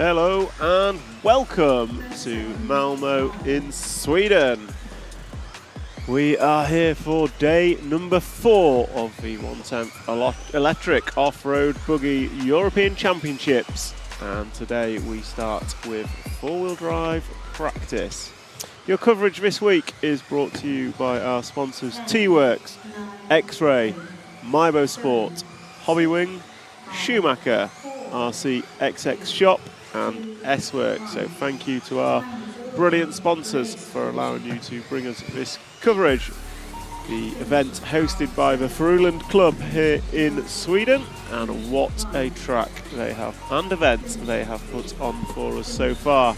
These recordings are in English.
Hello and welcome to Malmo in Sweden. We are here for day number 4 of the 110th Electric Off-Road Buggy European Championships. And today we start with four-wheel drive practice. Your coverage this week is brought to you by our sponsors T-Works, EFRA, Malmo Sport, Hobbywing, Schumacher, RC XX Shop and S-Works. So thank you to our brilliant sponsors for allowing you to bring us this coverage. The event hosted by the Fruland Club here in Sweden, and what a track they have and event they have put on for us so far.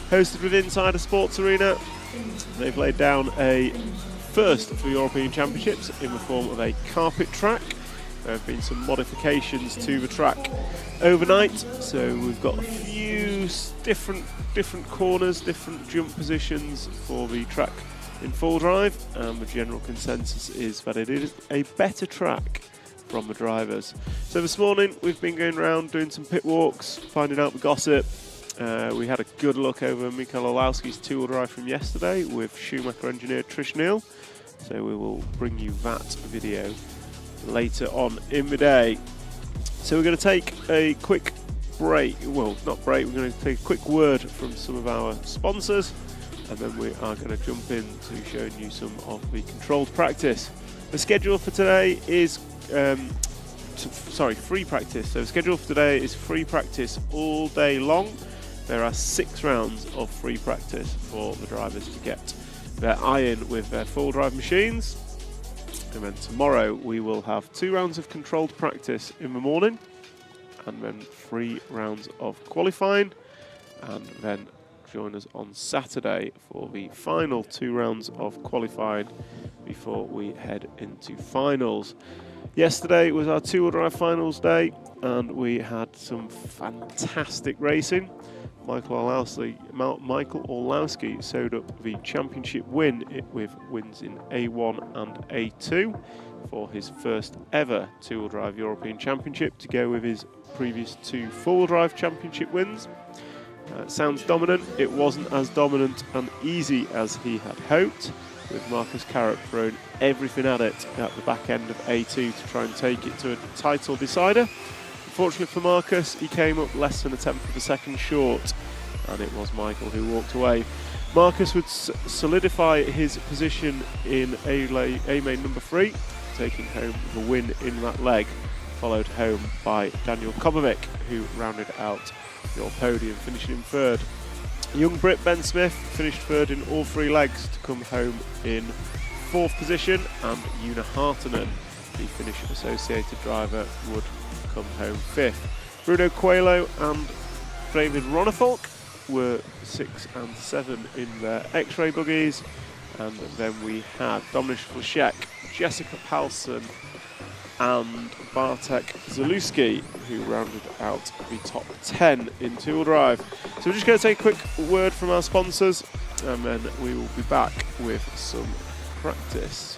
Hosted with Insider Sports Arena, they've laid down a first for European Championships in the form of a carpet track. There have been some modifications to the track overnight, so we've got a few different corners, different jump positions for the track in full drive, and the general consensus is that it is a better track from the drivers. So this morning we've been going around doing some pit walks, finding out the gossip. We had a good look over Mikael Olowski's two-wheel drive from yesterday with Schumacher engineer Trish Neal, so we will bring you that video later on in the day. So we're going to take a quick break, well not break, we're going to take a quick word from some of our sponsors, and then we are going to jump into showing you some of the controlled practice. The schedule for today is free practice. So the schedule for today is free practice all day long. There are 6 rounds of free practice for the drivers to get their eye in with their full drive machines. And then tomorrow we will have 2 rounds of controlled practice in the morning, and then 3 rounds of qualifying, and then join us on Saturday for the final 2 rounds of qualifying before we head into finals. Yesterday was our two-wheel drive finals day, and we had some fantastic racing. Michael Olowski sewed up the championship win with wins in A1 and A2 for his first ever two-wheel drive European Championship, to go with his previous 2 four-wheel drive championship wins. Sounds dominant. It wasn't as dominant and easy as he had hoped, with Marcus Carrot throwing everything at it at the back end of A2 to try and take it to a title decider. Unfortunately for Marcus, he came up less than a tenth of a second short, and it was Michael who walked away. Marcus would solidify his position in A main number 3, taking home the win in that leg, followed home by Daniel Kobovic, who rounded out your podium, finishing in 3rd. Young Brit Ben Smith finished 3rd in all 3 legs to come home in 4th position, and Una Hartonen, the Finnish associated driver, would come home 5th. Bruno Coelho and David Ronnefolk were 6 and 7 in their X-ray buggies, and then we had Dominik Fleszek, Jessica Palsen and Bartek Zaluski, who rounded out the top 10 in two-wheel drive. So we're just going to take a quick word from our sponsors, and then we will be back with some practice.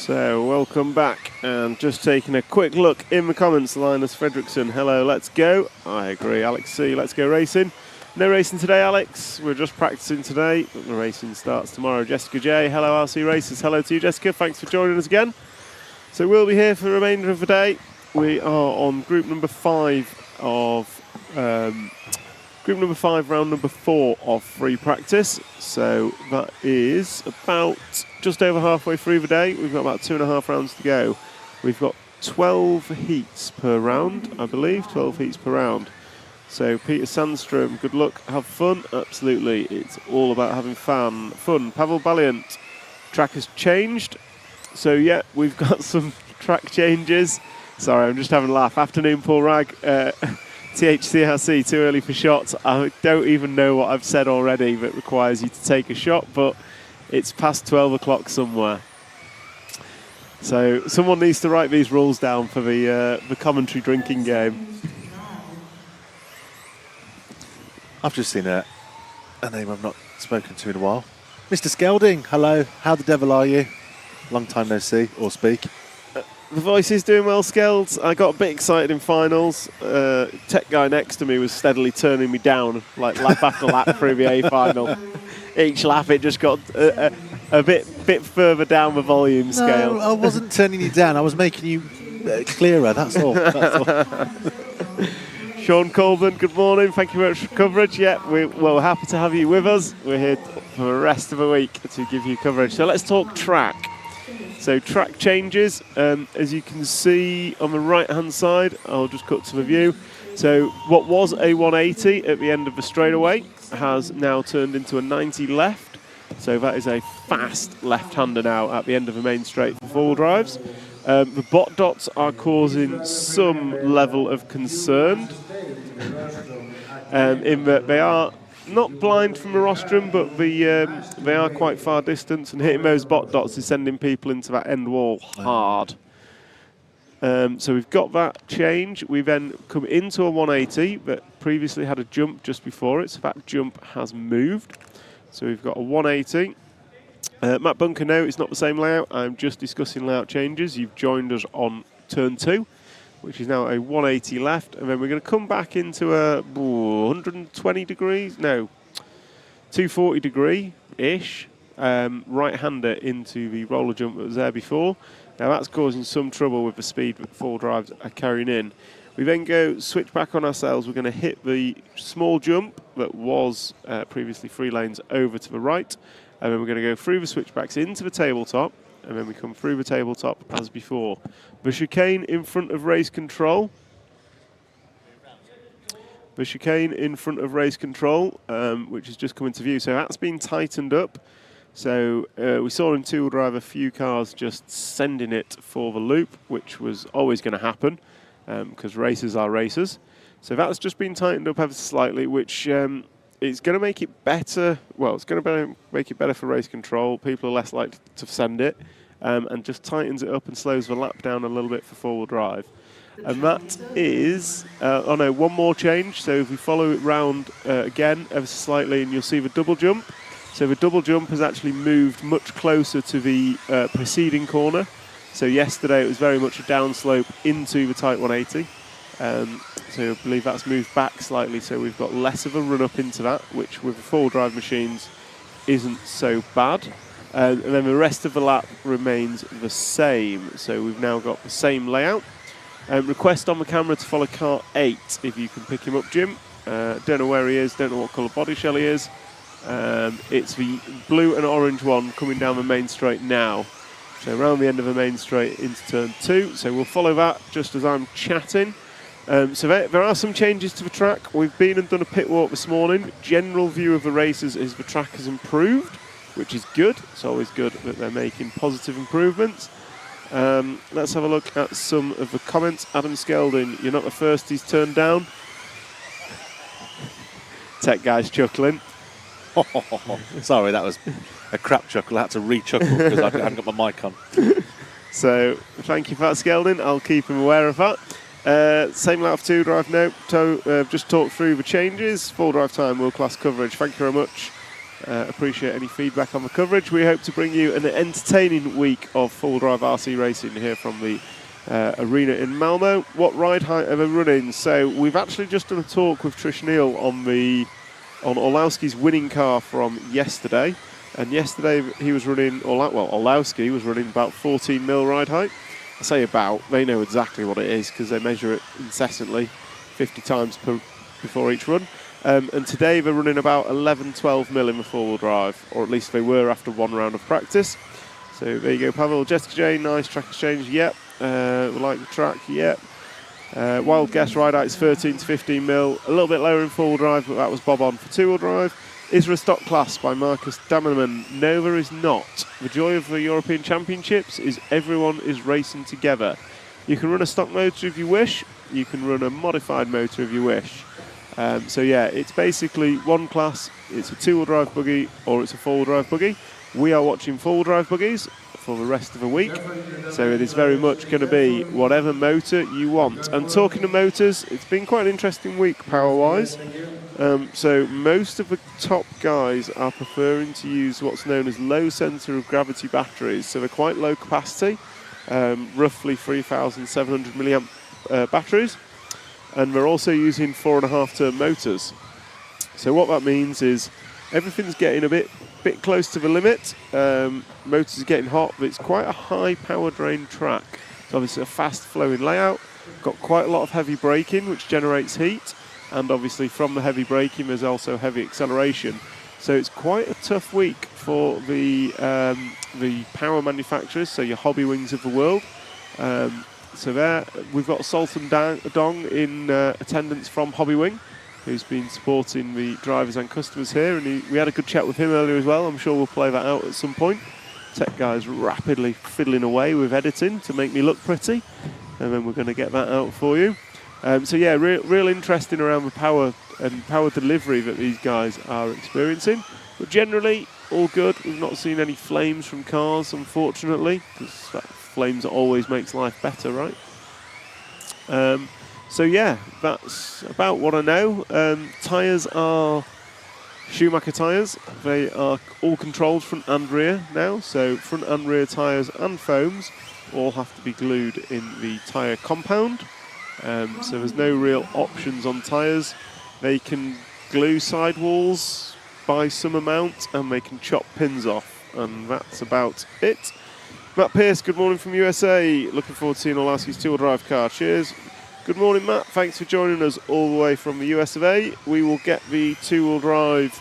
So, welcome back, and just taking a quick look in the comments. Linus Fredrickson, hello, let's go. I agree. Alex C, let's go racing. No racing today, Alex. We're just practicing today, but the racing starts tomorrow. Jessica J, hello, RC Racers. Hello to you, Jessica. Thanks for joining us again. So, we'll be here for the remainder of the day. We are on group number 5 of round number 4 of free practice. So that is about just over halfway through the day. We've got about 2.5 rounds to go. We've got 12 heats per round, I believe, 12 heats per round. So Peter Sandstrom, good luck, have fun. Absolutely, it's all about having fun. Pavel Valiant, track has changed. So yeah, we've got some track changes. Sorry, I'm just having a laugh. Afternoon, Paul Ragg. THCRC, too early for shots. I don't even know what I've said already that requires you to take a shot, but it's past 12 o'clock somewhere. So someone needs to write these rules down for the commentary drinking game. I've just seen a name I've not spoken to in a while. Mr. Skelding, hello. How the devil are you? Long time no see or speak. The voice is doing well, Skelds. I got a bit excited in finals. Tech guy next to me was steadily turning me down, like lap after lap through the A final. Each lap it just got a bit further down the volume scale. No, I wasn't turning you down. I was making you clearer, that's all. Sean Colburn, good morning. Thank you very much for coverage. Yeah, we're happy to have you with us. We're here for the rest of the week to give you coverage. So let's talk track. So track changes, as you can see on the right-hand side, I'll just cut to the view. So what was a 180 at the end of the straightaway has now turned into a 90 left. So that is a fast left-hander now at the end of the main straight for four-wheel drives. The bot dots are causing some level of concern in that they are not blind from the rostrum, but they are quite far distance, and hitting those bot dots is sending people into that end wall hard. So we've got that change. We then come into a 180 that previously had a jump just before it, so that jump has moved. So we've got a 180. Matt Bunker, no, it's not the same layout. I'm just discussing layout changes. You've joined us on turn 2, which is now a 180 left, and then we're going to come back into a 120 degrees, no, 240 degree-ish right-hander into the roller jump that was there before. Now that's causing some trouble with the speed that four drives are carrying in. We then go switch back on ourselves. We're going to hit the small jump that was previously 3 lanes over to the right, and then we're going to go through the switchbacks into the tabletop, and then we come through the tabletop as before. The chicane in front of race control. The chicane in front of race control, which has just come into view. So that's been tightened up. So we saw in two-wheel drive a few cars just sending it for the loop, which was always going to happen because racers are racers. So that's just been tightened up ever so slightly, which is going to make it better. Well, it's going to make it better for race control. People are less likely to send it, and just tightens it up and slows the lap down a little bit for four-wheel drive. And that is, one more change. So if we follow it round again ever so slightly, and you'll see the double jump. So the double jump has actually moved much closer to the preceding corner. So yesterday it was very much a downslope into the tight 180. So I believe that's moved back slightly, so we've got less of a run up into that, which with the four-wheel drive machines isn't so bad. And then the rest of the lap remains the same. So we've now got the same layout. Request on the camera to follow car 8 if you can pick him up, Jim. Don't know where he is, don't know what colour body shell he is. It's the blue and orange one coming down the main straight now. So around the end of the main straight into turn 2. So we'll follow that just as I'm chatting. So there are some changes to the track. We've been and done a pit walk this morning. General view of the races is the track has improved, which is good. It's always good that they're making positive improvements. Let's have a look at some of the comments. Adam Skelding, you're not the first he's turned down. Tech guy's chuckling. Sorry, that was a crap chuckle. I had to re-chuckle because I hadn't got my mic on. So thank you for that, Skelding. I'll keep him aware of that. Same layout of two drive now. Just talk through the changes. Full drive time, world class coverage. Thank you very much. appreciate any feedback on the coverage. We hope to bring you an entertaining week of full drive RC racing here from the arena in Malmo. What ride height are they running? So we've actually just done a talk with Trish Neal on Orlowski's winning car from yesterday. And yesterday he was running, Orlowski was running about 14 mil ride height. I say about, they know exactly what it is because they measure it incessantly 50 times before each run. And today they're running about 11, 12 mil in the four-wheel drive, or at least they were after one round of practice. So there you go, Pavel. Jessica Jane, nice track exchange, yep. We like the track, yep. Wild guess ride height is 13 to 15 mil, a little bit lower in four-wheel drive, but that was bob on for two-wheel drive. Is there a stock class by Marcus Damerman? No, there is not. The joy of the European Championships is everyone is racing together. You can run a stock motor if you wish. You can run a modified motor if you wish. So yeah, it's basically one class. It's a two-wheel drive buggy or it's a four-wheel drive buggy. We are watching four-wheel drive buggies for the rest of the week. So it is very much going to be whatever motor you want. And talking of motors, it's been quite an interesting week power-wise. So most of the top guys are preferring to use what's known as low centre of gravity batteries. So they're quite low capacity, roughly 3,700 milliamp batteries. And we're also using 4.5 turn motors. So what that means is everything's getting a bit close to the limit. Motors are getting hot, but it's quite a high power drain track. So obviously a fast flowing layout, got quite a lot of heavy braking, which generates heat. And obviously from the heavy braking, there's also heavy acceleration. So it's quite a tough week for the power manufacturers, so your Hobbywings of the world. So there, we've got Sultan Dong in attendance from Hobbywing, who's been supporting the drivers and customers here. And we had a good chat with him earlier as well. I'm sure we'll play that out at some point. Tech guy's rapidly fiddling away with editing to make me look pretty. And then we're going to get that out for you. So yeah, real interesting around the power and power delivery that these guys are experiencing. But generally, all good. We've not seen any flames from cars, unfortunately, because flames always makes life better, right? So yeah, that's about what I know. Tyres are Schumacher tyres. They are all controlled front and rear now. So front and rear tyres and foams all have to be glued in the tyre compound. So there's no real options on tyres. They can glue sidewalls by some amount and they can chop pins off, and that's about it. Matt Pearce, good morning from USA. Looking forward to seeing Orlowski's two-wheel drive car. Cheers. Good morning, Matt. Thanks for joining us all the way from the US of A. We will get the two-wheel drive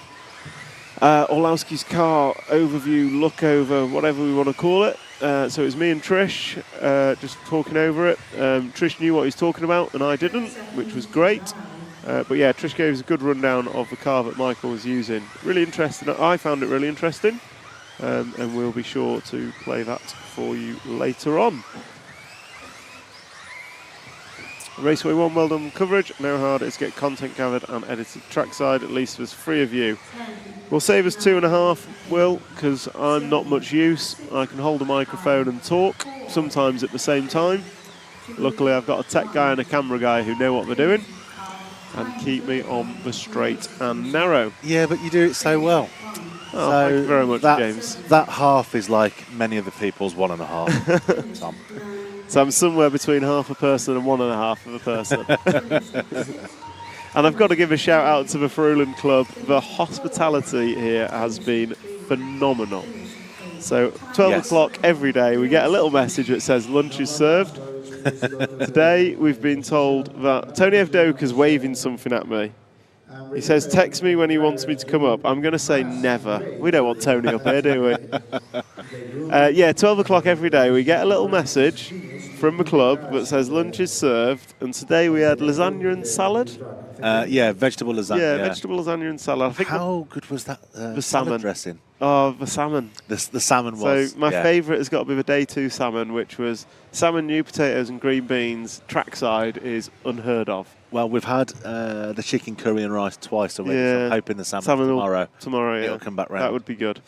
Orlowski's car overview, look over, whatever we want to call it. So it was me and Trish just talking over it. Trish knew what he was talking about and I didn't, which was great. But yeah, Trish gave us a good rundown of the car that Michael was using. Really interesting. I found it really interesting. And we'll be sure to play that for you later on. Raceway 1, well done coverage. Know how hard it is to get content gathered and edited trackside. At least there's 3 of you. We'll save us 2.5, Will, because I'm not much use. I can hold a microphone and talk, sometimes at the same time. Luckily, I've got a tech guy and a camera guy who know what they're doing and keep me on the straight and narrow. Yeah, but you do it so well. Oh, thank you very much, James. That half is like many of the people's 1.5. Tom. So I'm somewhere between half a person and 1.5 of a person. And I've got to give a shout out to the Fruland Club. The hospitality here has been phenomenal. So 12 o'clock every day, we get a little message that says lunch is served. Today we've been told that Tony F. Doker's waving something at me. He says, text me when he wants me to come up. I'm going to say never. We don't want Tony up here, do we? Yeah, 12 o'clock every day, we get a little message from the club that says lunch is served. And today we had lasagna and salad. Yeah, vegetable lasagna. Yeah, vegetable lasagna and salad. I think how good was that the salad salmon dressing? Oh, the salmon. The salmon was. So my favourite has got to be the day 2 salmon, which was salmon, new potatoes and green beans. Trackside is unheard of. Well, we've had the chicken curry and rice twice already, so I'm hoping the salmon tomorrow, yeah. It'll come back round. That would be good.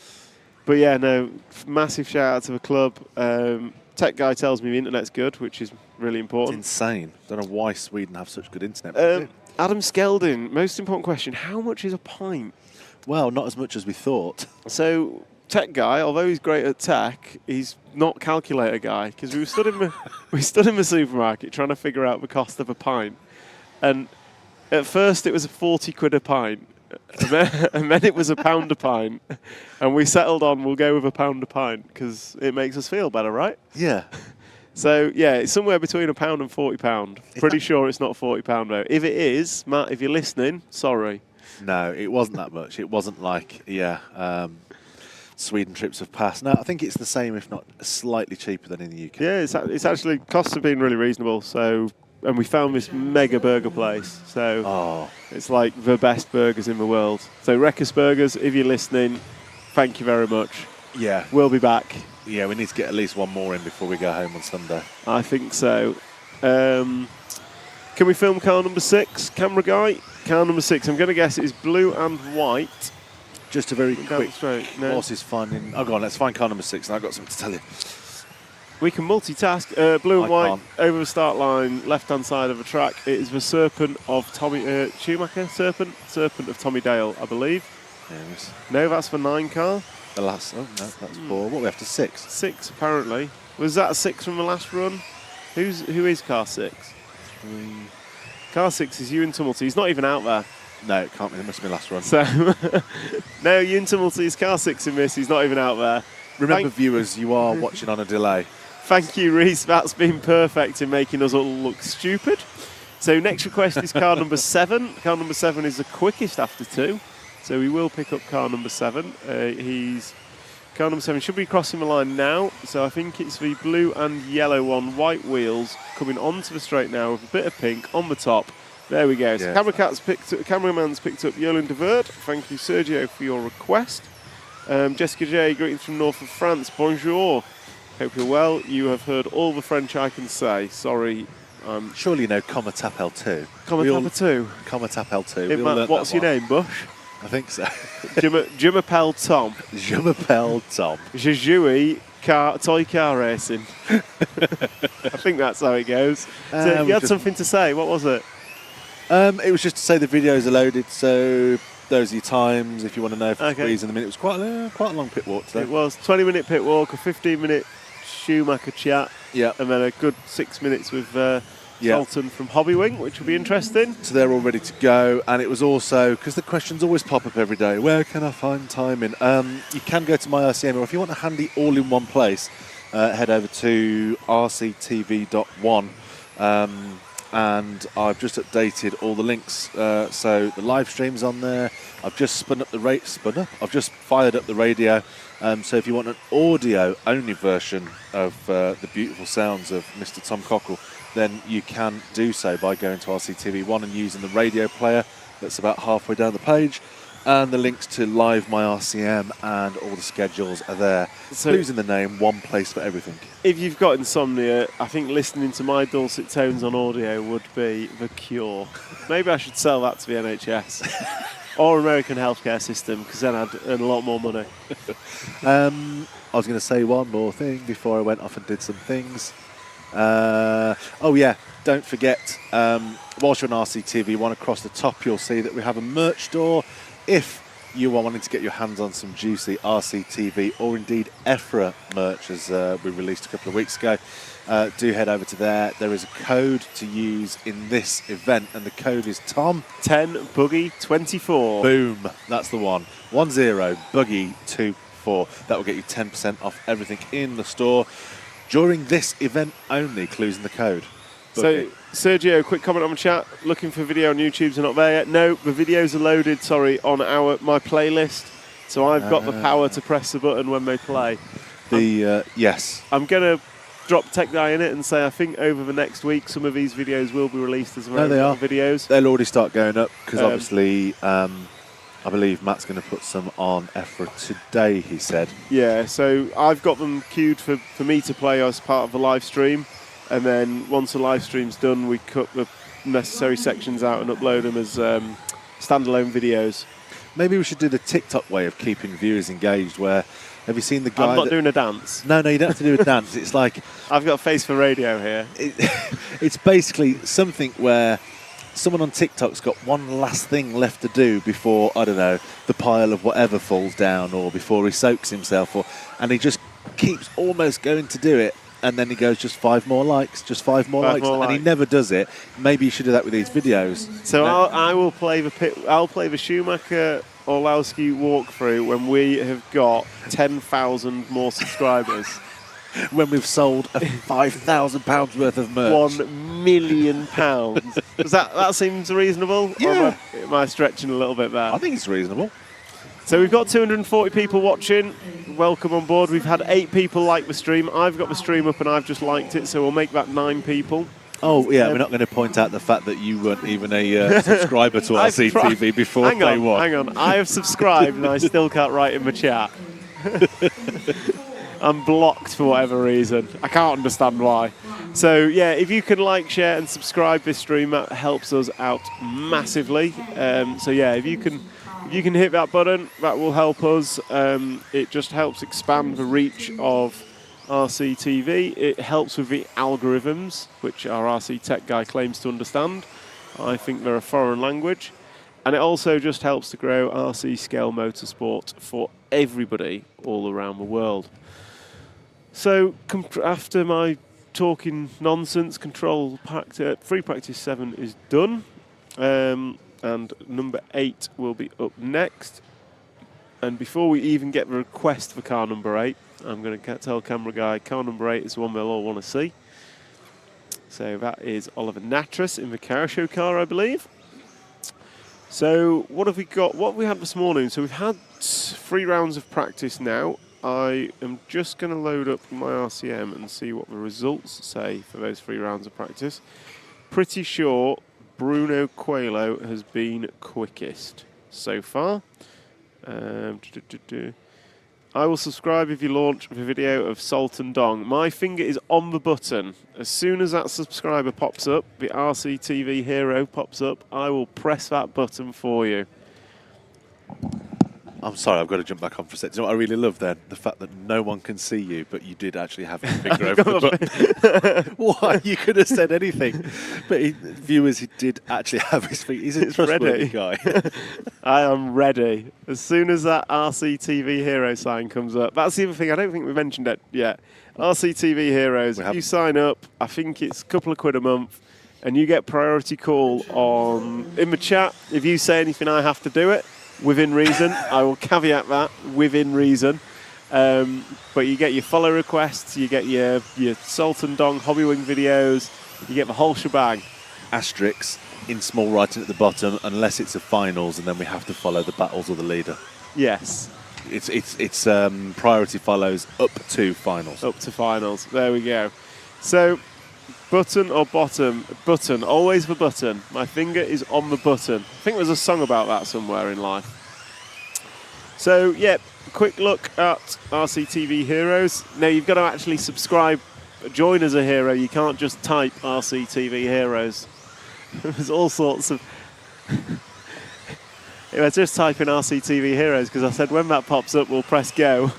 But yeah, no, massive shout out to the club. Tech guy tells me the internet's good, which is really important. It's insane. Don't know why Sweden have such good internet. Adam Skelding, most important question, how much is a pint? Well, not as much as we thought. So, tech guy, although he's great at tech, he's not calculator guy, because we stood in the supermarket trying to figure out the cost of a pint, and at first it was 40 quid a pint, and then it was £1 a pint, and we settled on we'll go with £1 a pint because it makes us feel better, right? Yeah. So yeah, it's somewhere between £1 and £40. Pretty sure it's not £40 though. If it is, Matt, if you're listening, sorry. No, it wasn't that much. It wasn't like, Sweden trips have passed. No, I think it's the same, if not slightly cheaper than in the UK. Yeah, it's actually, costs have been really reasonable. So, and we found this mega burger place. So it's like the best burgers in the world. So Wreckers Burgers, if you're listening, thank you very much. Yeah. We'll be back. Yeah, we need to get at least one more in before we go home on Sunday. I think so. Can we film car number 6, camera guy? Car number 6, I'm going to guess it is blue and white. Just a very quick, No. whilst he's finding... Oh, go on, let's find car number 6, and I've got something to tell you. We can multitask. Blue and I white, can't. over the start line, left-hand side of the track. It is the Serpent of Tommy Schumacher. Serpent of Tommy Dale, I believe. Yes. No, that's for 9 car. The last... Oh, no, that's 4. What are we after? 6? 6, apparently. Was that a 6 from the last run? Who is car 6? 3. Car 6 is Ewan Tumulty. He's not even out there. No, it can't be. It must be last run. So, no, Ewan Tumulty is car 6 in this. He's not even out there. Remember, viewers, you are watching on a delay. Thank you, Reese. That's been perfect in making us all look stupid. So next request is car number 7. Car number 7 is the quickest after 2. So we will pick up car number 7. Car number 7 should be crossing the line now. So I think it's the blue and yellow on white wheels coming onto the straight now with a bit of pink on the top. There we go. So cameraman's picked up Yolande de Verde. Thank you, Sergio, for your request. Jessica J, greetings from north of France. Bonjour. Hope you're well. You have heard all the French I can say. Sorry. Surely you know Comma Tap L2. Comma Tap 2. Comma Tap L2. What's your name, Bush? I think so. Je m'appelle Tom. Je m'appelle Tom. Je joue toy car racing. I think that's how it goes. So you had something to say. What was it? It was just to say the videos are loaded, so those are your times if you want to know if it's freezing them in. It was quite a long pit walk today. It was 20-minute pit walk, a 15-minute Schumacher chat, and then a good 6 minutes with Dalton from Hobbywing, which will be interesting. So they're all ready to go, and it was also, because the questions always pop up every day, where can I find timing? You can go to my RCM, or if you want a handy all-in-one place, head over to rctv.one. And I've just updated all the links, so the live stream's on there. I've just I've just fired up the radio. So if you want an audio-only version of the beautiful sounds of Mr. Tom Cockle, then you can do so by going to RCTV1 and using the radio player that's about halfway down the page. And the links to Live My RCM and all the schedules are there. So losing the name, one place for everything. If you've got insomnia, I think listening to my dulcet tones on audio would be the cure. Maybe I should sell that to the NHS or American healthcare system, because then I'd earn a lot more money. I was going to say one more thing before I went off and did some things. Don't forget, whilst you're on RCTV1, across the top you'll see that we have a merch store. If you are wanting to get your hands on some juicy RCTV or indeed EFRA merch, as we released a couple of weeks ago, do head over to there. There is a code to use in this event, and the code is Tom 10 Buggy 24. Boom, that's the one. 10 Buggy 24. That will get you 10% off everything in the store during this event only. Clues in the code. So, Sergio, quick comment on the chat. Looking for video on YouTube's not there yet. No, the videos are loaded, on my playlist. So I've got the power to press the button when they play. Yes. I'm going to drop Tech Guy in it and say I think over the next week some of these videos will be released as well. No, they are. Videos. They'll already start going up because obviously I believe Matt's going to put some on EFRA today, he said. Yeah, so I've got them queued for me to play as part of the live stream. And then once the live stream's done, we cut the necessary sections out and upload them as standalone videos. Maybe we should do the TikTok way of keeping viewers engaged, where, have you seen the guy... I'm not doing a dance. No, you don't have to do a dance. It's like... I've got a face for radio here. It's basically something where someone on TikTok's got one last thing left to do before, I don't know, the pile of whatever falls down, or before he soaks himself, and he just keeps almost going to do it, and then he goes, just 5 more likes, just 5 more likes, and he never does it. Maybe you should do that with these videos. So I'll play the Schumacher Orlowski walkthrough when we have got 10,000 more subscribers. When we've sold £5,000 worth of merch. £1 million. Does that seems reasonable? Yeah. Or am I stretching a little bit there? I think it's reasonable. So we've got 240 people watching. Welcome on board. We've had 8 people like the stream. I've got the stream up and I've just liked it, so we'll make that 9 people. Oh, yeah, we're not going to point out the fact that you weren't even a subscriber to RCTV before day one. Hang on. I have subscribed and I still can't write in the chat. I'm blocked for whatever reason. I can't understand why. So, yeah, if you can like, share and subscribe this stream, that helps us out massively. So, yeah, if you can hit that button, that will help us. It just helps expand the reach of RCTV. It helps with the algorithms, which our RC tech guy claims to understand. I think they're a foreign language. And it also just helps to grow RC scale motorsport for everybody all around the world. So after my talking nonsense, free practice 7 is done. And number 8 will be up next. And before we even get the request for car number 8, I'm going to tell camera guy car number 8 is the one they'll all want to see. So that is Oliver Natras in the car show car, I believe. So what have we got? What have we had this morning? So we've had 3 rounds of practice now. I am just going to load up my RCM and see what the results say for those 3 rounds of practice. Pretty sure Bruno Coelho has been quickest so far. I will subscribe if you launch the video of Salt and Dong. My finger is on the button. As soon as that subscriber pops up, the RCTV hero pops up, I will press that button for you. I'm sorry, I've got to jump back on for a second. You know what I really love then? The fact that no one can see you, but you did actually have your finger over the button. Why? You could have said anything. But viewers, he did actually have his feet. He's a trustworthy guy. I am ready. As soon as that RCTV hero sign comes up. That's the other thing, I don't think we mentioned it yet. RCTV heroes, if you sign up, I think it's a couple of quid a month, and you get priority call in the chat. If you say anything, I have to do it. Within reason. I will caveat that, within reason. But you get your follow requests, you get your Salt and Dong Hobbywing videos, you get the whole shebang. Asterisks in small writing at the bottom, unless it's a finals, and then we have to follow the battles or the leader. Yes. It's priority follows up to finals. Up to finals. There we go. So, button or bottom? Button. Always the button. My finger is on the button. I think there's a song about that somewhere in life. So, yeah, quick look at RCTV Heroes. Now, you've got to actually subscribe, join as a hero. You can't just type RCTV Heroes. There's all sorts of... I was just typing RCTV Heroes because I said when that pops up, we'll press go.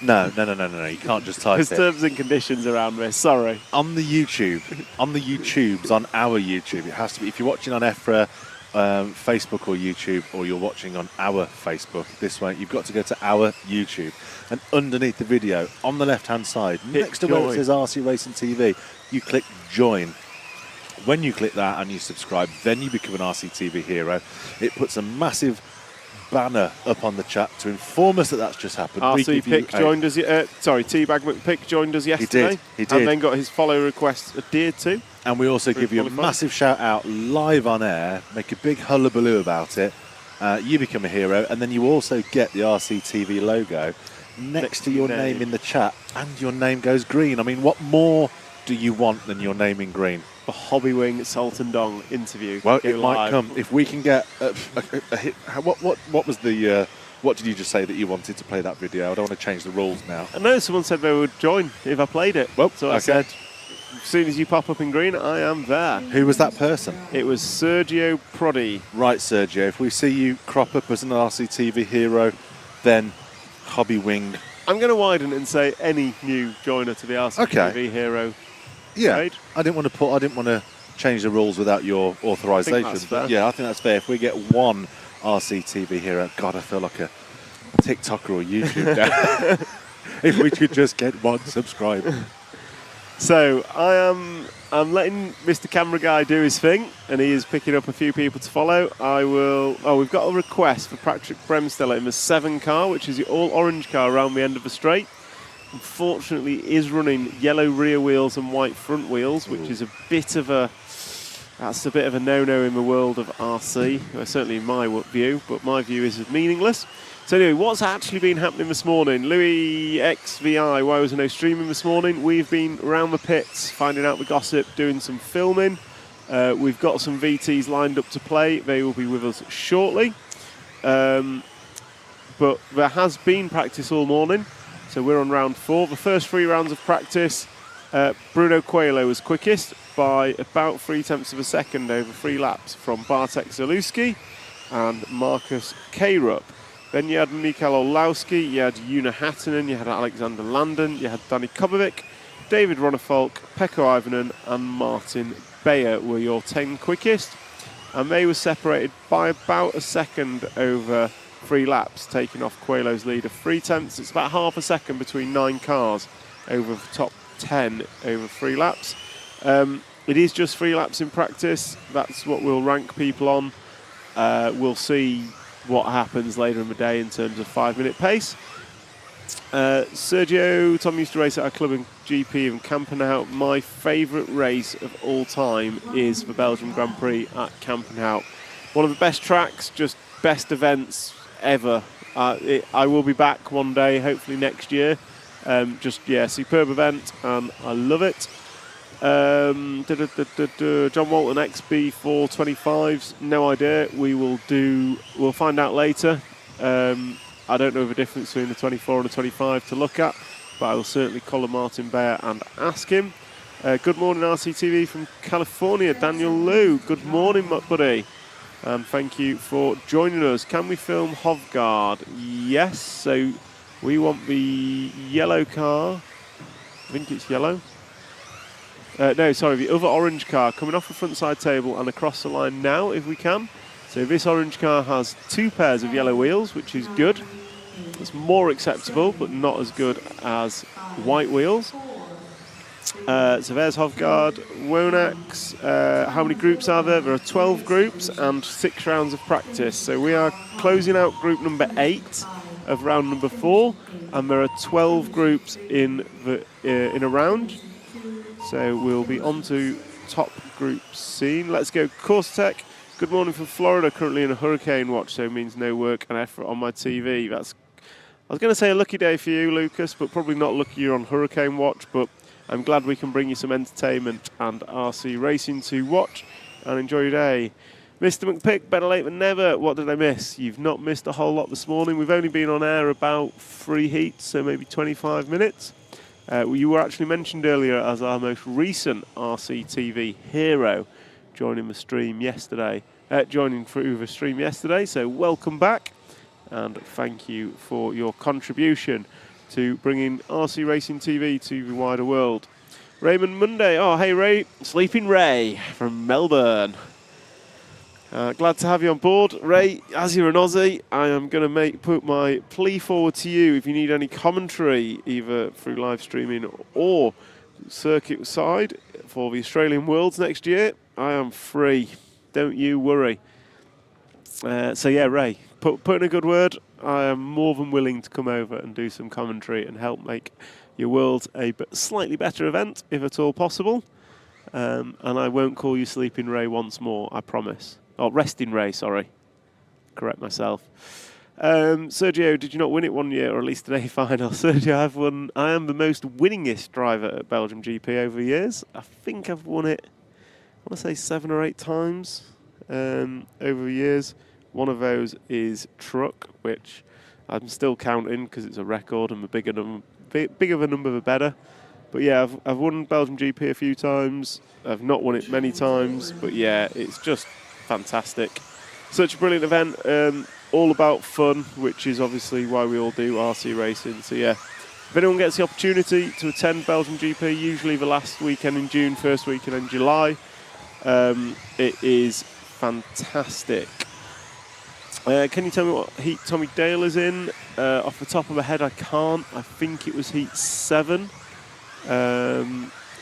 No. You can't just type There's terms and conditions around this. Sorry. On the YouTubes, on our YouTube, it has to be. If you're watching on EFRA, Facebook or YouTube, or you're watching on our Facebook, this way, you've got to go to our YouTube. And underneath the video, on the left-hand side, next to where it says RC Racing TV, you click Join. When you click that and you subscribe, then you become an RCTV hero. It puts a massive banner up on the chat to inform us that that's just happened. RC Pick joined us. Teabag McPick joined us yesterday. He did. And then got his follow request adhered to. And we also give you a massive shout out live on air. Make a big hullabaloo about it. You become a hero, and then you also get the RCTV logo next to your name in the chat, and your name goes green. I mean, what more do you want than your name in green? The Hobbywing Salt and Dong interview. Well, it might come if we can get a hit. What was the? What did you just say that you wanted to play that video? I don't want to change the rules now. I know someone said they would join if I played it. Well, so I said, as soon as you pop up in green, I am there. Who was that person? It was Sergio Prodi. Right, Sergio. If we see you crop up as an RCTV hero, then Hobbywing. I'm going to widen it and say any new joiner to the RCTV hero. Yeah, trade. I didn't want to change the rules without your authorization. that's But fair. yeah, I think that's fair. If we get one RCTV hero, God, I feel like a TikToker or YouTube now. If we could just get one subscriber. So I'm letting Mr. Camera Guy do his thing, and he is picking up a few people to follow. We've got a request for Patrick Bremsteller in the 7 car, which is the all orange car around the end of the straight. Unfortunately, is running yellow rear wheels and white front wheels, which is a bit of a no-no in the world of RC. Well, certainly in my view, but my view is meaningless. So anyway, what's actually been happening this morning? Louis XVI, why was there no streaming this morning? We've been around the pits, finding out the gossip, doing some filming. We've got some VTs lined up to play. They will be with us shortly. But there has been practice all morning. So we're on round 4. The first 3 rounds of practice, Bruno Coelho was quickest by about 0.3 of a second over 3 laps from Bartek Zalewski and Markus Kayrup. Then you had Mikael Olowski, you had Una Hattinen, you had Alexander Landon, you had Danny Kobovic, David Ronnefolk, Pekko Ivanen and Martin Beyer were your 10 quickest. And they were separated by about a second over 3 laps, taking off Coelho's lead of 0.3. It's about half a second between 9 cars over the top 10 over 3 laps. It is just 3 laps in practice. That's what we'll rank people on. We'll see what happens later in the day in terms of 5-minute pace. Sergio, Tom used to race at our club in GP in Kampenhout. My favourite race of all time is the Belgium Grand Prix at Kampenhout. One of the best tracks, just best events ever. I will be back one day, hopefully next year. Superb event, and I love it. John Walton XB425s, no idea. We'll find out later. I don't know the difference between the 24 and the 25 to look at, but I will certainly call Martin Beyer and ask him. Good morning, RCTV from California, Daniel Liu. Good morning, my buddy. And thank you for joining us. Can we film Hovgaard? Yes, so we want the yellow car. I think it's yellow. The other orange car coming off the front side table and across the line now, if we can. So this orange car has 2 pairs of yellow wheels, which is good. It's more acceptable, but not as good as white wheels. So there's Hovgaard, Wonax. How many groups are there? There are 12 groups and 6 rounds of practice. So we are closing out group number 8 of round number 4, and there are 12 groups in a round. So we'll be on to top group scene. Let's go Course Tech. Good morning from Florida, currently in a hurricane watch, so it means no work and effort on my TV. I was going to say a lucky day for you, Lucas, but probably not lucky you're on hurricane watch, but I'm glad we can bring you some entertainment and RC racing to watch and enjoy your day. Mr. McPick, better late than never. What did I miss? You've not missed a whole lot this morning. We've only been on air about 3 heats, so maybe 25 minutes. You were actually mentioned earlier as our most recent RCTV hero, joining through the stream yesterday. So welcome back, and thank you for your contribution to bringing RC Racing TV to the wider world. Raymond Monday. Oh, hey Ray, Sleeping Ray from Melbourne. Glad to have you on board, Ray. As you're an Aussie, I am going to put my plea forward to you. If you need any commentary, either through live streaming or circuit side for the Australian Worlds next year, I am free. Don't you worry. Ray, put in a good word. I am more than willing to come over and do some commentary and help make your Worlds a slightly better event, if at all possible. And I won't call you Sleeping Ray once more, I promise. Oh, Resting Ray, sorry. Correct myself. Sergio, did you not win it one year, or at least today final? Sergio, I am the most winningest driver at Belgium GP over the years. I think I've won it, I want to say 7 or 8 times over the years. One of those is truck, which I'm still counting because it's a record, and the bigger the number, the better. But yeah, I've won Belgium GP a few times. I've not won it many times, but yeah, it's just fantastic. Such a brilliant event, all about fun, which is obviously why we all do RC racing. So yeah, if anyone gets the opportunity to attend Belgium GP, usually the last weekend in June, first weekend in July, It is fantastic. Can you tell me what heat Tommy Dale is in? Off the top of my head, I can't. I think it was heat 7.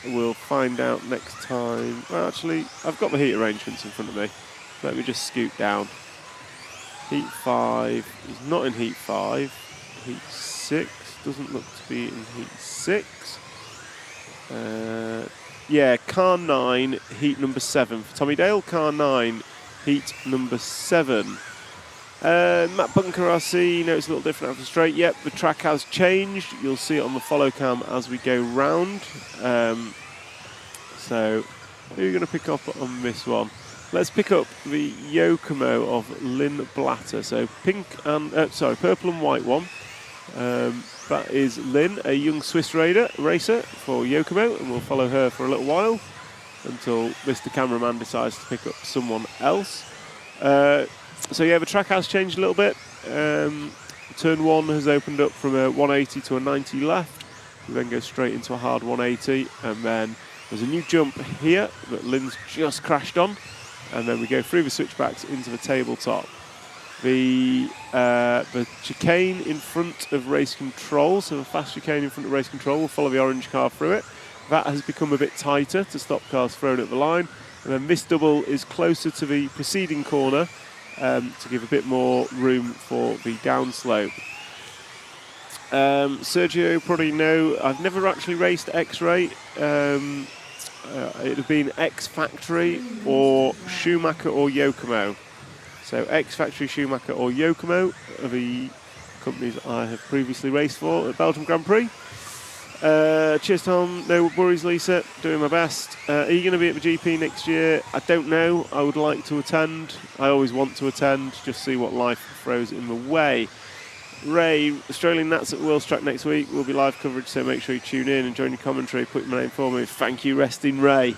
We'll find out next time. Well, actually, I've got the heat arrangements in front of me. Let me just scoot down. Heat 5 is not in heat 5. Heat 6 doesn't look to be in heat 6. Yeah, car 9, heat number 7. For Tommy Dale, car 9, heat number 7. Matt Bunker RC, no, it's a little different after straight. Yep, the track has changed. You'll see it on the follow cam as we go round. So, who are you going to pick up on this one? Let's pick up the Yokomo of Lynn Blatter. So, purple and white one. That is Lynn, a young Swiss racer for Yokomo, and we'll follow her for a little while until Mr. Cameraman decides to pick up someone else. So yeah, the track has changed a little bit. Turn 1 has opened up from a 180 to a 90 left. We then go straight into a hard 180, and then there's a new jump here that Lynn's just crashed on, and then we go through the switchbacks into the tabletop. The chicane in front of race control, so the fast chicane in front of race control, will follow the orange car through it. That has become a bit tighter to stop cars thrown at the line, and then this double is closer to the preceding corner, to give a bit more room for the downslope. Sergio probably know, I've never actually raced X-Ray. It would have been X-Factory or Schumacher or Yokomo. So X-Factory, Schumacher or Yokomo are the companies I have previously raced for at Belgium Grand Prix. Cheers Tom, no worries Lisa, doing my best. Are you going to be at the GP next year? I don't know, I would like to attend. I always want to attend, just see what life throws in the way. Ray, Australian Nats at World's Track next week will be live coverage, so make sure you tune in and join your commentary, put my name for me. Thank you, Resting Ray.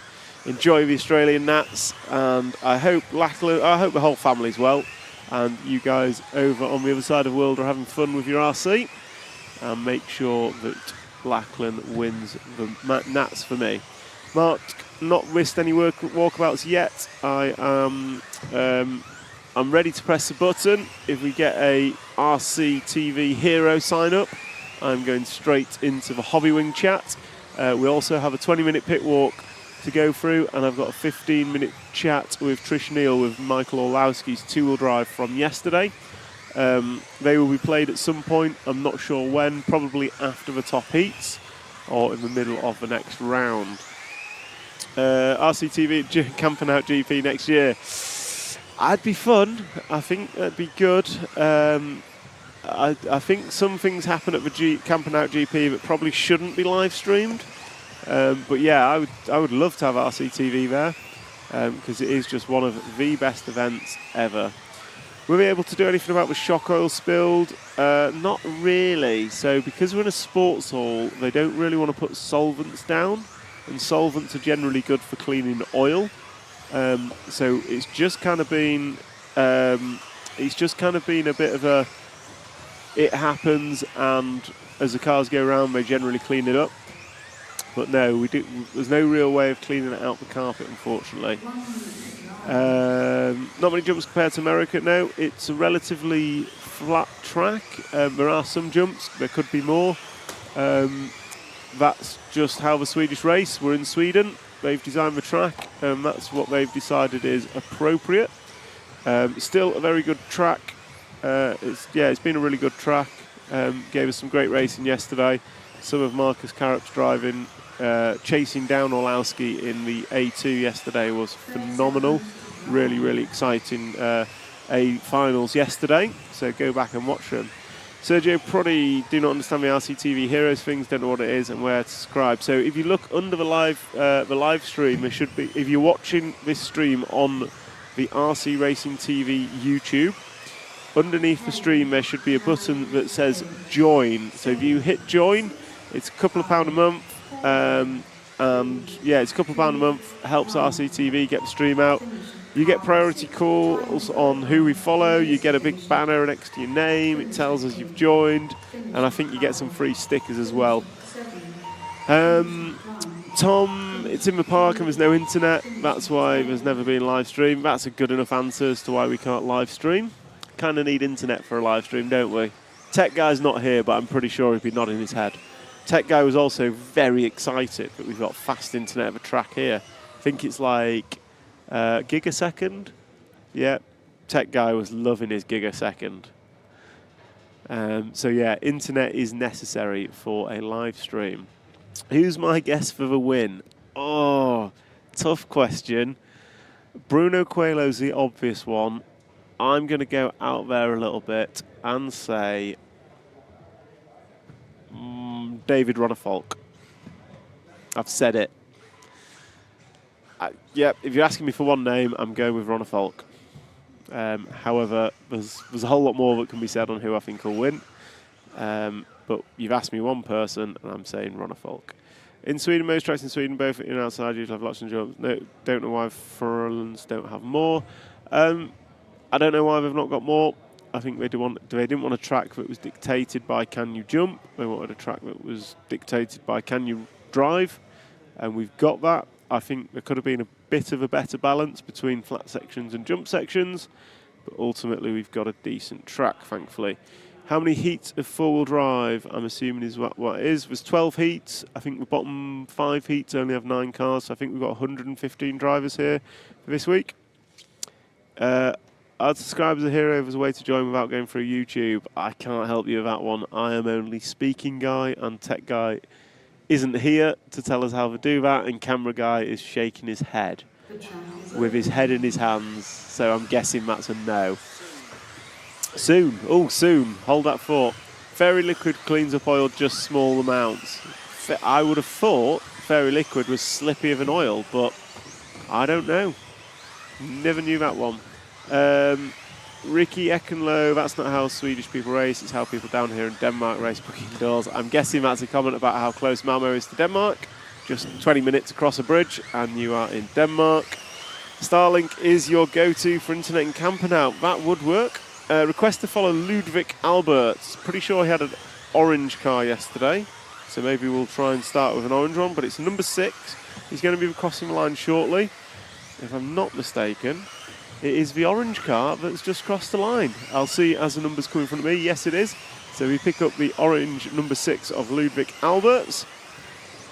Enjoy the Australian Nats, and I hope the whole family's well, and you guys over on the other side of the world are having fun with your RC, and make sure that Lachlan wins the Nats for me. Mark, not missed any walkabouts yet. I'm ready to press the button. If we get a RC TV hero sign up, I'm going straight into the Hobbywing chat. We also have a 20-minute pit walk to go through, and I've got a 15-minute chat with Trish Neal with Michael Orlowski's two-wheel drive from yesterday. They will be played at some point, I'm not sure when, probably after the top heats or in the middle of the next round. RCTV camping out GP next year. I'd be fun. I think that'd be good. I think some things happen at the camping out GP that probably shouldn't be live streamed. But yeah, I would love to have RCTV there, because it is just one of the best events ever. Were we able to do anything about the shock oil spilled? Not really. So because we're in a sports hall, they don't really want to put solvents down, and solvents are generally good for cleaning oil. So it's just kind of been a bit of a, it happens, and as the cars go around, they generally clean it up. But no, there's no real way of cleaning it out the carpet, unfortunately. Not many jumps compared to America. No, it's a relatively flat track. There are some jumps. There could be more. That's just how the Swedish race. We're in Sweden. They've designed the track, and that's what they've decided is appropriate. Still a very good track. It's been a really good track. Gave us some great racing yesterday. Some of Marcus Carup's driving, chasing down Orlowski in the A2 yesterday was phenomenal. Really, really exciting A finals yesterday. So go back and watch them. Sergio, probably do not understand the RCTV Heroes things, don't know what it is and where to subscribe. So if you look under the live stream, there should be, if you're watching this stream on the RC Racing TV YouTube, underneath the stream there should be a button that says join. So if you hit join, it's a couple of £1 a month, and yeah, it's a couple of £1 a month, helps RCTV get the stream out. You get priority calls on who we follow, you get a big banner next to your name, it tells us you've joined, and I think you get some free stickers as well. Tom It's in the park and there's no internet. That's why there's never been live stream. That's a good enough answer as to why we can't live stream. Kind of need internet for a live stream, don't we? Tech Guy's not here, but I'm pretty sure he'd be nodding his head. Tech Guy was also very excited that we've got fast internet of a track here. I think it's like gigasecond. Yeah, Tech Guy was loving his gigasecond. So yeah, internet is necessary for a live stream. Who's my guess for the win? Oh, tough question. Bruno Coelho's the obvious one. I'm going to go out there a little bit and say David Ronnefolk. I've said it. Yep, if you're asking me for one name, I'm going with Ronnefolk. However, there's a whole lot more that can be said on who I think will win. But you've asked me one person, and I'm saying Ronnefolk. In Sweden, most tracks in Sweden, both in and outside, usually have lots of jumps. No, don't know why Furlands don't have more. I don't know why they've not got more. I think they didn't want a track that was dictated by can you jump. They wanted a track that was dictated by can you drive. And we've got that. I think there could have been a bit of a better balance between flat sections and jump sections. But ultimately, we've got a decent track, thankfully. How many heats of four-wheel drive, I'm assuming, is what it is. There's 12 heats. I think the bottom 5 heats only have 9 cars. So I think we've got 115 drivers here for this week. I'd subscribe as a hero as a way to join without going through YouTube. I can't help you with that one. I am only speaking guy, and tech guy isn't here to tell us how to do that, and camera guy is shaking his head with his head in his hands. So I'm guessing that's a no. Soon. Oh, soon. Hold that thought. Fairy Liquid cleans up oil just small amounts. I would have thought Fairy Liquid was slippier than oil, but I don't know. Never knew that one. Ricky Ekenlo, that's not how Swedish people race, it's how people down here in Denmark race Buggy indoors. I'm guessing that's a comment about how close Malmo is to Denmark. Just 20 minutes across a bridge and you are in Denmark. Starlink is your go-to for internet and camper now. That would work. Request to follow Ludwig Alberts. Pretty sure he had an orange car yesterday, so maybe we'll try and start with an orange one, but it's number 6. He's going to be crossing the line shortly. If I'm not mistaken, it is the orange car that's just crossed the line. I'll see as the numbers come in front of me. Yes, it is. So we pick up the orange number 6 of Ludwig Alberts.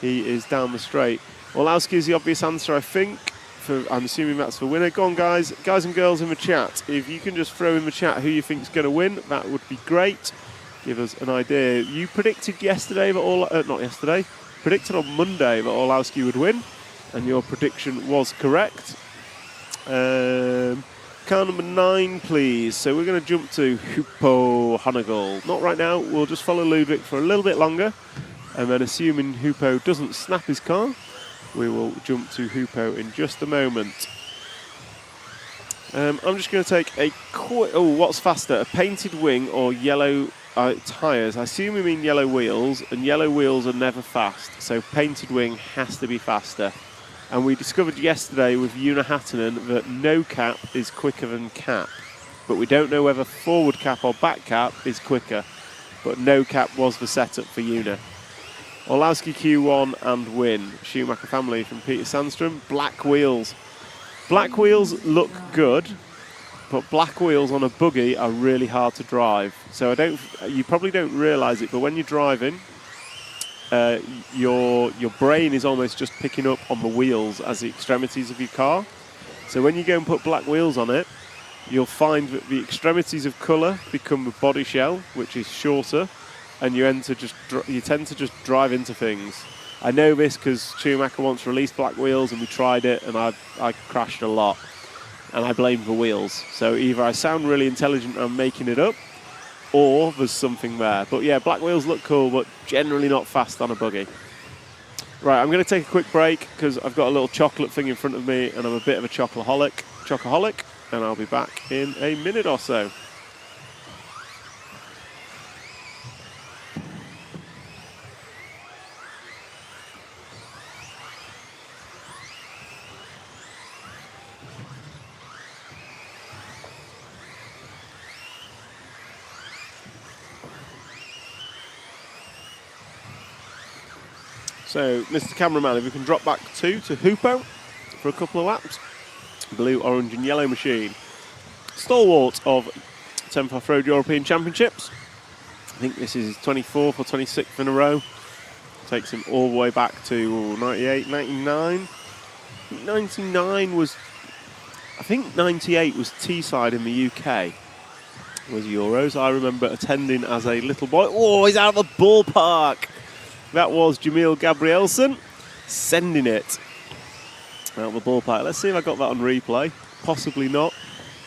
He is down the straight. Orlowski is the obvious answer, I think. I'm assuming that's the winner. Go on, guys and girls in the chat. If you can just throw in the chat who you think is going to win, that would be great. Give us an idea. You predicted yesterday that predicted on Monday that Orlowski would win, and your prediction was correct. Car number 9, please. So we're going to jump to Hupo Honegel. Not right now. We'll just follow Ludwig for a little bit longer, and then assuming Hupo doesn't snap his car, we will jump to Hupo in just a moment. I'm just going to take a quick... Oh, what's faster, a painted wing or yellow tyres? I assume we mean yellow wheels, and yellow wheels are never fast, so painted wing has to be faster. And we discovered yesterday with Una Hattonen that no cap is quicker than cap, but we don't know whether forward cap or back cap is quicker, but no cap was the setup for Una. Orlowski Q1 and win. Schumacher family from Peter Sandstrom. Black wheels. Black wheels look good, but black wheels on a buggy are really hard to drive. So you probably don't realise it, but when you're driving, your brain is almost just picking up on the wheels as the extremities of your car. So when you go and put black wheels on it, you'll find that the extremities of colour become the body shell, which is shorter, and you tend to just drive into things. I know this because Schumacher once released black wheels and we tried it, and I crashed a lot, and I blame the wheels. So either I sound really intelligent and I'm making it up, or there's something there. But yeah, black wheels look cool, but generally not fast on a buggy. Right, I'm going to take a quick break because I've got a little chocolate thing in front of me, and I'm a bit of a chocoholic, and I'll be back in a minute or so. So, Mr. Cameraman, if we can drop back to Hoopo for a couple of laps. Blue, orange and yellow machine. Stalwart of 10th Off-Road European Championships. I think this is his 24th or 26th in a row. Takes him all the way back to 98, 99. 99 was... I think 98 was Teesside in the UK. Was Euros. I remember attending as a little boy. Oh, he's out of the ballpark. That was Jamil Gabrielson sending it out of the ballpark. Let's see if I got that on replay. Possibly not.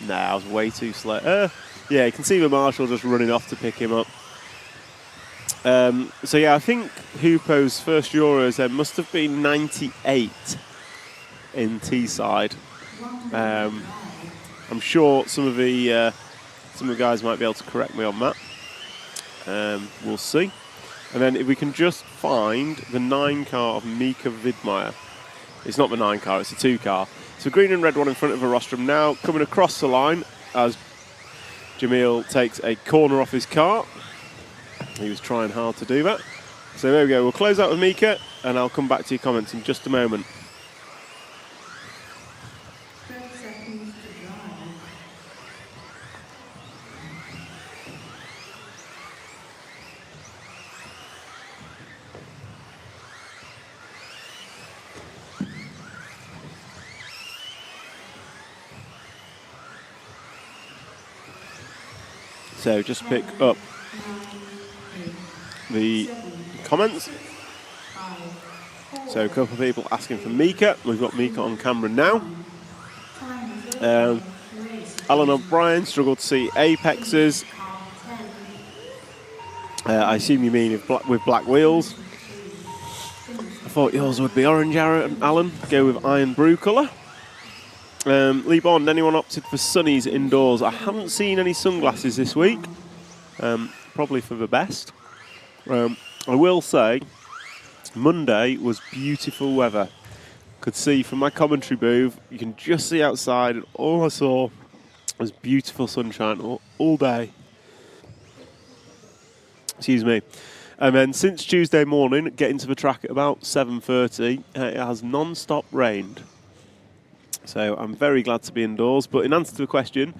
Nah, I was way too slow. Yeah, you can see the marshal just running off to pick him up. So yeah, I think Hoopo's first Euros then must have been 98 in Teesside. I'm sure some of the guys might be able to correct me on that. We'll see. And then if we can just find the 9 car of Mika Vidmeyer. It's not the 9 car, it's the 2 car. So green and red one in front of the rostrum now, coming across the line as Jamil takes a corner off his car. He was trying hard to do that. So there we go, we'll close out with Mika and I'll come back to your comments in just a moment. So just pick up the comments. So a couple of people asking for Mika. We've got Mika on camera now. Alan O'Brien struggled to see apexes. I assume you mean with black wheels. I thought yours would be orange, Alan. Go with iron brew colour. Lee Bond, anyone opted for sunnies indoors? I haven't seen any sunglasses this week. Probably for the best. I will say, Monday was beautiful weather. Could see from my commentary booth, you can just see outside, and all I saw was beautiful sunshine all day. Excuse me. And then since Tuesday morning, getting to the track at about 7:30, it has non-stop rained. So I'm very glad to be indoors. But in answer to the question,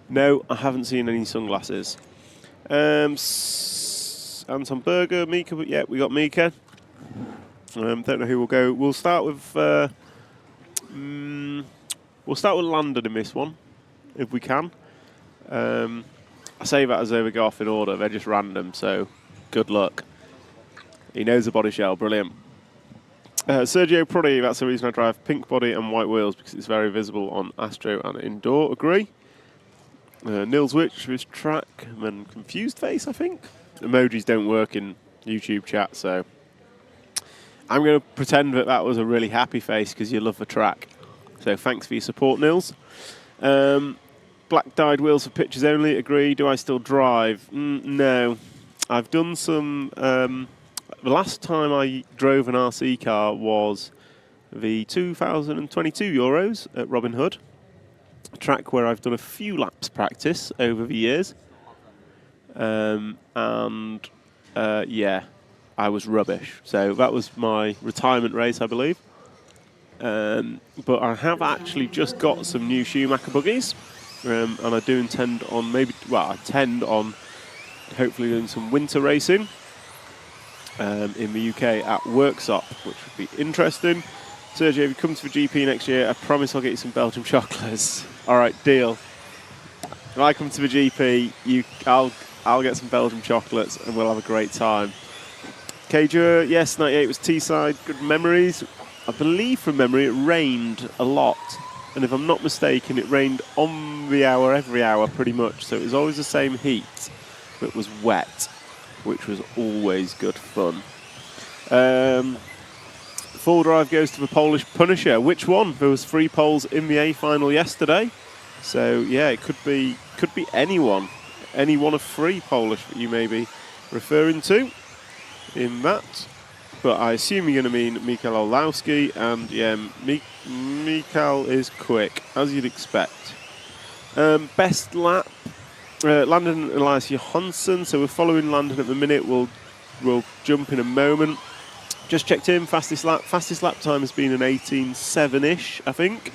no, I haven't seen any sunglasses. Anton Berger, Mika, but yeah, we got Mika. Don't know who will go. We'll start with Landon in this one, if we can. I say that as though we go off in order. They're just random, so good luck. He knows the body shell, brilliant. Sergio Prodi, that's the reason I drive pink body and white wheels, because it's very visible on Astro and indoor, agree. Nils Witch with track, and then confused face, I think. Emojis don't work in YouTube chat, so I'm going to pretend that was a really happy face because you love the track. So thanks for your support, Nils. Black dyed wheels for pictures only, agree. Do I still drive? No. I've done some... the last time I drove an RC car was the 2022 Euros at Robin Hood. A track where I've done a few laps practice over the years. Yeah, I was rubbish. So that was my retirement race, I believe. But I have actually just got some new Schumacher buggies. And I do intend on I intend on hopefully doing some winter racing in the UK at Worksop, which would be interesting. Sergio, if you come to the GP next year, I promise I'll get you some Belgian chocolates. All right, deal. When I come to the GP, I'll get some Belgian chocolates and we'll have a great time. Kajur, yes, 98 was Teesside. Good memories. I believe from memory it rained a lot. And if I'm not mistaken, it rained on the hour, every hour pretty much. So it was always the same heat, but it was wet, which was always good fun. Full drive goes to the Polish Punisher. Which one? There was 3 poles in the A final yesterday. So yeah, it could be anyone. Any one of 3 Polish that you may be referring to in that. But I assume you're going to mean Mikael Olowski, and yeah, Mikael is quick, as you'd expect. Best lap, Landon and Elias Johansson. So we're following Landon at the minute. We'll jump in a moment. Just checked in, fastest lap time has been an 18.7-ish, I think.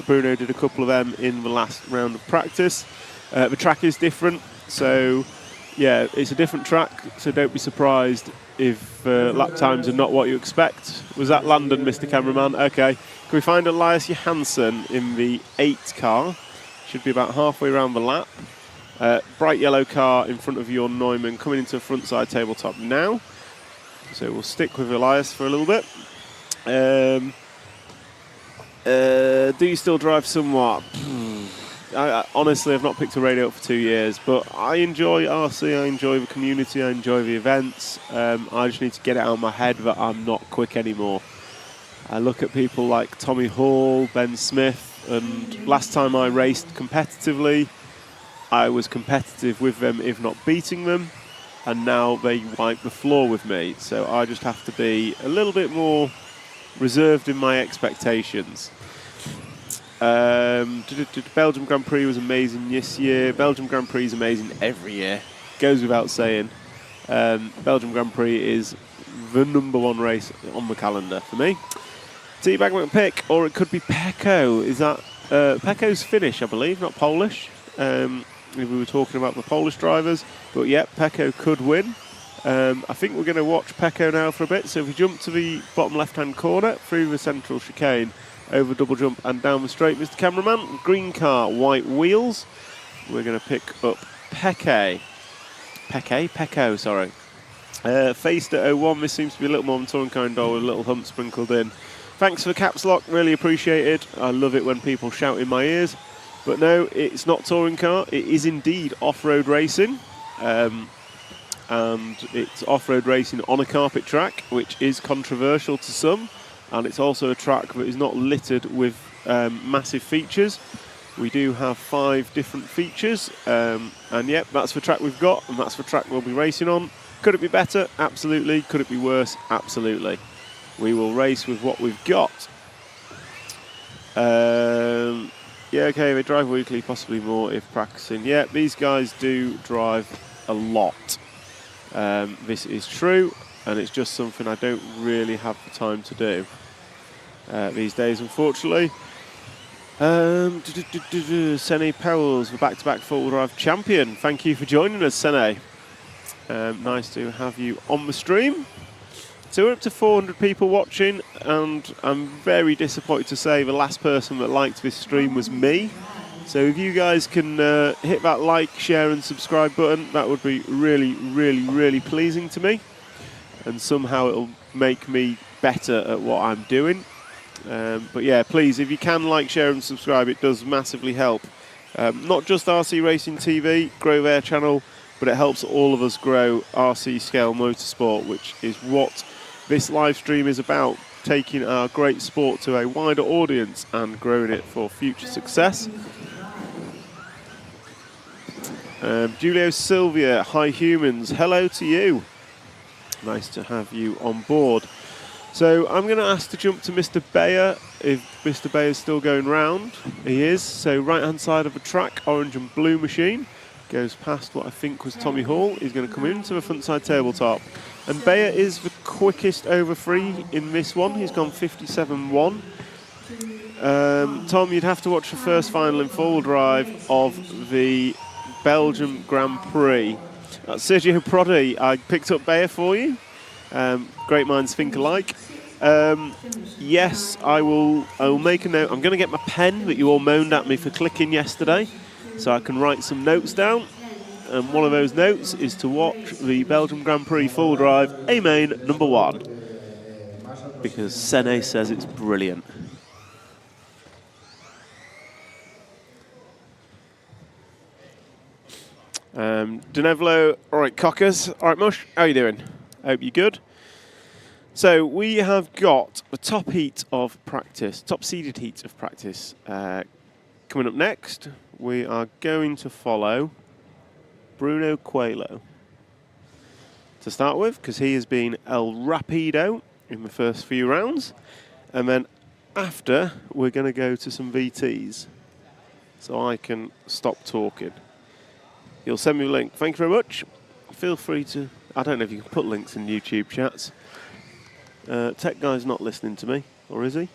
Bruno did a couple of them in the last round of practice. The track is different, so yeah, it's a different track, so don't be surprised if lap times are not what you expect. Was that London, Mr. Cameraman? Okay. Can we find Elias Johansson in the 8 car? Should be about halfway around the lap. Bright yellow car in front of your Neumann coming into a front side tabletop now. So we'll stick with Elias for a little bit. Do you still drive somewhat? Honestly, I've not picked a radio up for 2 years, but I enjoy RC, I enjoy the community, I enjoy the events. I just need to get it out of my head that I'm not quick anymore. I look at people like Tommy Hall, Ben Smith, and last time I raced competitively, I was competitive with them, if not beating them, and now they wipe the floor with me. So I just have to be a little bit more reserved in my expectations. Belgium Grand Prix was amazing this year. Belgium Grand Prix is amazing every year. Goes without saying. Belgium Grand Prix is the #1 race on the calendar for me. Teabag McPick, or it could be Pecco. Is that Pecco's Finnish, I believe, not Polish. We were talking about the Polish drivers, but yeah, Pecco could win. I think we're going to watch Pecco now for a bit. So if we jump to the bottom left-hand corner, through the central chicane, over double jump and down the straight, Mr. Cameraman. Green car, white wheels. We're going to pick up Pecco, sorry. Faced at 01, this seems to be a little more than touring car indoor with a little hump sprinkled in. Thanks for the caps lock, really appreciate it. I love it when people shout in my ears. But no, it's not touring car, it is indeed off-road racing. And it's off-road racing on a carpet track, which is controversial to some. And it's also a track that is not littered with massive features. We do have 5 different features. And yep, that's the track we've got, and that's the track we'll be racing on. Could it be better? Absolutely. Could it be worse? Absolutely. We will race with what we've got. Yeah, okay, they drive weekly, possibly more if practicing. Yeah, these guys do drive a lot. This is true, and it's just something I don't really have the time to do these days, unfortunately. Sene Powells, the back-to-back four-wheel drive champion. Thank you for joining us, Sene. Nice to have you on the stream. So we're up to 400 people watching, and I'm very disappointed to say the last person that liked this stream was me. So if you guys can hit that like, share and subscribe button, that would be really, really, really pleasing to me. And somehow it'll make me better at what I'm doing. But yeah, please, if you can like, share and subscribe, it does massively help. Not just RC Racing TV, grow their channel, but it helps all of us grow RC Scale Motorsport, which is what this live stream is about, taking our great sport to a wider audience and growing it for future success. Julio Sylvia, hi humans, hello to you. Nice to have you on board. So I'm going to ask to jump to Mr. Bayer, if Mr. Bayer is still going round. He is. So right hand side of the track, orange and blue machine. Goes past what I think was Tommy Hall. He's going to come into the front side tabletop. And Bayer is the quickest over 3 in this one. He's gone 57.1. Tom, you'd have to watch the first final in full drive of the Belgium Grand Prix. Sergio Prodi, I picked up Bayer for you. Great minds think alike. Yes, I will make a note. I'm going to get my pen that you all moaned at me for clicking yesterday, so I can write some notes down. And one of those notes is to watch the Belgium Grand Prix full drive A-Main #1, because Sene says it's brilliant. Denevlo, all right, Cockers. All right, Mush, how you doing? Hope you're good. So we have got the top heat of practice, top seeded heat of practice coming up next. We are going to follow Bruno Coelho to start with, because he has been El Rapido in the first few rounds. And then after, we're going to go to some VTs, so I can stop talking. You'll send me a link. Thank you very much. Feel free to, I don't know if you can put links in YouTube chats. Tech Guy's not listening to me, or is he?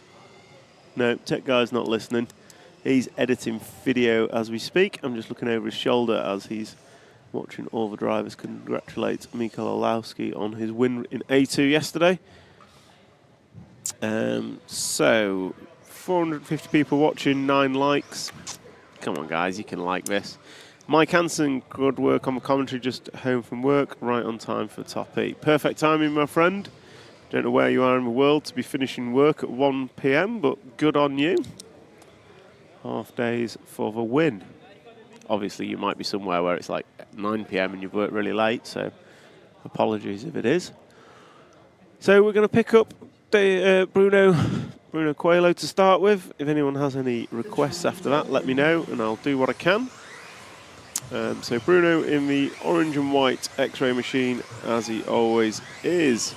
No, Tech Guy's not listening. He's editing video as we speak. I'm just looking over his shoulder as he's watching all the drivers congratulate Mikael Olowski on his win in A2 yesterday. So, 450 people watching, 9 likes. Come on, guys, you can like this. Mike Hansen, good work on the commentary, just home from work, right on time for top 8. Perfect timing, my friend. Don't know where you are in the world to be finishing work at 1 p.m, but good on you. Half days for the win. Obviously, you might be somewhere where it's like 9 p.m. and you've worked really late, so apologies if it is. So we're going to pick up Bruno Coelho to start with. If anyone has any requests after that, let me know and I'll do what I can. So Bruno in the orange and white X-ray machine, as he always is.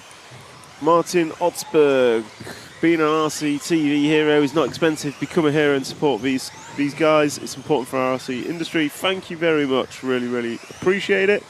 Martin Otzberg, being an RC TV hero is not expensive. Become a hero and support these guys. It's important for our RC industry. Thank you very much. Really, really appreciate it.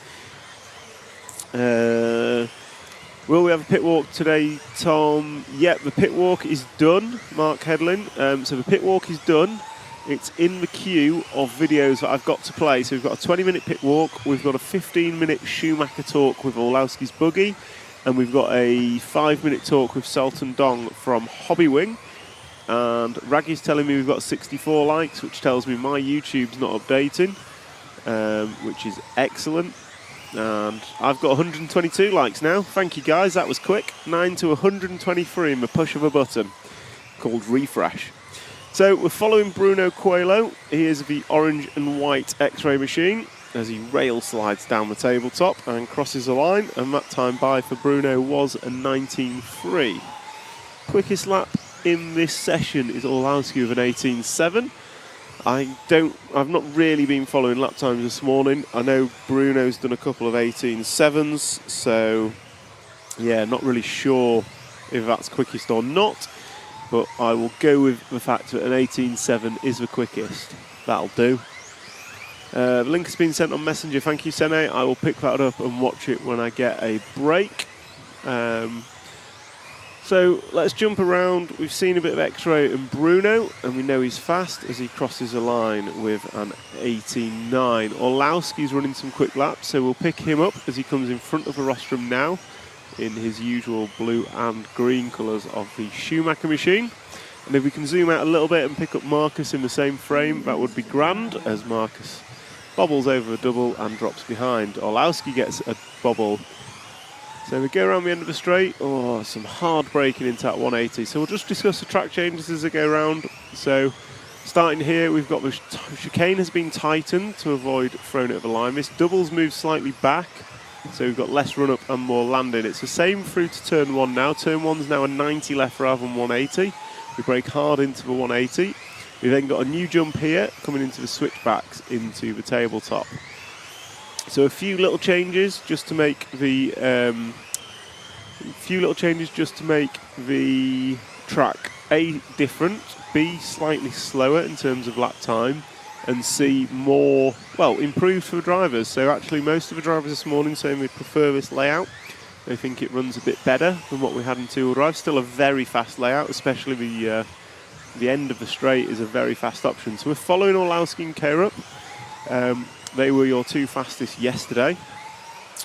Will we have a pit walk today, Tom? Yep, the pit walk is done, Mark Hedlin. So the pit walk is done. It's in the queue of videos that I've got to play. So we've got a 20-minute pit walk. We've got a 15-minute Schumacher talk with Olowski's Buggy. And we've got a 5-minute talk with Sultan Dong from Hobbywing. And Raggy's telling me we've got 64 likes, which tells me my YouTube's not updating, which is excellent. And I've got 122 likes now. Thank you, guys. That was quick. 9 to 123 in the push of a button called refresh. So we're following Bruno Coelho. He is the orange and white X-ray machine as he rail slides down the tabletop and crosses the line. And that time by for Bruno was a 19.3. Quickest lap in this session is Olowski with an 18.7. I've not really been following lap times this morning. I know Bruno's done a couple of 18.7s, so yeah, not really sure if that's quickest or not, but I will go with the fact that an 18.7 is the quickest. That'll do. The link has been sent on Messenger. Thank you, Sene. I will pick that up and watch it when I get a break. So let's jump around. We've seen a bit of X-ray and Bruno, and we know he's fast as he crosses the line with an 18.9. Olowski's running some quick laps, so we'll pick him up as he comes in front of the rostrum now in his usual blue and green colours of the Schumacher machine. And if we can zoom out a little bit and pick up Marcus in the same frame, that would be grand, as Marcus bobbles over a double and drops behind. Olowski gets a bobble. So we go around the end of the straight. Oh, some hard braking into that 180. So we'll just discuss the track changes as they go around. So starting here, we've got the chicane has been tightened to avoid throwing it at the line. This doubles move slightly back. So we've got less run up and more landing. It's the same through to turn 1 now. Turn 1's now a 90 left rather than 180. We brake hard into the 180. We've then got a new jump here coming into the switchbacks into the tabletop. So a few little changes just to make the track A different, B slightly slower in terms of lap time, and C more improved for the drivers. So actually most of the drivers this morning saying they prefer this layout. They think it runs a bit better than what we had in two-wheel drive. Still a very fast layout, especially the end of the straight is a very fast option. So we're following Olowski and Karup. They were your two fastest yesterday,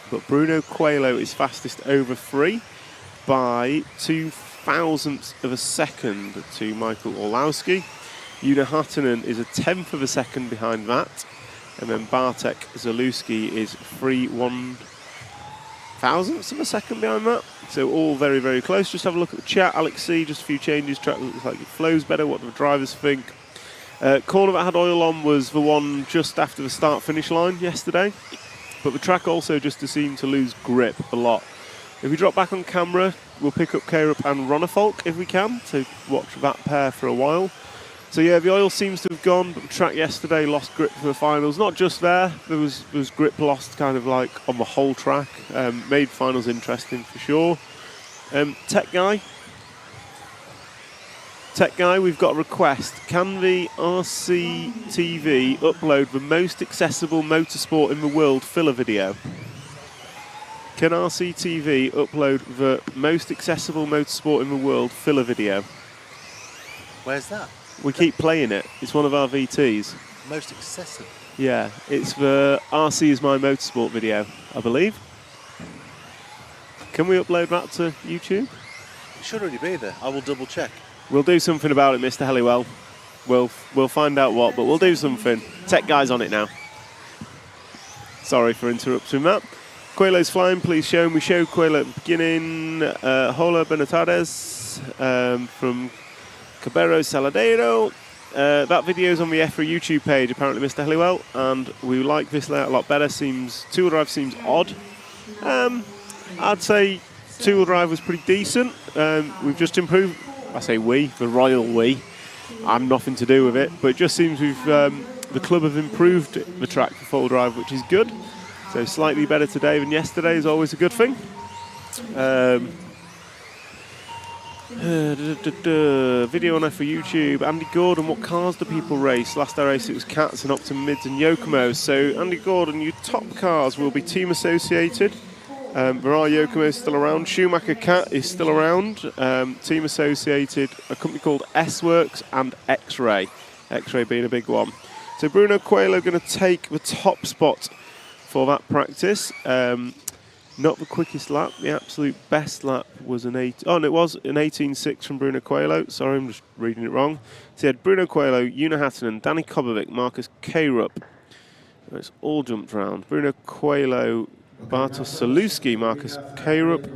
but Bruno Coelho is fastest over 3 by 0.02 of a second to Michael Olowski. Una Hatanen is a 1/10 of a second behind that, and then Bartek Zalewski is 3/1000 of a second behind that. So all very, very close. Just have a look at the chat. Alex C, just a few changes. Track looks like it flows better. What do the drivers think? Corner that had oil on was the one just after the start-finish line yesterday, but the track also just seemed to lose grip a lot. If we drop back on camera, we'll pick up Karup and Ronnefolk if we can, to watch that pair for a while. So yeah, the oil seems to have gone, but the track yesterday lost grip for the finals. Not just there was grip lost kind of like on the whole track. Made finals interesting for sure. Tech Guy, we've got a request. Can the RCTV upload the most accessible motorsport in the world filler video? Can RCTV upload the most accessible motorsport in the world filler video? Where's that? We keep playing it. It's one of our VTs. Most accessible. Yeah, it's the RC is my motorsport video, I believe. Can we upload that to YouTube? It should already be there. I will double check. We'll do something about it, Mr. Halliwell. We'll find out what, but we'll do something. Tech guy's on it now. Sorry for interrupting that. Coelho's flying, please show him. We showed Coelho at the beginning. Hola Benitades from Cabero Saladero. That video is on the EFRA YouTube page, apparently, Mr. Halliwell, and we like this layout a lot better. Two-wheel drive seems odd. I'd say two-wheel drive was pretty decent. We've just improved. I say we, the royal we. I'm nothing to do with it, but it just seems the club have improved the track for four-wheel drive, which is good. So slightly better today than yesterday is always a good thing. Video on for YouTube. Andy Gordon, what cars do people race? Last I raced it was Cats and Optima Mids and Yokomos. So Andy Gordon, your top cars will be team associated. There are Yokomos still around. Schumacher Cat is still around. Team associated, a company called S-Works and X-Ray. X-Ray being a big one. So Bruno Coelho going to take the top spot for that practice. Not the quickest lap. The absolute best lap was an 18.6 from Bruno Coelho. Sorry, I'm just reading it wrong. So he had Bruno Coelho, Una Hattunen, Danny Kobovic, Marcus Krupp. It's all jumped round. Bruno Coelho, Bartosz Salewski, Marcus Krupp,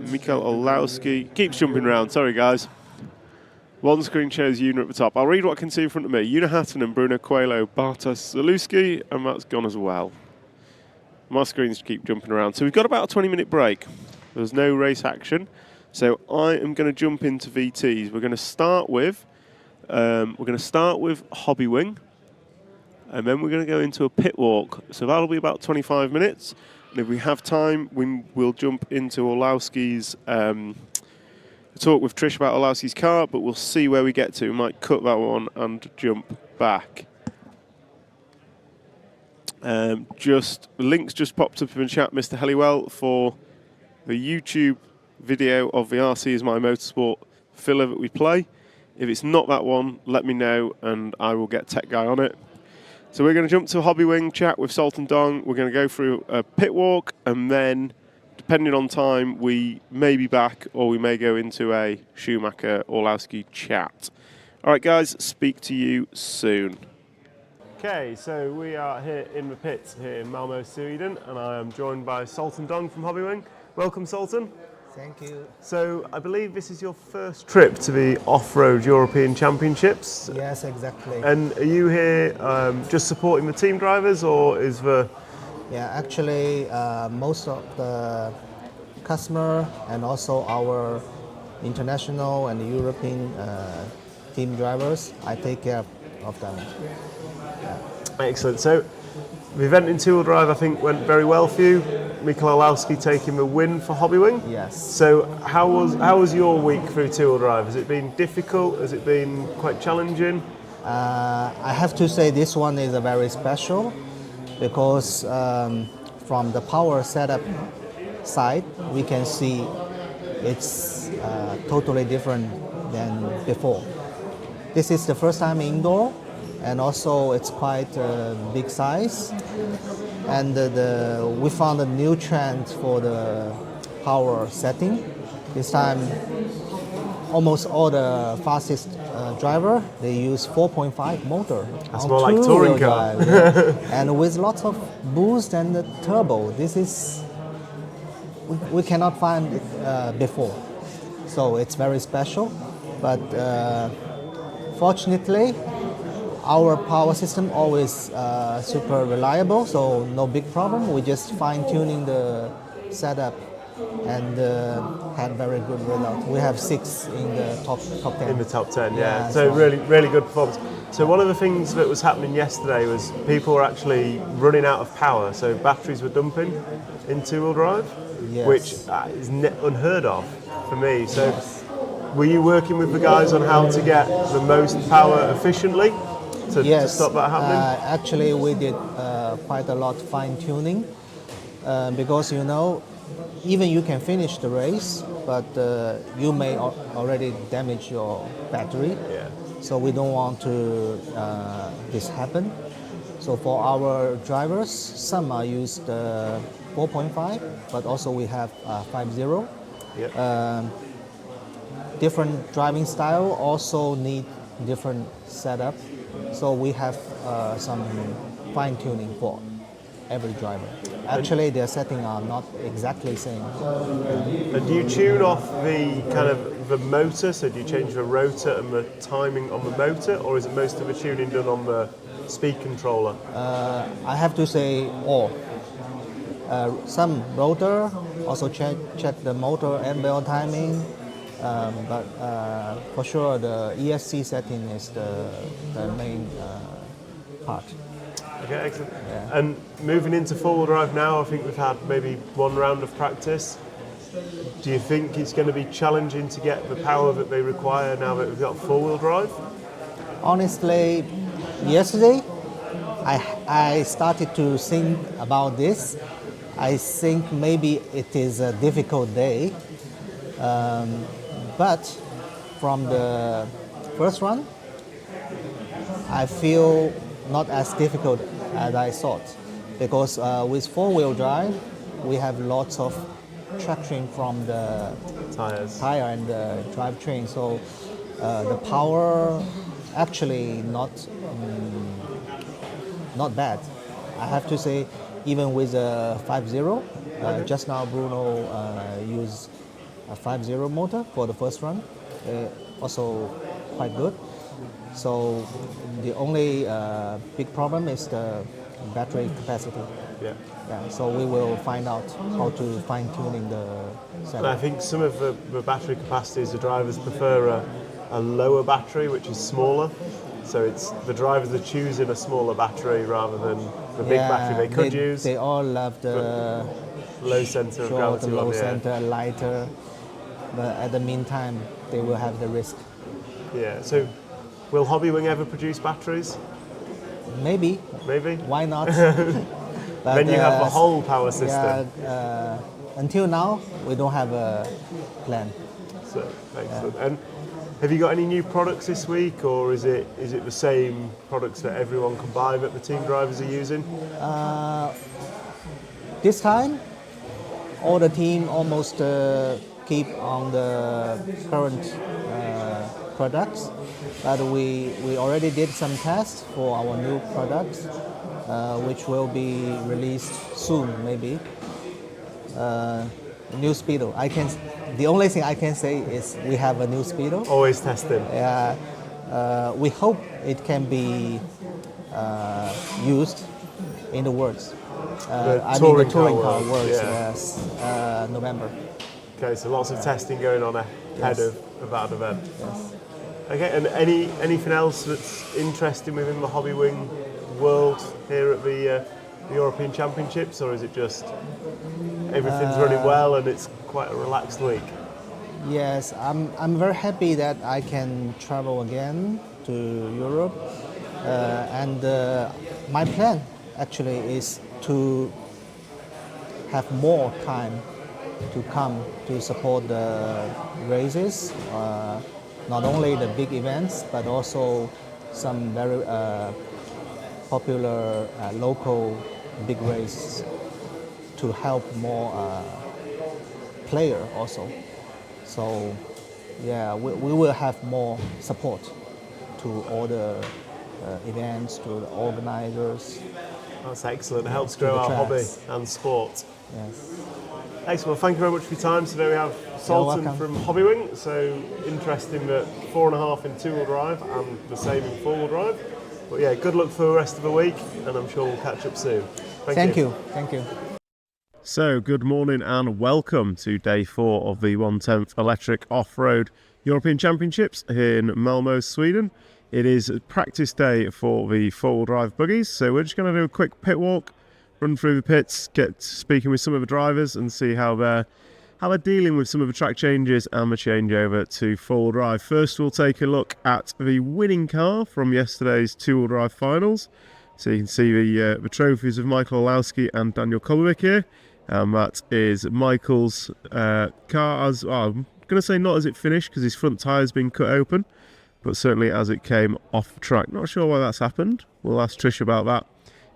Mikael Olowski. Keeps jumping round. Sorry, guys. One screen shows Una at the top. I'll read what I can see in front of me. Una Hattunen, Bruno Coelho, Bartosz Salewski, and that's gone as well. My screens keep jumping around. So we've got about a 20-minute break. There's no race action. So I am going to jump into VTs. We're going to start with Hobbywing, and then we're going to go into a pit walk. So that'll be about 25 minutes. And if we have time, we'll jump into Olowski's talk with Trish about Olowski's car, but we'll see where we get to. We might cut that one and jump back. Links just popped up in the chat, Mr. Halliwell, for the YouTube video of the RC is my motorsport filler that we play. If it's not that one, let me know and I will get Tech Guy on it. So we're going to jump to a Hobbywing chat with Sultan Dong. We're going to go through a pit walk, and then, depending on time, we may be back or we may go into a Schumacher Orlowski chat. All right, guys, speak to you soon. Okay, so we are here in the pits here in Malmo, Sweden, and I am joined by Sultan Dong from Hobbywing. Welcome, Sultan. Thank you. So I believe this is your first trip to the Off-Road European Championships. Yes, exactly. And are you here just supporting the team drivers, or is the... Yeah, actually, most of the customer and also our international and European team drivers, I take care of them. Yeah. Excellent. So the event in two-wheel drive, I think, went very well for you. Mikael Olowski taking the win for Hobbywing. Yes. So how was your week through two-wheel drive? Has it been difficult? Has it been quite challenging? I have to say this one is a very special because from the power setup side, we can see it's totally different than before. This is the first time indoor, and also it's quite a big size. And we found a new trend for the power setting. This time, almost all the fastest driver, they use 4.5 motor. That's more like touring car. Yeah. And with lots of boost and the turbo. This is, we cannot find it before. So it's very special. But fortunately, our power system always super reliable, so no big problem. We just fine-tuning the setup and had very good result. We have 6 in the top 10. In the top 10, yeah. So really good performance. So one of the things that was happening yesterday was people were actually running out of power, so batteries were dumping in two-wheel drive, Yes. which is unheard of for me. So were you working with the guys on how to get the most power efficiently to stop that happening? Actually, we did quite a lot fine-tuning because, you know, even you can finish the race, but you may already damage your battery. Yeah. So we don't want to this happen. So for our drivers, some are used 4.5, but also we have 5.0. Yep. Different driving style also need different setup. So we have some fine tuning for every driver. Actually, their settings are not exactly same. And do you tune off the kind of the motor? So do you change the rotor and the timing on the motor, or is it most of the tuning done on the speed controller? I have to say all. Some rotor, also check the motor and bell timing, but for sure the ESC setting is the main part. Okay, excellent. Yeah. And moving into four-wheel drive now, I think we've had maybe one round of practice. Do you think it's going to be challenging to get the power that they require now that we've got four-wheel drive? Honestly, yesterday I started to think about this. I think maybe it is a difficult day, but from the first run, I feel not as difficult as I thought, because with four-wheel drive, we have lots of traction from the tire and the drivetrain, so the power actually not bad. I have to say, even with a 5.0, just now Bruno used a 5.0 motor for the first run, also quite good. So the only big problem is the battery capacity. Yeah. Yeah. So we will find out how to fine tuning the setup. And I think some of the battery capacities, the drivers prefer a lower battery, which is smaller. So it's the drivers are choosing a smaller battery rather than the big battery they could use. They all love the low center of gravity low one, center, lighter. But at the meantime, they will have the risk. Yeah. So will Hobbywing ever produce batteries? Maybe. Maybe. Why not? But, then you have the whole power system. Yeah, until now, we don't have a plan. So excellent. And have you got any new products this week, or is it the same products that everyone can buy that the team drivers are using? This time, all the team almost keep on the current products, but we already did some tests for our new products, which will be released soon, maybe. New Speedo. The only thing I can say is we have a new Speedo. Always testing. We hope it can be used in the works. The touring car works. Yeah. Yes, November. Okay, so lots of testing going on ahead of that event. Yes. Okay, and anything else that's interesting within the Hobbywing world here at the European Championships, or is it just everything's running well and it's quite a relaxed week? Yes, I'm very happy that I can travel again to Europe, and my plan actually is to have more time to come to support the races, not only the big events but also some very popular local big races to help more player also. So yeah, we will have more support to all the events, to the organizers. That's excellent. It helps grow our hobby and sport. Yes. Excellent. Well, thank you very much for your time. Today we have Sultan from Hobbywing. So interesting that 4.5 in two-wheel drive and the same in four-wheel drive. But yeah, good luck for the rest of the week, and I'm sure we'll catch up soon. Thank you. Thank you. So, good morning and welcome to day 4 of the 1/10th Electric Off-Road European Championships here in Malmo, Sweden. It is practice day for the four-wheel drive buggies, so we're just going to do a quick pit walk, run through the pits, get speaking with some of the drivers and see how they're dealing with some of the track changes and the changeover to four-wheel drive. First, we'll take a look at the winning car from yesterday's two-wheel drive finals. So you can see the trophies of Michael Olowski and Daniel Kolwick here. And that is Michael's car as, I'm going to say not as it finished because his front tyre's been cut open, but certainly as it came off the track. Not sure why that's happened. We'll ask Trish about that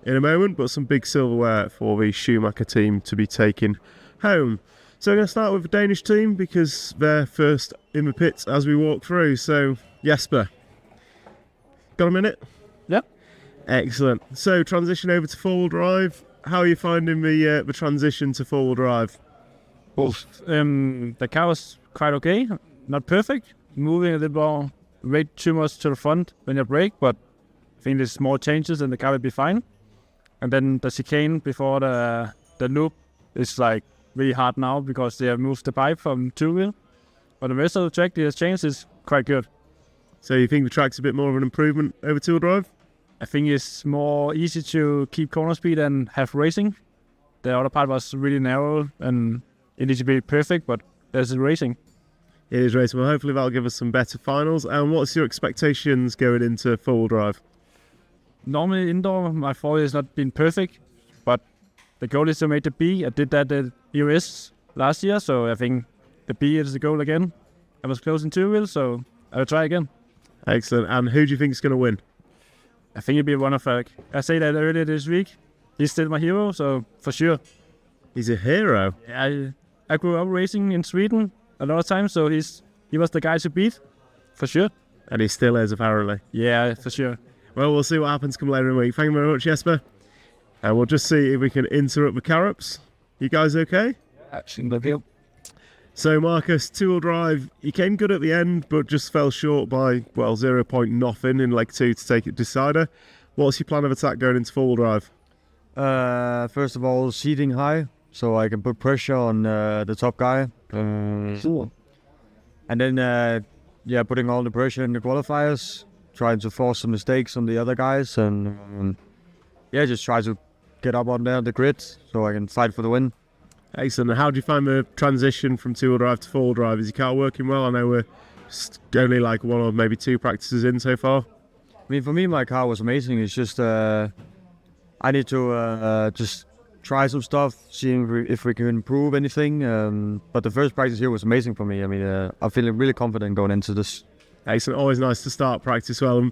in a moment, but some big silverware for the Schumacher team to be taken home. So we're going to start with the Danish team because they're first in the pits as we walk through. So Jesper, got a minute? Yep. Excellent. So transition over to four-wheel drive. How are you finding the transition to four-wheel drive? Well, the car was quite okay. Not perfect. Moving a little more, way too much to the front when you brake, but I think there's small changes and the car will be fine. And then the chicane before the loop is like really hard now because they have moved the pipe from two-wheel. But the rest of the track, the change is quite good. So you think the track's a bit more of an improvement over two-wheel drive? I think it's more easy to keep corner speed and have racing. The other part was really narrow and it needs to be perfect, but there's racing. It is racing. Well, hopefully that'll give us some better finals. And what's your expectations going into four-wheel drive? Normally indoor, my four has not been perfect, but the goal is to make the B. I did that at US last year, so I think the B is the goal again. I was close in two-wheel, so I will try again. Excellent. And who do you think is going to win? I think it'll be one of I said that earlier this week. He's still my hero, so for sure. He's a hero. I grew up racing in Sweden a lot of times, so he was the guy to beat, for sure. And he still is, apparently. Yeah, for sure. Well, we'll see what happens come later in the week. Thank you very much, Jesper. And we'll just see if we can interrupt the Carrops. You guys okay? Absolutely. So, Marcus, two-wheel drive, you came good at the end, but just fell short by, 0 point nothing in leg 2 to take it decider. What's your plan of attack going into four-wheel drive? First of all, seating high, so I can put pressure on the top guy. Sure. And then, putting all the pressure in the qualifiers, trying to force some mistakes on the other guys, and just try to get up on there on the grid so I can fight for the win. Excellent. How do you find the transition from two-wheel drive to four-wheel drive? Is your car working well? I know we're only like one or maybe two practices in so far. I mean, for me, my car was amazing. It's just I need to just try some stuff, seeing if we can improve anything. But the first practice here was amazing for me. I mean, I'm feeling really confident going into this. Excellent. Always nice to start practice well.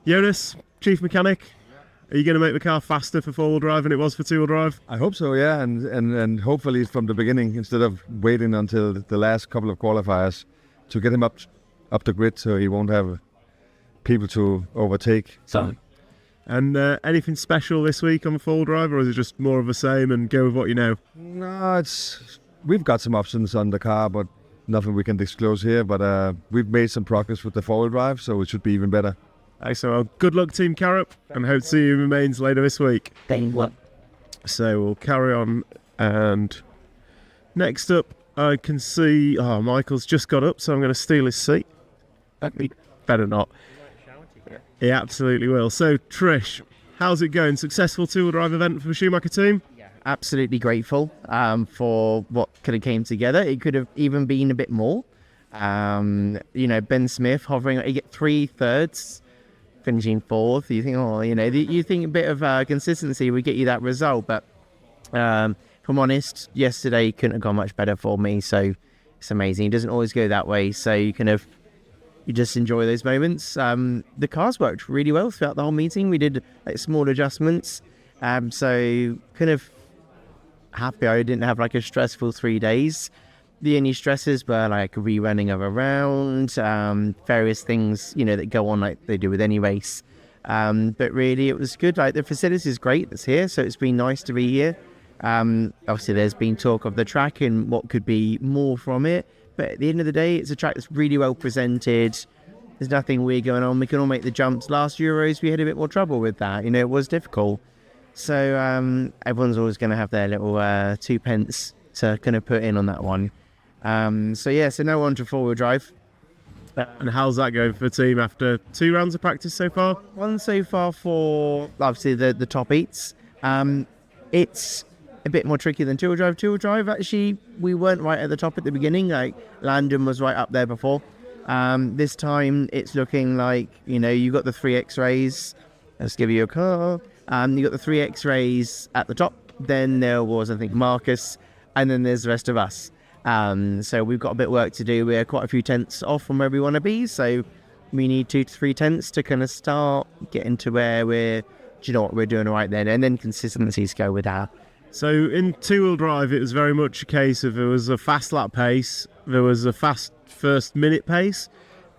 Jonas, chief mechanic, are you going to make the car faster for four-wheel drive than it was for two-wheel drive? I hope so, yeah, and hopefully from the beginning instead of waiting until the last couple of qualifiers to get him up the grid so he won't have people to overtake. So. And anything special this week on the four-wheel drive, or is it just more of the same and go with what you know? No, we've got some options on the car, but nothing we can disclose here. But we've made some progress with the four-wheel drive, so it should be even better. Excellent. Well, good luck, Team Carrot, and hope to see you in the mains later this week. Thank you. So we'll carry on, and next up I can see Michael's just got up, so I'm going to steal his seat. Better not. He absolutely will. So Trish, how's it going? Successful two-wheel drive event for the Schumacher team? Yeah, absolutely grateful for what could have came together. It could have even been a bit more. Ben Smith hovering, you get 3 thirds, finishing 4th. You think, you think a bit of consistency would get you that result. But if I'm honest, yesterday couldn't have gone much better for me. So it's amazing. It doesn't always go that way. So you just enjoy those moments. The cars worked really well throughout the whole meeting. We did small adjustments. So kind of happy I didn't have a stressful 3 days. The only stresses were rerunning of a round, various things, that go on like they do with any race. But really it was good. The facility is great that's here, so it's been nice to be here. Obviously there's been talk of the track and what could be more from it. But at the end of the day, it's a track that's really well presented. There's nothing weird going on. We can all make the jumps. Last Euros, we had a bit more trouble with that. It was difficult. So everyone's always going to have their little 2 pence to kind of put in on that one. So no one to four-wheel drive. And how's that going for the team after 2 rounds of practice so far? One so far for, obviously, the top eats. It's a bit more tricky than two-wheel drive. Two-wheel drive, actually, we weren't right at the top at the beginning. Landon was right up there before. This time, it's looking like, you got the 3 X-rays. Let's give you a car. You got the 3 X-rays at the top. then there was, I think, Marcus, and then there's the rest of us. So we've got a bit of work to do. We're quite a few tenths off from where we want to be, so we need 2 to 3 tenths to kind of start getting to where do you know what, we're doing all right then, and then consistencies go with that. So in two-wheel drive, it was very much a case of there was a fast lap pace, there was a fast first minute pace,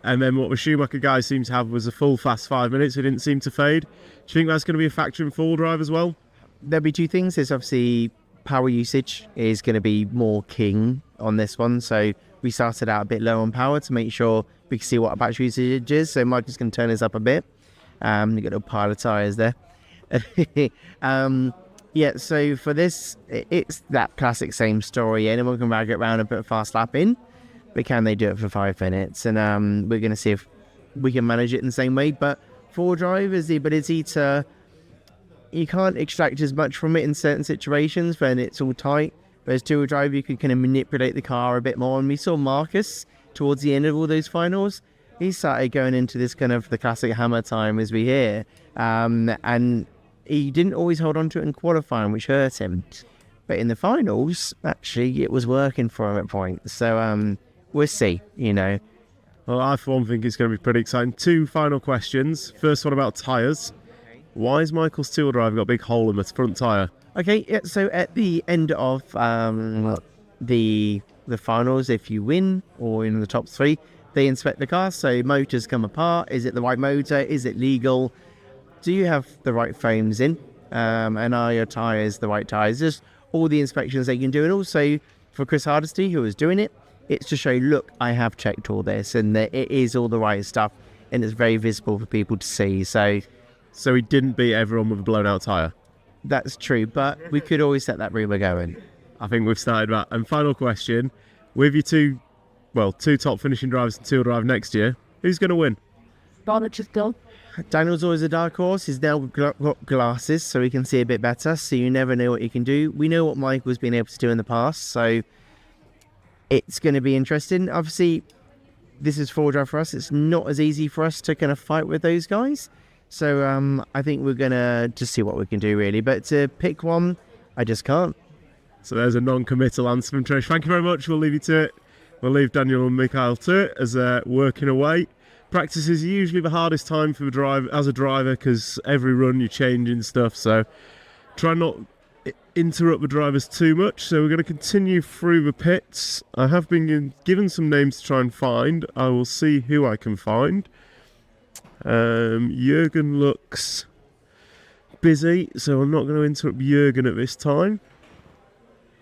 and then what the Schumacher guys seemed to have was a full fast 5 minutes. It didn't seem to fade. Do you think that's going to be a factor in four-wheel drive as well? There'll be two things. There's obviously power usage is going to be more king on this one. So we started out a bit low on power to make sure we can see what our battery usage is. So Mike is going to turn us up a bit. You've got little pile of tyres there. Yeah, so for this, it's that classic same story. Anyone can rag it around and put a fast lap in, but can they do it for 5 minutes? And we're going to see if we can manage it in the same way. But four-wheel drive is the ability to, you can't extract as much from it in certain situations when it's all tight. Whereas two-wheel drive, you can kind of manipulate the car a bit more. And we saw Marcus towards the end of all those finals. He started going into this kind of the classic hammer time as we hear. And he didn't always hold on to it in qualifying, which hurt him. But in the finals, actually, it was working for him at points. So we'll see, you know. Well, I for one think it's going to be pretty exciting. 2 final questions. First one about tyres. Why has Michael's two-wheel drive got a big hole in the front tyre? Okay, yeah, so at the end of the finals, if you win or in the top 3, they inspect the car. So motors come apart. Is it the right motor? Is it legal? Do you have the right frames in? And are your tyres the right tyres? Just all the inspections they can do. And also for Chris Hardesty, who was doing it, it's to show, look, I have checked all this and that it is all the right stuff. And it's very visible for people to see. So he didn't beat everyone with a blown out tyre? That's true, but we could always set that rumour going. I think we've started that. And final question, with your two top finishing drivers in two-wheel drive next year, who's going to win? Daniel's always a dark horse. He's now got glasses, so he can see a bit better. So you never know what he can do. We know what Michael's been able to do in the past, so it's going to be interesting. Obviously, this is four-wheel drive for us. It's not as easy for us to kind of fight with those guys. So I think we're going to just see what we can do, really. But to pick one, I just can't. So there's a non-committal answer from Trish. Thank you very much. We'll leave you to it. We'll leave Daniel and Mikhail to it as they're working away. Practice is usually the hardest time for as a driver because every run you're changing stuff. So try not interrupt the drivers too much. So we're going to continue through the pits. I have been given some names to try and find. I will see who I can find. Jürgen looks busy, so I'm not going to interrupt Jürgen at this time.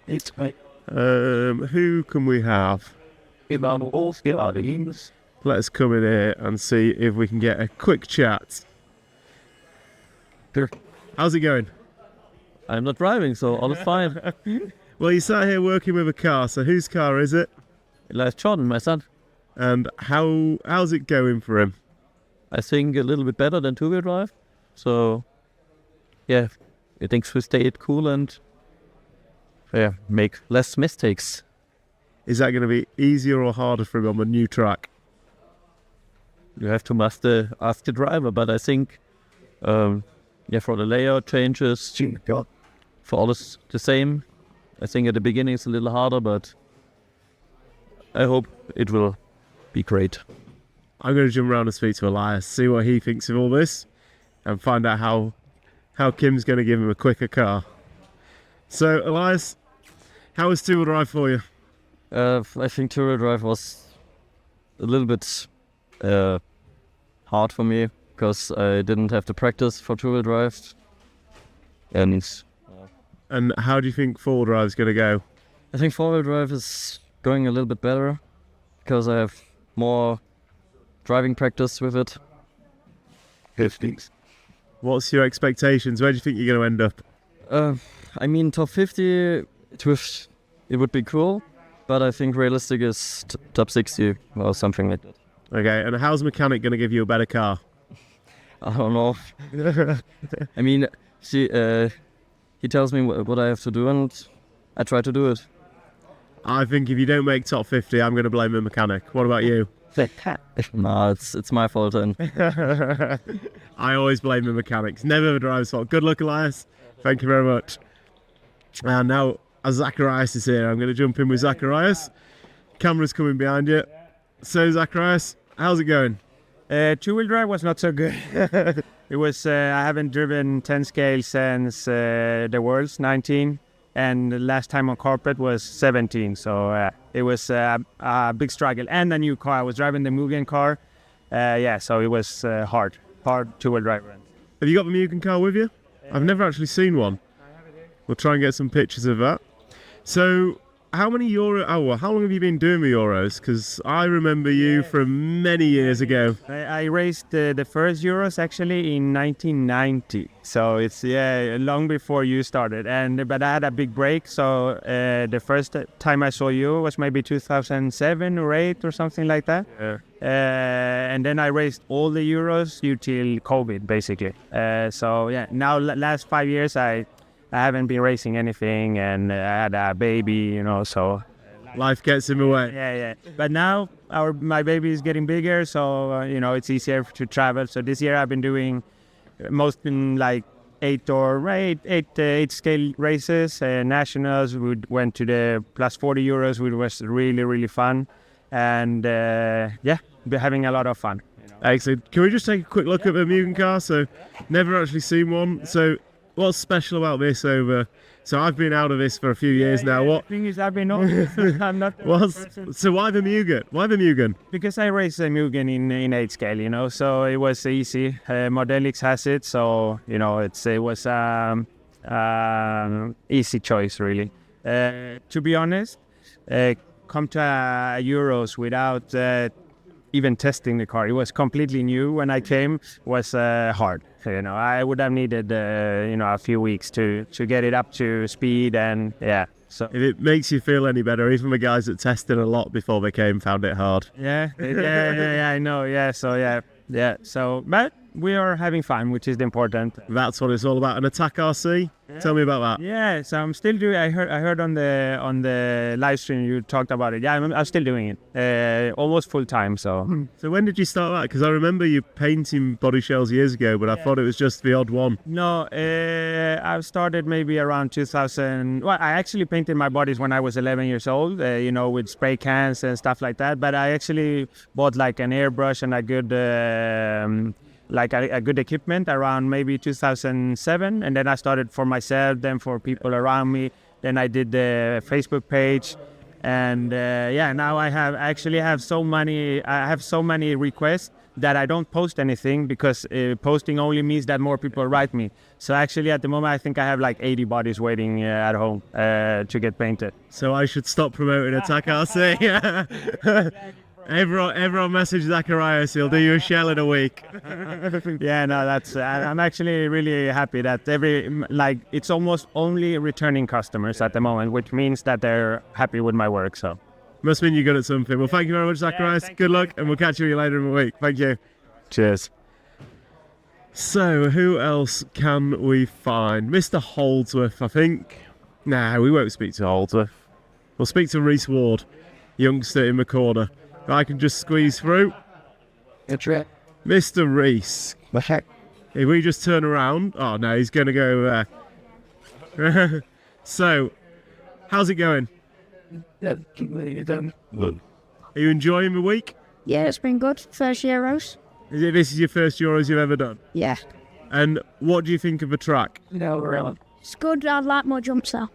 It's great. Who can we have? Let's come in here and see if we can get a quick chat. Sure. How's it going? I'm not driving, so all is fine. Well, you sat here working with a car, so whose car is it? Elias Jordan, my son. And how's it going for him? I think a little bit better than two-wheel drive. So, yeah, I think we stay cool and make less mistakes. Is that going to be easier or harder for him on the new track? You have to ask the driver, but I think, for the layout changes, for all is the same. I think at the beginning it's a little harder, but I hope it will be great. I'm going to jump around and speak to Elias, see what he thinks of all this, and find out how Kim's going to give him a quicker car. So, Elias, how was two-wheel drive for you? I think two-wheel drive was a little bit hard for me because I didn't have the practice for two-wheel drive. And how do you think four-wheel drive is going to go? I think four-wheel drive is going a little bit better because I have more driving practice with it. What's your expectations? Where do you think you're going to end up? I mean, top 50, it would be cool, but I think realistic is top 60 or something like that. Okay, and how's the mechanic going to give you a better car? I don't know. I mean, he tells me what I have to do, and I try to do it. I think if you don't make top 50, I'm going to blame the mechanic. What about you? No, it's my fault then. I always blame the mechanics. Never the driver's fault. Good luck, Elias. Thank you very much. And now, as Zacharias is here, I'm going to jump in with Zacharias. Camera's coming behind you. So, Zacharias, how's it going? Two-wheel drive was not so good. It was, I haven't driven 10 scale since the Worlds 19, and the last time on carpet was 17. So it was a big struggle. And a new car. I was driving the Mugen car. So it was hard two-wheel drive. Have you got the Mugen car with you? I've never actually seen one. We'll try and get some pictures of that. So, how many Euro? How long have you been doing the Euros? Because I remember you from many years ago. I raced the first Euros actually in 1990. So it's long before you started. But I had a big break. So the first time I saw you was maybe 2007 or 8 or something like that. Yeah. And then I raced all the Euros until COVID, basically. Now last 5 years I haven't been racing anything, and I had a baby, so life gets in the way. Yeah. But now my baby is getting bigger, so it's easier to travel. So this year I've been doing most in like 8 scale races, nationals. We went to the plus 40 Euros, which was really, really fun, and we're having a lot of fun. Excellent. Can we just take a quick look at the Mugen car? So, never actually seen one. So, what's special about this over? So I've been out of this for a few years now. What? The thing is, I've been I'm not. So why the Mugen? Why the Mugen? Because I raced a Mugen in 8 scale, so it was easy. Modelix has it, so it was easy choice really. To be honest, come to Euros without even testing the car. It was completely new when I came. Was hard. I would have needed a few weeks to get it up to speed, and So if it makes you feel any better, even the guys that tested a lot before they came found it hard. Yeah, I know. So but we are having fun, which is important. That's what it's all about. An Attack RC. Tell me about that. Yeah, so I'm still doing. I heard on the live stream you talked about it. Yeah, I'm still doing it, almost full time. So when did you start that? Because I remember you painting body shells years ago, but I thought it was just the odd one. No, I started maybe around 2000. Well, I actually painted my bodies when I was 11 years old. With spray cans and stuff like that. But I actually bought like an airbrush and a good. A good equipment around maybe 2007, and then I started for myself, then for people around me. Then I did the Facebook page, and now I have so many requests that I don't post anything, because posting only means that more people write me. So actually at the moment I think I have like 80 bodies waiting at home to get painted. So I should stop promoting Attack RC. Everyone message Zacharias, he'll do you a shell in a week. I'm actually really happy that it's almost only returning customers at the moment, which means that they're happy with my work. So must mean you're good at something. Well, thank you very much, Zacharias. Good luck, and we'll catch you later in the week. Thank you. Cheers. So who else can we find? Mr. Holdsworth, I think. Nah, we won't speak to Holdsworth. We'll speak to Reese Ward, youngster in the corner. I can just squeeze through. That's right. Mr. Reese. What's that? If we just turn around. Oh no, he's going to go there. So, how's it going? Are you enjoying the week? Yeah, it's been good. First Euros. This is your first Euros you've ever done? Yeah. And what do you think of the track? No, really. It's good. I'd like more jumps though.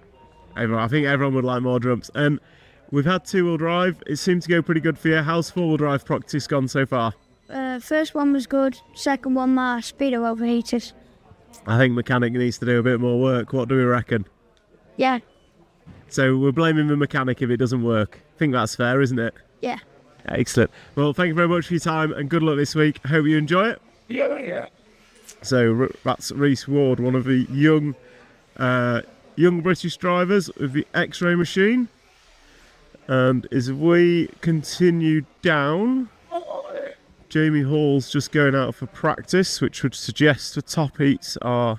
I think everyone would like more jumps. And we've had two-wheel drive. It seemed to go pretty good for you. How's four-wheel drive practice gone so far? First one was good. Second one, my speedo overheated. I think mechanic needs to do a bit more work. What do we reckon? Yeah. So we're blaming the mechanic if it doesn't work. I think that's fair, isn't it? Yeah. Excellent. Well, thank you very much for your time, and good luck this week. Hope you enjoy it. Yeah. So that's Reese Ward, one of the young British drivers with the X-ray machine. And as we continue down, Jamie Hall's just going out for practice, which would suggest the top heats are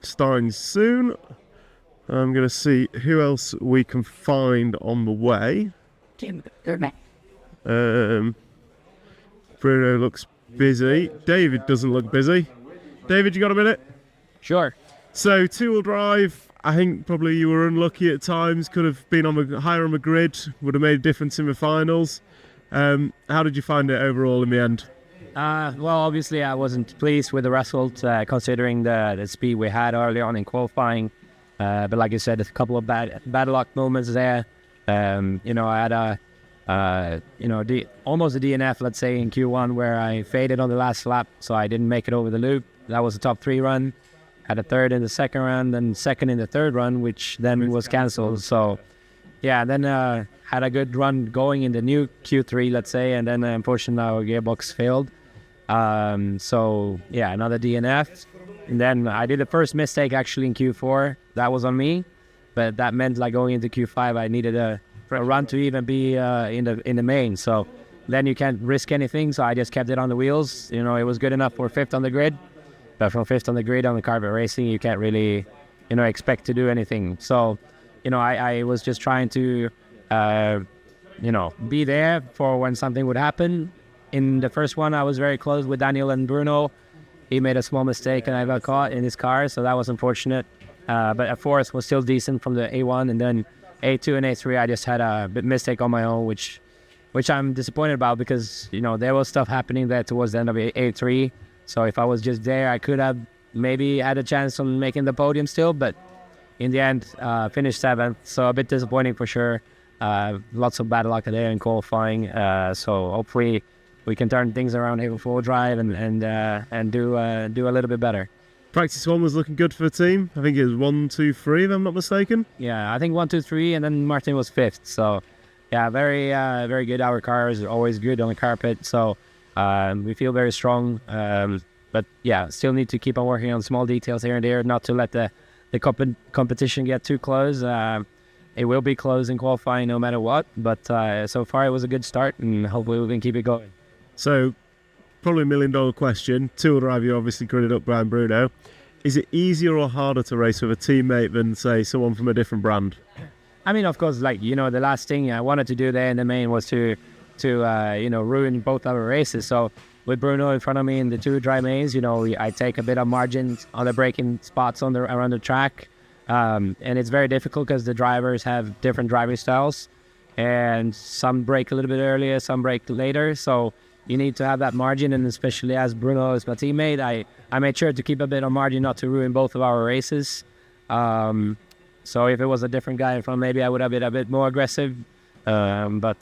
starting soon. I'm going to see who else we can find on the way. Bruno looks busy. David doesn't look busy. David, you got a minute? Sure. So two-wheel drive, I think probably you were unlucky at times, could have been higher on the grid, would have made a difference in the finals. How did you find it overall in the end? Well, obviously I wasn't pleased with the result considering the speed we had early on in qualifying. But like you said, a couple of bad luck moments there. I had almost a DNF, let's say, in Q1 where I faded on the last lap, so I didn't make it over the loop. That was a top 3 run. Had a third in the second run, then second in the third run, which then was cancelled. So, yeah, then had a good run going in the new Q3, let's say, and then unfortunately our gearbox failed. So, yeah, another DNF. And then I did the first mistake actually in Q4. That was on me, but that meant like going into Q5, I needed a run to even be in the main. So then you can't risk anything. So I just kept it on the wheels. It was good enough for 5th on the grid. But from 5th on the grid on the carpet racing, you can't really, expect to do anything. So, I was just trying to, be there for when something would happen. In the first one, I was very close with Daniel and Bruno. He made a small mistake and I got caught in his car, so that was unfortunate. But a 4th was still decent from the A1, and then A2 and A3, I just had a bit mistake on my own, which I'm disappointed about because, there was stuff happening there towards the end of A3. So if I was just there, I could have maybe had a chance on making the podium still, but in the end, finished 7th. So a bit disappointing for sure. Lots of bad luck there in qualifying. So hopefully we can turn things around here with 4 drive and do a little bit better. Practice 1 was looking good for the team. I think it was 1, 2, 3, if I'm not mistaken. Yeah, I think 1, 2, 3, and then Martin was 5th. So yeah, very good. Our cars are always good on the carpet. So we feel very strong, but yeah, still need to keep on working on small details here and there, not to let the competition get too close. It will be close in qualifying no matter what, but so far it was a good start, and hopefully we can keep it going. So, probably $1 million question. Two-wheel drive, you obviously gridded up Brian Bruno. Is it easier or harder to race with a teammate than, say, someone from a different brand? I mean, of course, the last thing I wanted to do there in the main was to ruin both our races. So with Bruno in front of me in the 2 dry mains, I take a bit of margin on the braking spots around the track. And it's very difficult because the drivers have different driving styles, and some brake a little bit earlier, some brake later. So you need to have that margin, and especially as Bruno is my teammate, I made sure to keep a bit of margin not to ruin both of our races. So if it was a different guy in front, maybe I would have been a bit more aggressive. I would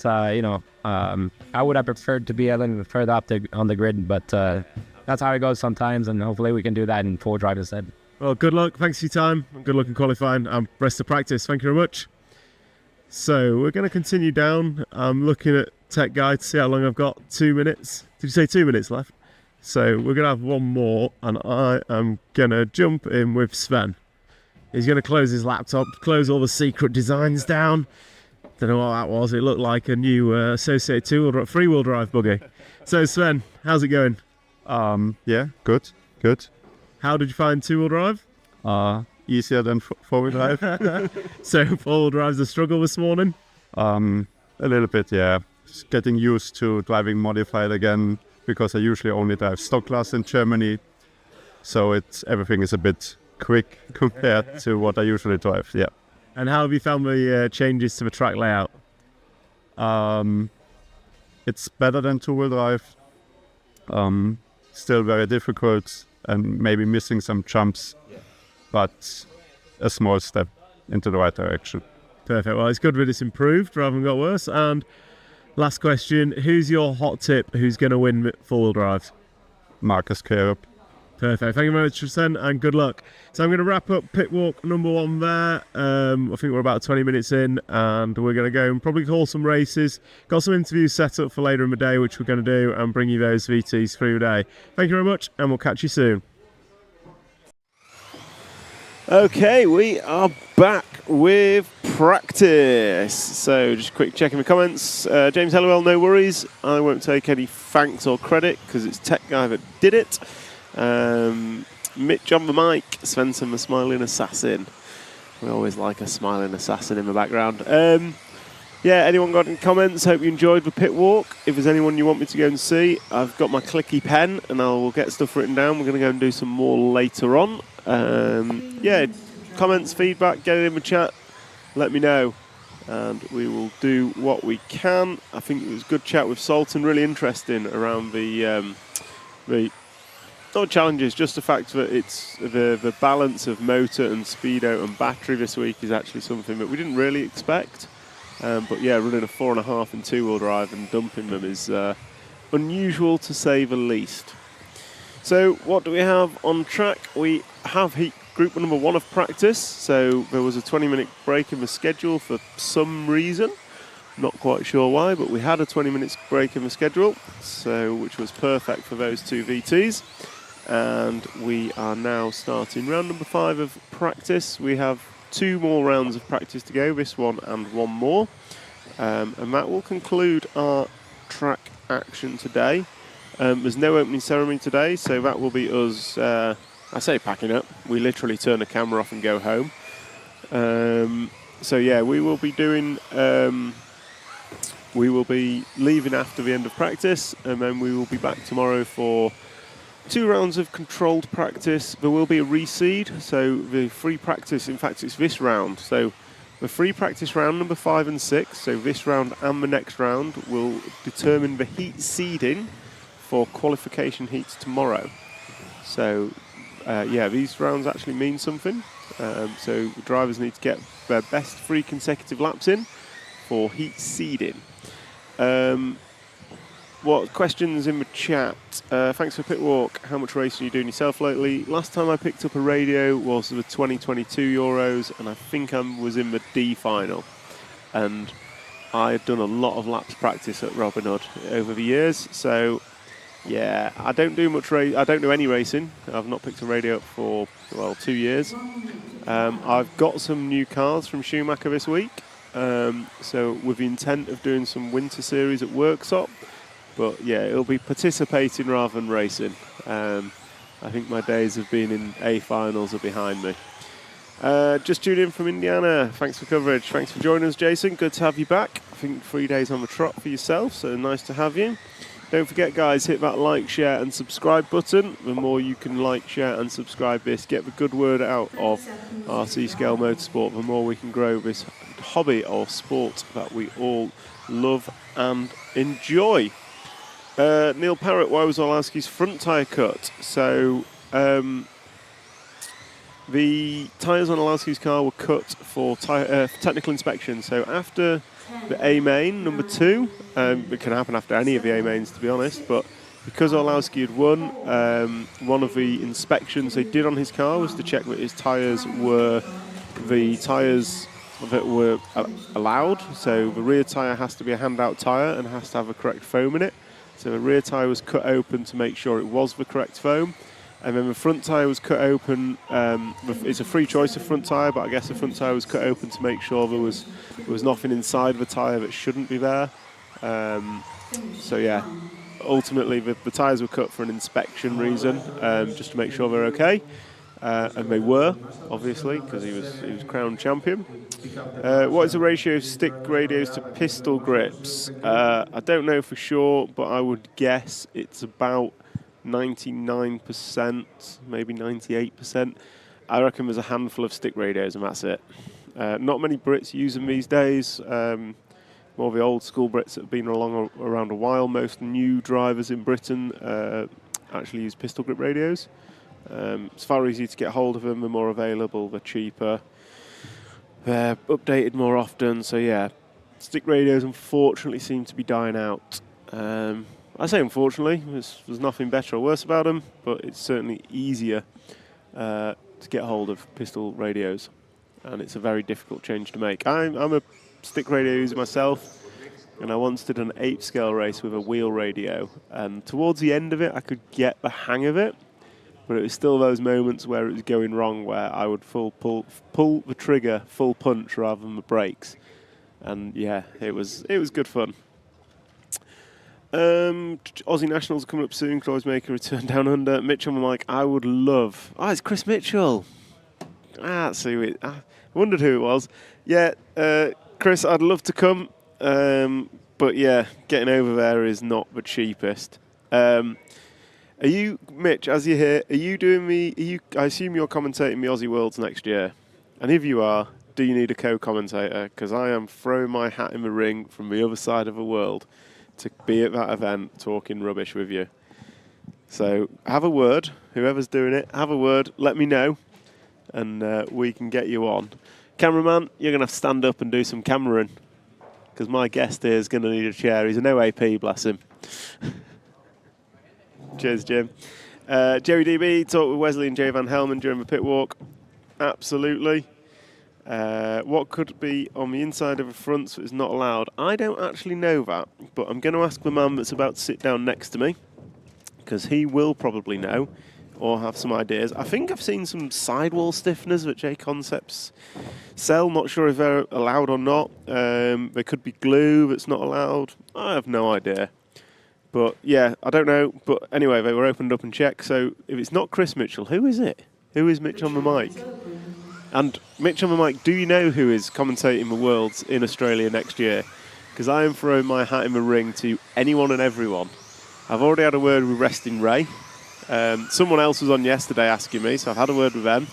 have preferred to be a little bit further up on the grid, but that's how it goes sometimes, and hopefully we can do that in 4 drive instead. Well, good luck. Thanks for your time, and good luck in qualifying, and rest of practice. Thank you very much. So we're going to continue down. I'm looking at Tech Guide to see how long I've got. 2 minutes. Did you say 2 minutes left? So we're going to have one more, and I am going to jump in with Sven. He's going to close his laptop, close all the secret designs down. Don't know what that was. It looked like a new associated 3-wheel drive buggy. So Sven, how's it going? Yeah, good. How did you find 2-wheel drive? Easier than 4-wheel drive. So 4-wheel drive's a struggle this morning? A little bit, yeah. Just getting used to driving modified again, because I usually only drive stock class in Germany. So everything is a bit quick compared to what I usually drive, yeah. And how have you found the changes to the track layout? It's better than 2-wheel drive. Still very difficult and maybe missing some jumps, but a small step into the right direction. Perfect. Well, it's good that it's improved rather than got worse. And last question, who's your hot tip? Who's going to win 4-wheel drive? Marcus Carup. Perfect. Thank you very much, Sven, and good luck. So I'm going to wrap up pit walk number 1 there. I think we're about 20 minutes in, and we're going to go and probably call some races. Got some interviews set up for later in the day, which we're going to do, and bring you those VTs through the day. Thank you very much, and we'll catch you soon. Okay, we are back with practice. So just quick checking the comments. James Hellowell, no worries. I won't take any thanks or credit because it's Tech Guy that did it. Mitch on the mic, Svensson the smiling assassin. We always like a smiling assassin in the background. Yeah, anyone got any comments? Hope you enjoyed the pit walk. If there's anyone you want me to go and see, I've got my clicky pen and I'll get stuff written down. We're going to go and do some more later on. Yeah, comments, feedback, get it in the chat. Let me know, and we will do what we can. I think it was a good chat with Sultan, really interesting around the not challenges, just the fact that it's the balance of motor and speedo and battery this week is actually something that we didn't really expect. But yeah, running a 4.5 and 2-wheel drive and dumping them is unusual to say the least. So what do we have on track? We have heat group number 1 of practice. So there was a 20-minute break in the schedule for some reason. Not quite sure why, but we had a 20-minute break in the schedule, which was perfect for those 2 VTs. And we are now starting round number 5 of practice. We have 2 more rounds of practice to go, this one and one more. And that will conclude our track action today. There's no opening ceremony today, so that will be us, I say packing up. We literally turn the camera off and go home. So yeah, we will be doing... we will be leaving after the end of practice, and then we will be back tomorrow for 2 rounds of controlled practice. There will be a reseed, so the free practice, in fact it's this round, so the free practice round number 5 and 6, so this round and the next round will determine the heat seeding for qualification heats tomorrow. So yeah, these rounds actually mean something, so the drivers need to get their best 3 consecutive laps in for heat seeding. What questions in the chat? Thanks for pit walk. How much racing are you doing yourself lately? Last time I picked up a radio was the 2022 Euros, and I think I was in the D final. And I've done a lot of laps practice at Robin Hood over the years. So yeah, I don't do much I don't do any racing. I've not picked a radio up for 2 years. I've got some new cars from Schumacher this week. So with the intent of doing some winter series at Worksop. But yeah, it'll be participating rather than racing. I think my days of being in A finals are behind me. Just tuned in from Indiana. Thanks for coverage. Thanks for joining us, Jason. Good to have you back. I think 3 days on the trot for yourself, so nice to have you. Don't forget, guys, hit that like, share and subscribe button. The more you can like, share and subscribe this, get the good word out of RC Scale Motorsport, the more we can grow this hobby or sport that we all love and enjoy. Neil Parrott, why was Orlowski's front tyre cut? So the tyres on Orlowski's car were cut for technical inspection. So after the A main, number 2, it can happen after any of the A mains to be honest, but because Orlowski had won, one of the inspections they did on his car was to check that his tyres were the tyres that were allowed. So the rear tyre has to be a handout tyre and has to have the correct foam in it. So the rear tyre was cut open to make sure it was the correct foam. And then the front tyre was cut open. It's a free choice of front tyre, but I guess the front tyre was cut open to make sure there was nothing inside the tyre that shouldn't be there. So yeah, ultimately the tyres were cut for an inspection reason, just to make sure they're okay. And they were, obviously, because he was crowned champion. What is the ratio of stick radios to pistol grips? I don't know for sure, but I would guess it's about 99%, maybe 98%. I reckon there's a handful of stick radios and that's it. Not many Brits use them these days. More of the old school Brits that have been around a while. Most new drivers in Britain actually use pistol grip radios. It's far easier to get hold of them, they're more available, they're cheaper, they're updated more often, so yeah, stick radios unfortunately seem to be dying out. I say unfortunately, there's nothing better or worse about them, but it's certainly easier to get hold of pistol radios, and it's a very difficult change to make. I'm a stick radio user myself, and I once did an 8 scale race with a wheel radio, and towards the end of it I could get the hang of it. But it was still those moments where it was going wrong, where I would pull the trigger full punch rather than the brakes, and yeah, it was good fun. Aussie Nationals are coming up soon. Could always make a return down under. Mitchell and Mike, I would love. Oh, it's Chris Mitchell. That's who it. I wondered who it was. Yeah, Chris, I'd love to come, but yeah, getting over there is not the cheapest. Are you, Mitch, as you're here, are you doing I assume you're commentating the Aussie Worlds next year. And if you are, do you need a co-commentator? Because I am throwing my hat in the ring from the other side of the world to be at that event talking rubbish with you. So have a word, whoever's doing it, have a word, let me know, and we can get you on. Cameraman, you're going to have to stand up and do some cameraing, because my guest here is going to need a chair. He's an OAP, bless him. Cheers, Jim. Jerry DB talked with Wesley and Jay Van Helman during the pit walk. Absolutely. What could be on the inside of the fronts that is not allowed? I don't actually know that, but I'm going to ask the man that's about to sit down next to me, because he will probably know or have some ideas. I think I've seen some sidewall stiffeners that J Concepts sell. Not sure if they're allowed or not. There could be glue that's not allowed. I have no idea. But yeah, I don't know. But anyway, they were opened up and checked. So if it's not Chris Mitchell, who is it? Who is Mitch on the mic? And Mitch on the mic, do you know who is commentating the Worlds in Australia next year? Because I am throwing my hat in the ring to anyone and everyone. I've already had a word with Resting Ray. Someone else was on yesterday asking me, so I've had a word with them.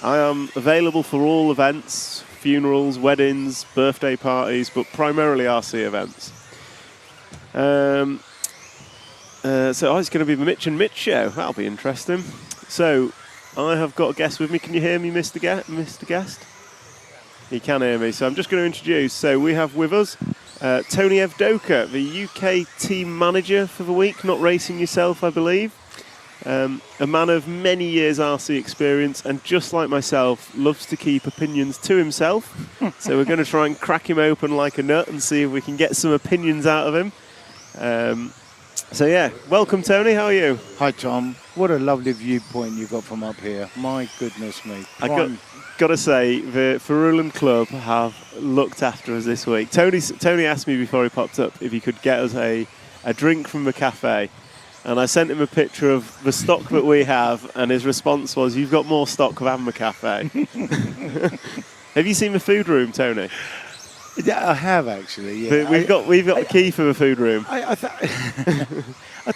I am available for all events, funerals, weddings, birthday parties, but primarily RC events. So it's going to be the Mitch and Mitch show. That'll be interesting. So I have got a guest with me. Can you hear me, Mr. Guest? He can hear me. So I'm just going to introduce. So we have with us Tony Evdoka, the UK team manager for the week. Not racing yourself, I believe. A man of many years RC experience, and just like myself, loves to keep opinions to himself. So we're going to try and crack him open like a nut and see if we can get some opinions out of him. So yeah, welcome Tony, how are you? Hi Tom, what a lovely viewpoint you got from up here. My goodness me. I got to say, the Farulan Club have looked after us this week. Tony asked me before he popped up if he could get us a drink from the cafe. And I sent him a picture of the stock that we have, and his response was, "You've got more stock than the cafe." Have you seen the food room, Tony? Yeah, I have actually. Yeah. We've got the key for the food room. I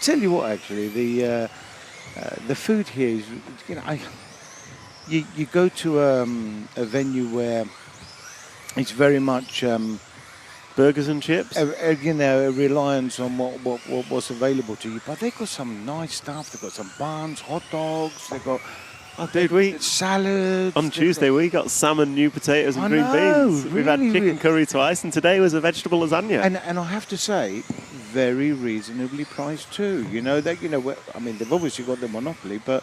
tell you what, actually, the food here is, you go to a venue where it's very much burgers and chips. A reliance on what's available to you. But they've got some nice stuff. They've got some buns, hot dogs. They've got salads. On Tuesday we got salmon, new potatoes and green beans. We've had chicken curry twice, and today was a vegetable lasagna. And I have to say, very reasonably priced too. They've obviously got the monopoly, but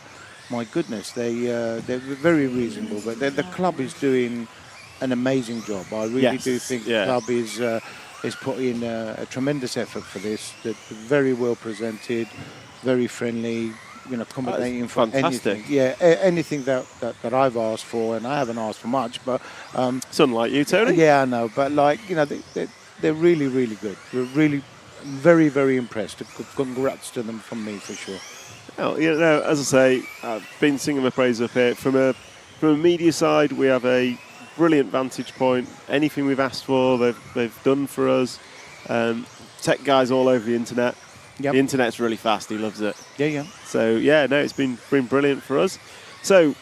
my goodness, they're very reasonable. But the club is doing an amazing job. I really do think the club is put in a tremendous effort for this. They're very well presented, very friendly. Accommodating for anything. Yeah, anything that I've asked for, and I haven't asked for much, but it's unlike you, Tony. Yeah, I know, but they're really, really good. We're really very, very impressed. Congrats to them from me for sure. Well, as I say, I've been singing my praise up here. From a media side, we have a brilliant vantage point. Anything we've asked for, they've done for us. Tech guys all over the internet. Yep. The internet's really fast. He loves it. Yeah. So it's been brilliant for us. So,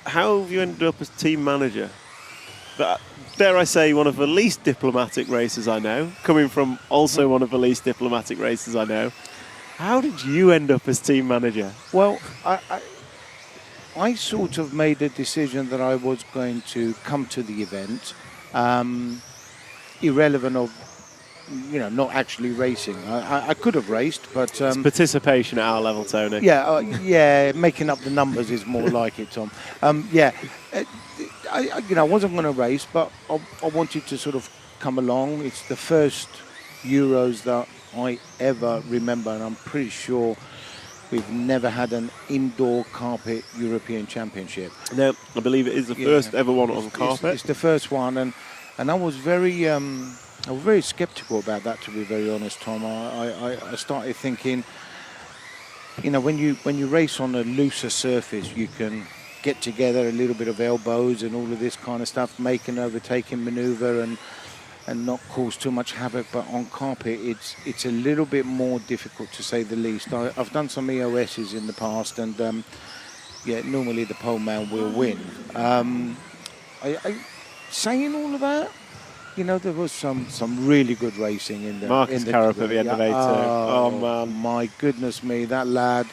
how have you ended up as team manager? Dare I say, one of the least diplomatic racers I know, coming from also one of the least diplomatic racers I know. How did you end up as team manager? Well, I sort of made a decision that I was going to come to the event, irrelevant of, not actually racing. I could have raced, but it's participation at our level, Tony. Yeah, making up the numbers is more like it, Tom. I wasn't going to race, but I wanted to sort of come along. It's the first Euros that I ever remember, and I'm pretty sure we've never had an indoor carpet European Championship. No, I believe it is the first ever one on carpet. It's the first one, and I was very sceptical about that, to be very honest, Tom. I started thinking, when you race on a looser surface, you can get together a little bit of elbows and all of this kind of stuff, make an overtaking manoeuvre and not cause too much havoc. But on carpet, it's a little bit more difficult, to say the least. I've done some EOSs in the past, and normally the pole man will win. Saying all of that, there was some really good racing in the Marcus Carrup at the end of A2. Oh man, my goodness me, that lad.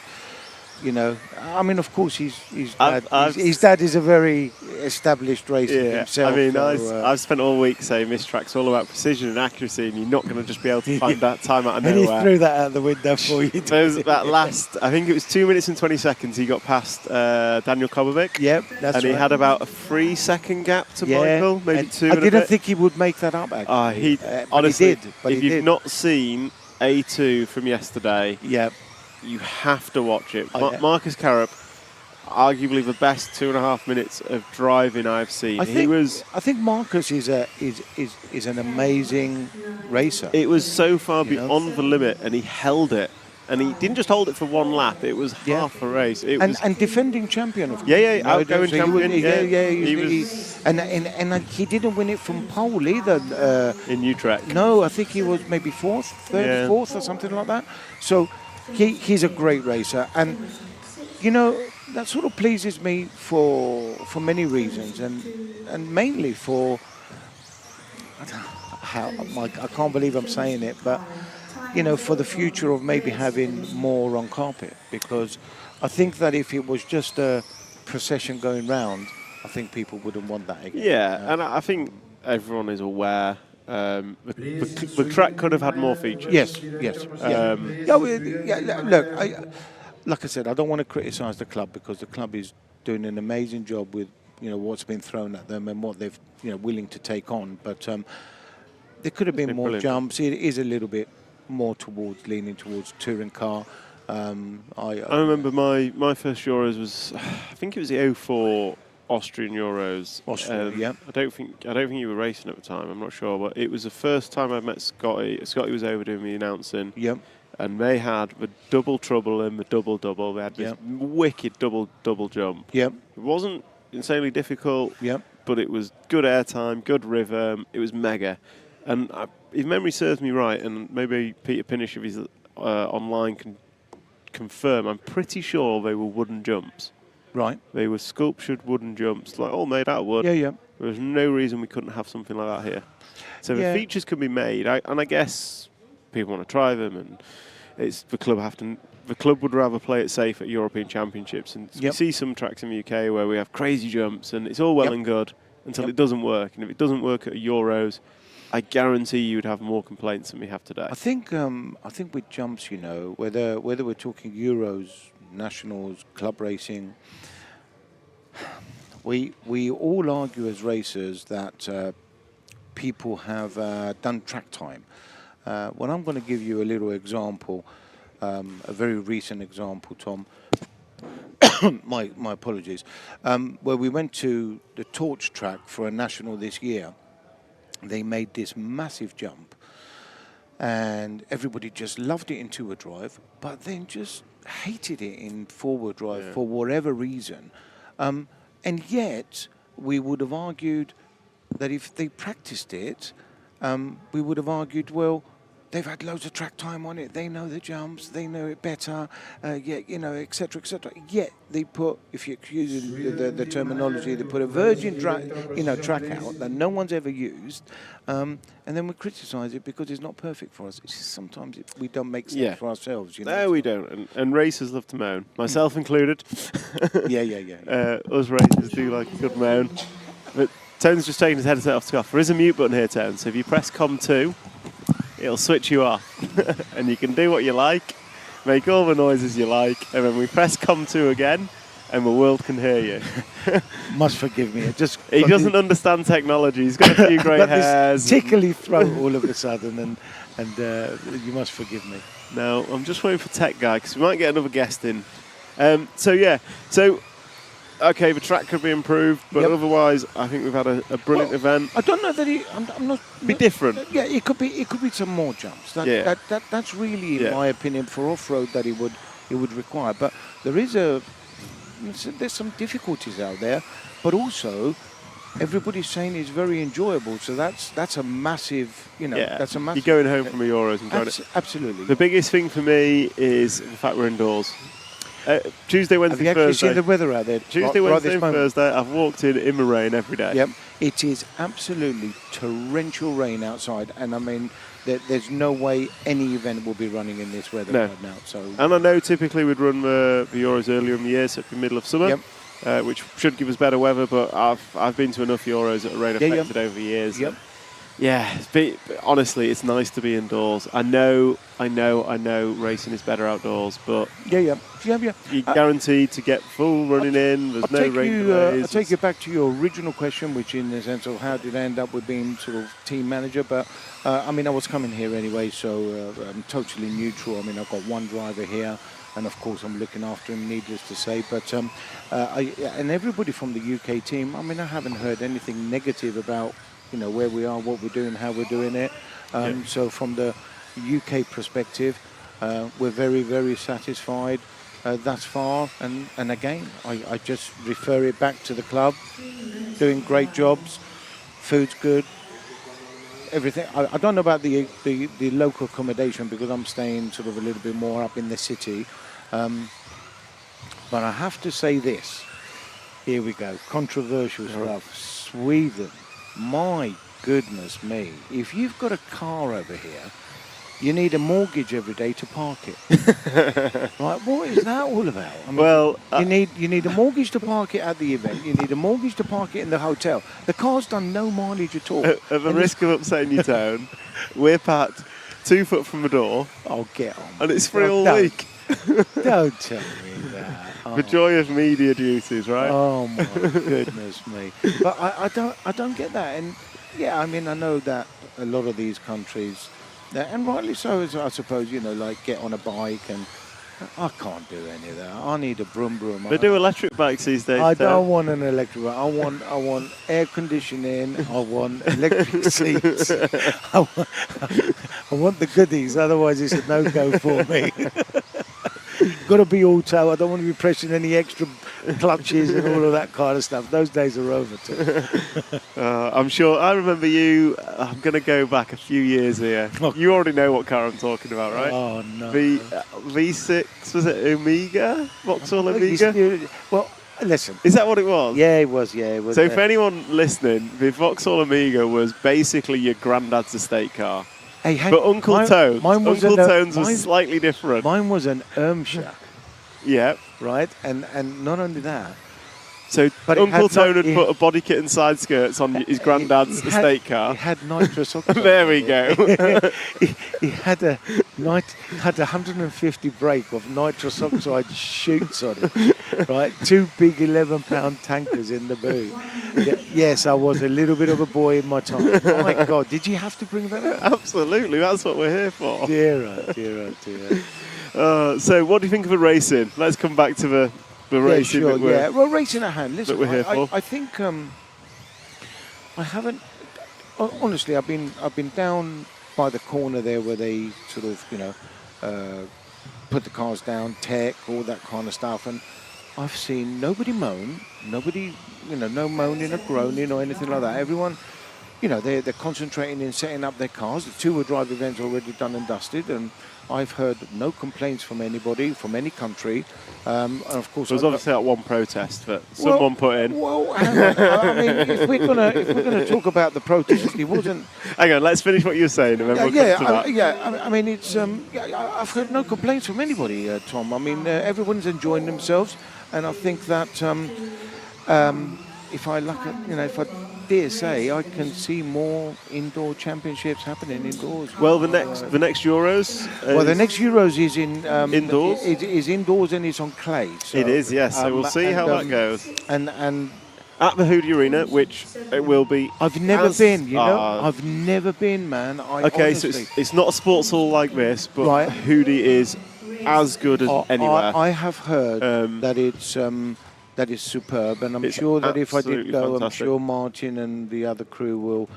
Of course, his dad is a very established racer himself. I've spent all week saying this track's all about precision and accuracy, and you're not going to just be able to find that time out of nowhere. And he threw that out the window for you. That last, I think it was 2 minutes and 20 seconds, he got past Daniel Kobovic. Yep, that's and he had about a 3-second gap to Michael, maybe and 2. I didn't think he would make that up, actually. Honestly, he did. But if you've not seen A2 from yesterday, you have to watch it. Marcus Carrup, arguably the best 2.5 minutes of driving I've seen. I think Marcus is an amazing racer. It was so far beyond the limit, and he held it. And he didn't just hold it for one lap; it was half a race. And defending champion, of course. Outgoing champion. And he didn't win it from pole either. In Utrecht. No, I think he was maybe third, fourth, or something like that. So he's a great racer, and that sort of pleases me for many reasons, and mainly for I can't believe I'm saying it, but for the future of maybe having more on carpet, because I think that if it was just a procession going round, I think people wouldn't want that again. Yeah, and I think everyone is aware. The track could have had more features. Yes. Look, like I said, I don't want to criticise the club, because the club is doing an amazing job with what's been thrown at them and what they've willing to take on. But there could have been more brilliant. jumps. It is a little bit more leaning towards touring car. I remember my first Euros was, I think it was the 04 Austrian Euros. I don't think you were racing at the time. I'm not sure, but it was the first time I met Scotty. Scotty was over doing the announcing. Yep. And they had the double trouble and the double. They had this wicked double jump. Yep. It wasn't insanely difficult. Yep. But it was good airtime, good rhythm. It was mega. And if memory serves me right, and maybe Peter Pinnish, if he's online, can confirm, I'm pretty sure they were wooden jumps. Right. They were sculptured wooden jumps, like all made out of wood. Yeah. There was no reason we couldn't have something like that here. So the features can be made, and I guess people want to try them, and the club would rather play it safe at European Championships. And we see some tracks in the UK where we have crazy jumps, and it's all well and good until it doesn't work. And if it doesn't work at Euros, I guarantee you would have more complaints than we have today. I think with jumps, whether we're talking Euros, Nationals, club racing, we all argue as racers that people have done track time. Well, I'm going to give you a little example, a very recent example, Tom. my apologies. Where we went to the Torch track for a national this year. They made this massive jump, and everybody just loved it in two-wheel drive, but then just hated it in four-wheel drive for whatever reason. And yet, we would have argued that if they practiced it, we would have argued, well, they've had loads of track time on it. They know the jumps. They know it better. Et cetera, et cetera. Yet they put, if you're using the terminology, they put a virgin track out that no one's ever used, and then we criticise it because it's not perfect for us. It's just sometimes we don't make sense for ourselves. No, we don't. And racers love to moan, myself included. Us racers do like a good moan. But Tone's just taking his headset off to go off. There is a mute button here, Tone. So if you press COM2, it'll switch you off, and you can do what you like, make all the noises you like, and then we press COM2 again, and the world can hear you. Must forgive me. He doesn't understand technology. He's got a few grey hairs. This tickly throat all of a sudden, and you must forgive me. No, I'm just waiting for Tech Guy, because we might get another guest in. Okay, the track could be improved, but otherwise, I think we've had a brilliant event. I don't know that I'm not. Be different. Yeah, it could be some more jumps. That's really, in my opinion, for off-road that it would require. But there's some difficulties out there, but also everybody's saying it's very enjoyable. So that's a massive, that's a massive. You're going home from the Euros and going absolutely. The biggest thing for me is the fact we're indoors. Tuesday, Have Wednesday, you actually Thursday. seen the weather out there? Tuesday, right Wednesday, this and moment? Thursday. I've walked in the rain every day. Yep, it is absolutely torrential rain outside, and I mean, there's no way any event will be running in this weather right now. So, and I know typically we'd run the Euros earlier in the year, so it'd be middle of summer, which should give us better weather. But I've been to enough Euros that are rain affected over the years. Yep. Yeah, honestly, it's nice to be indoors. I know, racing is better outdoors, but you're guaranteed to get full running in. There's no rain delays. I'll take you back to your original question, which in the sense of how did I end up with being sort of team manager, but I mean, I was coming here anyway, so I'm totally neutral. I mean, I've got one driver here, and of course I'm looking after him, needless to say, but and everybody from the UK team, I mean, I haven't heard anything negative about where we are, what we're doing, how we're doing it. So from the UK perspective, we're very, very satisfied thus far. And again, I just refer it back to the club, doing great jobs, food's good, everything. I don't know about the local accommodation because I'm staying sort of a little bit more up in the city. But I have to say this. Here we go. Controversial stuff. Sweden. My goodness me. If you've got a car over here, you need a mortgage every day to park it. Right? What is that all about? I mean, you need a mortgage to park it at the event. You need a mortgage to park it in the hotel. The car's done no mileage at all. At the risk of upsetting your tone, we're parked 2 foot from the door. Oh, get on. And it's free all week. Don't tell me that. The joy of media duties, right? Oh my goodness me! But I don't get that. And yeah, I mean, I know that a lot of these countries, and rightly so, I suppose, like get on a bike, and I can't do any of that. I need a broom. They do electric bikes these days. I don't want an electric bike. I want air conditioning. I want electric seats. I want the goodies. Otherwise, it's a no-go for me. Got to be auto. I don't want to be pressing any extra clutches and all of that kind of stuff. Those days are over too. I'm sure. I remember you. I'm going to go back a few years here. You already know what car I'm talking about, right? Oh no. V6, was it Omega? Vauxhall Omega? Well, listen. Is that what it was? Yeah, it was. Yeah, it was. So for anyone listening, the Vauxhall Omega was basically your granddad's estate car. But Uncle Tone's was slightly different. Mine was an Irmscher. Yeah. Right? And not only that. So Uncle Tone had put a body kit and side skirts on his granddad's estate car. He had nitrous oxide. There we go. he had a 150 brake of nitrous oxide chutes on it. Right? 2 big 11-pound tankers in the boot. Yes, I was a little bit of a boy in my time. Oh my God, did you have to bring that up? Absolutely, that's what we're here for. Dear. So what do you think of the racing? Let's come back to the racing. Sure, well, racing at hand. Listen, that we're here for. I think I haven't. Honestly, I've been down by the corner there where they sort of put the cars down, tech, all that kind of stuff, and I've seen nobody moan, no moaning or groaning or anything like that. Everyone, they're concentrating in setting up their cars. The two-wheel drive event's already done and dusted, and I've heard no complaints from anybody, from any country. And of course, there was obviously that one protest that someone put in. Well, hang on. I mean, if we're gonna talk about the protest, it wasn't. Hang on, let's finish what you're saying, and then we'll come to that. I mean, it's. I've heard no complaints from anybody, Tom. I mean, everyone's enjoying themselves, and I think that if I dare say, I can see more indoor championships happening indoors. Well, the next Euros. The next Euros is in indoors. It is indoors and it's on clay. So, it is, yes. So we'll see how that goes. And at the Hoodie Arena, which it will be. I've never been. I've never been, man. So it's not a sports hall like this, but Hoodie is as good as anywhere. I have heard that is superb, and I'm sure that if I did go, fantastic. I'm sure Martin and the other crew will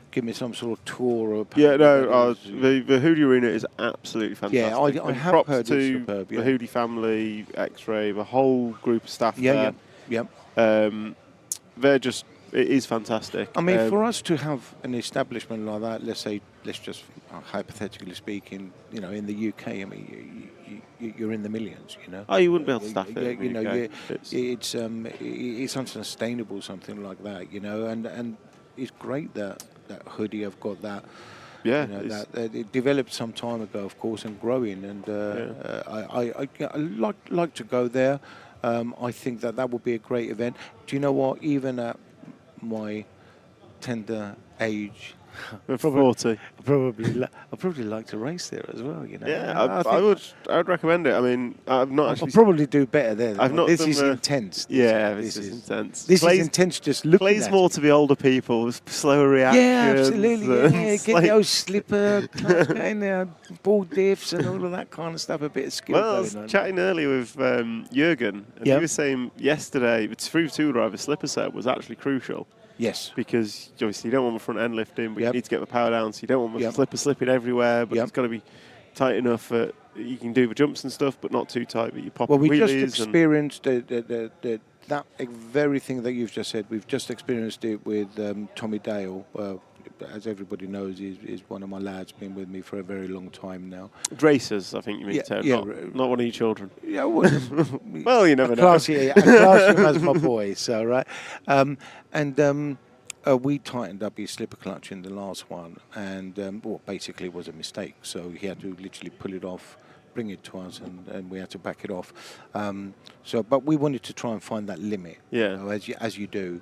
give me some sort of tour. The Hoodie Arena is absolutely fantastic. Yeah, I have heard it's superb. The Hoodie family, X-Ray, the whole group of staff there. They're just, it is fantastic. I mean, for us to have an establishment like that, let's just hypothetically speaking, in the UK, I mean, you're in the millions. You know. Oh, you wouldn't be able to staff it. You know, UK. it's unsustainable, something like that. You know, and it's great that Hoodie have got that. Yeah, you know, that it developed some time ago, of course, and growing. And I like to go there. I think that would be a great event. Do you know what? Even at my tender age, Of 40. I'd probably like to race there as well. You know. Yeah, I would recommend it. I mean, I've not actually. I'll probably do better there. I've not. This is intense. This is intense. This is intense. Just looking plays at more it. to the older people, with slower reactions. Yeah, absolutely. Yeah, It's get like- those slipper, in there, ball diffs, and all of that kind of stuff. A bit of skill Well, I going was on. chatting earlier with Jürgen, and he was saying yesterday, the through two driver slipper set was actually crucial. Yes. Because obviously you don't want the front end lifting, but you need to get the power down, so you don't want the slipper slipping everywhere, but it's got to be tight enough that you can do the jumps and stuff, but not too tight, but you pop Well, we wheelies. just experienced that very thing that you've just said. We've just experienced it with Tommy Dale. As everybody knows, is one of my lads, been with me for a very long time now. Racers, I think you mean, Ted, not one of your children. Yeah, well, well, you never know. I class him as my boy, so right. We tightened up his slipper clutch in the last one, and basically it was a mistake. So he had to literally pull it off, bring it to us, and we had to back it off. But we wanted to try and find that limit, as you do,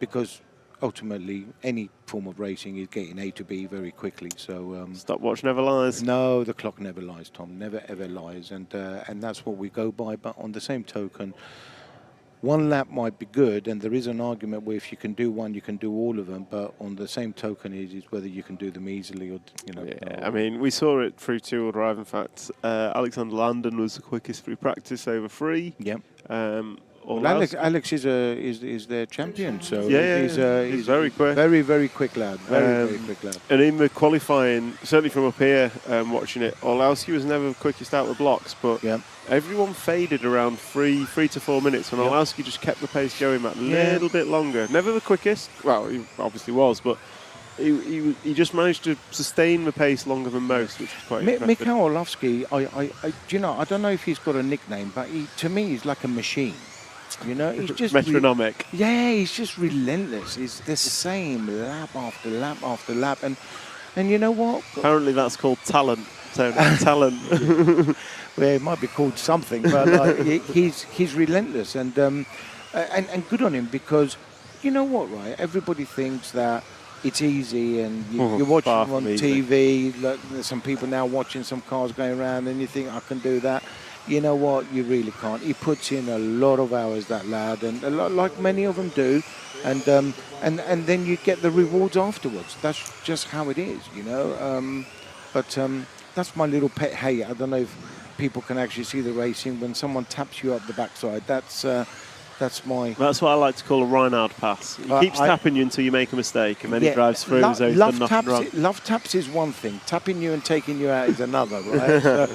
because ultimately any form of racing is getting A to B very quickly. So stopwatch never lies. No, the clock never lies, Tom. Never ever lies, and that's what we go by. But on the same token, one lap might be good, and there is an argument where if you can do one, you can do all of them. But on the same token, is whether you can do them easily or I mean, we saw it through two-wheel drive. In fact, Alexander Landon was the quickest through practice over 3. Yep. Well, Alex is their champion, so he's very quick. Very, very quick lad. Very quick lad. And in the qualifying, certainly from up here, watching it, Orlowski was never the quickest out of the blocks, but everyone faded around 3 to 4 minutes, and Orlowski just kept the pace going that little bit longer. Never the quickest. Well, he obviously was, but he just managed to sustain the pace longer than most, which was quite impressive. Mikhail Orlowski, I don't know if he's got a nickname, but to me, he's like a machine. You know, he's just metronomic. He's just relentless. It's the same lap after lap after lap, and you know what? Apparently, that's called talent. Talent. Well, it might be called something, but he's relentless, and good on him, because you know what, right? Everybody thinks that it's easy, and you're watching on TV. Like, there's some people now watching some cars going around, and you think, I can do that. You know what? You really can't. He puts in a lot of hours, that lad, and a lot, like many of them do, and then you get the rewards afterwards. That's just how it is, you know. But that's my little pet hate. I don't know if people can actually see the racing when someone taps you up the backside. That's my. That's what I like to call a Reinhard pass. He keeps tapping you until you make a mistake, and then he drives through as though he's done nothing wrong. Love taps is one thing. Tapping you and taking you out is another, right? So,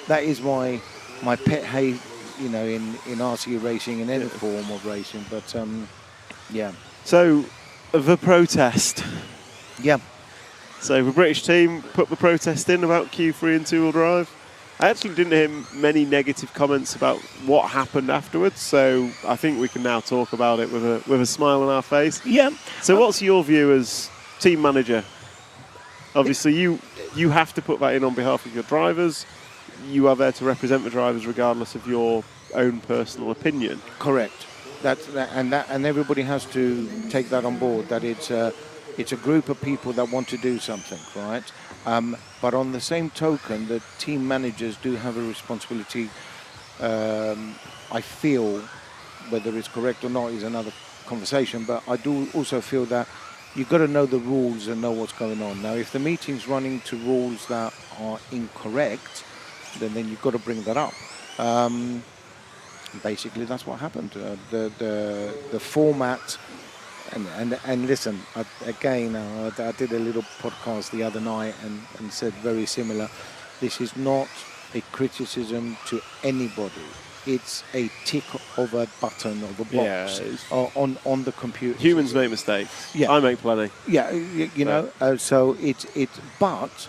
that is my pet hate, you know, in RC racing, in any form of racing. But yeah. So the protest. Yeah. So the British team put the protest in about Q3 and two-wheel drive. I actually didn't hear many negative comments about what happened afterwards, so I think we can now talk about it with a smile on our face. Yeah. So what's your view as team manager? Obviously, you have to put that in on behalf of your drivers. You are there to represent the drivers regardless of your own personal opinion. Correct. And everybody has to take that on board, that it's a group of people that want to do something, right? But on the same token, the team managers do have a responsibility. I feel, whether it's correct or not is another conversation, but I do also feel that you've got to know the rules and know what's going on. Now, if the meeting's running to rules that are incorrect, then you've got to bring that up. Basically, that's what happened. The format. And listen, I did a little podcast the other night and said very similar. This is not a criticism to anybody. It's a tick of a button of a box on the computer. Humans make mistakes. Yeah. I make plenty. Yeah, you know. So it's but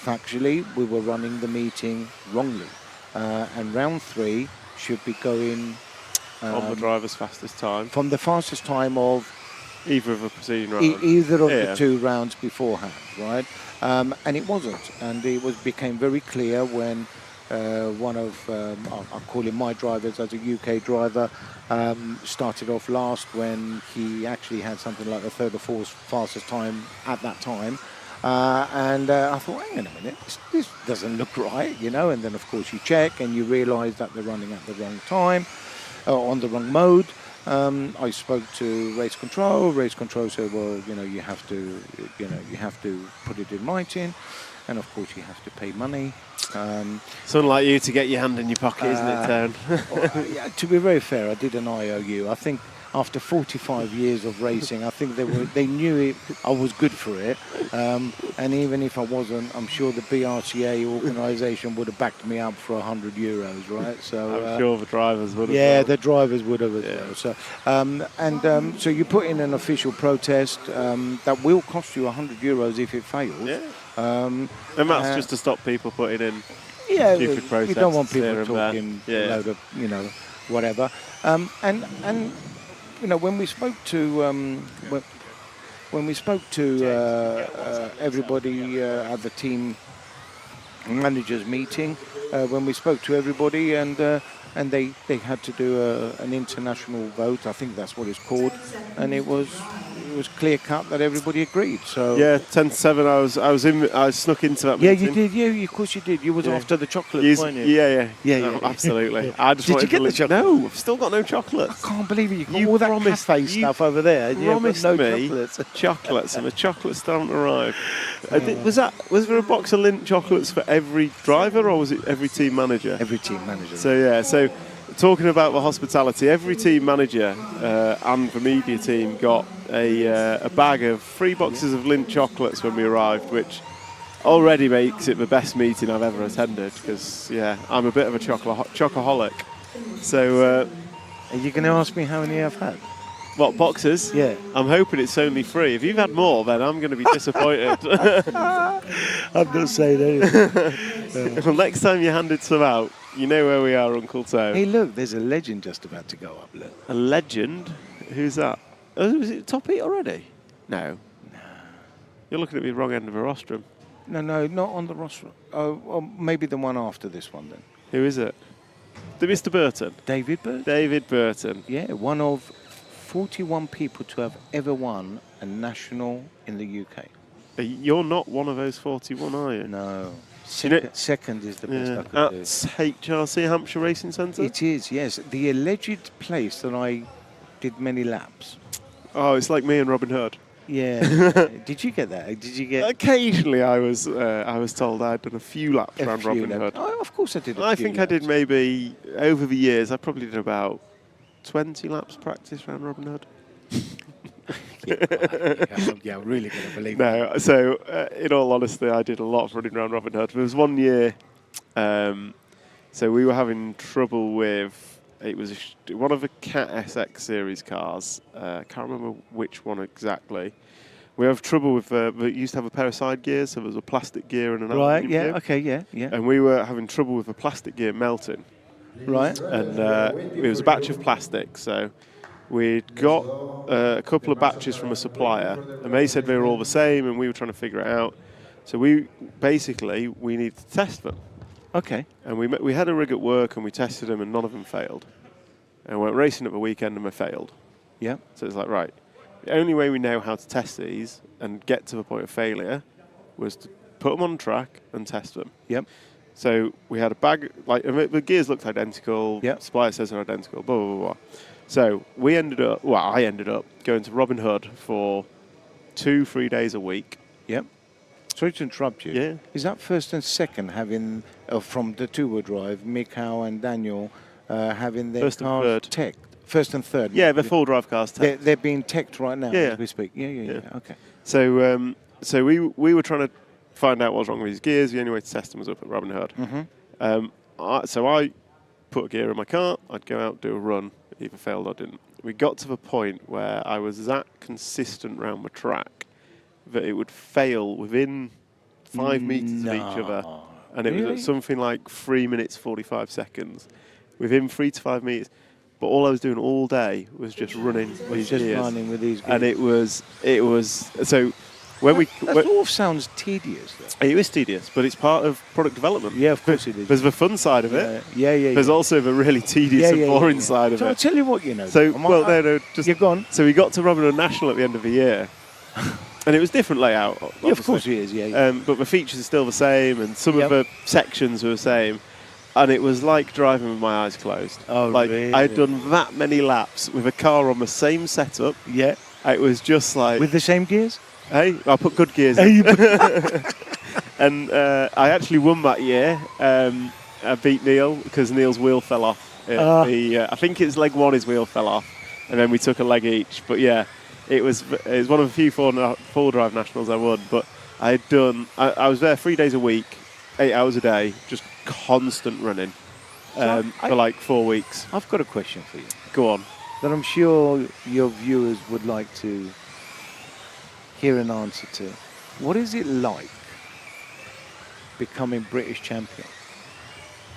factually, we were running the meeting wrongly. And round 3 should be going... on the driver's fastest time. From the fastest time of... Either of the preceding rounds. Either of the 2 rounds beforehand, right? And it wasn't. And it became very clear when one of, I'll call him my drivers as a UK driver, started off last when he actually had something like the 3rd or 4th fastest time at that time. And I thought, hang on a minute, this doesn't look right, you know. And then, of course, you check and you realise that they're running at the wrong time, on the wrong mode. I spoke to race control. Race control said, well, you know, you have to put it in writing, and of course you have to pay money. It's unlike you to get your hand in your pocket, isn't it, Tone? Yeah, to be very fair, I did an IOU. I think after 45 years of racing, I think they knew I was good for it. And even if I wasn't, I'm sure the BRCA organisation would have backed me up for €100, right? So I'm sure the drivers would have. Yeah, the drivers would have as well. So, so you put in an official protest that will cost you €100 if it fails. Yeah. And that's just to stop people putting in stupid protests. You don't want people talking a load of, you know, whatever. And you know, when we spoke to everybody at the team managers meeting, when we spoke to everybody, and they had to do an international vote, I think that's what it's called, and it was clear cut that everybody agreed. So yeah, 10-7. I was snuck into that meeting. Yeah, you did. Yeah, of course you did. You was after the chocolate, weren't you? Yeah. Yeah, absolutely. I just did you get the chocolate? No, I've still got no chocolates. I can't believe it. You got all that cafe stuff over there. You promised no me chocolates, and the chocolates don't arrive. Was there a box of Lindt chocolates for every driver, or was it every team manager? Every team manager. So talking about the hospitality, every team manager and the media team got a bag of 3 boxes of Lindt chocolates when we arrived, which already makes it the best meeting I've ever attended, because I'm a bit of a chocoholic. So are you going to ask me how many I've had? What, boxes? Yeah. I'm hoping it's only 3. If you've had more, then I'm going to be disappointed. I'm not saying anything. Well, next time you handed some out, you know where we are, Uncle Tone. Hey, look, there's a legend just about to go up. Look. A legend? Who's that? Oh, is it top 8 already? No. You're looking at me wrong end of a rostrum. No, not on the rostrum. Oh, maybe the one after this one then. Who is it? The Mr. Burton? David Burton. David Burton. Yeah, one of 41 people to have ever won a national in the UK. You're not one of those 41, are you? No. Second is the best I could do. That's HRC, Hampshire Racing Centre? It is, yes. The alleged place that I did many laps. Oh, it's like me and Robin Hood. Yeah. Did you get that? Did you get? Occasionally, I was told I'd done a few laps around Robin Hood. Oh, of course I did. I think I did maybe over the years. I probably did about 20 laps practice around Robin Hood. Yeah, I'm really going to believe that. No, so in all honesty, I did a lot of running around Robin Hood. There was one year, so we were having trouble with. It was one of the Cat SX series cars. I can't remember which one exactly. We have trouble with. We used to have a pair of side gears, so there was a plastic gear and an aluminium gear. Okay, yeah. And we were having trouble with the plastic gear melting. Right. And it was a batch of plastic, so we'd got a couple of batches from a supplier, and they said they were all the same, and we were trying to figure it out. So we needed to test them. Okay. And we had a rig at work, and we tested them, and none of them failed. And we went racing at the weekend, and they failed. Yeah. So it's like, right, the only way we know how to test these and get to the point of failure was to put them on track and test them. Yep. So we had a bag, like the gears looked identical. Yep. Supplier says they're identical. Blah blah blah. So I ended up going to Robin Hood for 2-3 days a week. Yep. Sorry to interrupt you. Yeah. Is that first and second having from the two-wheel drive, Mikau and Daniel having their First and cars third. teched? First and third. Yeah, they're full drive cars. They're being teched right now Yeah. as we speak. Yeah. Okay. So we were trying to find out what was wrong with his gears. The only way to test them was up at Robin Hood. Mm-hmm. So I put a gear in my car. I'd go out, do a run. Either failed or didn't. We got to the point where I was that consistent round the track that it would fail within 5 metres of each other. And it was at something like 3 minutes 45 seconds. Within 3 to 5 metres. But all I was doing all day was just running these gears. Running with these gears. And it was so when that all sounds tedious though. It is tedious, but it's part of product development. Yeah, of course it is. There's the fun side of it. Yeah. There's also the really tedious and boring side of it. So I'll tell you what, So just you're gone. So we got to Robin Hood National at the end of the year. And it was different layout. Yeah, of course it is, yeah. But the features are still the same, and some of the sections were the same. And it was like driving with my eyes closed. Oh, like really? I'd done that many laps with a car on the same setup. Yeah. It was just like... With the same gears? Hey, I put good gears in. And I actually won that year. I beat Neil because Neil's wheel fell off. I think it's leg one, his wheel fell off. And then we took a leg each. But yeah, it was one of the few four-drive nationals I won. But I was there 3 days a week, 8 hours a day, just constant running for like 4 weeks. I've got a question for you. Go on. That I'm sure your viewers would like to hear an answer to. What is it like becoming British champion?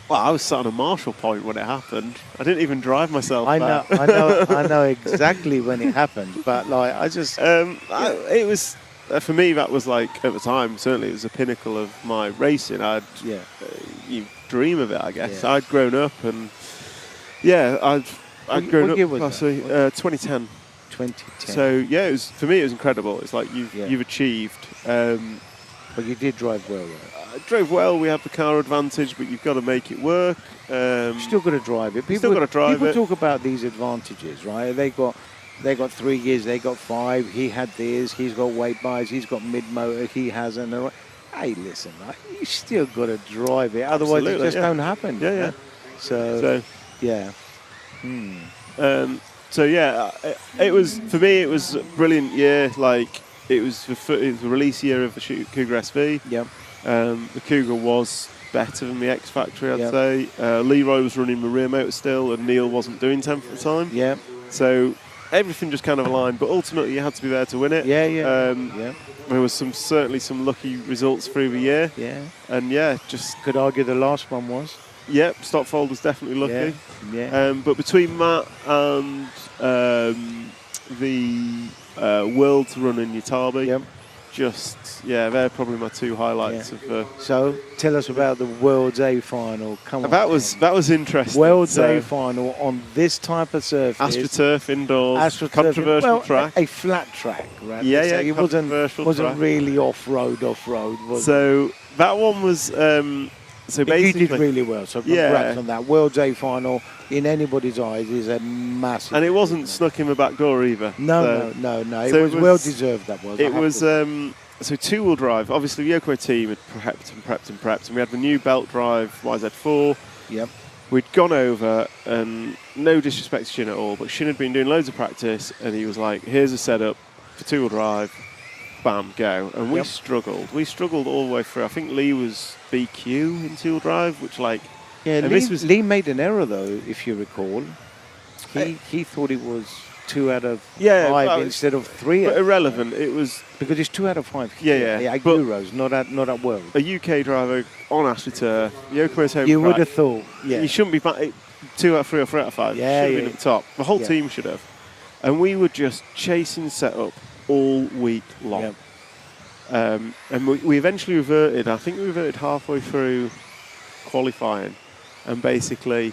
Well, I was sat on a Marshall point when it happened. I didn't even drive myself. I know exactly when it happened, but like I just, it was for me. That was like at the time. Certainly, it was a pinnacle of my racing. You dream of it, I guess. Yeah. I'd grown up, and I'd grown up. What year was that? 2010. 2010. So yeah, for me it was incredible. It's like you've achieved. But you did drive well, right? I drove well. We had the car advantage, but you've got to make it work. Still got to drive it. People talk about these advantages, right? They got 3 years. They got 5. He had this. He's got weight bars. He's got mid motor. He hasn't. Hey, listen, right? You still got to drive it. Otherwise, it just don't happen. Yeah. So yeah. So yeah, it was for me. It was a brilliant year. Like it was the release year of the Cougar SV. Yep. The Cougar was better than the X Factory, I'd say. Leroy was running the rear motor still, and Neil wasn't doing 10th at the time. Yeah. So everything just kind of aligned, but ultimately you had to be there to win it. Yeah. There was certainly some lucky results through the year. Yeah. And just could argue the last one was. Yep, Stockfold was definitely lucky. Yeah. But between that and the Worlds run in Yatabe, they're probably my two highlights of the. So tell us about the Worlds A final. Come on. That was interesting. Worlds A final on this type of surface. AstroTurf indoors. Controversial track. A flat track, right? Yeah. It wasn't really off-road, was so that one was. So basically, you did really well. So congrats on that. Worlds A final in anybody's eyes is a massive. And it wasn't snuck in the back door either. No. It was well deserved. That was. It was. So two-wheel drive. Obviously, the Yoko team had prepped, and we had the new belt drive YZ4. Yep. We'd gone over, and no disrespect to Shin at all, but Shin had been doing loads of practice, and he was like, "Here's a setup for two-wheel drive." Bam, go. And we struggled. We struggled all the way through. I think Lee was BQ in two-wheel drive, which Lee made an error though, if you recall. He thought it was 2 out of 5 instead of 3. But irrelevant. It was because it's 2 out of 5. Yeah. At Euros, not at World. A UK driver on AstroTurf, Yokomo's home. You would have thought. Yeah. You shouldn't be 2 out of 3 or 3 out of 5. Yeah, should have been at the top. The whole team should have. And we were just chasing setup all week long. Yep. And we eventually reverted. I think we reverted halfway through qualifying, and basically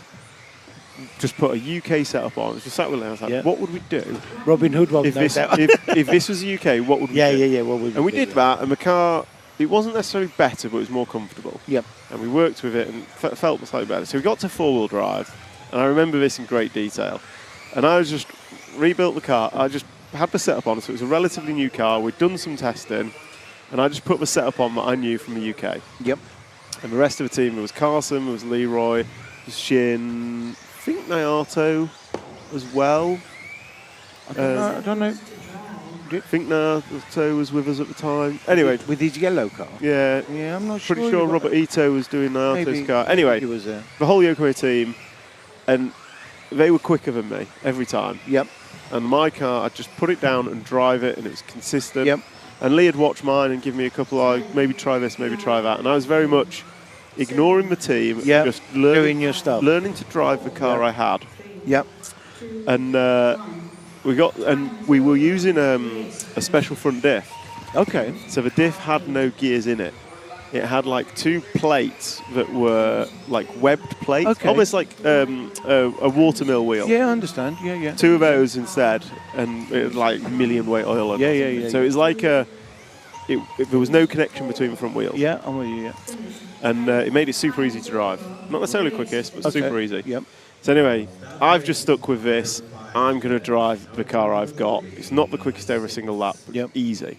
just put a UK setup on. Just sat with them. I was like, what would we do? Robin Hood if this was the UK, what would we do? Yeah. What would we and we do? did that, and the car, it wasn't necessarily better, but it was more comfortable. Yep. And we worked with it and felt slightly better. So we got to four-wheel drive, and I remember this in great detail. And I just rebuilt the car. I just had the setup on, so it was a relatively new car. We'd done some testing, and I just put the setup on that I knew from the UK. Yep. And the rest of the team, there was Carson, there was Leroy, there was Shin, I think Nayato as well. I don't know. I think Nayato was with us at the time. Anyway. With his yellow car? Yeah. Yeah, I'm not sure. Pretty sure Robert Ito was doing Nayato's car. Anyway, he was the whole Yokohama team, and they were quicker than me every time. Yep. And my car, I'd just put it down and drive it, and it was consistent. Yep. And Lee had watched mine and given me a couple of, maybe try this, maybe try that. And I was very much ignoring the team, just doing your stuff. learning to drive the car I had. Yep. And we were using a special front diff. Okay. So the diff had no gears in it. It had like 2 plates that were like webbed plates, Okay. almost like a watermill wheel. Yeah, I understand. Yeah, yeah. 2 of those instead, and it was like million weight oil. And Yeah. So it was like there was no connection between the front wheels. Yeah, I'm with you. Yeah. And it made it super easy to drive. Not necessarily quickest, but Okay. super easy. Yep. So anyway, I've just stuck with this. I'm going to drive the car I've got. It's not the quickest over a single lap, but easy.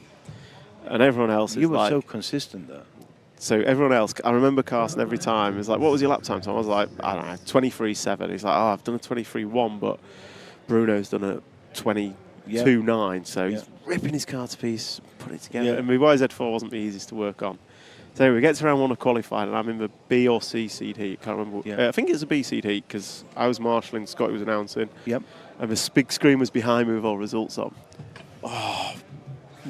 And everyone else is You were like... so consistent, though. So everyone else, I remember Carson every time. He's like, what was your lap time, Tom? I was like, I don't know, 23.7. He's like, oh, I've done a 23.1, but Bruno's done a 22.9. So he's ripping his car to pieces, putting it together. Yeah. And my YZ4 wasn't the easiest to work on. So anyway, we get to round 1 of qualifying, and I'm in the B or C seed heat. Can't remember. Yeah. I think it's a B seed heat because I was marshalling, Scotty was announcing. Yep. And this big screen was behind me with all results on. Oh,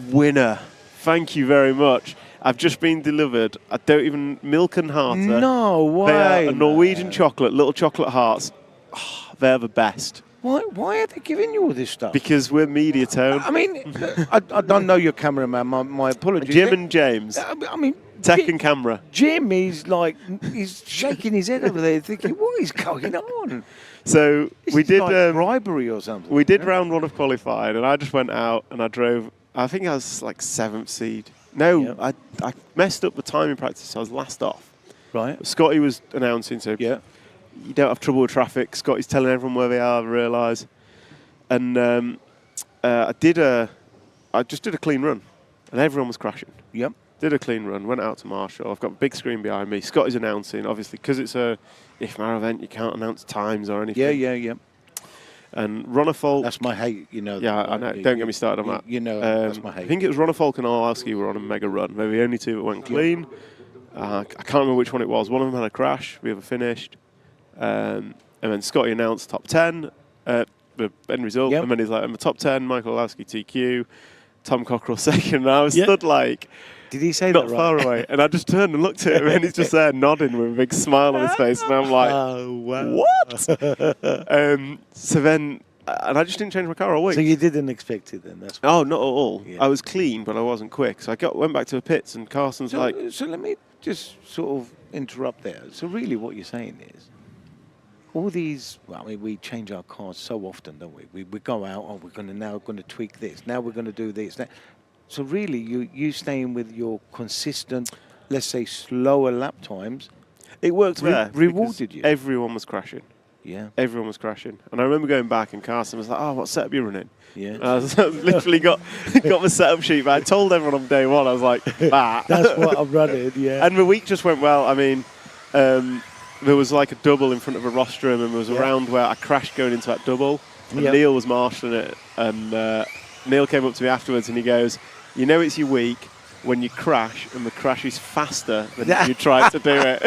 winner. Thank you very much. I've just been delivered. I don't even... Milk and Harter. No way. They are a Norwegian chocolate, little chocolate hearts. Oh, they're the best. Why are they giving you all this stuff? Because we're media tone. I mean, I don't know your cameraman. My apologies. Jim and James. I mean, Tech and camera. Jim is like, he's shaking his head over there thinking, what is going on? So This we is did like bribery or something. We did round 1 of qualifying, and I just went out and I drove. I think I was like 7th seed. No, I messed up the timing practice, so I was last off. Right. Scotty was announcing, so you don't have trouble with traffic. Scotty's telling everyone where they are, I realise. And I just did a clean run, and everyone was crashing. Yep. Did a clean run, went out to Marshall. I've got a big screen behind me. Scotty's announcing, obviously, because it's a EFRA event, you can't announce times or anything. Yeah. And Ronafalk... That's my hate, you know. Yeah, I know. Don't get me started on that. You know, that's my hate. I think it was Ronafalk and Orlowski were on a mega run. They were the only 2 that went clean. I can't remember which one it was. One of them had a crash. The other finished. And then Scotty announced top 10, the end result. And then he's like, I'm a top 10, Michael Orlowski TQ, Tom Cockrell second. And I was stood like... Did he say not that right? far away? And I just turned and looked at him, and he's just there nodding with a big smile on his face. And I'm like, what? So then, and I just didn't change my car all week. So you didn't expect it then? That's Oh, not at all. Yeah. I was clean, but I wasn't quick. So I went back to the pits, and Carson's like... So let me just sort of interrupt there. So really what you're saying is, all these, well, I mean, we change our cars so often, don't we? We go out, oh, we're now going to tweak this. Now we're going to do this. So really, you staying with your consistent, let's say, slower lap times. It worked there. Rewarded you. Everyone was crashing. Yeah. Everyone was crashing. And I remember going back and Carson was like, oh, what setup are you running? Yeah. And I was literally got the setup sheet, but I told everyone on day 1, I was like, that. That's what I'm running, yeah. And the week just went well. I mean, there was like a double in front of a rostrum, and there was a round where I crashed going into that double. And Neil was marshalling it. And Neil came up to me afterwards and he goes, you know it's your week when you crash and the crash is faster than you tried to do it.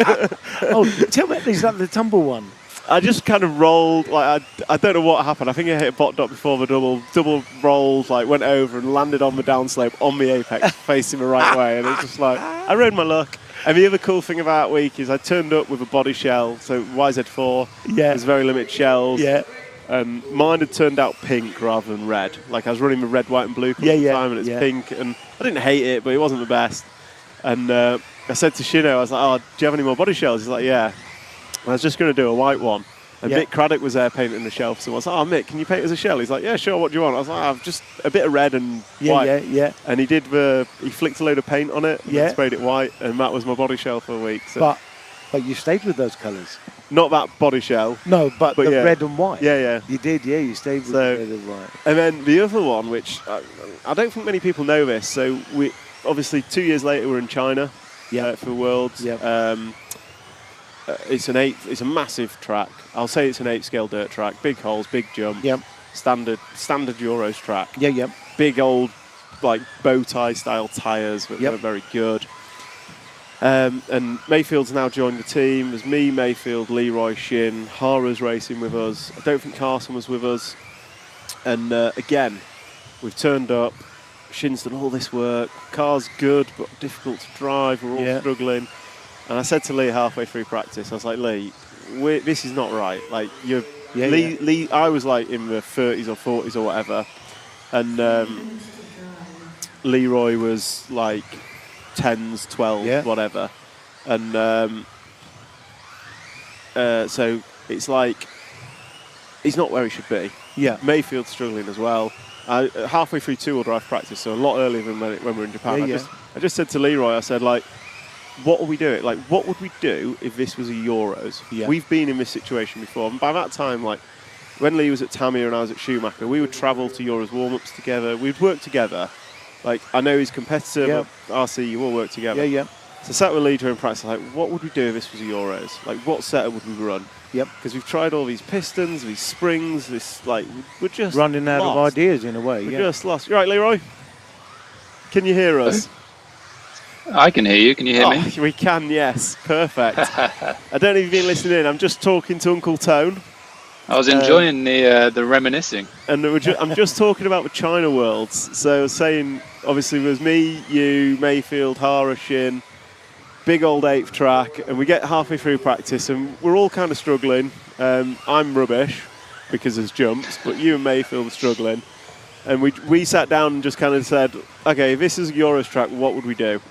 Oh, tell me, is that the tumble one? I just kind of rolled, like, I don't know what happened. I think I hit a bot dot before the double rolled, like, went over and landed on the downslope on the apex, facing the right way. And it's just like, I rode my luck. And the other cool thing about that week is I turned up with a body shell, so YZ4. Yeah. There's very limited shells. Yeah. Mine had turned out pink rather than red. Like, I was running the red, white, and blue at the time, and it's pink. And I didn't hate it, but it wasn't the best. And I said to Shino, I was like, oh, do you have any more body shells? He's like, yeah. And I was just going to do a white one. And Mick Craddock was there painting the shelf. So I was like, oh, Mick, can you paint as a shell? He's like, yeah, sure, what do you want? I was like, oh, just a bit of red and white. Yeah. And he flicked a load of paint on it and sprayed it white. And that was my body shell for a week. So. But you stayed with those colours. Not that body shell. No, but the red and white. Yeah. You did, you stayed with the red and white. And then the other one, which I don't think many people know this, so we obviously 2 years later we're in China for Worlds. It's a massive track. I'll say it's an 8-scale dirt track. Big holes, big jump. Yep. Standard Euros track. Yeah. Big old, like, bow tie style tyres that are very good. And Mayfield's now joined the team. There's me, Mayfield, Leroy, Shin. Hara's racing with us. I don't think Carson was with us. And again, we've turned up. Shin's done all this work. Car's good, but difficult to drive. We're all struggling. And I said to Lee halfway through practice, I was like, Lee, this is not right. Like, Lee, I was like in the 30s or 40s or whatever, and Leroy was like 10s, 12s, whatever. And so it's like he's not where he should be. Yeah. Mayfield's struggling as well. Halfway through two-wheel drive practice, so a lot earlier than when we were in Japan. I just said to Leroy, I said, like, what are we doing? Like, what would we do if this was a Euros? Yeah. We've been in this situation before. And by that time, like, when Lee was at Tamiya and I was at Schumacher, we would travel to Euros warm-ups together. We'd work together. Like, I know he's competitor, but RC, you all work together. Yeah. So I sat with Lee during practice, like, what would we do if this was a Euros? Like, what setup would we run? Yep. Because we've tried all these pistons, these springs, this, like, we're just running out lost. of ideas in a way. We're just lost. You right, Leroy? Can you hear us? I can hear you. Can you hear me? We can, yes. Perfect. I don't know if you've been listening in. I'm just talking to Uncle Tone. I was enjoying the reminiscing. And I'm just talking about the China Worlds. So I was saying, obviously, there's me, you, Mayfield, Hara, Shin, big old 8th track, and we get halfway through practice, and we're all kind of struggling. I'm rubbish because there's jumps, but you and Mayfield are struggling. And we sat down and just kind of said, okay, if this is a Euros track, what would we do?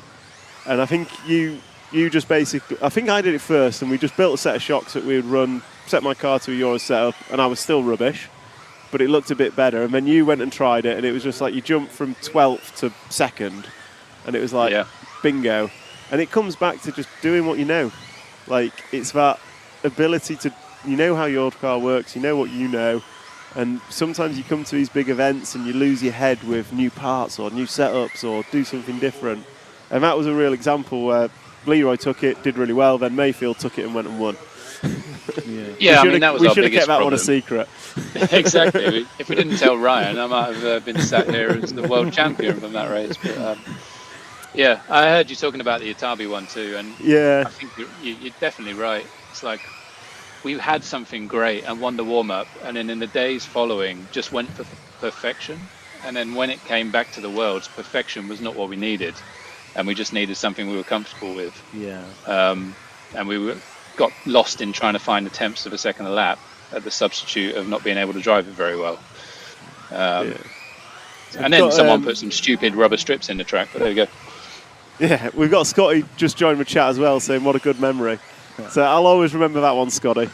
And I think you just basically, I think I did it first, and we just built a set of shocks that we would run, set my car to a Euros setup, and I was still rubbish, but it looked a bit better. And then you went and tried it, and it was just like you jumped from 12th to 2nd, and it was like, bingo. And it comes back to just doing what you know. Like, it's that ability to, you know how your car works, you know what you know, and sometimes you come to these big events and you lose your head with new parts or new setups or do something different. And that was a real example where Leroy took it, did really well, then Mayfield took it and went and won. Yeah, I mean, that was our we should have biggest kept that problem. one a secret. Exactly. If we didn't tell Ryan, I might have been sat here as the world champion from that race. But yeah, I heard you talking about the Itabi one too, and I think you're definitely right. It's like we had something great and won the warm-up, and then in the days following just went for perfection. And then when it came back to the Worlds, perfection was not what we needed. And we just needed something we were comfortable with. Yeah. And we got lost in trying to find the tenths of a second a lap at the substitute of not being able to drive it very well. And then someone put some stupid rubber strips in the track, but there you go. Yeah, we've got Scotty just joined the chat as well, saying what a good memory. So I'll always remember that one, Scotty.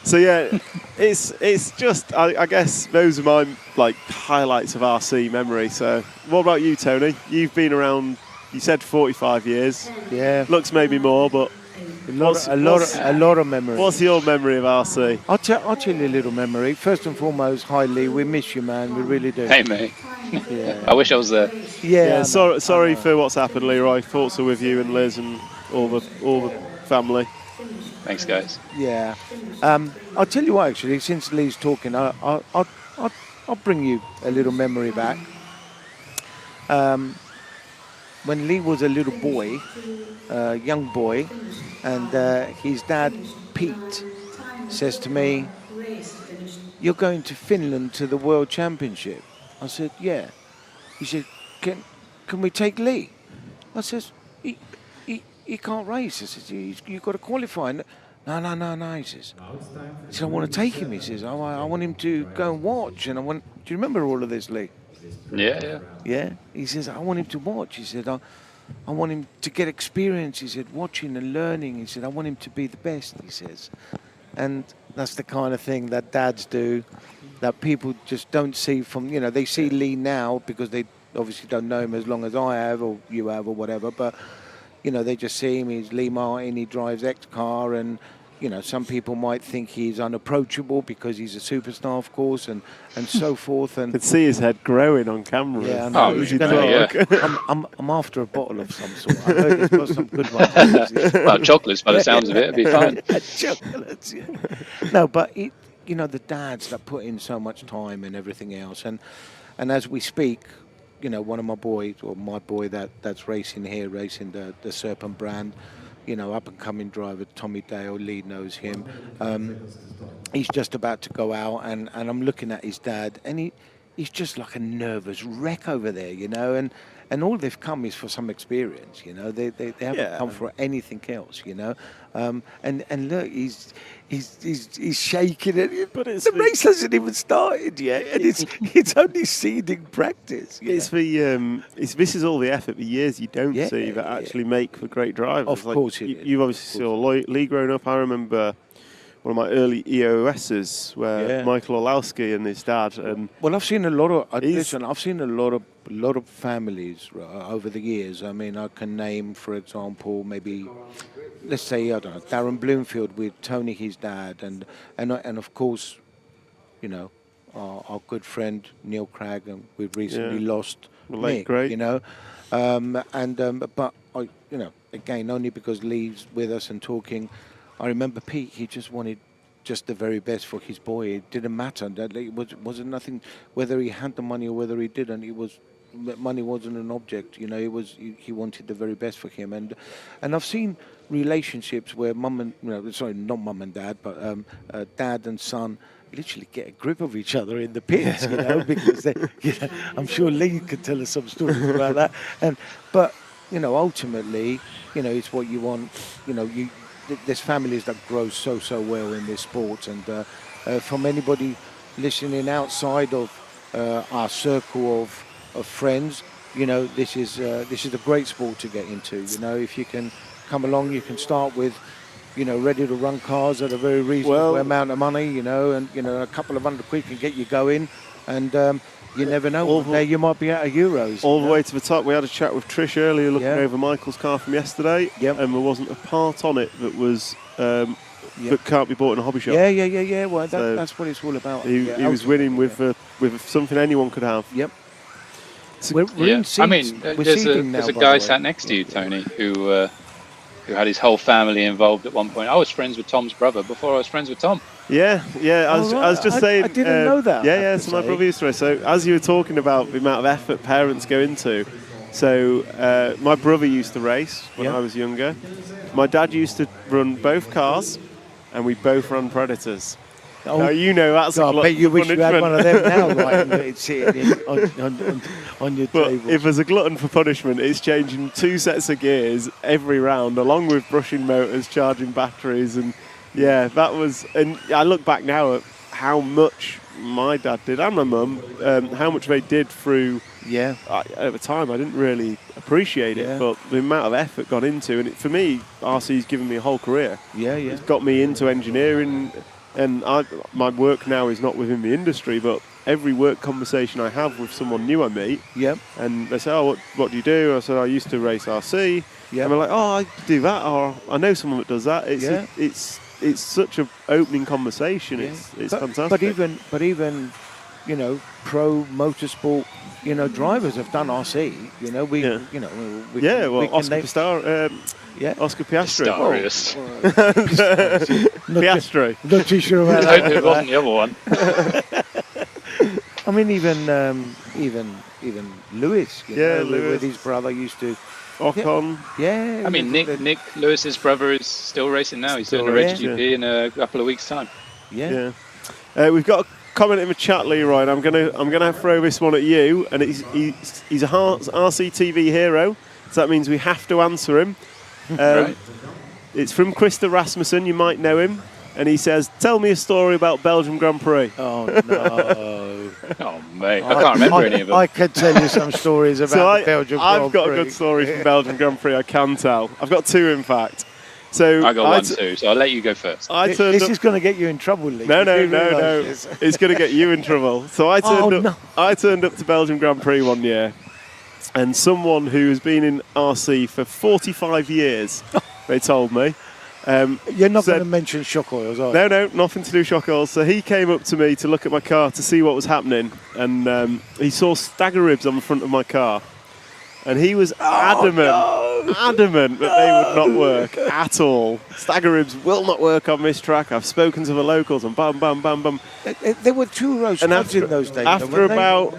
So yeah, it's just I guess those are my like highlights of RC memory. So what about you, Tony? You've been around. You said 45 years. Yeah. Looks maybe more, but a lot of memory. What's your memory of RC? I'll tell you a little memory. First and foremost, hi Lee, we miss you, man. We really do. Hey mate. Yeah. I wish I was there. Yeah. Sorry for what's happened, Leroy. Thoughts are with you and Liz and all the family. Thanks, guys. Yeah. I'll tell you what, actually, since Lee's talking, I'll bring you a little memory back. When Lee was a little boy, young boy, and his dad, Pete, says to me, "You're going to Finland to the World Championship." I said, "Yeah." He said, "Can we take Lee?" I says, he can't race. I says, you've got to qualify. No, he says, I want to take him. He says, I want him to go and watch. And do you remember all of this, Lee? Yeah. Yeah? He says, I want him to watch. He said, I want him to get experience. He said, watching and learning. He said, I want him to be the best, he says. And that's the kind of thing that dads do that people just don't see from, they see Lee now because they obviously don't know him as long as I have or you have or whatever, but they just see him, he's Lee Martin, he drives X car, and some people might think he's unapproachable because he's a superstar, of course, and so forth. And I could see his head growing on camera. Yeah, I'm after a bottle of some sort. I heard he's got some good ones. Well, chocolates, by the sounds of it, it'd be fine. Chocolates, yeah. No, but the dads that put in so much time and everything else, and as we speak, one of my boys, or my boy that's racing the Serpent brand, up and coming driver, Tommy Dale, Lee knows him. He's just about to go out, and I'm looking at his dad, and he's just like a nervous wreck over there, you know, and all they've come is for some experience, you know. They haven't come for anything else, you know. And look, he's shaking it, but the race hasn't even started yet, and it's only seeding practice. It's this is all the effort, the years you don't see that actually make for great drivers. Of course, you obviously saw Lee growing up. I remember one of my early EOSs where Michael Orlowski and his dad. And well, I've seen a lot of I've seen a lot of families over the years. I mean, I can name, for example, maybe let's say I don't know, Darren Bloomfield with Tony, his dad, and of course, you know, our good friend Neil Cragg, and we've recently lost late Nick, great. you know, but I, you know, again, only because Lee's with us and talking. I remember Pete, he just wanted just the very best for his boy. It didn't matter. It wasn't nothing, whether he had the money or whether he didn't. Money wasn't an object, you know. He wanted the very best for him. And I've seen relationships where not mum and dad, but dad and son literally get a grip of each other in the pits, you know, because I'm sure Lee could tell us some stories about that. But you know, ultimately, you know, it's what you want. You know, there's families that grow so well in this sport, and from anybody listening outside of our circle of friends, you know, this is a great sport to get into. You know, if you can come along, you can start with, you know, ready to run cars at a very reasonable amount of money, you know, and you know, a couple of £100 can get you going, and you never know. One day you might be out of euros. All the way to the top. We had a chat with Trish earlier, looking over Michael's car from yesterday, and there wasn't a part on it that was that can't be bought in a hobby shop. Yeah. Well, that's what it's all about. He was winning with something anyone could have. Yep. So we're in seats. I mean, there's a guy sat next to you, Tony, who had his whole family involved at one point. I was friends with Tom's brother before I was friends with Tom. Yeah. I was just saying. I didn't know that. Yeah. So my brother used to race. So as you were talking about the amount of effort parents go into, so my brother used to race when I was younger. My dad used to run both cars, and we both ran Predators. Oh, now, you know that's a I bet you wish you had one of them now, right? It's sitting on your table. If there's a glutton for punishment, it's changing 2 sets of gears every round, along with brushing motors, charging batteries, and that was. And I look back now at how much my dad did and my mum, how much they did through. Yeah. At the time, I didn't really appreciate it, but the amount of effort gone into it. For me, RC's given me a whole career. Yeah. It's got me into engineering. And my work now is not within the industry, but every work conversation I have with someone new I meet, and they say, "Oh, what do you do?" I said, "I used to race RC." And they're like, "Oh, I do that," or "I know someone that does that." It's such a opening conversation. It's fantastic. But even, you know, pro motorsport, you know, drivers have done RC. You know, Oscar Piastri. Piastri. Not too sure about that. It wasn't the other one. I mean, even Lewis. Lewis. With his brother used to. Ocon. Yeah. I mean, Nick Lewis's brother is still racing now. He's doing a race GP in a couple of weeks' time. Yeah. We've got a comment in the chat, Leroy, and I'm gonna throw this one at you. And he's a RCTV hero, so that means we have to answer him. Right. It's from Krista Rasmussen. You might know him, and he says, "Tell me a story about Belgium Grand Prix." Oh no! Oh mate, I can't remember any of them. I could tell you some stories about the Belgium Grand Prix. I've got a good story from Belgium Grand Prix. I can tell. I've got 2, in fact. So I got one too, so I'll let you go first. This is going to get you in trouble, Lee. No. It's going to get you in trouble. So I turned up to Belgium Grand Prix one year, and someone who has been in RC for 45 years, they told me. You're not going to mention shock oils, are you? No, nothing to do with shock oils. So he came up to me to look at my car to see what was happening, and he saw stagger ribs on the front of my car. And he was adamant that they would not work at all. Stagger ribs will not work on this track. I've spoken to the locals, and bam, bam, bam, bam. There were 2 rows in those days. After about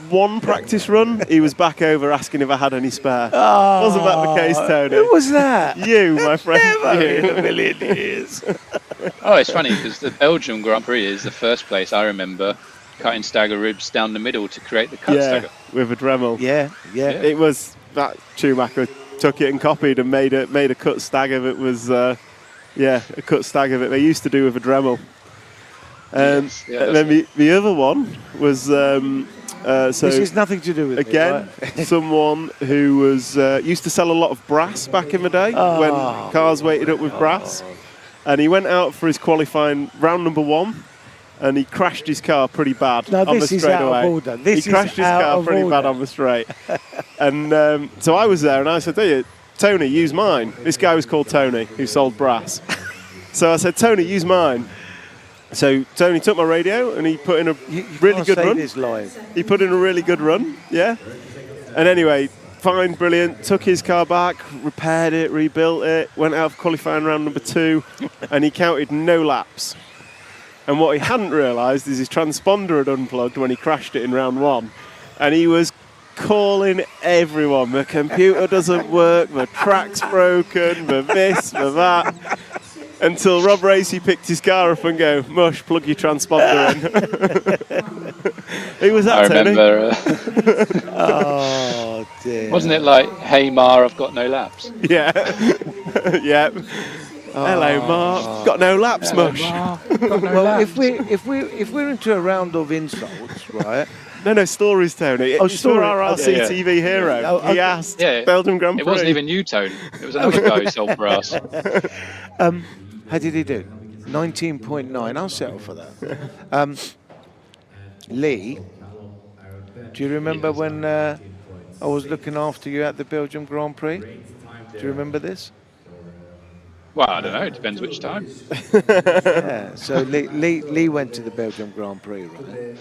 1 practice run, he was back over asking if I had any spare. Wasn't that the case, Tony? Who was that? You, my friend. Never in a million years. Oh, it's funny because the Belgium Grand Prix is the first place I remember cutting stagger ribs down the middle to create the cut stagger. With a Dremel. Yeah. It was that Schumacher took it and copied and made a cut stag of it. Was a cut stag of it. They used to do with a Dremel. And then the other one was this has nothing to do with again me, right? someone who was used to sell a lot of brass back in the day when cars weighted up with brass, and he went out for his qualifying round number 1. And he crashed his car pretty bad on the straightaway. He crashed his car pretty bad on the straight. And so I was there and I said, hey, Tony, use mine. This guy was called Tony, who sold brass. So I said, Tony, use mine. So Tony took my radio and he put in a really good run. This live. He put in a really good run, yeah. And anyway, fine, brilliant. Took his car back, repaired it, rebuilt it, went out of qualifying round number 2, and he counted no laps. And what he hadn't realised is his transponder had unplugged when he crashed it in round 1. And he was calling everyone. The computer doesn't work, the track's broken, the this, the that. Until Rob Racy picked his car up and go, Mush, plug your transponder in. Who was that, I remember. Oh, dear. Wasn't it like, hey, Ma, I've got no laps? Yeah. Yeah. Hello, Mark. Got no laps, Mush. Well, if we're into a round of insults, right? No, stories, Tony. It's for our RCTV hero. He asked Belgium Grand Prix. It wasn't even you, Tony. It was another guy who sold brass. How did he do? 19.9. I'll settle for that. Lee, do you remember when I was looking after you at the Belgium Grand Prix? Do you remember this? Well, I don't know. It depends which time. Yeah. So Lee went to the Belgium Grand Prix, right?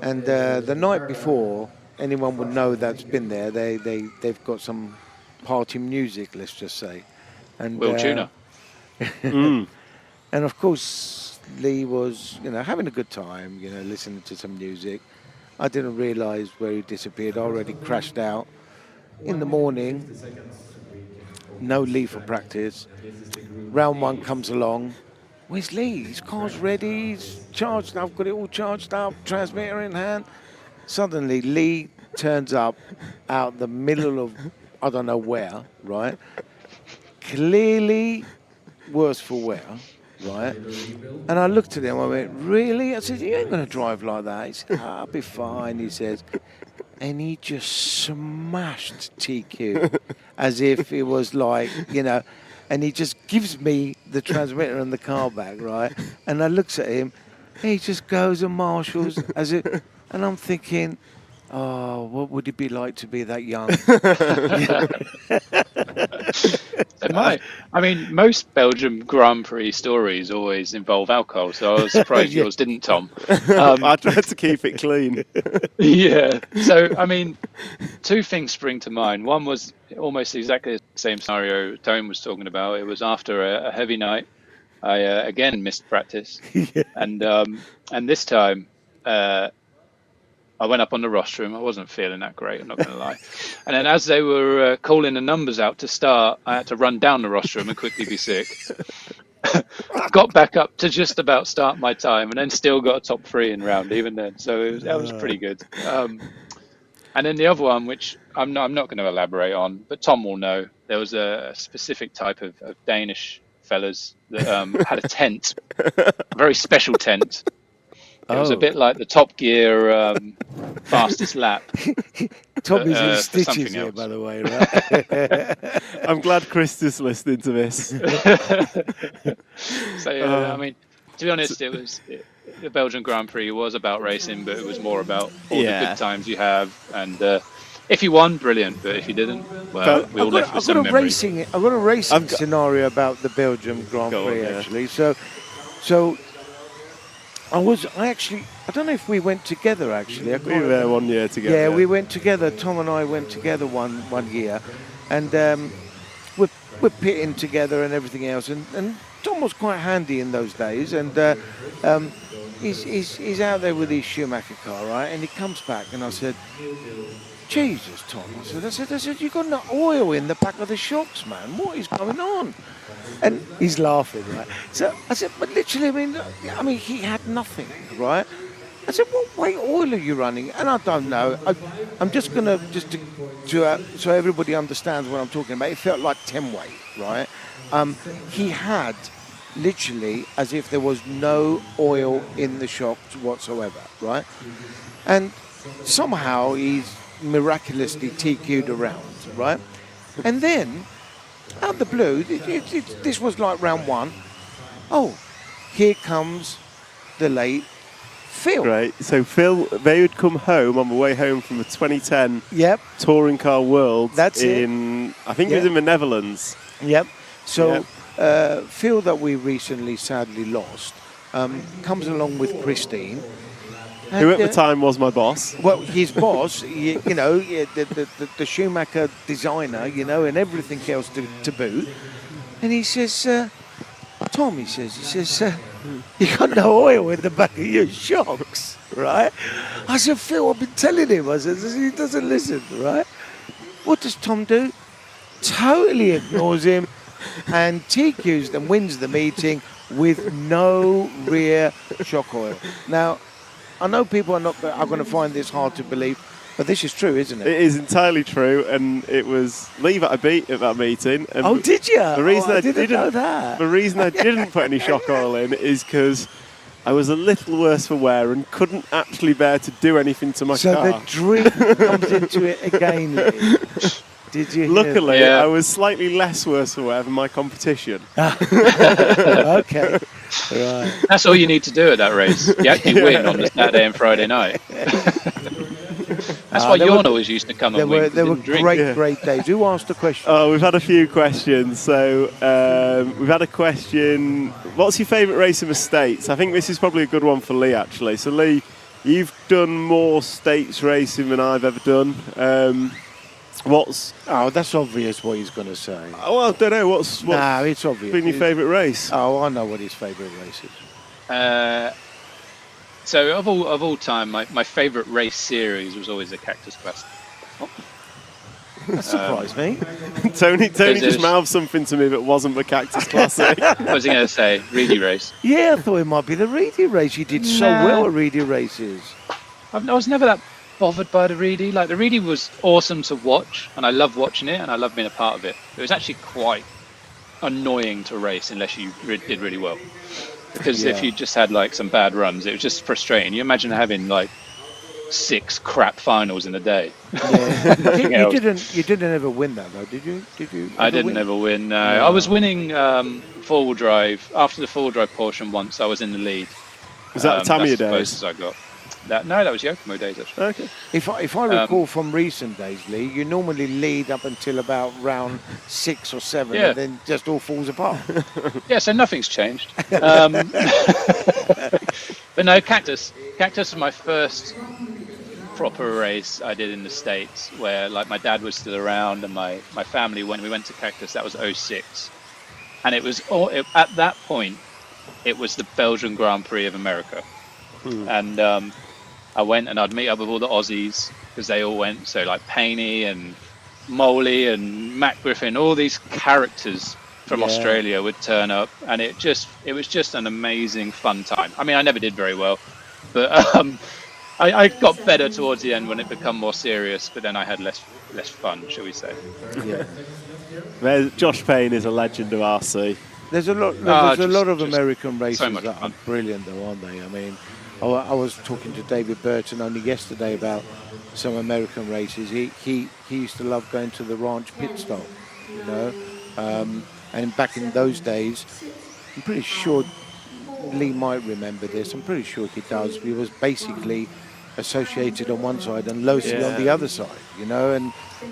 And the night before, anyone would know that's been there. They've got some party music, let's just say. And Will Tuner. And of course, Lee was, having a good time, listening to some music. I didn't realise where he disappeared. I already crashed out. In the morning, no Lee for practice. Round 1 comes along. Where's Lee? His car's ready. He's charged. I've got it all charged up. Transmitter in hand. Suddenly, Lee turns up out the middle of, I don't know where, right? Clearly worse for wear, right? And I looked at him. I went, really? I said, you ain't going to drive like that. He said, I'll be fine, he says. And he just smashed TQ as if it was like, and he just gives me the transmitter and the car back, right? And I looks at him, he just goes and marshals as it, and I'm thinking, oh, what would it be like to be that young? I mean, most Belgium Grand Prix stories always involve alcohol, so I was surprised yours didn't, Tom. I tried to keep it clean. Yeah. So, I mean, 2 things spring to mind. One was almost exactly the same scenario Tone was talking about. It was after a heavy night. I, again, missed practice. And this time, I went up on the rostrum. I wasn't feeling that great, I'm not going to lie. And then as they were calling the numbers out to start, I had to run down the rostrum and quickly be sick. Got back up to just about start my time and then still got a top 3 in round even then. So that was pretty good. And then the other one, which I'm not going to elaborate on, but Tom will know, there was a specific type of Danish fellas that had a tent, a very special tent. It was a bit like the Top Gear fastest lap. Tommy's in stitches here, by the way, right? I'm glad Chris is listening to this. So, I mean, to be honest, the Belgian Grand Prix was about racing, but it was more about all the good times you have. And if you won, brilliant. But if you didn't, well, we all left with some memories. I've got a racing scenario about the Belgium Grand Prix, actually. So I don't know if we went together, actually. We were there 1 year together. Yeah, we went together. Tom and I went together one year. And we're pitting together and everything else. And Tom was quite handy in those days. And he's out there with his Schumacher car, right? And he comes back, and I said, Jesus, Tom. I said, you've got no oil in the back of the shocks, man. What is going on? And he's laughing, right? So I said, but literally, I mean, he had nothing, right? I said, what weight oil are you running? And I don't know. I'm just going to, so everybody understands what I'm talking about. It felt like 10 weight, right? He had literally as if there was no oil in the shocks whatsoever, right? And somehow he's miraculously TQ'd around, right? And then, out of the blue, this was like round one. Oh, here comes the late Phil. Great. So Phil, they would come home on the way home from the 2010 Touring Car World. That's in, I think it was in the Netherlands. Yep. So Phil, that we recently sadly lost, comes along with Christine. Who at the time was my boss. Well, his boss, the Schumacher designer, and everything else to boot. And he says, Tom, he says, you got no oil in the back of your shocks, right? I said, Phil, I've been telling him. I said, he doesn't listen, right? What does Tom do? Totally ignores him and TQs and wins the meeting with no rear shock oil. Now, I know people are going to find this hard to believe, but this is true, isn't it? It is entirely true, and it was Lee that I beat at that meeting. And oh, did you? The reason I didn't know that. The reason I didn't put any shock oil in is because I was a little worse for wear and couldn't actually bear to do anything to my car. So the dream comes into it again, Lee. Did you? Luckily, I was slightly less worse for wear than my competition. Okay. Right. That's all you need to do at that race. You actually win on the Saturday and Friday night. That's why Jorn always used to come and win. There were great days. Who asked the question? Oh, we've had a few questions. So we've had a question. What's your favourite race in the States? I think this is probably a good one for Lee, actually. So Lee, you've done more States racing than I've ever done. Oh, that's obvious what he's going to say. Oh, well, I don't know. What's it's obvious. been your favourite race? Oh, I know what his favourite race is. So of all time, my favourite race series was always the Cactus Classic. Oh. That surprised me. Tony just mouthed something to me that wasn't the Cactus Classic. What was he going to say? Reedy race. Yeah, I thought it might be the Reedy race. You did so well at Reedy races. I was never that bothered by the Reedy. Like, the Reedy was awesome to watch, and I loved watching it, and I loved being a part of it. It was actually quite annoying to race unless you did really well. Because if you just had like some bad runs, it was just frustrating. You imagine having like 6 crap finals in a day. Yeah. You didn't ever win that though, did you? I didn't ever win. No. I was winning four-wheel drive after the four-wheel drive portion once. I was in the lead. Was that Tamiya days? As close as I got. That was Yokomo days actually. Okay. If I recall from recent days, Lee, you normally lead up until about round 6 or 7, and then just all falls apart. Yeah, so nothing's changed. But no, Cactus was my first proper race I did in the States, where like my dad was still around and my family, when we went to Cactus, that was 06. And it was at that point, it was the Belgian Grand Prix of America. And I went and I'd meet up with all the Aussies because they all went. So like Paney and Moley and Matt Griffin, all these characters from Australia would turn up, and it was just an amazing fun time. I mean, I never did very well, but I got better towards the end when it became more serious. But then I had less fun, shall we say? Yeah. Josh Payne is a legend of RC. There's a lot of American races that are brilliant, though, aren't they? I mean, I was talking to David Burton only yesterday about some American races. He used to love going to the ranch pit stop, you know. And back in those days, I'm pretty sure Lee might remember this. I'm pretty sure he does. He was basically associated on one side and Losi on the other side, you know.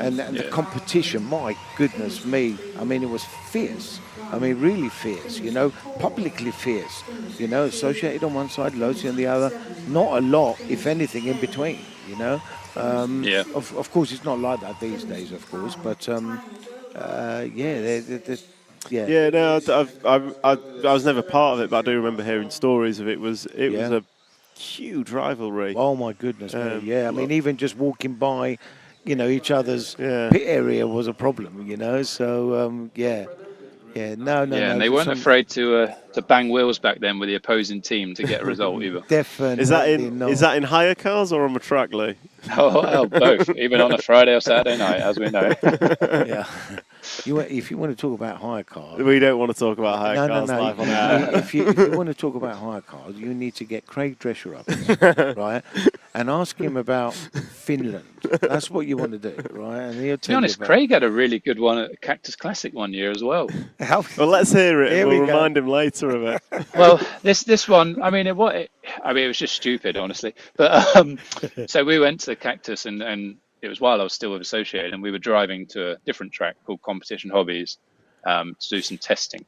And the competition, my goodness me, I mean, it was fierce. I mean, really fierce, you know, publicly fierce, you know, associated on one side, Losi on the other. Not a lot, if anything, in between, you know. Of course, it's not like that these days, of course, but no, I was never part of it, but I do remember hearing stories of it. It was a huge rivalry. Oh my goodness me! Yeah, I mean, even just walking by, each other's Yeah. pit area was a problem. So yeah. No. And they weren't afraid to bang wheels back then with the opposing team to get a result either. Definitely. Is that in higher cars or on a track, Lee? Oh, both. Even on a Friday or Saturday night, as we know. Yeah. If you want to talk about hire cars, We don't want to talk about hire cars no. live on air. If you want to talk about hire cars, you need to get Craig Drescher up, right, and ask him about Finland. That's what you want to do, right? And he'll To be honest, Craig had a really good one at Cactus Classic one year as well. Well, let's hear it. Here We'll we go. remind him later of it. Well, this one, I mean, it was just stupid, honestly. But so we went to the Cactus, and it was while I was still with Associated, and we were driving to a different track called Competition Hobbies to do some testing.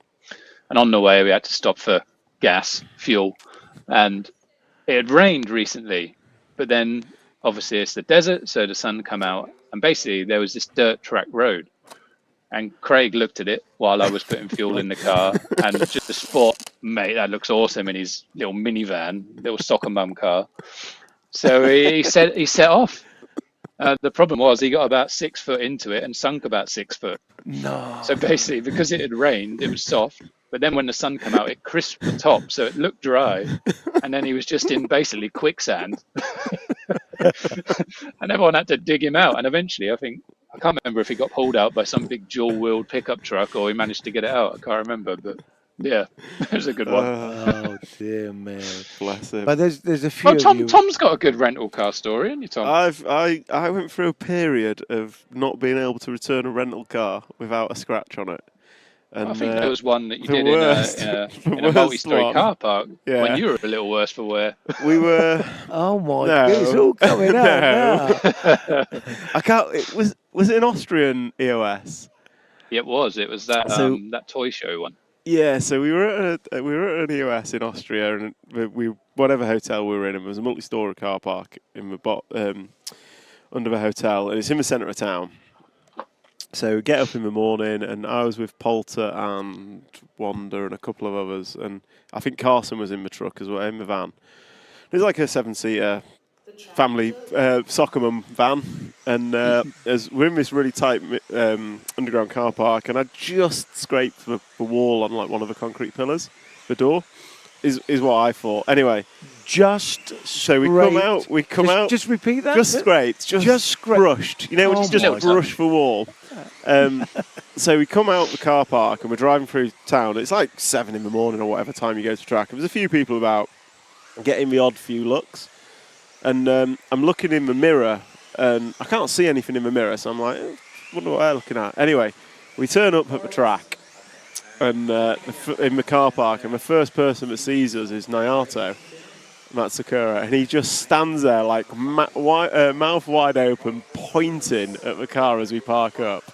And on the way, we had to stop for gas, fuel, and it had rained recently. But then, obviously, it's the desert, so the sun come out, and basically there was this dirt track road. And Craig looked at it while I was putting fuel in the car, and just thought, mate, that looks awesome in his little minivan, little soccer mum car. So he set off. The problem was he got about 6 foot into it and sunk about 6 foot. No. So basically, because it had rained, it was soft. But then when the sun came out, it crisped the top, so it looked dry. And then he was just in basically quicksand. And everyone had to dig him out. And eventually, I can't remember if he got pulled out by some big dual-wheeled pickup truck or he managed to get it out. I can't remember, but yeah, it was a good one. Oh dear man, bless him. But there's a few. Tom's got a good rental car story, hasn't he, Tom? I went through a period of not being able to return a rental car without a scratch on it. And, I think there was one that you did in a worst multi-story one. car park Yeah. when you were a little worse for wear. We were. Oh my! No. It's all coming out now. I can't. Was it an Austrian EOS? It was that So- that toy show one. Yeah, so we were at an EOS in Austria, and we whatever hotel we were in, it was a multi-story car park in the under the hotel, and it's in the centre of town. So we get up in the morning, and I was with Polter and Wanda and a couple of others, and I think Carson was in the truck as well, in the van. It was like a 7-seater family soccer mum van, and as we're in this really tight underground car park, and I just scraped the wall on like one of the concrete pillars, the door, is what I thought. Anyway, so we come out. Just repeat that. Just scraped, just brushed. You know when you just brush the wall. So we come out the car park and we're driving through town. It's like 7 in the morning or whatever time you go to track. There's a few people about, getting the odd few looks. And I'm looking in the mirror, and I can't see anything in the mirror, so I'm like, wonder what they're looking at. Anyway, we turn up at the track, and in the car park, and the first person that sees us is Nayato Matsukura, and he just stands there like mouth wide open, pointing at the car as we park up.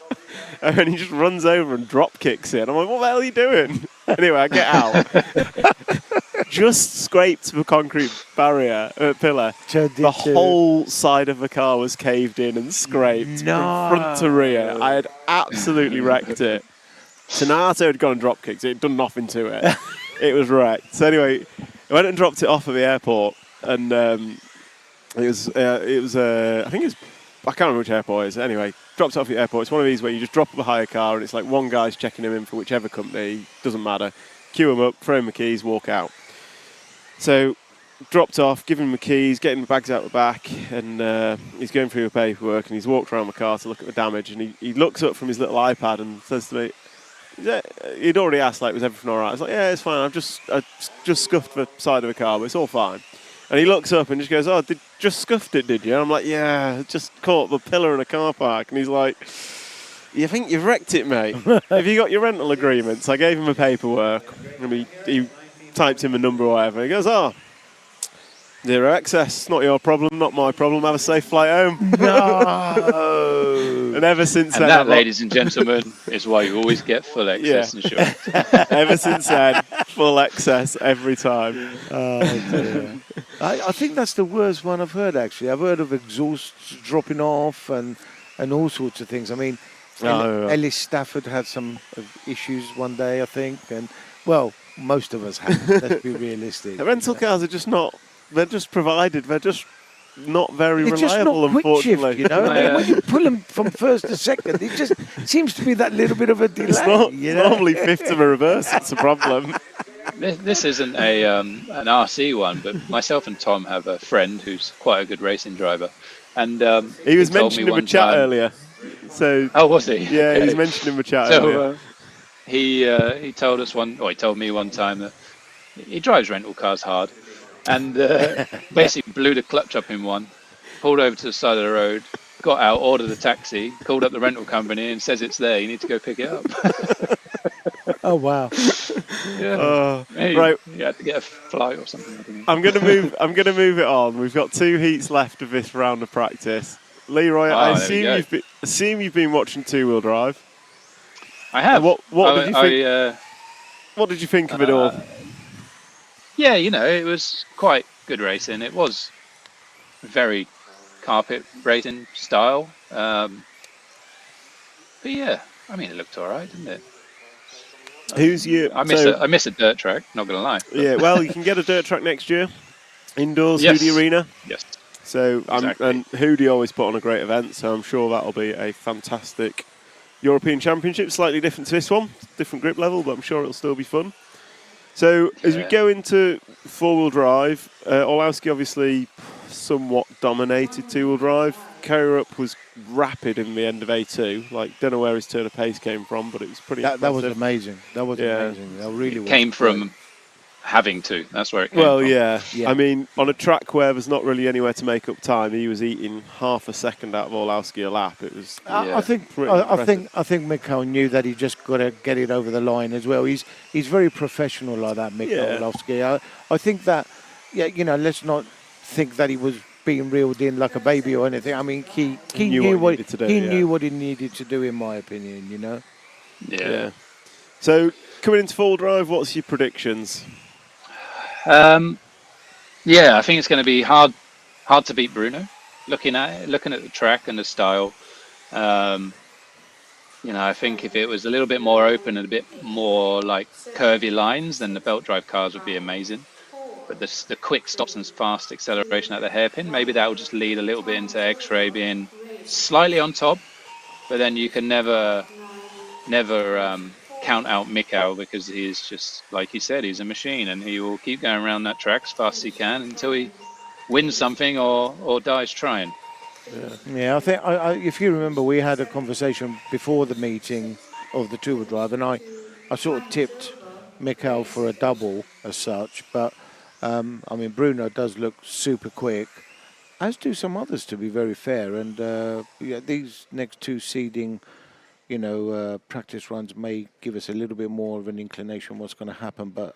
And he just runs over and drop kicks it. I'm like, what the hell are you doing? Anyway, I get out. Just scraped the concrete barrier pillar. The whole side of the car was caved in and scraped from front to rear. I had absolutely wrecked it. Sonato had gone and drop kicked it. It had done nothing to it. It was wrecked. So anyway, I went and dropped it off at the airport, and it was I think it was, I can't remember which airport it is. Anyway, dropped it off at the airport. It's one of these where you just drop a hire car, and it's like one guy's checking him in for whichever company. Doesn't matter. Queue him up, throw him the keys, walk out. So, dropped off, giving him the keys, getting the bags out the back, and he's going through the paperwork, and he's walked around the car to look at the damage, and he looks up from his little iPad and says to me, he'd already asked, like, was everything all right? I was like, yeah, it's fine. I just scuffed the side of the car, but it's all fine. And he looks up and just goes, oh, just scuffed it, did you? And I'm like, yeah, just caught the pillar in a car park. And he's like, you think you've wrecked it, mate? Have you got your rental agreements? I gave him the paperwork, and he typed in the number or whatever. He goes, oh, 0 excess, not your problem, not my problem. Have a safe flight home. No. And ever since and then, that, ladies and gentlemen, is why you always get full excess insurance. Ever since then, full excess every time. Oh dear. I think that's the worst one I've heard. Actually, I've heard of exhaust dropping off and all sorts of things. I mean, Ellis Stafford had some issues one day, I think, and well, most of us have. Let's be realistic. Rental cars are just not provided. They're just not very It's just reliable, not quick unfortunately. shift, you know. I mean, when you pull them from first to second, it just seems to be that little bit of a delay. It's normally fifth to the reverse. It's a problem. This isn't an RC one, but myself and Tom have a friend who's quite a good racing driver, and he was told mentioned me in the one chat time- earlier. So Oh, was he? Yeah, Okay. he's mentioned in the chat So earlier. he told us he told me one time that he drives rental cars hard, and basically blew the clutch up in one, pulled over to the side of the road, got out, ordered a taxi, called up the rental company, and says it's there. You need to go pick it up. Oh wow! Yeah. Maybe right. You had to get a flight or something. I don't know. I'm gonna move it on. We've got 2 heats left of this round of practice. Leroy, I assume you've been watching two-wheel drive. I have. What did you think? What did you think of it all? Yeah, it was quite good racing. It was very carpet racing style. But yeah, I mean, it looked all right, didn't it? Who's your? I miss a dirt track. Not gonna lie. But. Yeah, well, you can get a dirt track next year, indoors, Yes. Hoodie Arena. Yes. So Exactly. and Hoodie always put on a great event, so I'm sure that'll be a fantastic European Championship. Slightly different to this one, different grip level, but I'm sure it'll still be fun. So as we go into four-wheel drive, Olowski obviously somewhat dominated two-wheel drive. Korup was rapid in the end of A2. Don't know where his turn of pace came from, but it was pretty That was impressive. amazing. That was amazing. That really was. Came from having to. That's where it came Well, from. yeah. I mean, on a track where there's not really anywhere to make up time, he was eating half a second out of Olowski a lap. It was. I think Mikhail knew that he just got to get it over the line as well. He's very professional like that, Mikhail Olowski. I think that, let's not think that he was being reeled in like a baby or anything. I mean, he knew what he needed to do, in my opinion. Yeah. So coming into full drive, what's your predictions? Yeah, I think it's going to be hard to beat Bruno. Looking at the track and the style, I think if it was a little bit more open and a bit more like curvy lines, then the belt drive cars would be amazing. But the quick stops and fast acceleration at the hairpin, maybe that will just lead a little bit into X-Ray being slightly on top. But then you can never count out Mikhail, because he's just, like you said, he's a machine, and he will keep going around that track as fast as he can until he wins something or dies trying. Yeah, I think if you remember, we had a conversation before the meeting of the two-wheel drive, and I sort of tipped Mikhail for a double as such, but I mean, Bruno does look super quick, as do some others, to be very fair, and these next two seeding practice runs may give us a little bit more of an inclination what's going to happen, but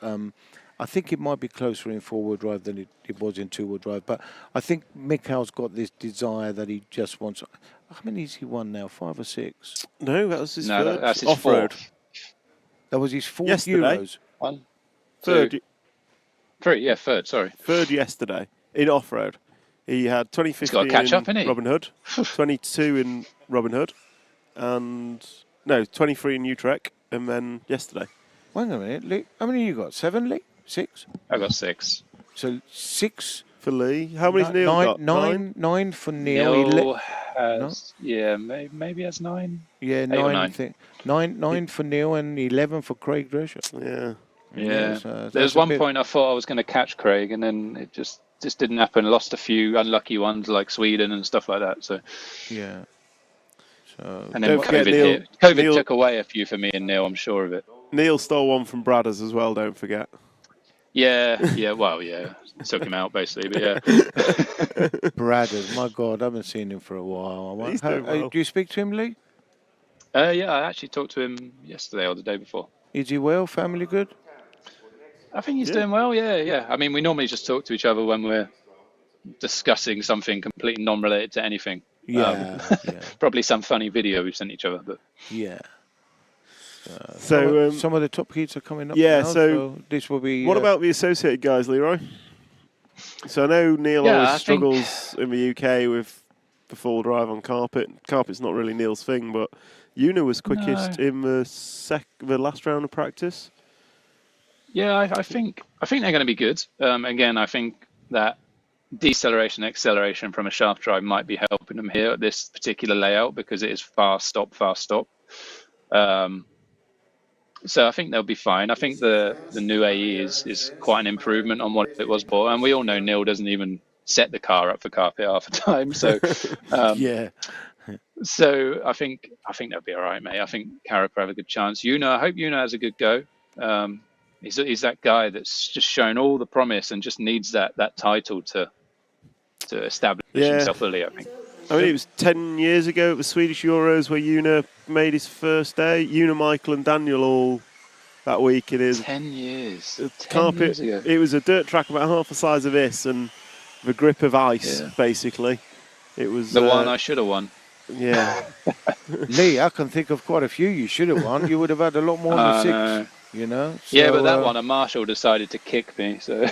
I think it might be closer in four-wheel drive than it was in two-wheel drive. But I think Mikhail's got this desire that he just wants. How many has he won now? 5 or 6? No, that was his No, third. that's his off-road. fourth. That was his fourth Yesterday. Euros. 1, Third. 2, 3. Yeah, third. Sorry. Third yesterday in off-road. He had 2015 He's got to catch up, in innit? Robin Hood, 22 in Robin Hood, and 23 in Utrecht, and then yesterday. Wait a minute, Lee. How many you got? 7, Lee? 6? I got 6. So 6 for Lee. How many's Neil got? 9 for Neil. Neil has, maybe has 9. Yeah, 8 or 9. 9. 9 for Neil and 11 for Craig Drescher. Yeah. So There's one point I thought I was going to catch Craig, and then it just didn't happen. Lost a few unlucky ones like Sweden and stuff like that. So yeah. So and then don't forget COVID Neil, hit. COVID Neil took away a few for me and Neil. I'm sure of it. Neil stole one from Bradders as well. Don't forget. Yeah. Well, yeah. Took him out basically, but yeah. Bradders, my God, I haven't seen him for a while. He's doing well. Do you speak to him, Lee? Yeah, I actually talked to him yesterday or the day before. Is he well? Family good? I think he's doing well. Yeah. I mean, we normally just talk to each other when we're discussing something completely non-related to anything. Yeah. Probably some funny video we've sent each other, but yeah. So some of the top heats are coming up. Yeah. now, So this will be. What about the associated guys, Leroy? So I know Neil always I think- struggles in the UK with the full drive on carpet. Carpet's not really Neil's thing, but Una was quickest in the last round of practice. yeah, I think they're going to be good. Again, I think that deceleration, acceleration from a shaft drive might be helping them here at this particular layout because it is fast stop, fast stop. So I think they'll be fine. I think the new AE is quite an improvement on what it was before, and we all know Neil doesn't even set the car up for carpet half the time. So Yeah. So I think they'll be all right, mate. I think Carrick will have a good chance. I hope Una has a good go. He's that guy that's just shown all the promise and just needs that title to establish himself fully, I think. I mean, it was 10 years ago at the Swedish Euros where Una made his first day. Una, Michael and Daniel all that week in his 10 years. 10 10 years ago. It was a dirt track about half the size of this and the grip of ice, basically. It was the one I should have won. Yeah. Lee, I can think of quite a few you should have won. You would have had a lot more than 6, you know. So, yeah, but that one, a Marshall decided to kick me. So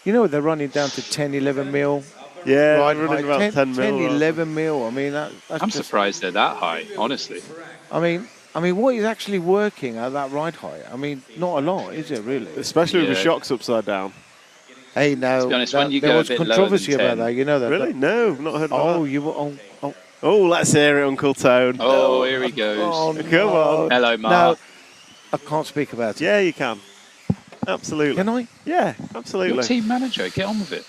you know, they're running down to 10, 11 mil. Yeah, right, running about 10 10 mil. 11 mil. I mean, that's I'm just, surprised they're that high, honestly. I mean, what is actually working at that ride height? I mean, not a lot, is it really? Especially with the shocks upside down. Hey, now, to be honest, when you there go was a bit controversy lower than about 10, that, you know that? Really? No, not heard Oh, that. you were, Oh, let's hear it, Uncle Tone. Oh, here he goes. Come on. Hello, No, Mark. I can't speak about it. Yeah, you can. Absolutely. Can I? Yeah, absolutely. You're team manager. Get on with it.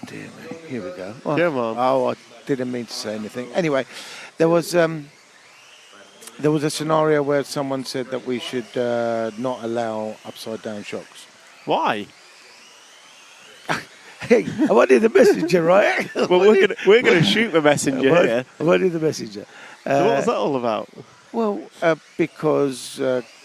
Dear me. Here we go. Well, Come on. Oh, I didn't mean to say anything. Anyway, there was a scenario where someone said that we should not allow upside down shocks. Why? Hey, I wanted the messenger, right? Well, we're gonna shoot the messenger here. I wanted the messenger. So what was that all about? Well, because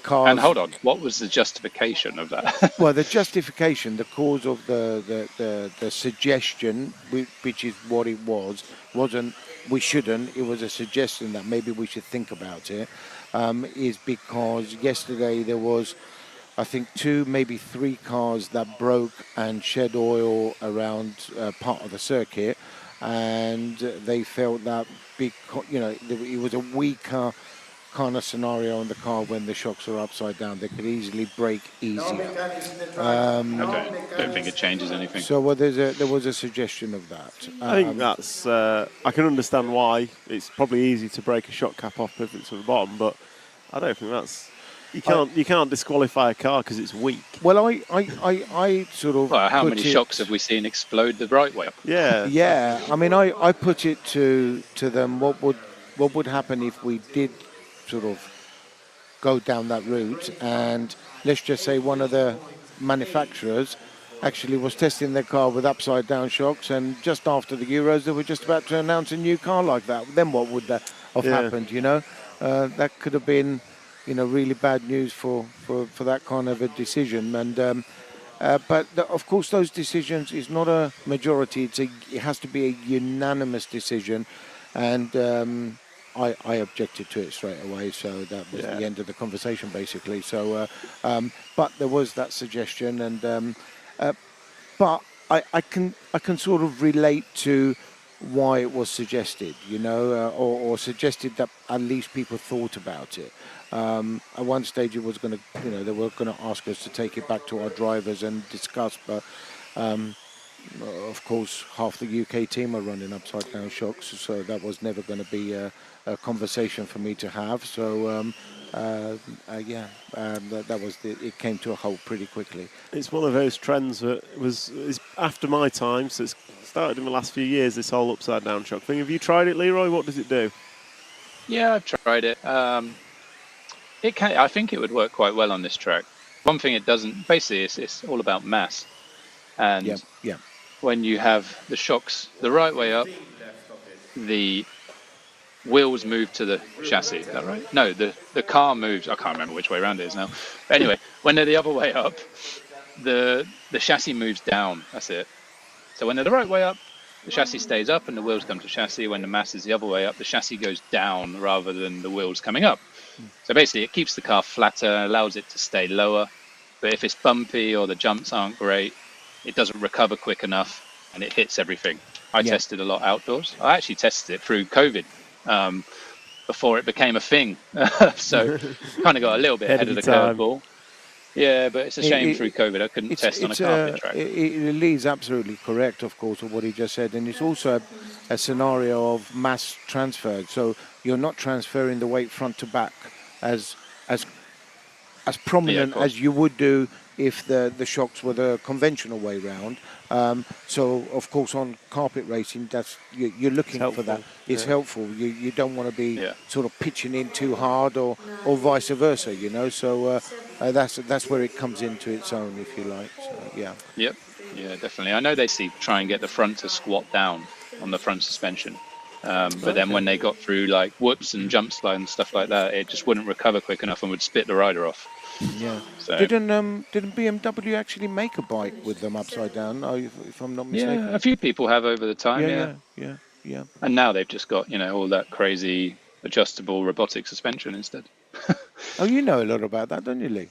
cars. And hold on, what was the justification of that? Well, the justification, the cause of the suggestion, which is what it wasn't. We shouldn't. It was a suggestion that maybe we should think about it. Is because yesterday there was, I think, 2, maybe 3 cars that broke and shed oil around part of the circuit, and they felt that because it was a weaker kind of scenario on the car when the shocks are upside down, they could easily break easier. I don't think it changes anything. So well, there was a suggestion of that. I think that's. I can understand why it's probably easy to break a shock cap off if it's at the bottom, but I don't think that's. You can't disqualify a car because it's weak. Well, I sort of. Well, how put many it- shocks have we seen explode the right way up? Yeah. Yeah, I mean, I put it to them. What would happen if we did sort of go down that route, and let's just say one of the manufacturers actually was testing their car with upside down shocks, and just after the Euros they were just about to announce a new car like that. Then what would that have happened? You know, that could have been, really bad news for that kind of a decision. And but of course, those decisions is not a majority. It has to be a unanimous decision, and I objected to it straight away. So that was the end of the conversation, basically. So, but there was that suggestion, and but I can sort of relate to why it was suggested, or suggested that at least people thought about it. At one stage, it was going to, they were going to ask us to take it back to our drivers and discuss, but of course, half the UK team are running upside down shocks, so that was never going to be a conversation for me to have. So, that was it came to a halt pretty quickly. It's one of those trends that is after my time, so it's started in the last few years, this whole upside down shock thing. Have you tried it, Leroy? What does it do? Yeah, I've tried it. I think it would work quite well on this track. One thing it doesn't, basically, it's all about mass. And when you have the shocks the right way up, the wheels move to the chassis. Is that right? No, the car moves. I can't remember which way around it is now. But anyway, when they're the other way up, the chassis moves down. That's it. So when they're the right way up, the chassis stays up and the wheels come to chassis. When the mass is the other way up, the chassis goes down rather than the wheels coming up. So basically, it keeps the car flatter, allows it to stay lower. But if it's bumpy or the jumps aren't great, it doesn't recover quick enough and it hits everything. I tested a lot outdoors. I actually tested it through COVID before it became a thing. So kind of got a little bit ahead of the curveball. Yeah, but it's a shame through COVID I couldn't test on a carpet track. Lee's absolutely correct, of course, of what he just said, and it's also a scenario of mass transfer. So you're not transferring the weight front to back as prominent as you would do if the shocks were the conventional way round. So of course on carpet racing, that's you're looking for that. It's helpful. You don't want to be sort of pitching in too hard or vice versa, you know. So that's where it comes into its own, if you like. So, yeah. Yep. Yeah, definitely. I know they try and get the front to squat down on the front suspension. But then when they got through like whoops and jump slide and stuff like that, it just wouldn't recover quick enough and would spit the rider off. Yeah. So, didn't BMW actually make a bike with them upside down? If I'm not mistaken. yeah, a few people have over the time. Yeah. And now they've just got all that crazy adjustable robotic suspension instead. Oh, you know a lot about that, don't you, Lee?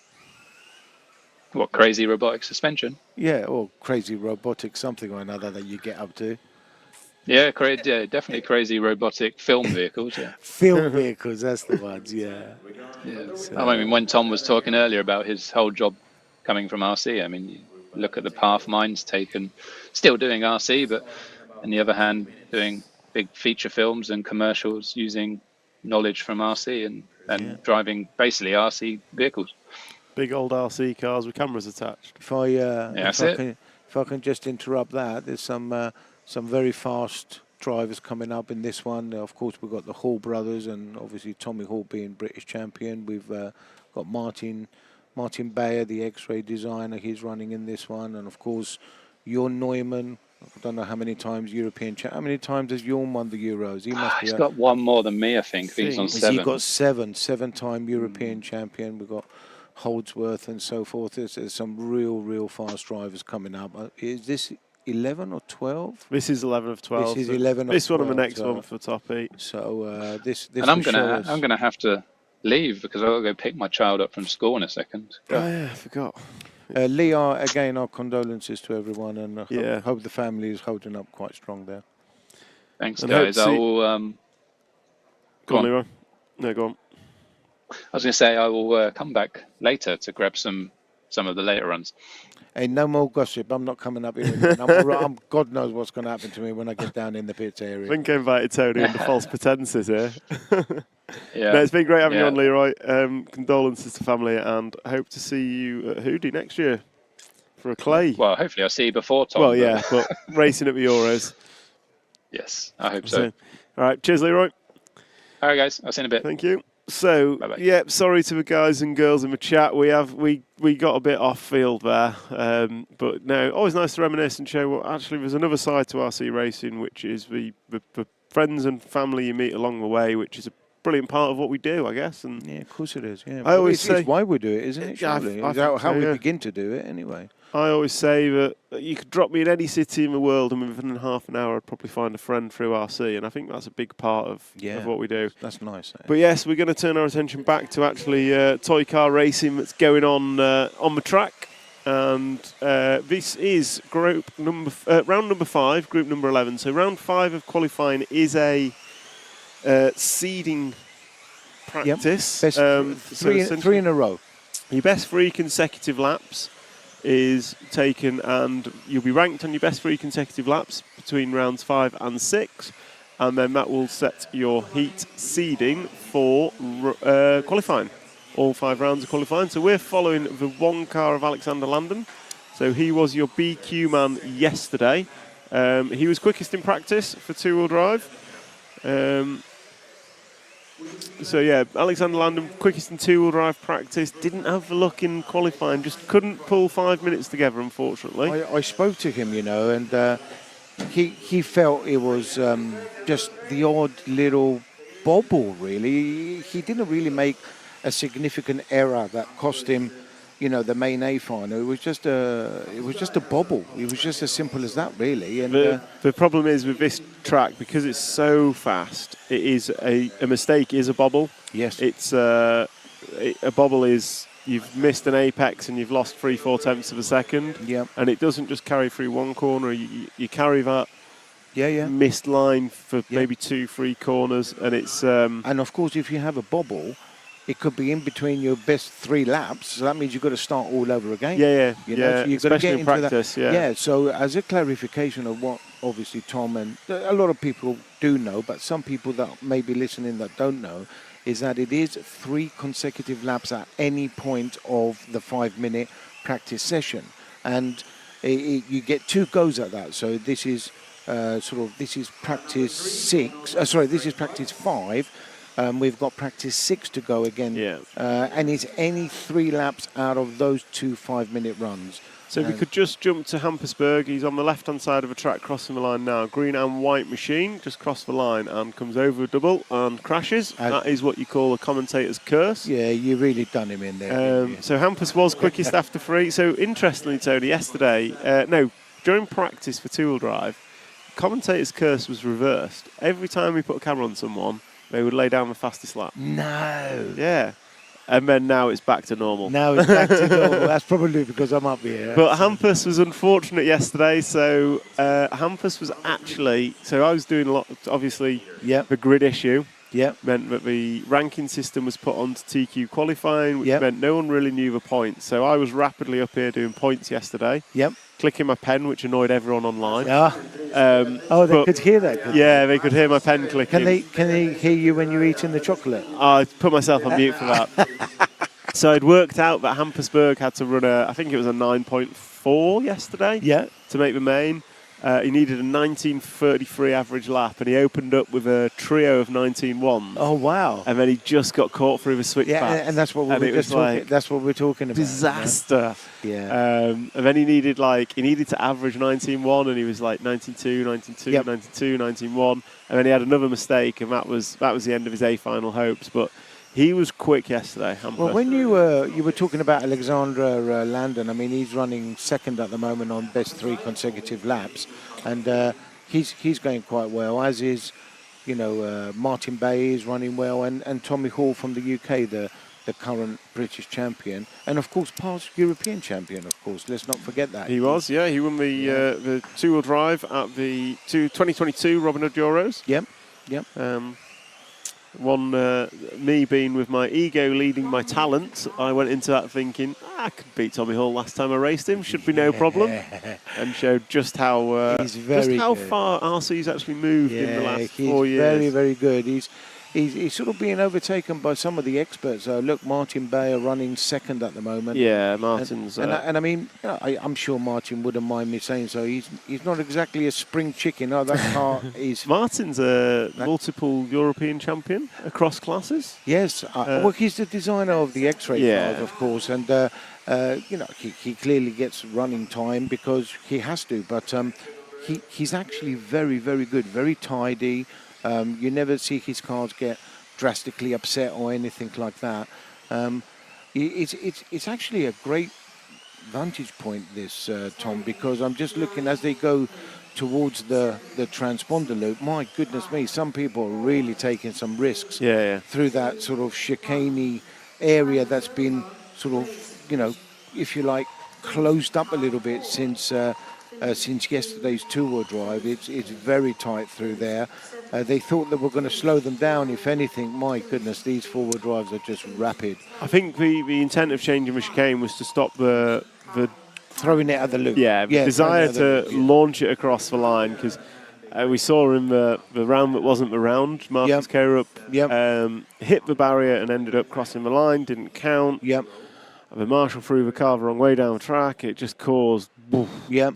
What, crazy robotic suspension? Yeah, or crazy robotic something or another that you get up to. Yeah, definitely crazy robotic film vehicles. Yeah, film vehicles, that's the ones. Yeah. So, I mean, when Tom was talking earlier about his whole job coming from RC, I mean, you look at the path mine's taken, still doing RC, but on the other hand, doing big feature films and commercials using knowledge from RC and driving basically RC vehicles. Big old RC cars with cameras attached. If I can just interrupt that, there's some very fast drivers coming up in this one. Of course, we've got the Hall brothers, and obviously Tommy Hall being British champion. We've got Martin Bayer, the X-ray designer. He's running in this one, and of course, Jorn Neumann. I don't know how many times European champion. How many times has Jorn won the Euros? He must He's got one more than me, I think. He's on 7. He's got seven-time European champion. We've got Holdsworth and so forth. There's some real fast drivers coming up. Is this 11 or 12? This is 11 of 12. This is 11 of 12. This one and the next one for top 8. So this and I'm gonna have to leave because I'll go pick my child up from school in a second. Oh yeah, I forgot. Lee, again, our condolences to everyone, and hope the family is holding up quite strong there. Thanks, guys. I will. Go on, Leroy. No, go on. I was going to say I will come back later to grab some of the later runs. Hey, no more gossip. I'm not coming up here. God knows what's going to happen to me when I get down in the pits area. I think I invited Tony under false pretenses here. Yeah. No, it's been great having you on, Leroy. Condolences to family, and I hope to see you at Hoodie next year for a clay. Well, hopefully I'll see you before Tom. Well, yeah, but racing at the Euros. Yes, I hope so. All right, cheers, Leroy. All right, guys. I'll see you in a bit. Thank you. So, Bye-bye. Sorry to the guys and girls in the chat. We got a bit off field there, but no, always nice to reminisce and show what actually there's another side to RC racing, which is the friends and family you meet along the way, which is a brilliant part of what we do, I guess. And yeah, of course it is. Yeah, I always say it's why we do it, isn't it? Surely? How we begin to do it, anyway. I always say that you could drop me in any city in the world, and within half an hour, I'd probably find a friend through RC, and I think that's a big part of what we do. That's nice. But yes, we're going to turn our attention back to actually toy car racing that's going on the track, and this is round number 5, group number 11. So round 5 of qualifying is a seeding practice. Yep. Three in a row. Your best 3 consecutive laps is taken, and you'll be ranked on your best 3 consecutive laps between rounds 5 and 6, and then that will set your heat seeding for qualifying. All 5 rounds of qualifying. So we're following the 1 car of Alexander Landon. So he was your BQ man yesterday. He was quickest in practice for 2-wheel drive. So yeah, Alexander Landon, quickest in 2-wheel drive practice, didn't have the luck in qualifying, just couldn't pull 5 minutes together, unfortunately. I spoke to him, and he felt it was just the odd little bobble, really. He didn't really make a significant error that cost him, the main A final. It was just a bobble. It was just as simple as that, really. And the problem is with this track, because it's so fast, it is a mistake is a bobble. Yes. It's a bobble is you've missed an apex and you've lost 3/4 tenths of a second. Yeah. And it doesn't just carry through one corner. You carry that missed line for maybe 2-3 corners, and it's and of course, if you have a bobble, it could be in between your best 3 laps. So that means you've got to start all over again. Yeah, You know, yeah. so you've got to get Especially in into practice, that. yeah. Yeah, so as a clarification of what obviously Tom and a lot of people do know, but some people that may be listening that don't know, is that it is 3 consecutive laps at any point of the 5-minute practice session. And you get 2 goes at that. So this is this is practice 6. This is practice 5. We've got practice 6 to go again. Yeah. And it's any 3 laps out of those 2 5-minute runs. So we could just jump to Hampersburg. He's on the left-hand side of a track crossing the line now. Green and white machine just crossed the line and comes over a double and crashes. That is what you call a commentator's curse. Yeah, you really done him in there. So Hampus was quickest after 3. So interestingly, Tony, yesterday, during practice for two-wheel drive, commentator's curse was reversed. Every time we put a camera on someone, they would lay down the fastest lap. No. Yeah. And then now it's back to normal. Now it's back to normal. That's probably because I'm up here. But Hampus was unfortunate yesterday. So Hampus was actually... So I was doing a lot, obviously, the grid issue. Meant that the ranking system was put onto TQ qualifying, which meant no one really knew the points. So I was rapidly up here doing points yesterday. Clicking my pen, which annoyed everyone online. They could hear that. They could hear my pen clicking. Can they hear you when you're eating the chocolate? I put myself on mute for that. So I'd worked out that Hampersburg had to run I think it was a 9.4 yesterday. To make the main. He needed a 19.33 average lap, and he opened up with a trio of 19.1s. Oh wow! And then he just got caught through the switchback. Yeah, and that's what that's what we're talking about. Disaster. Yeah. And then he needed to average 19.1, and he was like 19.2, 19.2, 19.2, 19.1, and then he had another mistake, and that was the end of his A final hopes. But he was quick yesterday, Hampus. Well, when you were talking about Alexander Landon, I mean, he's running second at the moment on best 3 consecutive laps, and he's going quite well. As is, Martin Bay is running well, and Tommy Hall from the UK, the current British champion, and of course past European champion. Of course, let's not forget that. He was, He won the two-wheel drive at the 2022 Robin Hood Euros. Yep. Me being with my ego leading my talent, I went into that thinking, I could beat Tommy Hall last time I raced him, should be no problem, and showed just how far RC's actually moved in the last 4 years. Very, very good. He's sort of being overtaken by some of the experts. Look, Martin Bay are running second at the moment. Yeah, Martin's... And I mean, I'm sure Martin wouldn't mind me saying so. He's not exactly a spring chicken. No, that car is... Martin's a multiple European champion across classes. Yes. Well, he's the designer of the X-Ray cars, of course. And, he clearly gets running time because he has to. But he's actually very, very good, very tidy. You never see his cars get drastically upset or anything like that. It's actually a great vantage point, this, Tom, because I'm just looking as they go towards the transponder loop. My goodness me, some people are really taking some risks through that sort of chicaney area that's been sort of, if you like, closed up a little bit since yesterday's two-wheel drive. It's very tight through there. They thought they were going to slow them down. If anything, my goodness, these four-wheel drives are just rapid. I think the intent of changing the chicane was to stop the throwing it at the loop. The desire to launch it across the line, because we saw in the round that wasn't the round, Marcus Carup hit the barrier and ended up crossing the line, didn't count. The marshal threw the car the wrong way down the track. It just caused...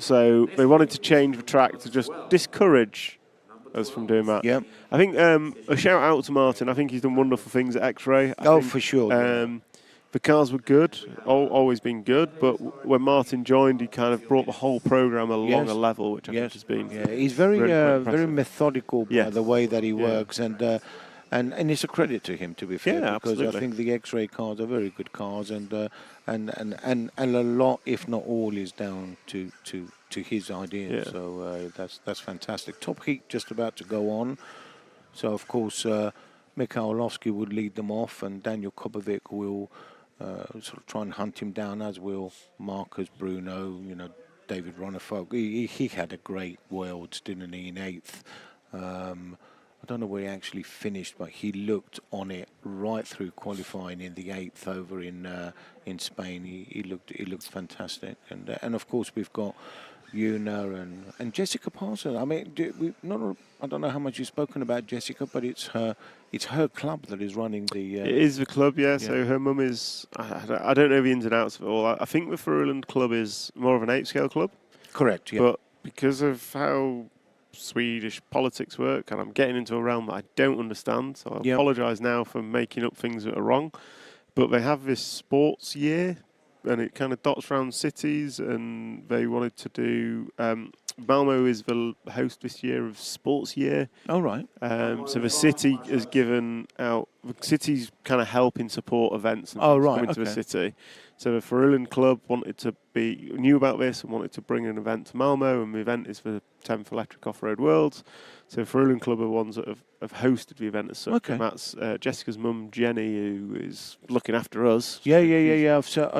So they wanted to change the track to just discourage us from doing that. I think a shout out to Martin. I think he's done wonderful things at X-Ray. For sure. The cars were good, always been good, but when Martin joined, he kind of brought the whole program along a level, which I think has been he's very really very methodical by the way that he works, and it's a credit to him, to be fair, because absolutely. I think the X-Ray cars are very good cars, and a lot, if not all, is down to his ideas. So that's fantastic. Top Heat just about to go on, so of course Mikhailovsky would lead them off, and Daniel Kobovic will sort of try and hunt him down, as will Marcus Bruno. David Ronnefolk. He had a great Worlds, didn't he, in 8th. I don't know where he actually finished, but he looked on it right through qualifying in the 8th over in Spain. He looked fantastic, and of course we've got Una and Jessica Parsons. I mean, I don't know how much you've spoken about Jessica, but it's her club that is running the. It is the club, yeah. So her mum is. I don't know the ins and outs of it all. I think the Fairland club is more of an 8-scale club. Correct. Yeah. But because of how Swedish politics work, and I'm getting into a realm that I don't understand, so I apologise now for making up things that are wrong. But they have this sports year, and it kind of dots around cities, and they wanted to do. Malmo is the host this year of Sports Year. Oh, right. So the city has given out. The city's kind of helping support events and coming to the city. So the Fairland Club knew about this and wanted to bring an event to Malmo, and the event is for the 10th Electric Off-Road Worlds. So Fairland Club are ones that have hosted the event as such. Okay. And that's Jessica's mum, Jenny, who is looking after us. Yeah.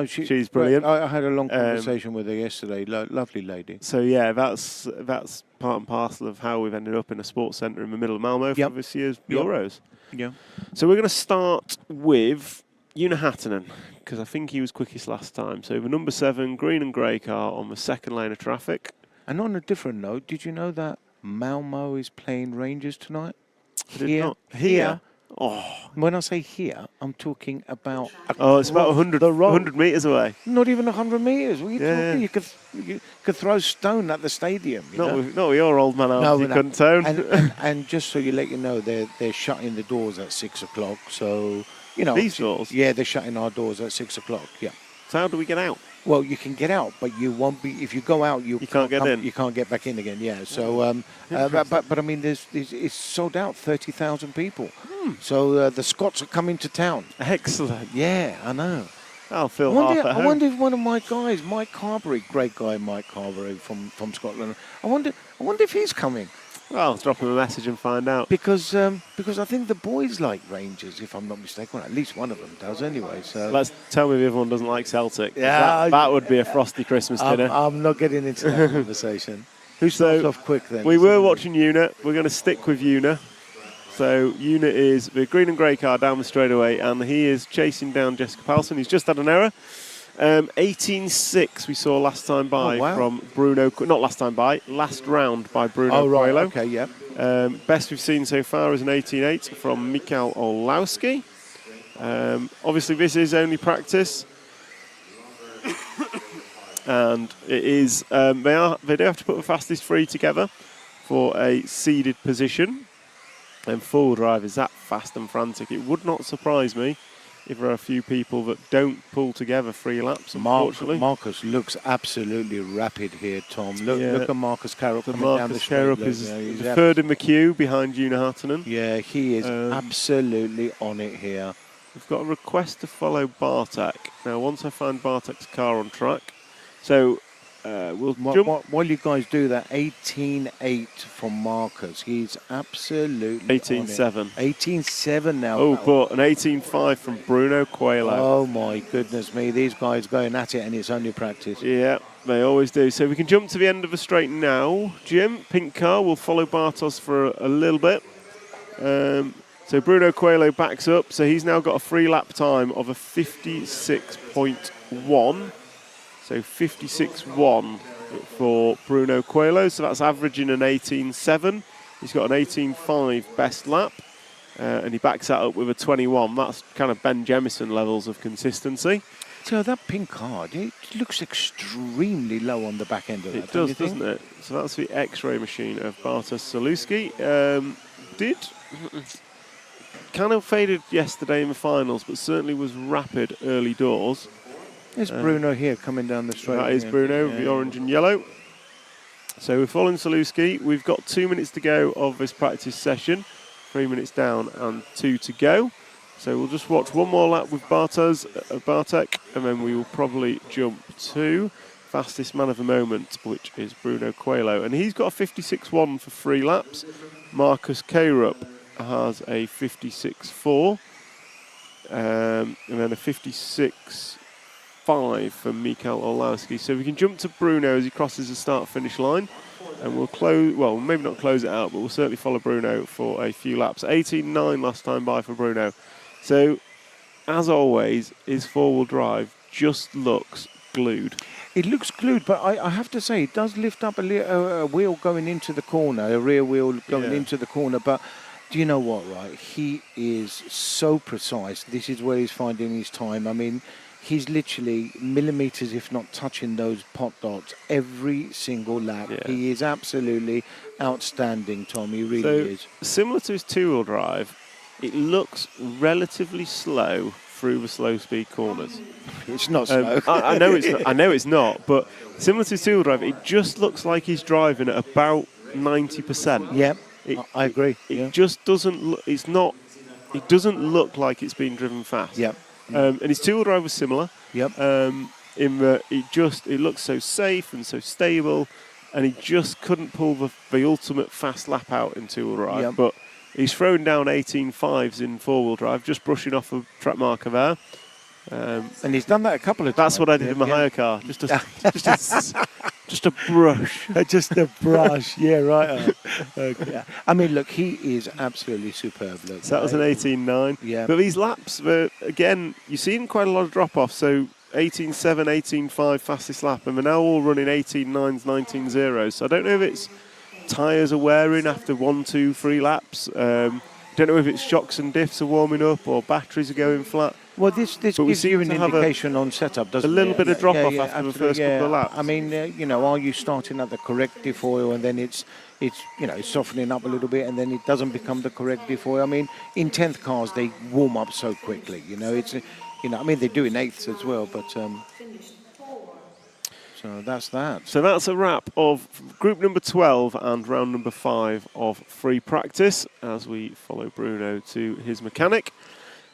She's brilliant. I had a long conversation with her yesterday. Lovely lady. So yeah, that's part and parcel of how we've ended up in a sports centre in the middle of Malmo for this year's Euros. Yeah. So we're going to start with Una Hattunen, because I think he was quickest last time. So the number 7 green and grey car on the second lane of traffic. And on a different note, did you know that Malmo is playing Rangers tonight? Here? Oh. When I say here, I'm talking about... it's about 100 metres away. Not even 100 metres. What are you talking? You could throw stone at the stadium. Not with your old man out, you couldn't tone. And just so you know, they're shutting the doors at 6 o'clock. So, These doors? Yeah, they're shutting our doors at 6 o'clock, yeah. So how do we get out? Well, you can get out, but you won't be. If you go out, you can't get in. You can't get back in again. Yeah. So, but I mean, it's sold out. 30,000 people. So the Scots are coming to town. Excellent. Yeah, I know. I'll feel half at home. I wonder if one of my guys, Mike Carberry, great guy, Mike Carberry from Scotland. I wonder if he's coming. Well, I'll drop him a message and find out. Because I think the boys like Rangers, if I'm not mistaken. Well, at least one of them does anyway. So let's tell me if everyone doesn't like Celtic. Yeah, that would be a frosty Christmas dinner. I'm not getting into that conversation. Who starts off quick then? We were watching Una. We're going to stick with Una. So Una is the green and grey car down the straightaway, and he is chasing down Jessica Palsson. He's just had an error. 18.6 we saw last time by from Bruno. Not last time by, last round by Bruno Coelho. Okay, yeah. Best we've seen so far is an 18.8 from Mikael Olowski. Obviously, this is only practice, and it is they do have to put the fastest 3 together for a seeded position. And full drive is that fast and frantic. It would not surprise me if there are a few people that don't pull together 3 laps, unfortunately. Marcus looks absolutely rapid here, Tom. Look at Marcus Carroll coming down the street. Marcus Carroll is the third in the queue behind Una Hattunen. Yeah, he is absolutely on it here. We've got a request to follow Bartek. Now, once I find Bartek's car on track, so we'll jump. While you guys do that, 18.8 from Marcus. He's absolutely 18.7. 18.7 now. Oh, but an 18.5 from Bruno Coelho. Oh, my goodness me. These guys going at it, and it's only practice. Yeah, they always do. So we can jump to the end of the straight now. Jim, pink car, will follow Bartos for a little bit. So Bruno Coelho backs up. So he's now got a free lap time of a 56.1. So 56.1 for Bruno Coelho. So that's averaging an 18.7. He's got an 18.5 best lap. And he backs that up with a 21. That's kind of Ben Jemison levels of consistency. So that pink card, it looks extremely low on the back end of that. It does, doesn't it? So that's the X-ray machine of Bartosz Saluski. Did kind of faded yesterday in the finals, but certainly was rapid early doors. There's Bruno here coming down the straight. That is Bruno, the orange and yellow. So we're following Saluski. We've got 2 minutes to go of this practice session. 3 minutes down and 2 to go. So we'll just watch one more lap with Bartek, and then we will probably jump to fastest man of the moment, which is Bruno Coelho. And he's got a 56.1 for 3 laps. Marcus Krupp has a 56.4. And then a 56.5 for Mikael Olowski. So we can jump to Bruno as he crosses the start-finish line. and we'll close. Well, maybe not close it out, but we'll certainly follow Bruno for a few laps. 18.9 last time by for Bruno. So, as always, his four-wheel drive just looks glued. It looks glued, but I have to say, it does lift up a wheel going into the corner, a rear wheel going into the corner. But do you know what, right? He is so precise. This is where he's finding his time. I mean, he's literally millimetres, if not touching those pot dots, every single lap. Yeah. He is absolutely outstanding, Tom. He really is. Similar to his two-wheel drive, it looks relatively slow through the slow-speed corners. It's not slow. I know it's not. I know it's not. But similar to his two-wheel drive, it just looks like he's driving at about 90%. Yeah, I agree. It just doesn't. It's not. It doesn't look like it's being driven fast. Yep. And his two-wheel drive was similar. Yep. In that it looks so safe and so stable, and he just couldn't pull the ultimate fast lap out in two-wheel drive. Yep. But he's thrown down 18.5s in four-wheel drive, just brushing off a track marker there. And he's done that a couple of times. That's what I did in my hire car. Just a brush. Just a brush. Yeah, right. Okay. I mean, look, he is absolutely superb. Look, so that was an 18.9. Yeah. But these laps, again, you've seen quite a lot of drop-off. So 18.7, 18.5 fastest lap, and we're now all running 18.9s, 19.0s. So I don't know if it's tyres are wearing after 1, 2, 3 laps. Don't know if it's shocks and diffs are warming up or batteries are going flat. Well, this gives you an indication on setup, doesn't it? A little bit of drop-off after the first couple of laps. I mean, are you starting at the correct diff oil and then it's softening up a little bit and then it doesn't become the correct diff oil? I mean, in 10th cars, they warm up so quickly, I mean, they do in 8ths as well, but... So that's that. So that's a wrap of group number 12 and round number 5 of free practice as we follow Bruno to his mechanic.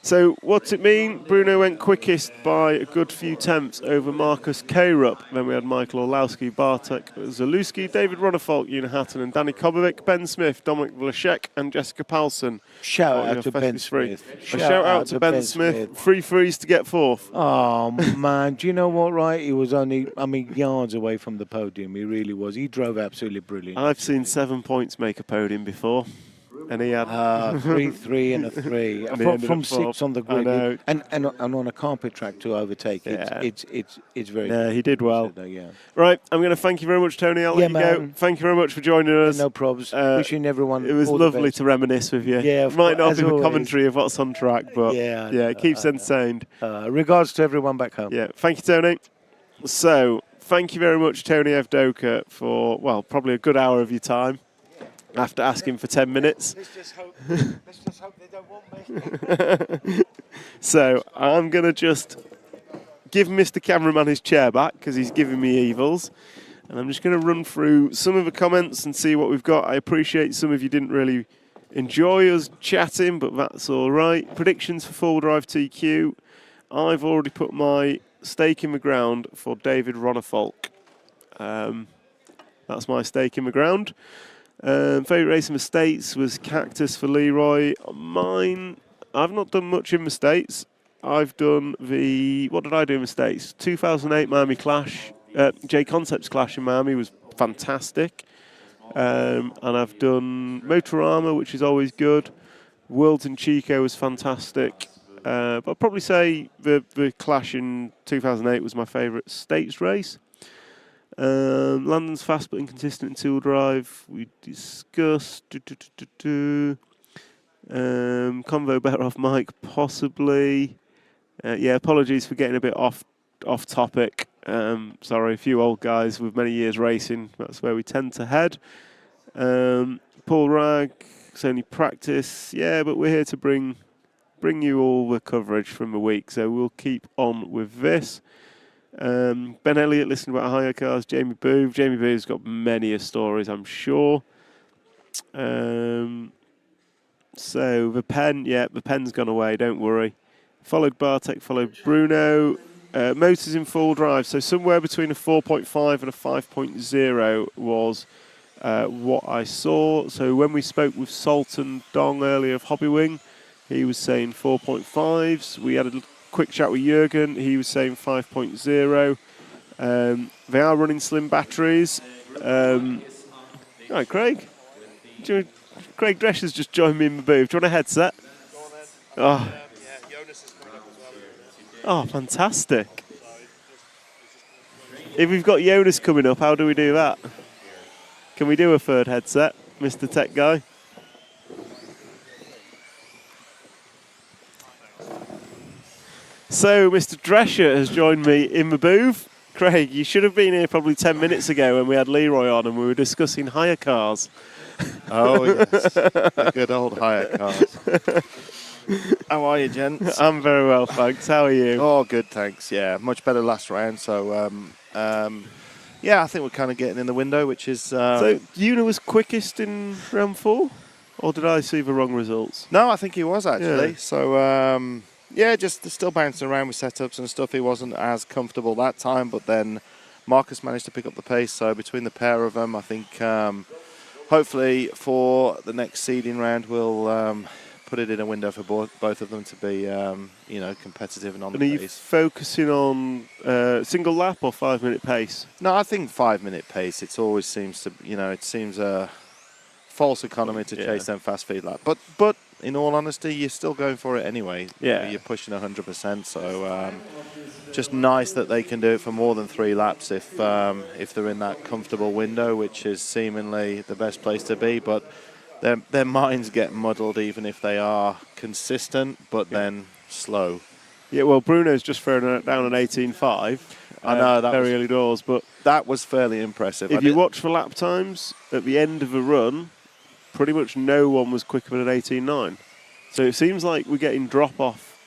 So what's it mean? Bruno went quickest by a good few tenths over Marcus Krupp. Then we had Michael Orlowski, Bartek Zalewski, David Ronnefolk, Una Hatton and Danny Kobovic, Ben Smith, Dominic Vlašek and Jessica Paulson. Shout out to Ben Smith. Shout out to Ben Smith. 3 threes to get 4th. Oh, man. Do you know what, right? He was only, yards away from the podium. He really was. He drove absolutely brilliant. I've seen 7 points make a podium before. And he had 3, 3 and a 3 from 6 on the grid, and on a carpet track to overtake. It's very. Yeah, he did well. Yeah. Right, I'm going to thank you very much, Tony. I'll let you go. Thank you very much for joining us. No problems. Wishing everyone. It was lovely to reminisce with you. Yeah, it might not be the commentary of what's on track, but it keeps entertained. Regards to everyone back home. Yeah, thank you, Tony. So, thank you very much, Tony Evdoka, for probably a good hour of your time. After asking for 10 minutes. Let's just hope they don't want me. So I'm going to just give Mr. Cameraman his chair back because he's giving me evils. And I'm just going to run through some of the comments and see what we've got. I appreciate some of you didn't really enjoy us chatting, but that's all right. Predictions for full drive TQ. I've already put my stake in the ground for David Ronnefolk. That's my stake in the ground. Favourite race in the States was Cactus for Leroy. Mine, I've not done much in the States. I've done what did I do in the States? 2008 Miami Clash. J Concepts Clash in Miami was fantastic. And I've done Motorama, which is always good. Worlds in Chico was fantastic. But I'd probably say the Clash in 2008 was my favourite States race. Landon's fast but inconsistent in two-wheel drive. We discussed. Convo better off Mike, possibly. Apologies for getting a bit off topic. Sorry, a few old guys with many years racing. That's where we tend to head. Paul Ragg, it's only practice. Yeah, but we're here to bring you all the coverage from the week. So we'll keep on with this. Ben Elliott listened about hire cars. Jamie Booth. Jamie Booth's got many stories, I'm sure. So the pen's gone away, don't worry. Followed Bartek, followed Bruno. Motors in full drive, so somewhere between a 4.5 and a 5.0 was what I saw. So when we spoke with Sultan Dong earlier of Hobbywing, he was saying 4.5s. We had a quick chat with Jürgen, he was saying 5.0. They are running slim batteries. Right, Craig. Craig Drescher's just joined me in the booth. Do you want a headset? Oh. Oh, fantastic. If we've got Jonas coming up, how do we do that? Can we do a third headset, Mr. Tech Guy? So, Mr. Drescher has joined me in the booth. Craig, you should have been here probably 10 minutes ago when we had Leroy on and we were discussing hire cars. Oh, yes. The good old hire cars. How are you, gents? I'm very well, thanks. How are you? Oh, good, thanks. Yeah, much better last round. So, yeah, I think we're kind of getting in the window, which is... So, Una was quickest in round 4? Or did I see the wrong results? No, I think he was, actually. Yeah. So, yeah, just still bouncing around with setups and stuff. He wasn't as comfortable that time, but then Marcus managed to pick up the pace. So, between the pair of them, I think hopefully for the next seeding round, we'll... put it in a window for both of them to be, you know, competitive and on the pace. And are you focusing on single lap or 5-minute pace? No, I think 5-minute pace. It always seems to, you know, it seems a false economy to chase them fast feed lap. But in all honesty, you're still going for it anyway. Yeah. You're pushing 100%. So just nice that they can do it for more than 3 laps if they're in that comfortable window, which is seemingly the best place to be. But their minds get muddled even if they are consistent, but then slow. Yeah, well, Bruno's just thrown down an 18.5. I know that very early doors, but that was fairly impressive. If you watch for lap times at the end of the run, pretty much no one was quicker than an 18.9. So it seems like we're getting drop off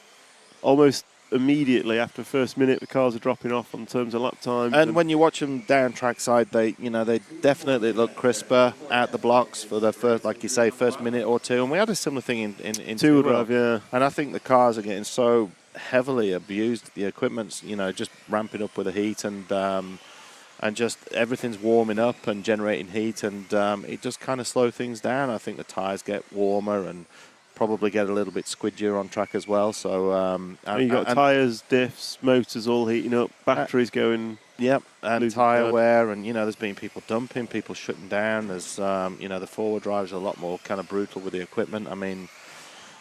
almost immediately after the first minute. The cars are dropping off on terms of lap time. And when you watch them down trackside, they definitely look crisper at the blocks for the first, like you say, first minute or two. And we had a similar thing in two-wheel drive, yeah. And I think the cars are getting so heavily abused. The equipment's, you know, just ramping up with the heat and just everything's warming up and generating heat, and it just kind of slows things down. I think the tyres get warmer and probably get a little bit squidgier on track as well. So you've got tyres, diffs, motors all heating up, batteries going. Yep, and tyre wear, and you know, there's been people dumping, people shutting down. There's you know, the forward drives are a lot more kind of brutal with the equipment. I mean,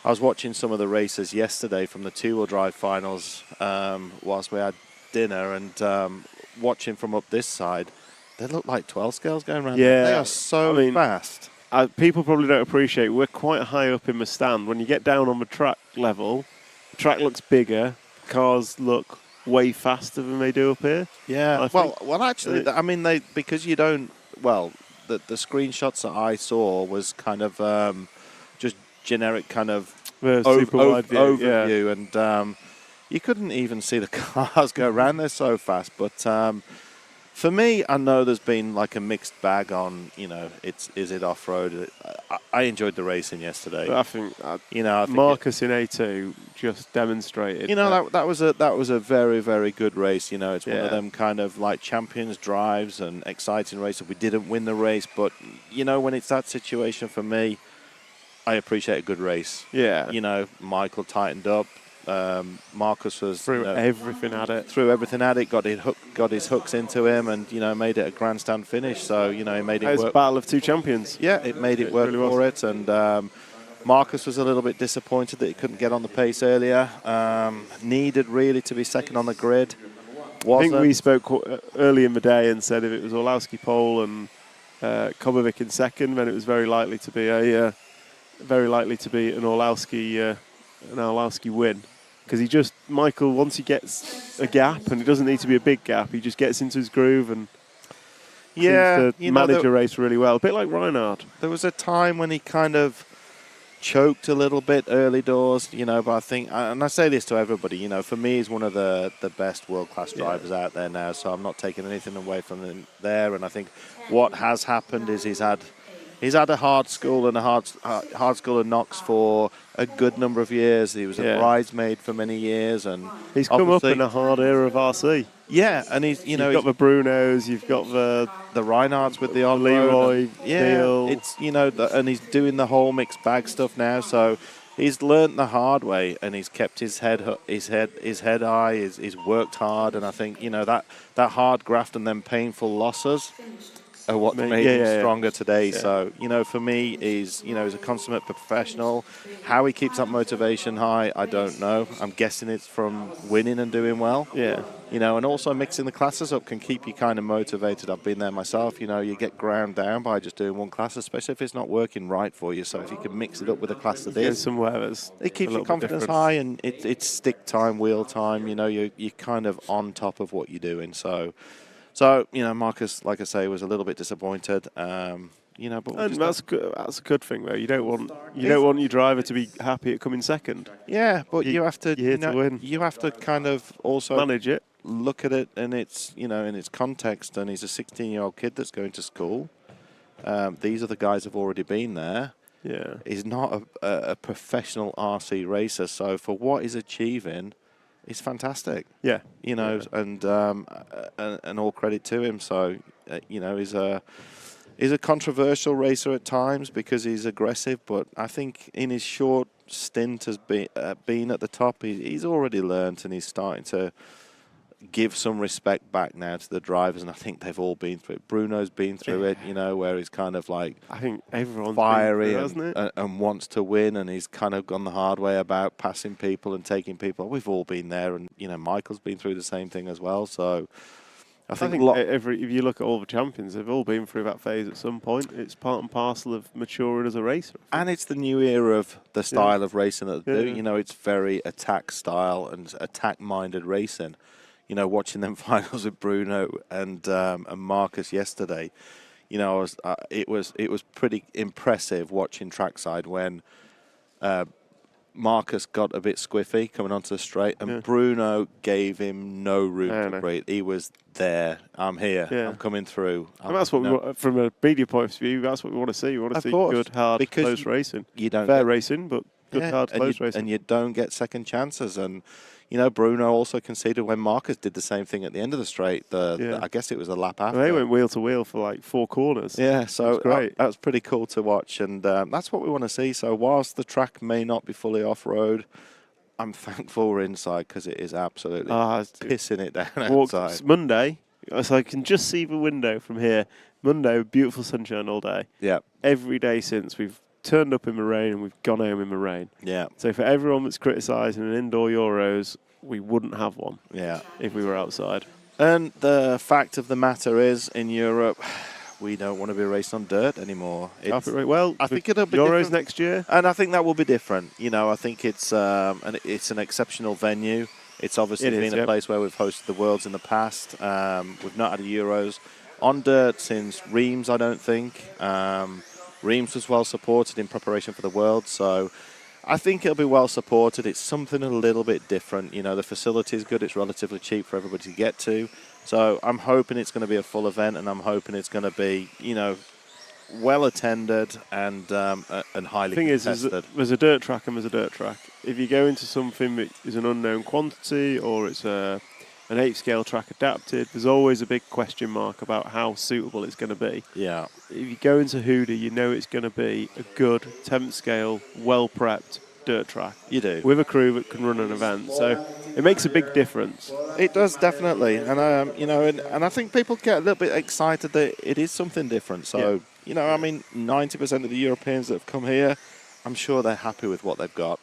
I was watching some of the races yesterday from the two-wheel drive finals whilst we had dinner, and watching from up this side, they look like 12 scales going around. Yeah, they are so fast. People probably don't appreciate we're quite high up in the stand. When you get down on the track level, the track looks bigger, cars look way faster than they do up here. Yeah, well, actually, I mean, because you don't. Well, the screenshots that I saw was kind of just generic kind of super wide view, overview, and you couldn't even see the cars go around. They're so fast, but. For me, I know there's been like a mixed bag on, you know, is it off-road? I enjoyed the racing yesterday. But I think, I think Marcus in A2 just demonstrated. You know, that was a very, very good race. You know, it's one of them kind of like champions drives and exciting races. We didn't win the race, but you know, when it's that situation for me, I appreciate a good race. Yeah. You know, Michael tightened up. Marcus was threw everything at it. Got his hooks into him, and you know, made it a grandstand finish. So you know, he made it work. It's Battle of Two Champions. Yeah, it made it work really for it. And Marcus was a little bit disappointed that he couldn't get on the pace earlier. Needed really to be second on the grid. I think we spoke early in the day and said if it was Orlowski pole and Kobovic in second, then it was very likely to be an Orlowski win. Because Michael, once he gets a gap, and it doesn't need to be a big gap, he just gets into his groove and seems to manage a race really well. A bit like Reinhard. There was a time when he kind of choked a little bit early doors, you know, but I think, and I say this to everybody, you know, for me, he's one of the best world-class drivers out there now, so I'm not taking anything away from him there. And I think what has happened is he's had a hard school and a hard school of knocks for a good number of years. He was a bridesmaid for many years, and he's come up in a hard era of RC. Yeah, and you've got the Brunos, you've got the Reinhardts with the on Leroy, Neil. It's and he's doing the whole mixed bag stuff now. So he's learnt the hard way, and he's kept his head high. He's worked hard, and I think that hard graft and then painful losses what made him stronger today. Yeah. So, for me, he's a consummate professional. How he keeps that motivation high, I don't know. I'm guessing it's from winning and doing well. Yeah. And also mixing the classes up can keep you kind of motivated. I've been there myself. You get ground down by just doing one class, especially if it's not working right for you. So if you can mix it up with a class that is, it keeps your confidence high, and it's stick time, wheel time. You're kind of on top of what you're doing. So Marcus, like I say, was a little bit disappointed. But that's good. That's a good thing, though. You don't want your driver to be happy at coming second. Yeah, but you have to. You're here to win. You have to kind of also manage it. Look at it in its in its context. And he's a 16-year-old kid that's going to school. These are the guys who've already been there. Yeah, he's not a professional RC racer. So for what he's achieving, it's fantastic. Yeah, and all credit to him. So he's a controversial racer at times because he's aggressive, but I think in his short stint as being at the top, he's already learnt, and he's starting to give some respect back now to the drivers, and I think they've all been through it. Bruno's been through it, where he's kind of like, I think everyone's fiery been through, hasn't it? and wants to win, and he's kind of gone the hard way about passing people and taking people. We've all been there, and Michael's been through the same thing as well. So I think if you look at all the champions, they've all been through that phase at some point. It's part and parcel of maturing as a racer. And it's the new era of the style of racing that they do. It's very attack style and attack-minded racing. Watching them finals with Bruno and Marcus yesterday, it was pretty impressive watching trackside when Marcus got a bit squiffy coming onto the straight, and Bruno gave him no room to breathe. He was there. I'm here. I'm coming through. And that's what we want, from a media point of view. That's what we want to see. We want to see good, hard, close racing. You don't fair racing, but good, hard, close racing. And you don't get second chances. And Bruno also conceded when Marcus did the same thing at the end of the straight. I guess it was a lap after. They went wheel to wheel for like 4 corners. Yeah, so great. That was pretty cool to watch, and that's what we want to see. So whilst the track may not be fully off-road, I'm thankful we're inside because it is absolutely pissing it down outside. It's Monday, so I can just see the window from here. Monday, beautiful sunshine all day. Yeah. Every day since we've turned up in the rain and we've gone home in the rain. Yeah. So for everyone that's criticising an indoor Euros, we wouldn't have one. Yeah. If we were outside. And the fact of the matter is, in Europe, we don't want to be racing on dirt anymore. Well, I think it'll be Euros different next year, and I think that will be different. I think it's an exceptional venue. It's obviously been a place where we've hosted the Worlds in the past. We've not had a Euros on dirt since Reims, I don't think. Reims was well supported in preparation for the World, so I think it'll be well supported. It's something a little bit different. The facility is good. It's relatively cheap for everybody to get to. So I'm hoping it's going to be a full event, and I'm hoping it's going to be, well attended and highly contested. The thing is there's a dirt track and there's a dirt track. If you go into something that is an unknown quantity or it's an 8-scale track adapted, there's always a big question mark about how suitable it's going to be. Yeah. If you go into Hooda, you know it's going to be a good 10th scale, well-prepped dirt track. You do. With a crew that can run an event. So it makes a big difference. It does, definitely. And, and I think people get a little bit excited that it is something different. So, 90% of the Europeans that have come here, I'm sure they're happy with what they've got.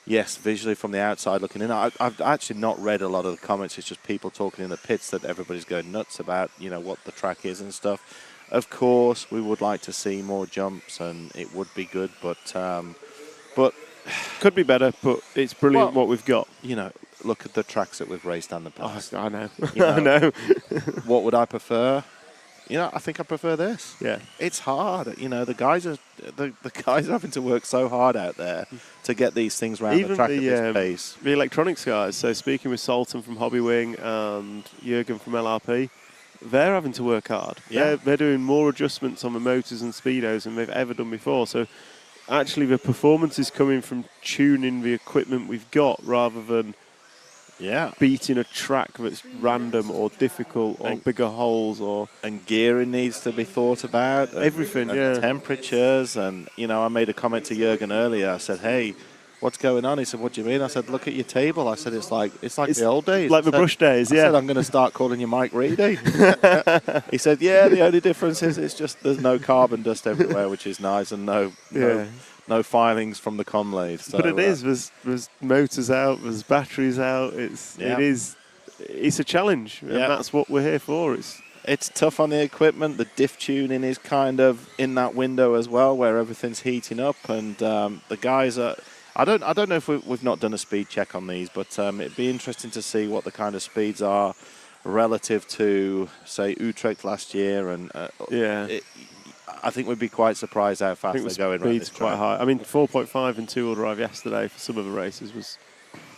Yes, visually from the outside looking in. I've actually not read a lot of the comments. It's just people talking in the pits that everybody's going nuts about, what the track is and stuff. Of course, we would like to see more jumps, and it would be good, but could be better. But it's brilliant what we've got. Look at the tracks that we've raced on the past. I know. I know. What would I prefer? I think I prefer this. Yeah. It's hard. The guys are having to work so hard out there to get these things around the track at this pace. The electronics guys, so speaking with Sultan from Hobbywing and Jürgen from LRP, they're having to work hard. Yeah. They're doing more adjustments on the motors and speedos than they've ever done before. So actually the performance is coming from tuning the equipment we've got rather than beating a track that's random or difficult or bigger holes and gearing needs to be thought about. Everything, and temperatures, and I made a comment to Jürgen earlier. I said, hey, what's going on? He said, what do you mean? I said, look at your table. I said, it's like the old days. Like the brush days, yeah. I said, I'm going to start calling you Mike Reedy. He said, yeah, the only difference is it's just there's no carbon dust everywhere, which is nice, and no filings from the com lathe. So, but it is. There's motors out. There's batteries out. It's a challenge, and that's what we're here for. It's tough on the equipment. The diff tuning is kind of in that window as well, where everything's heating up, and the guys are. I don't know if we've not done a speed check on these, but it'd be interesting to see what the kind of speeds are relative to, say, Utrecht last year, and I think we'd be quite surprised how fast they're going. Speed's quite high. I mean, 4.5 in two-wheel drive yesterday for some of the races was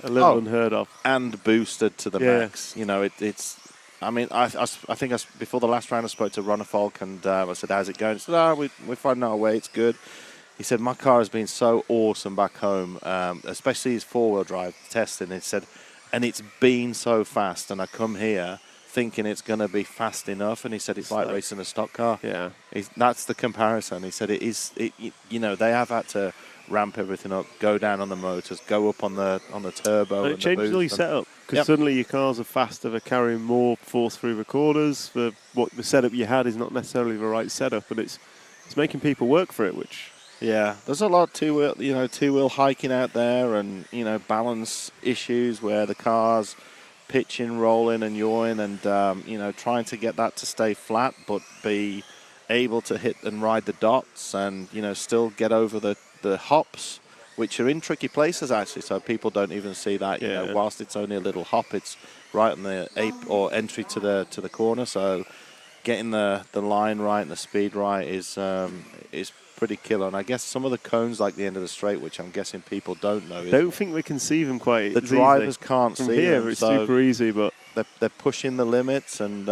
a little unheard of, and boosted to the max. You know, it's. I mean, I think before the last round I spoke to Ronner Falk, and I said, how's it going? He said, we're finding our way, it's good. He said, my car has been so awesome back home, especially his four-wheel drive testing. He said, and it's been so fast, and I come here thinking it's going to be fast enough, and he said, it's like racing a stock car. Yeah. That's the comparison. He said, you know, they have had to ramp everything up, go down on the motors, go up on the turbo. And it changes all your setup, because suddenly your cars are faster, they're carrying more force through the corners. What the setup you had is not necessarily the right setup, but it's making people work for it, which... Yeah, there's a lot of two-wheel hiking out there, and, you know, balance issues where the car's pitching, rolling and yawing, and, you know, trying to get that to stay flat, but be able to hit and ride the dots, and, you know, still get over the hops, which are in tricky places actually, so people don't even see that. You know, whilst it's only a little hop, it's right on the entry to the corner. So getting the line right and the speed right is pretty killer. And I guess some of the cones, like the end of the straight, which I'm guessing people don't know. Don't think they can see them quite. The drivers can't from see here. them, It's so super easy, but they're pushing the limits, and.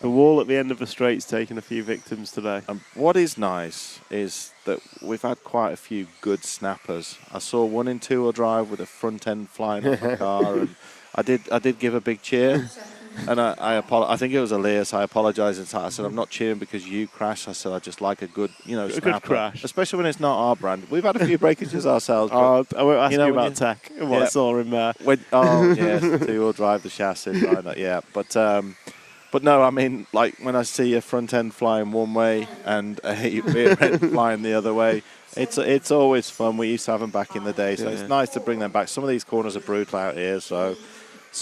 The wall at the end of the straight's taken a few victims today. What is nice is that we've had quite a few good snappers. I saw one in two-wheel drive with a front end flying off the car, and I did give a big cheer. And I think it was Elias. I apologise. I said, I'm not cheering because you crashed. I said, I just like a good, snapper. Good crash. Especially when it's not our brand. We've had a few breakages ourselves. I won't ask you about tech and what I saw in there. Yes, two-wheel drive, the chassis, yeah. But no, I mean, like when I see a front end flying one way and a rear end flying the other way, it's always fun. We used to have them back in the day, so it's nice to bring them back. Some of these corners are brutal out here, so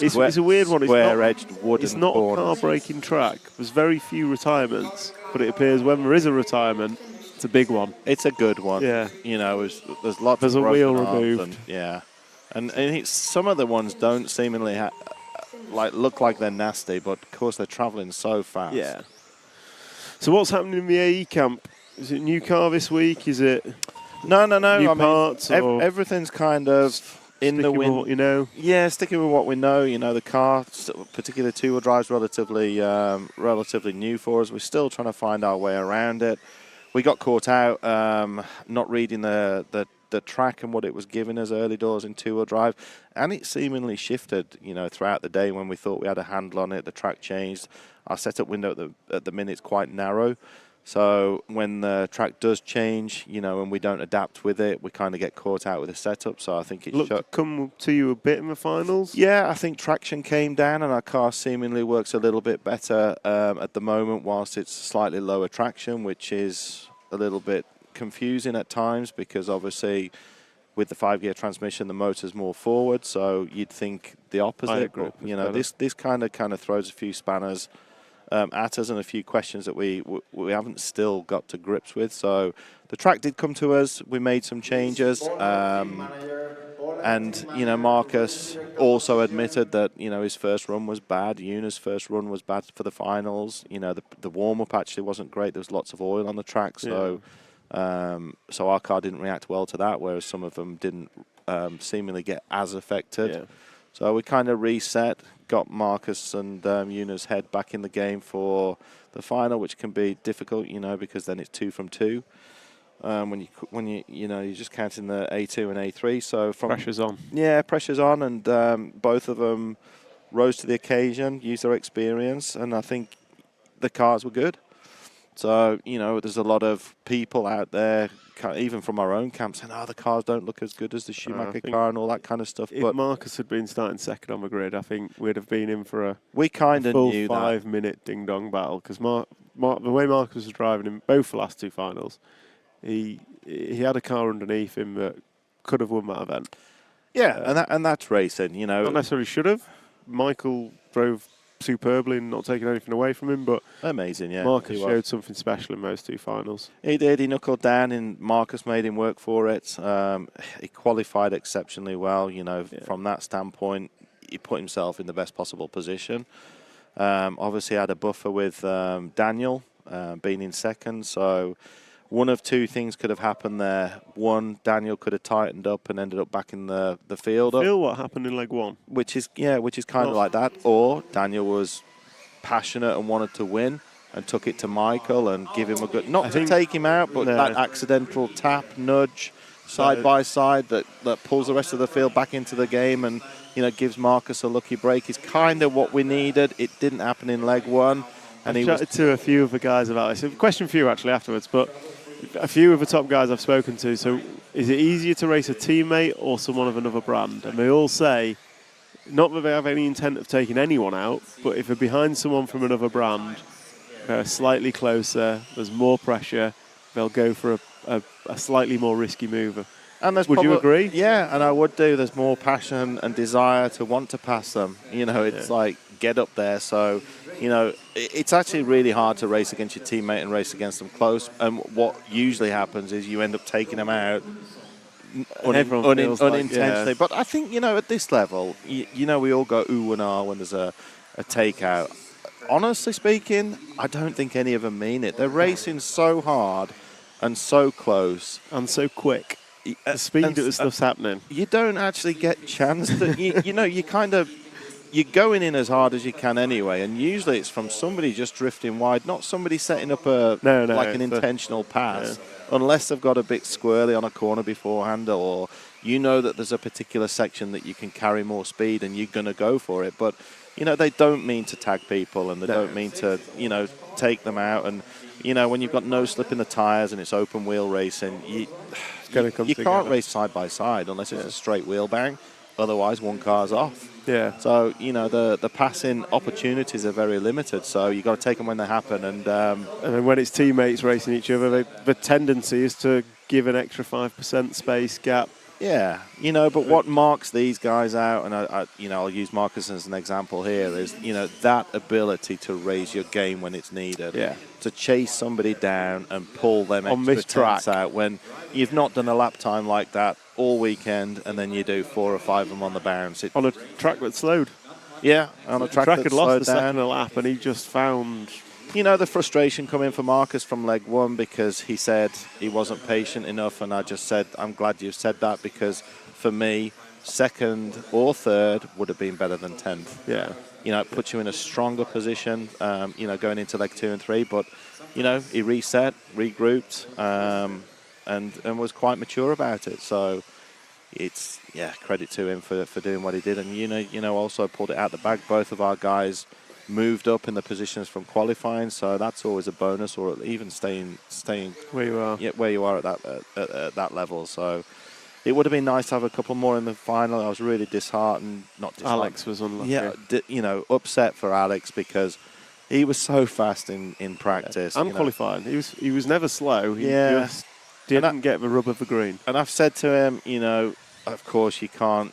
it's a weird one. Square-edged wooden It's not corners. a car-breaking track. There's very few retirements, but it appears when there is a retirement, it's a big one. It's a good one. Yeah. You know, there's lots There's of a wheel broken arms removed. And some of the ones don't seemingly look like they're nasty, but of course they're travelling so fast. Yeah. So what's happening in the AE camp? Is it new car this week? Is it no? New parts? Everything's kind of in the wind. What you know. Yeah, sticking with what we know. You know, the car, particularly two-wheel drive's relatively new for us. We're still trying to find our way around it. We got caught out not reading the track and what it was giving us early doors in two-wheel drive, and it seemingly shifted, throughout the day. When we thought we had a handle on it, the track changed. Our setup window at the minute's quite narrow, so when the track does change, and we don't adapt with it, we kind of get caught out with the setup. So I think it come to you a bit in the finals. Yeah, I think traction came down, and our car seemingly works a little bit better at the moment, whilst it's slightly lower traction, which is a little bit confusing at times, because obviously with the 5-gear transmission the motor's more forward, so you'd think the opposite. But, this kind of throws a few spanners at us and a few questions that we haven't still got to grips with. So the track did come to us, we made some changes, and Marcus also admitted that his first run was bad. Yuna's first run was bad for the finals. The warm-up actually wasn't great. There was lots of oil on the track, so so our car didn't react well to that, whereas some of them didn't seemingly get as affected. Yeah. So we kind of reset, got Marcus and Yuna's head back in the game for the final, which can be difficult, because then it's 2 from 2. When you're just counting the A2 and A3, so Pressure's on. Yeah, pressure's on, and both of them rose to the occasion, used their experience, and I think the cars were good. So, there's a lot of people out there, even from our own camp, saying, the cars don't look as good as the Schumacher car and all that kind of stuff. If Marcus had been starting second on the grid, I think we'd have been in for a full knew 5-minute ding-dong battle, because the way Marcus was driving in both the last two finals, he had a car underneath him that could have won that event. Yeah, and that's racing, Not necessarily should have. Michael drove superbly and not taking anything away from him, but amazing, yeah. Marcus showed something special in those two finals. He did. He knuckled down, and Marcus made him work for it. He qualified exceptionally well. From that standpoint, he put himself in the best possible position. Obviously, had a buffer with Daniel being in second, so one of two things could have happened there. One, Daniel could have tightened up and ended up back in the field. Feel what happened in leg one, which is kind of like that. Or Daniel was passionate and wanted to win and took it to Michael and give him a good, not to take him out, but that accidental tap, nudge, side by side that pulls the rest of the field back into the game and gives Marcus a lucky break is kind of what we needed. It didn't happen in leg one. And I chatted to a few of the guys about this. A question for you actually afterwards, but a few of the top guys I've spoken to. So, is it easier to race a teammate or someone of another brand? And they all say, not that they have any intent of taking anyone out, but if they're behind someone from another brand, they're slightly closer, there's more pressure, they'll go for a slightly more risky move. And would you agree? Yeah, and I would do. There's more passion and desire to want to pass them. It's like get up there. So, it's actually really hard to race against your teammate and race against them close. And what usually happens is you end up taking them out unintentionally. But I think, at this level, we all go ooh and ah when there's a takeout. Honestly speaking, I don't think any of them mean it. They're racing so hard and so close. And so quick. The speed that the stuff's happening. You don't actually get chance to, you're going in as hard as you can anyway, and usually it's from somebody just drifting wide, not somebody setting up an intentional pass, unless they've got a bit squirrely on a corner beforehand, or that there's a particular section that you can carry more speed and you're going to go for it. But, they don't mean to tag people, and they don't mean to, take them out. And, when you've got no slip in the tyres and it's open wheel racing, you can't race side by side unless it's a straight wheel bang. Otherwise, one car's off. Yeah. So, the passing opportunities are very limited. So you've got to take them when they happen. And then when it's teammates racing each other, the tendency is to give an extra 5% space gap. Yeah, but what marks these guys out, and I'll use Marcus as an example here, is, that ability to raise your game when it's needed. Yeah. To chase somebody down and pull them extra tenths out when you've not done a lap time like that all weekend, and then you do 4 or 5 of them on the bounce. On a track that slowed. Yeah, on a track that had slowed lost the second lap, and he just found... the frustration coming for Marcus from leg one, because he said he wasn't patient enough, and I just said, I'm glad you said that, because for me, second or third would have been better than 10th. Yeah. It puts you in a stronger position, going into leg 2 and 3, but, he reset, regrouped, and was quite mature about it. So it's, credit to him for doing what he did. And, also pulled it out the bag. Both of our guys moved up in the positions from qualifying, so that's always a bonus, or even staying where you are. Yeah, where you are at that level. So it would have been nice to have a couple more in the final. I was really disheartened. Not disheartened. Alex was unlucky. Yeah, upset for Alex, because he was so fast in practice. And qualifying. He was never slow. He just didn't get the rub of the green. And I've said to him, of course you can't,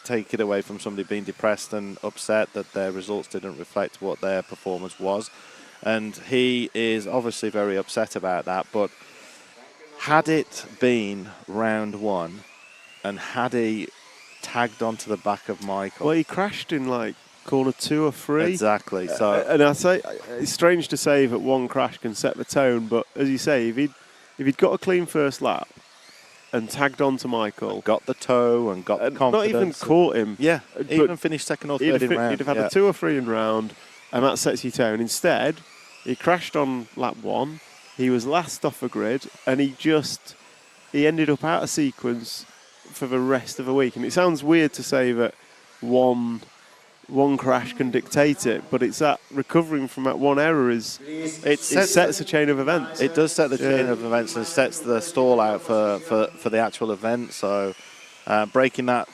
take it away from somebody being depressed and upset that their results didn't reflect what their performance was. And he is obviously very upset about that. But had it been round one and had he tagged onto the back of Michael... Well, he crashed in corner 2 or 3. Exactly. So, and I say, it's strange to say that one crash can set the tone, but as you say, if he'd got a clean first lap and tagged on to Michael, got the toe and got the confidence, not even caught him, even finished second or third in round, he'd have had a 2 or 3 in round, and that sets your tone. Instead, he crashed on lap 1. He was last off the grid, and he ended up out of sequence for the rest of the week. And it sounds weird to say that one one crash can dictate it, but it's that recovering from that one error it sets a chain of events. It does set the chain of events and sets the stall out for the actual event. So breaking that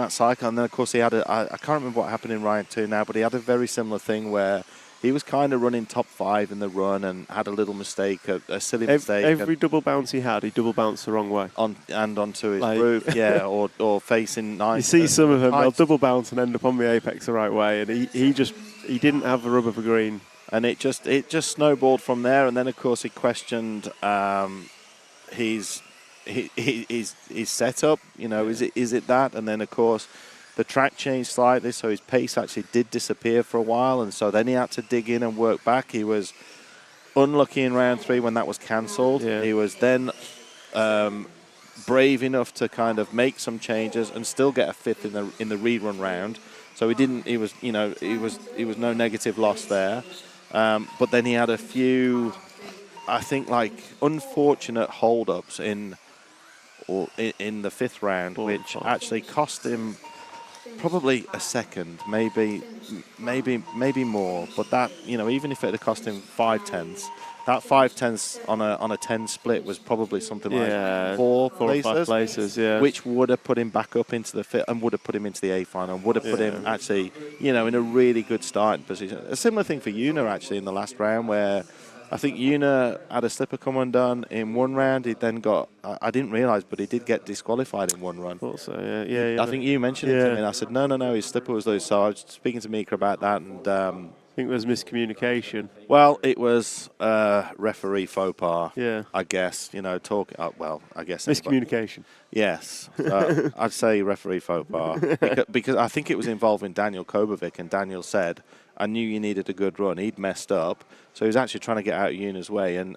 cycle, and then of course he had I can't remember what happened in Ryan 2 now, but he had a very similar thing where he was kind of running top 5 in the run and had a little mistake, a silly mistake. Every double bounce he double bounced the wrong way. Onto his roof, yeah, or facing nice. You see some of them, they'll double bounce and end up on the apex the right way, and he didn't have the rubber for green. And it just snowballed from there, and then of course he questioned his setup. You know, is it that? And then of course the track changed slightly, so his pace actually did disappear for a while, and so then he had to dig in and work back. He was unlucky in round 3 when that was cancelled. Yeah. He was then brave enough to kind of make some changes and still get a 5th in the rerun round. So he didn't. He was no negative loss there. But then he had a few, I think, like unfortunate hold-ups in the 5th round, which actually cost him probably a second, maybe more. But that, even if it had cost him 5/10, that 5/10 on a 10 split was probably something like four or 5 places, yeah, which would have put him back up into the 5th and would have put him into the A final, and would have put him actually, in a really good starting position. A similar thing for Una actually in the last round, where I think Una had a slipper come undone in one round. He then got, I didn't realise, but he did get disqualified in one run. Also, yeah. I think you mentioned it to me, and I said, no, his slipper was loose. So I was speaking to Mika about that, and I think there was miscommunication. Well, it was referee faux pas. Yeah, I guess I guess miscommunication. Yes, I'd say referee faux pas because I think it was involving Daniel Kobovic, and Daniel said, "I knew you needed a good run." He'd messed up, so he was actually trying to get out of Una's way, and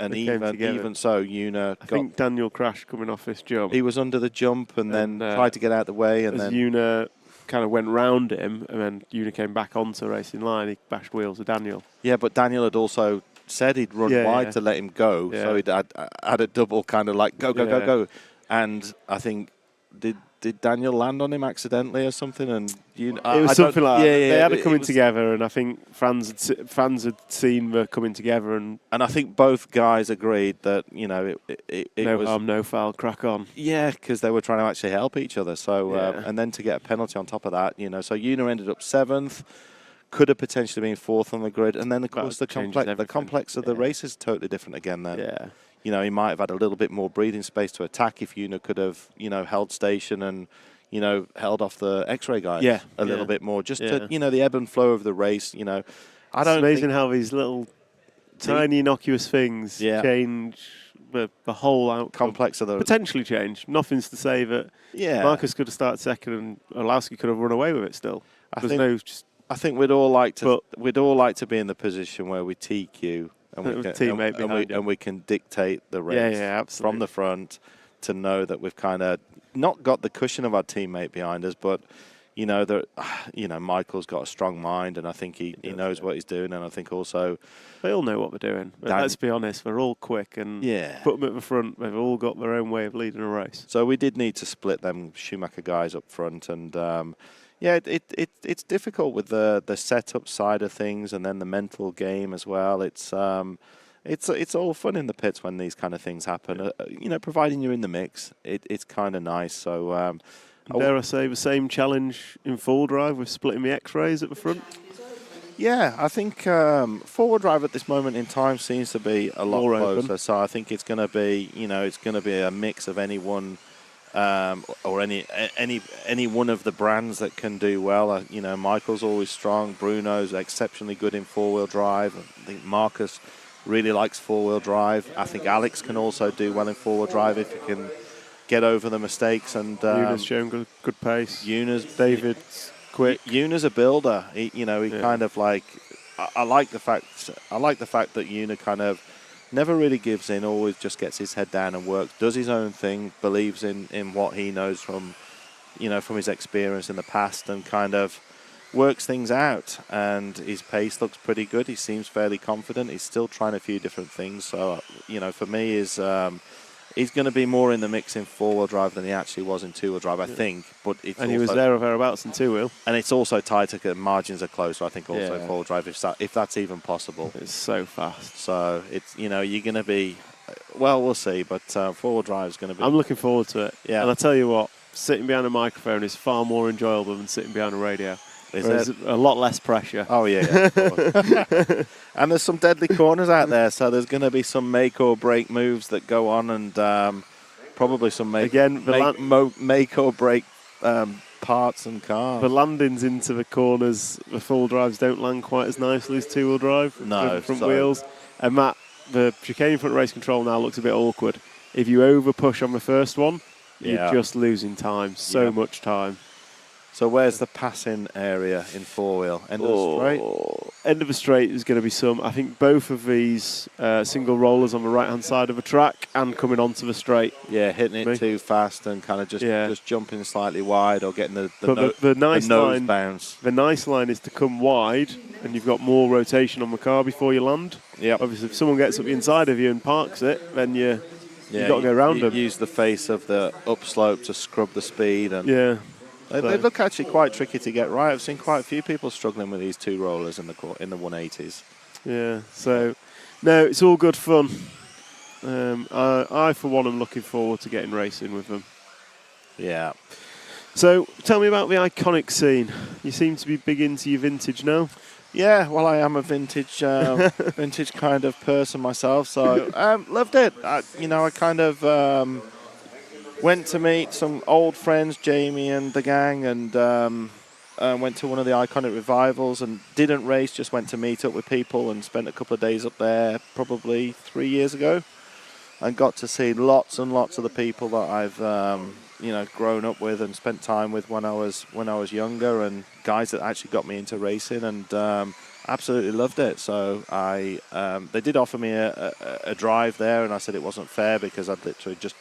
even so, Una. I think Daniel crashed coming off this jump. He was under the jump and then tried to get out of the way, and then Una kind of went round him, and then Una came back onto the racing line. He bashed wheels with Daniel. Yeah, but Daniel had also said he'd run wide to let him go, so he'd had a double kind of like go. And I think, did Daniel land on him accidentally or something? And it was something like that. They had it coming together, and I think fans had seen the coming together, and I think both guys agreed that it no was harm, no foul, crack on. Yeah, because they were trying to actually help each other. So and then to get a penalty on top of that, so Una ended up 7th. Could have potentially been 4th on the grid, and then of course the complex of the race is totally different again. Then he might have had a little bit more breathing space to attack if Una could have held station and held off the X-ray guys a little bit more, just to the ebb and flow of the race. It's amazing how these little tiny innocuous things change the whole outcome. Complex of the potentially change. Nothing's to say that Marcus could have started second and Orlowski could have run away with it still. I think we'd all like to be in the position where we TQ and we can dictate the race from the front, to know that we've kind of not got the cushion of our teammate behind us, but Michael's got a strong mind, and I think he knows what he's doing, and I think also they all know what they're doing. Let's be honest, they're all quick, and put them at the front. They've all got their own way of leading a race. So we did need to split them Schumacher guys up front, and it's difficult with the setup side of things, and then the mental game as well. It's all fun in the pits when these kind of things happen. Providing you're in the mix, it's kind of nice. So dare I say the same challenge in full drive with splitting the X-rays at the front? Yeah, I think forward drive at this moment in time seems to be a lot closer. So I think it's going to be, it's going to be a mix of anyone. Or any one of the brands that can do well. Michael's always strong. Bruno's exceptionally good in 4-wheel drive. I think Marcus really likes 4-wheel drive. I think Alex can also do well in 4-wheel drive if he can get over the mistakes. And Una's shown good pace. David's quick. Una's a builder. He kind of like. I like the fact that Una kind of never really gives in, always just gets his head down and works, does his own thing, believes in what he knows from his experience in the past, and kind of works things out. And his pace looks pretty good. He seems fairly confident. He's still trying a few different things. So, for me, he's going to be more in the mix in four-wheel drive than he actually was in two-wheel drive, I think. But it's he was there or thereabouts in two-wheel. And it's also tight to margins are closer, I think, also in four-wheel drive, if that's even possible. It's so fast. So it's you're going to be, well, we'll see. But four-wheel drive is going to be. I'm looking forward to it. Yeah. And I tell you what, sitting behind a microphone is far more enjoyable than sitting behind a radio. There's a lot less pressure. Oh, yeah. And there's some deadly corners out there, so there's going to be some make or break moves that go on, and probably some make or break parts and cars. The landings into the corners, the full drives don't land quite as nicely as two-wheel drive. No, front wheels. And Matt, the chicane front race control now looks a bit awkward. If you over push on the first one, you're just losing time, so much time. So where's the passing area in four-wheel? End of the straight? End of the straight is going to be some. I think both of these single rollers on the right-hand side of the track and coming onto the straight. Yeah, hitting it too fast and kind of just jumping slightly wide or getting the nice nose line, bounce. The nice line is to come wide and you've got more rotation on the car before you land. Yep. Obviously, if someone gets up the inside of you and parks it, then you've got to go around them. Use the face of the upslope to scrub the speed. And They So- look actually quite tricky to get right. I've seen quite a few people struggling with these two rollers in the 180s. Yeah, so, no, it's all good fun. I, for one, am looking forward to getting racing with them. Yeah. So, tell me about the iconic scene. You seem to be big into your vintage now. Yeah, well, I am a vintage vintage kind of person myself, so loved it. I kind of went to meet some old friends, Jamie and the gang, and went to one of the iconic revivals and didn't race, just went to meet up with people and spent a couple of days up there probably 3 years ago and got to see lots and lots of the people that I've grown up with and spent time with when I was younger, and guys that actually got me into racing, and absolutely loved it. So they did offer me a drive there, and I said it wasn't fair because I'd literally just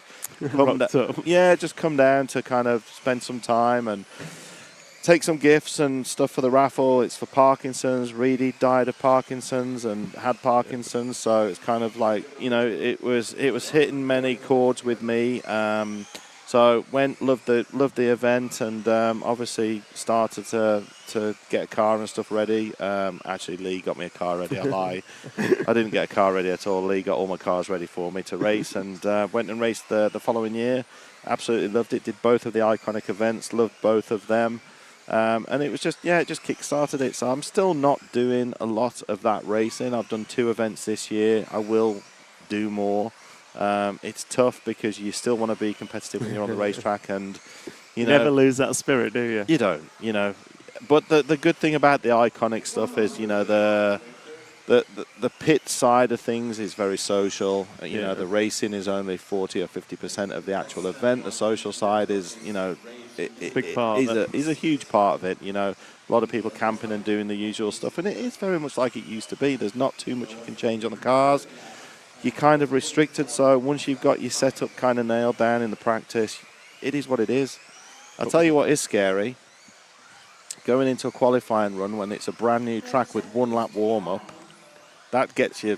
come down to kind of spend some time and take some gifts and stuff for the raffle. It's for Parkinson's. Reedy died of Parkinson's and had Parkinson's, so it's kind of like, it was hitting many chords with me. So loved the event, and obviously started to get a car and stuff ready. Actually, Lee got me a car ready. I lie. I didn't get a car ready at all. Lee got all my cars ready for me to race, and went and raced the following year. Absolutely loved it. Did both of the iconic events. Loved both of them. And it was it just kick-started it. So I'm still not doing a lot of that racing. I've done 2 events this year. I will do more. It's tough because you still want to be competitive when you're on the racetrack, and you never lose that spirit, do you? You don't, But the good thing about the iconic stuff is, the pit side of things is very social. The racing is only 40 or 50% of the actual event. The social side is, big part. Is a huge part of it. A lot of people camping and doing the usual stuff, and it is very much like it used to be. There's not too much you can change on the cars. You're kind of restricted, so once you've got your setup kind of nailed down in the practice, it is what it is. I'll tell you what is scary. Going into a qualifying run when it's a brand new track with 1 lap warm-up, that gets your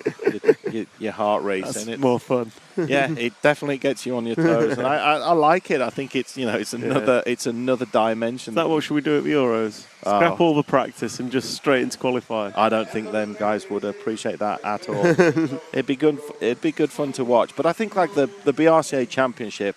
heart racing. That's more fun. Yeah, it definitely gets you on your toes, and I like it. I think it's it's another dimension. Is that what should we do at the Euros? Scrap all the practice and just straight into qualifying. I don't think them guys would appreciate that at all. It'd be good fun to watch. But I think like the BRCA Championship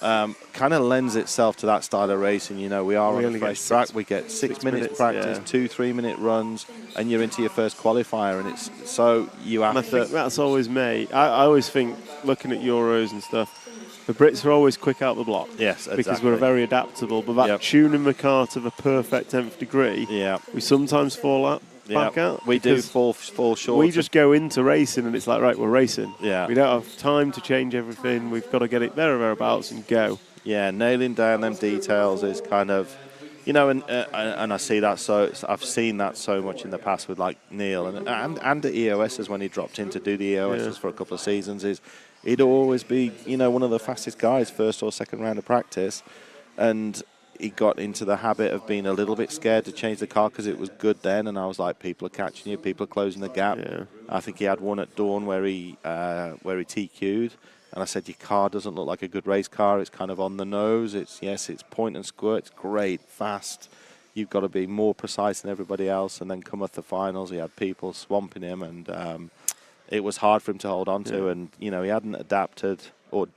kind of lends itself to that style of racing. We are on a fresh track. We get 6 minutes practice, 2 3-minute runs, and you're into your first qualifier. And it's so you have I think that's always me. I always think, looking at Euros and stuff, the Brits are always quick out the block. Yes, exactly. Because we're very adaptable. But that tuning the car to the perfect 10th degree, we sometimes fall out. Back out. We do fall short. We just go into racing and it's like, right, we're racing. Yeah. We don't have time to change everything. We've got to get it there or thereabouts and go. Yeah, nailing down them details is kind of, and I see that. So I've seen that so much in the past with like Neil and the EOSs when he dropped in to do the EOSs for a couple of seasons. He'd always be one of the fastest guys, first or second round of practice, and he got into the habit of being a little bit scared to change the car because it was good then, and I was like, people are catching you, people are closing the gap. I think he had one at Dawn where he TQ'd, And I said, your car doesn't look like a good race car. It's kind of on the nose. It's point and squirt. It's great, fast. You've got to be more precise than everybody else. And then come at the finals, he had people swamping him, and it was hard for him to hold on to. And he hadn't adapted, or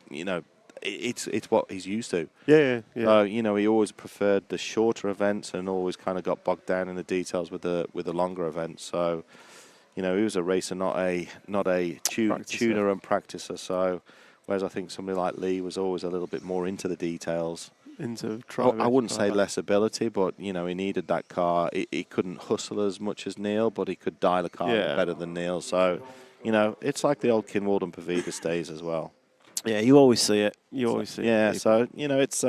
it's what he's used to. Yeah. So he always preferred the shorter events and always kind of got bogged down in the details with the longer events. So he was a racer, not a tuner and practicer. So whereas I think somebody like Lee was always a little bit more into the details. I wouldn't say less ability, but he needed that car. He couldn't hustle as much as Neil, but he could dial a car better than Neil. So it's like the old Kinwald and Pavidas days as well. Yeah, you always see it. Yeah, so it's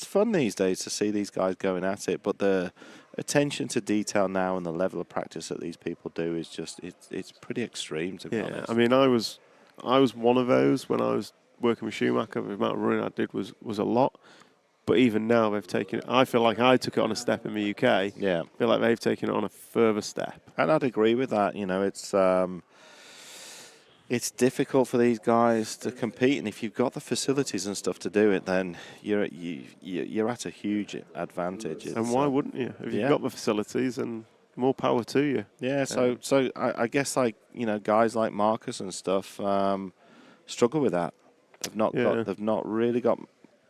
fun these days to see these guys going at it, but the attention to detail now and the level of practice that these people do is just it's pretty extreme, to be honest. I mean, I was one of those when I was working with Schumacher. The amount of running I did was a lot, but even now they've taken it. I feel like I took it on a step in the UK. Yeah, I feel like they've taken it on a further step, and I'd agree with that. It's difficult for these guys to compete, and if you've got the facilities and stuff to do it, then you're at a huge advantage. And why wouldn't you? If you've got the facilities, and more power to you. Yeah. So I guess guys like Marcus and stuff struggle with that. They've not really got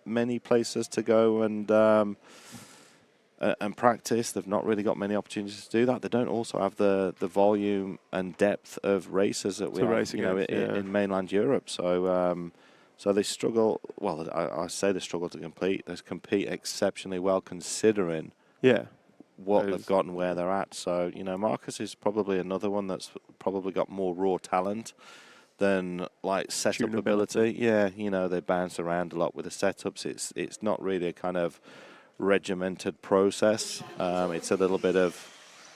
many places to go and practice. They've not really got many opportunities to do that. They don't also have the volume and depth of races that we have, in mainland Europe. So they struggle. Well, I say they struggle to compete. They compete exceptionally well, considering what they've got and where they're at. So Marcus is probably another one that's probably got more raw talent than like setup ability. Yeah, they bounce around a lot with the setups. It's not really a kind of regimented process. It's a little bit of,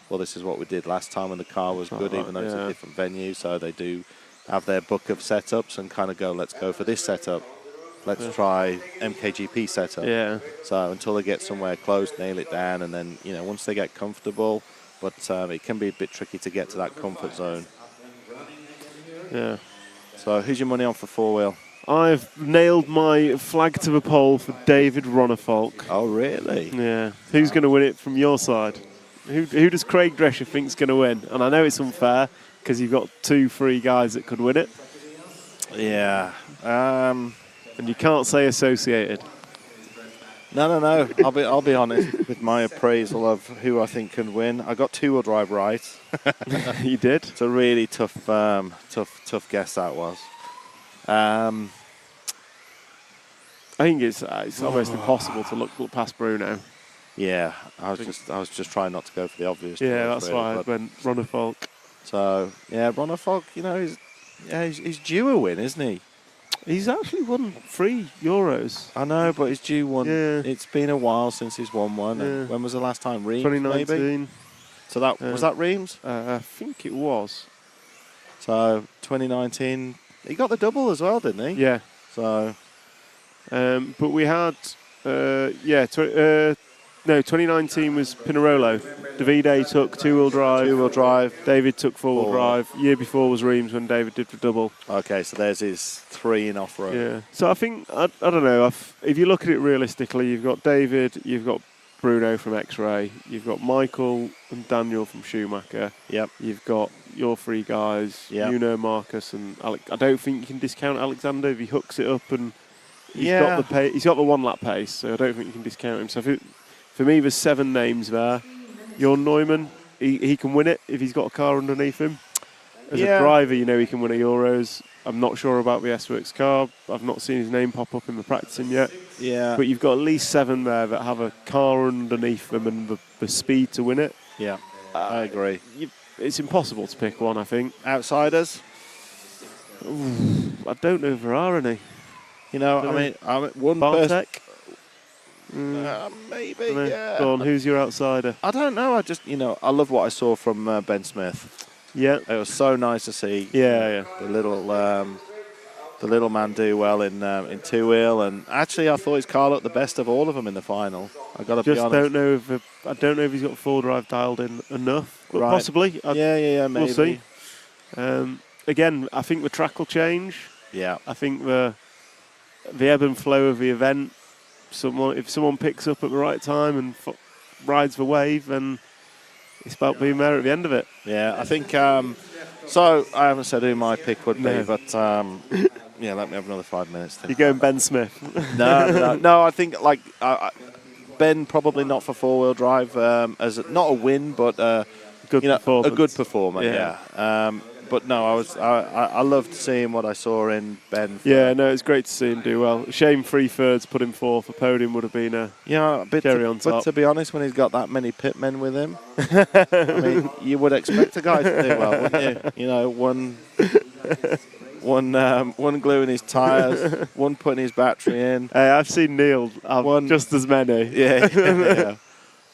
well, this is what we did last time when the car was good, even though it's a different venue. So they do have their book of setups and kind of go, let's go for this setup. Let's try MKGP setup. Yeah. So until they get somewhere close, nail it down, and then once they get comfortable, but it can be a bit tricky to get to that comfort zone. Yeah. So who's your money on for four-wheel? I've nailed my flag to the pole for David Ronnefolk. Oh, really? Yeah. Who's going to win it from your side? Who does Craig Drescher think's going to win? And I know it's unfair because you've got 2-3 guys that could win it. Yeah. And you can't say associated. No. I'll be honest with my appraisal of who I think can win. I got two-wheel drive right. You did. It's a really tough guess that was. I think it's almost impossible to look past Bruno. Yeah, I was just trying not to go for the obvious. Yeah, that's why I went Ronnefolk. So yeah, Ronnefolk, he's due a win, isn't he? He's actually won 3 Euros. I know, but he's due one. Yeah. It's been a while since he's won one. Yeah. When was the last time? Reims, 2019. maybe? So that was that Reims? I think it was. So 2019, he got the double as well, didn't he? Yeah. So, but we had 2019 was Pinarolo. Davide took two-wheel drive. David took four-wheel drive. Year before was Reims when David did the double. Okay, so there's his 3 in off-road. Yeah. So I think, I don't know, if you look at it realistically, you've got David, you've got Bruno from X-Ray, you've got Michael and Daniel from Schumacher. Yep. You've got your 3 guys, Marcus and Alex. I don't think you can discount Alexander if he hooks it up and he's got the 1 lap pace, so I don't think you can discount him. So for me, there's 7 names there. Your Neumann, he can win it if he's got a car underneath him. As a driver, he can win a Euros. I'm not sure about the S-Works car. I've not seen his name pop up in the practicing yet. Yeah. But you've got at least 7 there that have a car underneath them and the speed to win it. Yeah, I agree. It's impossible to pick one, I think. Outsiders? Ooh, I don't know if there are any. I mean, one Bartek? Maybe, yeah. Go on, who's your outsider? I don't know. I just, I love what I saw from Ben Smith. Yeah. It was so nice to see. The little man do well in 2-wheel, and actually I thought his car looked the best of all of them in the final. I got to be honest. I don't know if he's got 4-drive dialed in enough. But right. Possibly. Yeah, maybe. We'll see. Again, I think the track will change. Yeah. I think the ebb and flow of the event, if someone picks up at the right time and rides the wave, then it's about being there at the end of it. Yeah, I think, so I haven't said who my pick would be, but yeah, let me have another 5 minutes. You're going Ben Smith? No, I think like Ben probably not for four-wheel drive, as not a win, but a good performer. Yeah. But no, I loved seeing what I saw in Ben. Yeah, no, it's great to see him do well. Shame 3 thirds put him 4th. A podium would have been a cherry on top. But to be honest, when he's got that many pitmen with him, I mean, you would expect a guy to do well, wouldn't you? You know, one gluing his tyres, one putting his battery in. Hey, I've seen Neil have just as many. Yeah.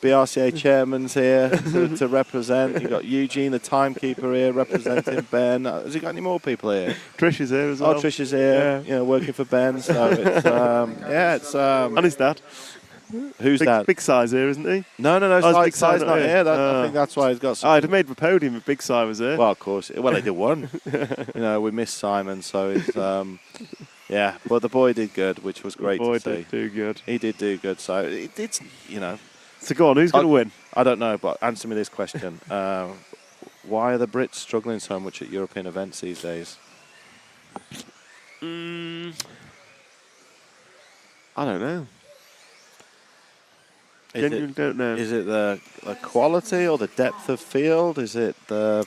BRCA chairman's here to represent. You've got Eugene, the timekeeper, here representing Ben. Has he got any more people here? Trish is here as well. Oh, Trish is here, working for Ben. So it's and his dad. Who's that? Big Si's here, isn't he? No. Big Si's not here. I think that's why he's got. I'd have made the podium if Big Si was here. Well, of course. Well, he did one. We missed Simon, so it's. Yeah, but the boy did good, which was great to see. The boy did do good. He did do good. So it's So go on, who's going to win? I don't know, but answer me this question. Why are the Brits struggling so much at European events these days? I don't know. Genuinely don't know. Is it the quality or the depth of field? Is it the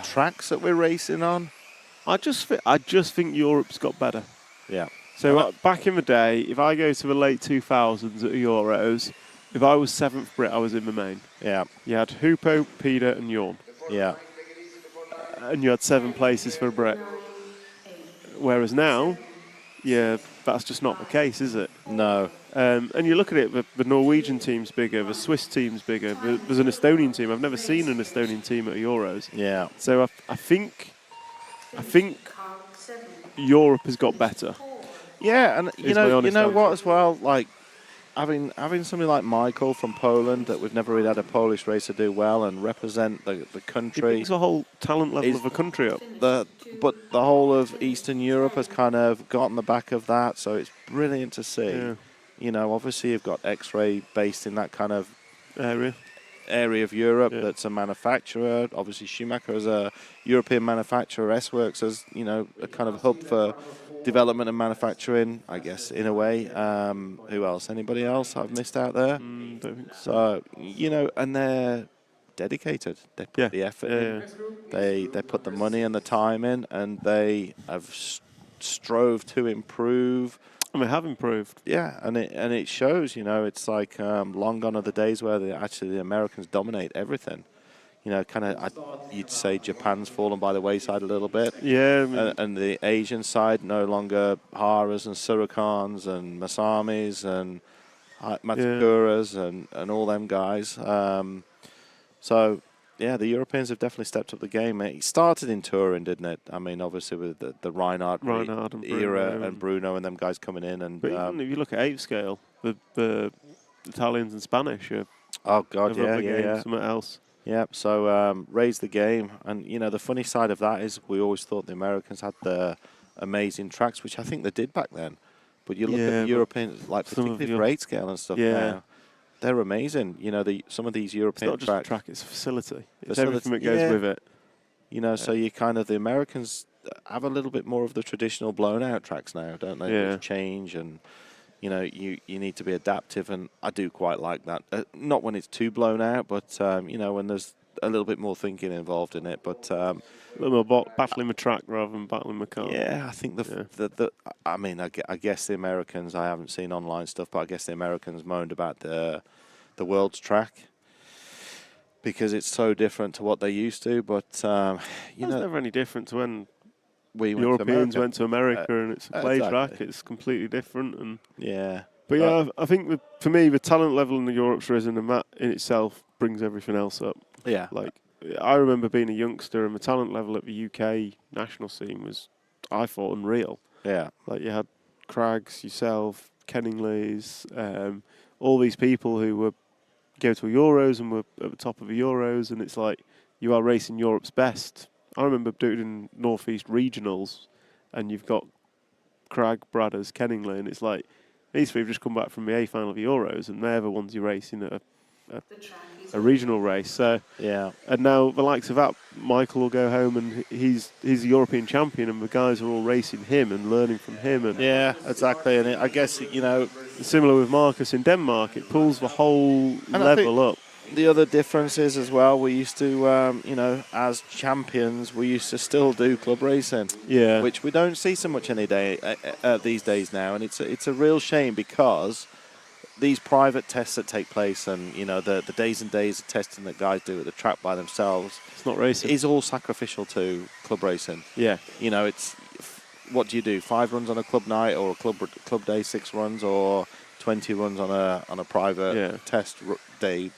tracks that we're racing on? I just think Europe's got better. Yeah. So back in the day, if I go to the late 2000s at Euros, if I was 7th Brit, I was in the main. Yeah. You had Hupo, Peter and Jorn. Yeah. And you had 7 places for a Brit. Whereas now, that's just not the case, is it? No. And you look at it, the Norwegian team's bigger, the Swiss team's bigger. There's an Estonian team. I've never seen an Estonian team at Euros. Yeah. So I think Europe has got better. Yeah, and you know what as well, like having somebody like Michael from Poland that we've never really had a Polish racer do well and represent the country. He brings the whole talent level of the country up. But the whole of Eastern Europe has kind of got on the back of that, so it's brilliant to see. Yeah. Obviously you've got X-Ray based in that kind of area of Europe that's a manufacturer. Obviously Schumacher is a European manufacturer. S-Works as a kind of hub for development and manufacturing, I guess, in a way. Who else? Anybody else I've missed out there? Don't think so. So, and they're dedicated. They put the effort in. They put the money and the time in, and they have strove to improve. And they have improved. Yeah, and it shows. It's like long gone are the days where the Americans dominate everything. You'd say Japan's fallen by the wayside a little bit. Yeah. And the Asian side, no longer Haras and Surikans and Masamis and Matsukuras and all them guys. So, the Europeans have definitely stepped up the game. It started in touring, didn't it? I mean, obviously with the Reinhard and era and Bruno and them guys coming in. But even if you look at 8 scale, the Italians and Spanish are something else. Yep, so raise the game. And, the funny side of that is we always thought the Americans had the amazing tracks, which I think they did back then. But you look at the Europeans, like particularly for 8 scale and stuff now, they're amazing. Some of these European tracks. It's not just a track, it's a facility. It's everything that goes with it. So you the Americans have a little bit more of the traditional blown out tracks now, don't they? Yeah. With change and... you need to be adaptive, and I do quite like that. Not when it's too blown out, but, when there's a little bit more thinking involved in it. But a little more battling the track rather than battling the car. Yeah, I think I guess the Americans, I haven't seen online stuff, but I guess the Americans moaned about the world's track because it's so different to what they used to. But, it's never any different to when... Europeans went to America and it's a play track. It's completely different. And But I think for me, the talent level in the Europe's risen, and that in itself brings everything else up. Yeah. Like, I remember being a youngster, and the talent level at the UK national scene was, I thought, unreal. Yeah. Like, you had Craggs, yourself, Kenningley's, all these people who were go to Euros and were at the top of the Euros, and it's like you are racing Europe's best. I remember doing Northeast regionals, and you've got Crag, Bradders, Kenningley, and it's like these three have just come back from the A final of Euros, and they're the ones you're racing at a regional race. So yeah, and now the likes of that, Michael will go home and he's a European champion, and the guys are all racing him and learning from him. And yeah, exactly. And I guess similar with Marcus in Denmark, it pulls the whole level up. The other difference is as well, we used to, as champions, we used to still do club racing, which we don't see so much these days now, and it's a real shame because these private tests that take place and the days and days of testing that guys do at the track by themselves, it's not racing. Is all sacrificial to club racing. Yeah, it's what do you do? 5 runs on a club night or a club day, 6 runs, or 20 runs on a private test day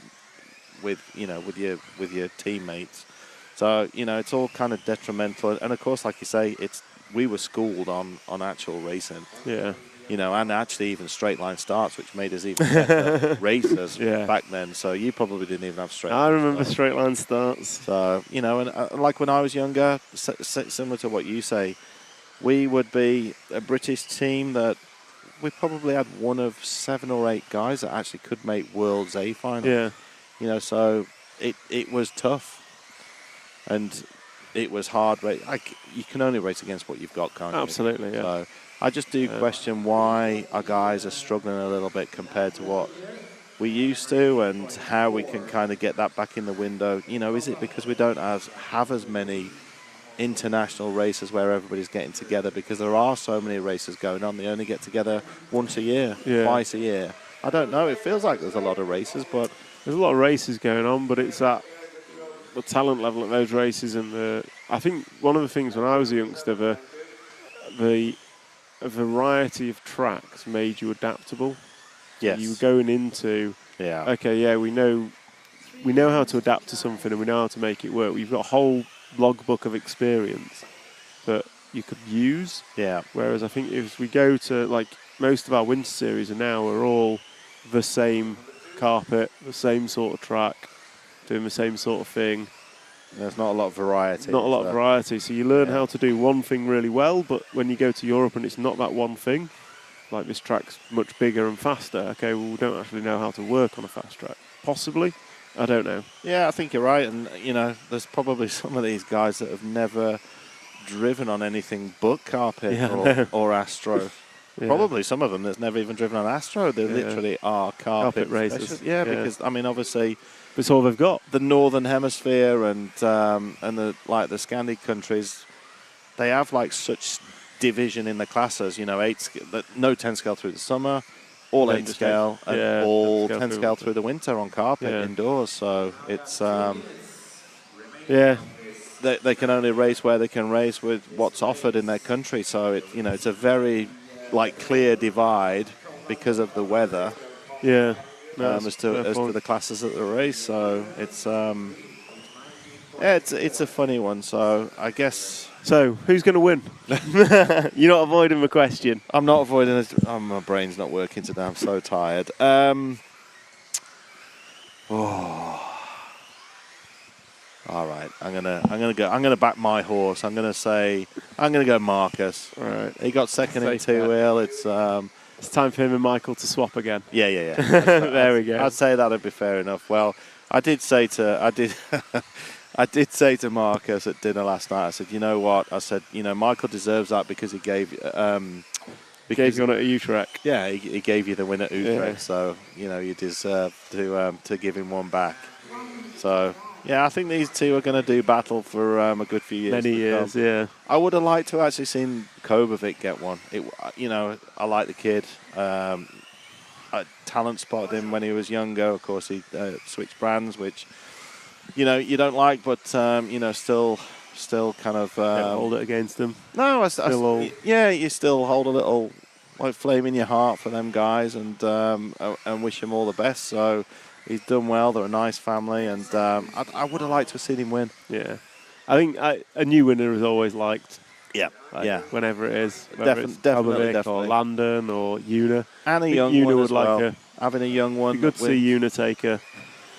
with your teammates. So it's all kind of detrimental, and of course, like you say, we were schooled on actual racing. Yeah. And actually even straight line starts, which made us even better racers back then. So you probably didn't even have straight. I remember straight line starts. So and like when I was younger, similar to what you say, we would be a British team that we probably had one of 7 or 8 guys that actually could make World's A final. Yeah. So it was tough, and it was hard. You can only race against what you've got, can't you? Absolutely, yeah. So I just do question why our guys are struggling a little bit compared to what we used to, and how we can kind of get that back in the window. Is it because we don't have as many international races where everybody's getting together? Because there are so many races going on. They only get together once a year, twice a year. I don't know. It feels like there's a lot of races, but there's a lot of races going on, but it's at the talent level at those races, and I think one of the things when I was a youngster, the variety of tracks made you adaptable. Yes. You were going into we know how to adapt to something, and we know how to make it work. We've got a whole logbook of experience that you could use. Yeah. Whereas I think if we go to, like, most of our winter series are all the same carpet, the same sort of track, doing the same sort of thing. There's not a lot of variety. Not a lot of variety. So you learn how to do one thing really well, but when you go to Europe and it's not that one thing, like this track's much bigger and faster, okay, well, we don't actually know how to work on a fast track. Possibly. I don't know. Yeah, I think you're right. And, there's probably some of these guys that have never driven on anything but carpet or Astro. Yeah. Probably some of them that's never even driven on Astro. They literally are carpet races. Yeah, because obviously it's all they've got. The Northern Hemisphere and the Scandi countries, they have like such division in the classes. 8 no 10 scale through the summer, all 8 scale, and all 10 scale through the winter on carpet indoors. So it's they can only race where they can race with what's offered in their country. So it's a very clear divide because of the weather. Yeah. As to the classes at the race. So it's it's a funny one. So I guess. So who's going to win? You're not avoiding the question. I'm not avoiding it. My brain's not working today. I'm so tired. All right, I'm gonna back my horse. I'm gonna go Marcus. All right, he got second in 2-wheel. It's time for him and Michael to swap again. Yeah. There we go. I'd say that'd be fair enough. Well, I did say to Marcus at dinner last night. I said, you know what? I said, Michael deserves that because he gave. Because you on at Utrecht. Yeah, he gave you the win at Utrecht. So you deserve to give him one back. So. Yeah, I think these two are going to do battle for a good few years. Many years, yeah. I would have liked to actually seen Kobovic get one. I like the kid. I talent spotted him when he was younger. Of course, he switched brands, which you don't like, but still kind of hold it against them. No, you still hold a little flame in your heart for them guys, and wish them all the best. So. He's done well. They're a nice family, and I would have liked to have seen him win. Yeah, I think a new winner is always liked. Yeah, Whenever it is, definitely. or Landon or Una. And a young Una one would as like well. Having a young one. It'd be good to see Una take a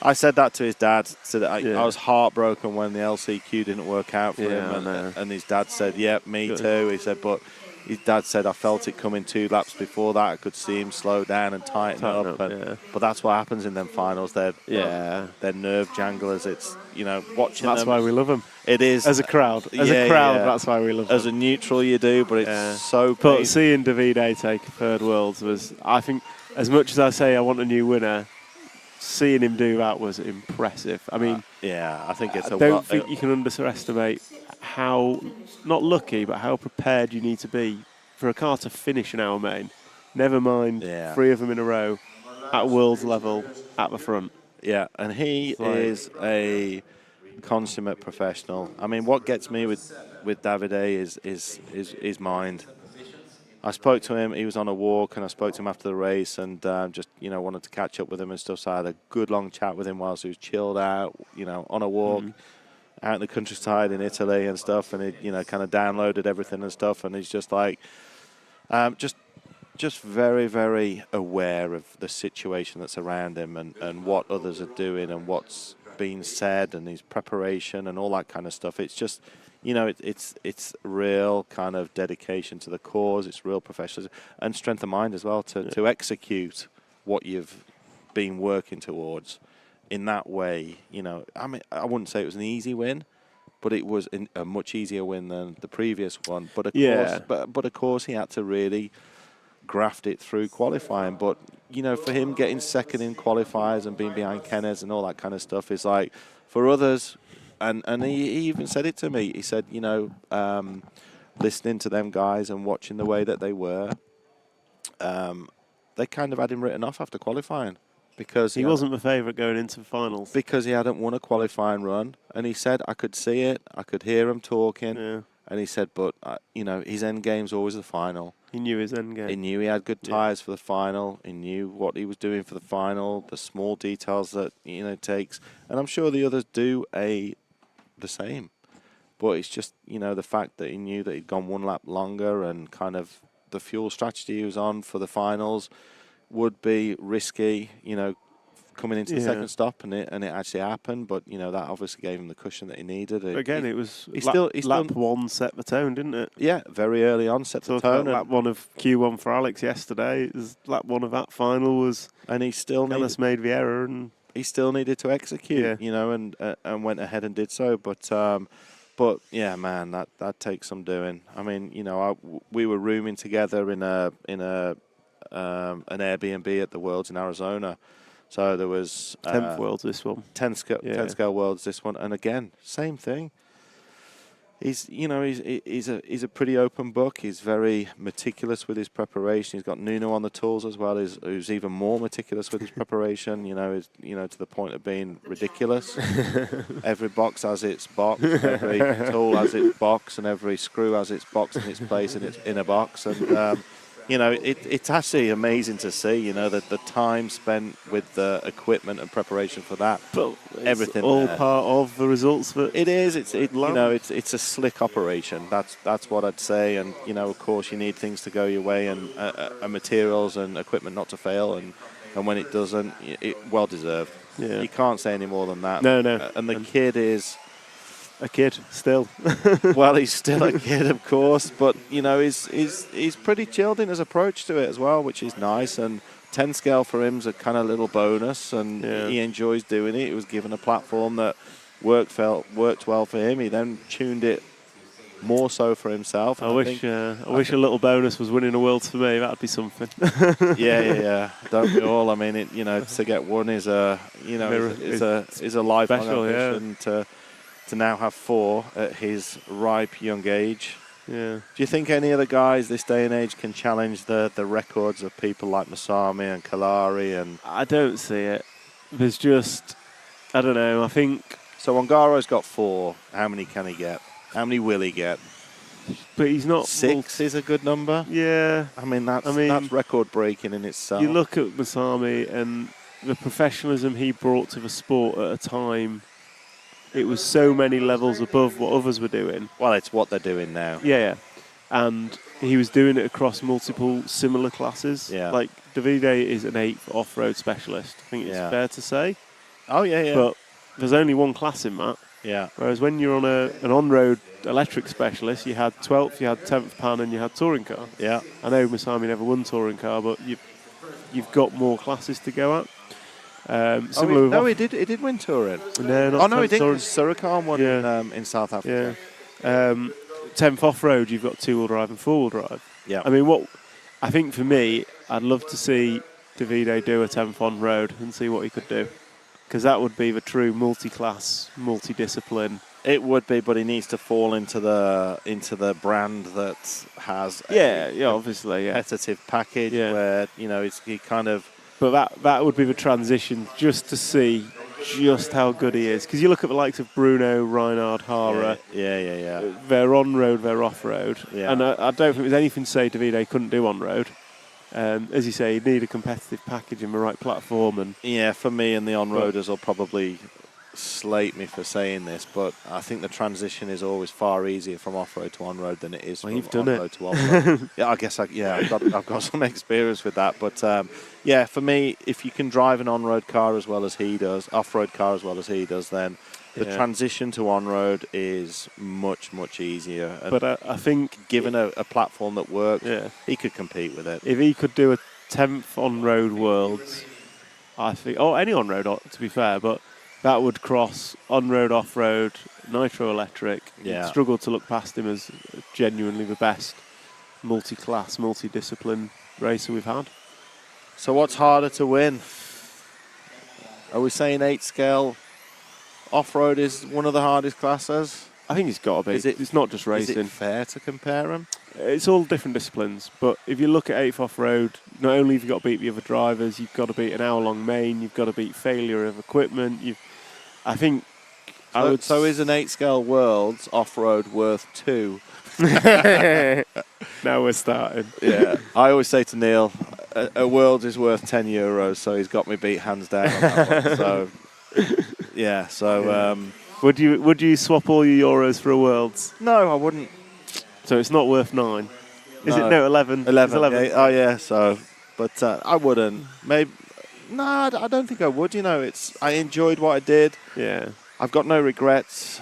I said that to his dad. Said I was heartbroken when the LCQ didn't work out for him, and his dad said, "Yeah, me too." He said, but his dad said, "I felt it coming 2 laps before that. I could see him slow down and tighten up." But that's what happens in them finals. They're nerve janglers. It's watching. That's them. why we love them. It is as a crowd. That's why we love them. As a neutral, you do, but it's so. But seeing Davide take third worlds was, I think, as much as I say I want a new winner, seeing him do that was impressive. I mean, I think it's. I don't think you can underestimate how not lucky, but how prepared you need to be for a car to finish an hour main. Never mind 3 of them in a row at world level at the front. Yeah, and he is a consummate professional. I mean, what gets me with Davide is his mind. I spoke to him. He was on a walk, and I spoke to him after the race, and just wanted to catch up with him and stuff. So I had a good long chat with him whilst he was chilled out, on a walk out in the countryside in Italy and stuff. And he, kind of downloaded everything and stuff. And he's just like, just very, very aware of the situation that's around him and what others are doing and what's being said and his preparation and all that kind of stuff. It's just. It's real kind of dedication to the cause. It's real professionalism and strength of mind as well to execute what you've been working towards in that way. I mean, I wouldn't say it was an easy win, but it was a much easier win than the previous one. But of course, he had to really graft it through qualifying. But for him getting second in qualifiers and being behind Kenneth and all that kind of stuff is like for others. And he even said it to me. He said, listening to them guys and watching the way that they were, they kind of had him written off after qualifying because he wasn't the favourite going into the finals because he hadn't won a qualifying run. And he said, I could see it, I could hear him talking. Yeah. And he said, but his end game's always the final. He knew his end game. He knew he had good tyres for the final. He knew what he was doing for the final, the small details that it takes. And I'm sure the others do the same, but it's just the fact that he knew that he'd gone 1 lap longer and kind of the fuel strategy he was on for the finals would be risky, coming into the second stop, and it actually happened. But that obviously gave him the cushion that he needed. It was lap 1 set the tone, didn't it? Yeah, very early on set the tone. Lap 1 of Q1 for Alex yesterday. Lap 1 of that final was, and he still made the error and. He still needed to execute, and went ahead and did so. But yeah, man, that takes some doing. I mean, we were rooming together in an Airbnb at the Worlds in Arizona. So there was 10th Worlds this one, 10 scale Worlds this one, and again, same thing. He's a pretty open book. He's very meticulous with his preparation. He's got Nuno on the tools as well, who's even more meticulous with his preparation. To the point of being ridiculous. Every box has its box, every tool has its box, and every screw has its box in its place in a box. And it's actually amazing to see. That the time spent with the equipment and preparation for that. But everything all there. part of the results. That it is. It's a slick operation. That's what I'd say. And of course, you need things to go your way and materials and equipment not to fail. And when it doesn't, it well deserved. Yeah. You can't say any more than that. No. And the kid is. A kid still. Well, he's still a kid, of course, but he's pretty chilled in his approach to it as well, which is nice. And 10 scale for him's a kind of little bonus, and he enjoys doing it. He was given a platform that worked well for him. He then tuned it more so for himself. I wish a little bonus was winning a Worlds for me. That'd be something. Yeah. Don't we all? I mean, to get one is a lifelong ambition to now have 4 at his ripe young age. Yeah. Do you think any of the guys this day and age can challenge the records of people like Masami and Kalari? And I don't see it. There's just, I don't know, I think... So Ongaro's got 4. How many can he get? How many will he get? But he's not... 6 is a good number. Yeah. I mean, that's record breaking in itself. You look at Masami and the professionalism he brought to the sport at a time... It was so many levels above what others were doing. Well, it's what they're doing now. Yeah. And he was doing it across multiple similar classes. Yeah. Like, Davide is an 8th off-road specialist. I think it's fair to say. Oh, yeah. But there's only one class in that. Yeah. Whereas when you're on an on-road electric specialist, you had 12th, you had 10th pan, and you had touring car. Yeah. I know Masami never won touring car, but you've got more classes to go at. Similar with he did win touring. No, not Oh, no, he 10th didn't. touring. Surakarm won in South Africa. Yeah. 10th off-road, you've got two-wheel drive and four-wheel drive. Yeah. I mean, I think for me, I'd love to see Davide do a 10th on-road and see what he could do. Because that would be the true multi-class, multi-discipline. It would be, but he needs to fall into the brand that has obviously, competitive package where he kind of. But that would be the transition, just to see just how good he is. Because you look at the likes of Bruno, Reinhard, Hara. Yeah. They're on road, they're off road, Yeah. and I don't think there's anything to say Davide couldn't do on road. As you say, you need a competitive package and the right platform. And yeah, for me and the on-roaders will probably slate me for saying this, but I think the transition is always far easier from off-road to on-road than it is from on-road to off-road. Yeah, I guess I've got some experience with that. But for me, if you can drive an on-road car as well as he does, off-road car as well as he does, then the transition to on-road is much, much easier. And but I think, given a platform that works, he could compete with it. If he could do a 10th on-road Worlds, I think, any on-road, to be fair, but that would cross on-road, off-road, nitro electric. Yeah. You'd struggle to look past him as genuinely the best multi-class, multi-discipline racer we've had. So what's harder to win? Are we saying 8 scale off-road is one of the hardest classes? I think it's got to be. It's not just racing. Is it fair to compare them? It's all different disciplines, but if you look at 8th off-road, not only have you got to beat the other drivers, you've got to beat an hour-long main, you've got to beat failure of equipment. So is an 8 scale Worlds off-road worth 2? Now we're starting. Yeah, I always say to Neil, a Worlds is worth €10, so he's got me beat hands down on that one. So, Would you swap all your euros for a Worlds? No, I wouldn't. So it's not worth 9. Is it? No, 11. 11. 11. Yeah. Oh yeah. So, but I wouldn't. Maybe. No, I don't think I would. I enjoyed what I did. Yeah. I've got no regrets.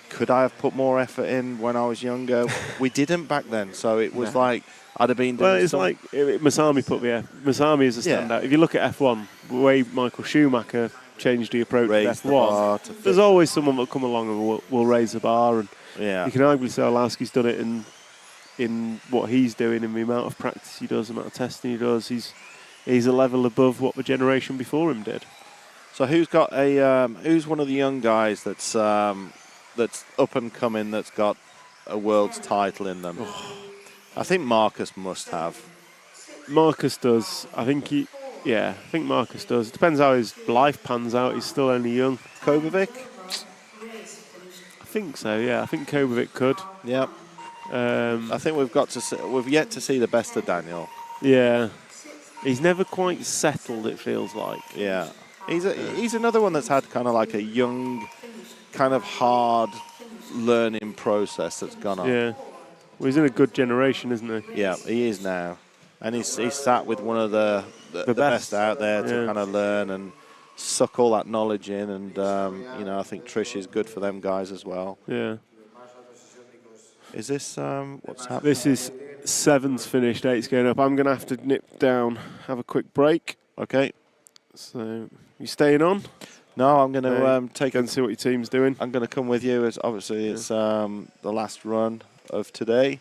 Could I have put more effort in when I was younger? We didn't back then, so it was like I'd have been doing. Well, it's like Masami put the Masami is a standout. If you look at F1, the way Michael Schumacher changed the approach to F1, there's always someone that'll come along and will raise the bar, and you can arguably say Orlowski's done it in what he's doing, in the amount of practice he does, the amount of testing he does. He's a level above what the generation before him did. So who's one of the young guys that's up and coming, that's got a world's title in them? I think Marcus must have. Marcus does. I think Marcus does. It depends how his life pans out. He's still only young. Kobovic? I think so, yeah. I think Kobovic could. Yep. I think we've yet to see the best of Daniel. Yeah. He's never quite settled, it feels like. Yeah. He's another one that's had kind of like a young, kind of hard learning process that's gone on. Yeah. Well, he's in a good generation, isn't he? Yeah, he is now. And he's sat with one of the best out there to kind of learn and suck all that knowledge in. And, I think Trish is good for them guys as well. Yeah. Is this, what's happening? This is 7's finished, 8's going up. I'm going to have to nip down, have a quick break. Okay. So, you staying on? No, I'm going to take and see what your team's doing. I'm going to come with you. It's the last run of today.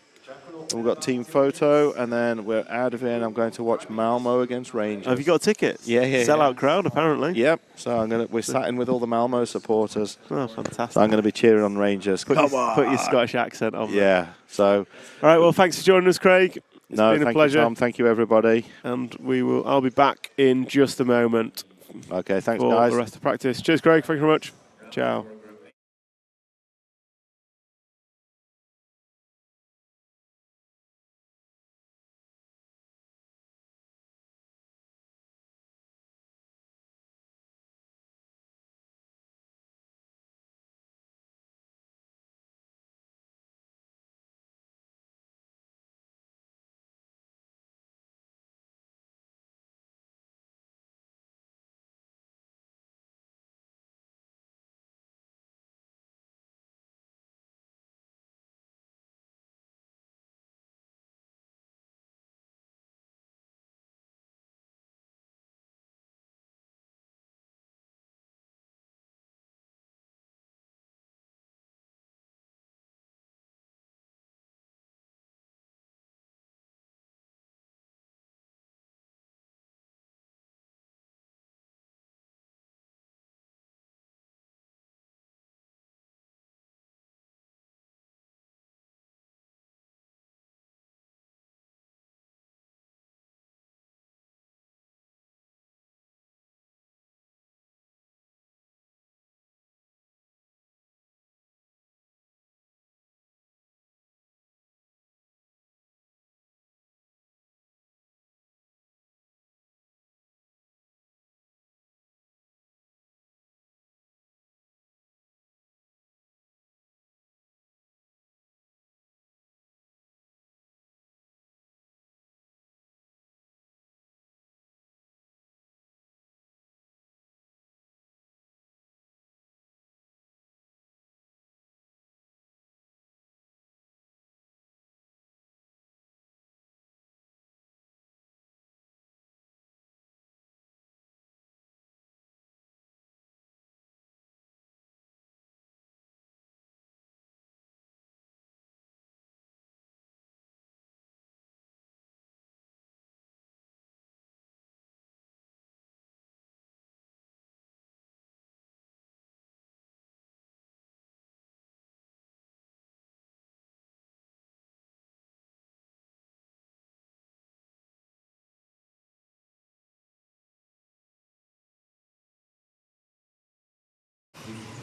We've got team photo, and then we're out of here, and I'm going to watch Malmo against Rangers. Have you got tickets? Yeah. Sellout crowd, apparently. Yep. So we're sat in with all the Malmo supporters. Oh, fantastic. So I'm going to be cheering on Rangers. Put your Scottish accent on. Yeah. So. All right. Well, thanks for joining us, Craig. It's been a pleasure. You, Tom. Thank you, everybody. And I'll be back in just a moment. Okay. Thanks, for guys. the rest of practice. Cheers, Craig. Thank you very much. Ciao.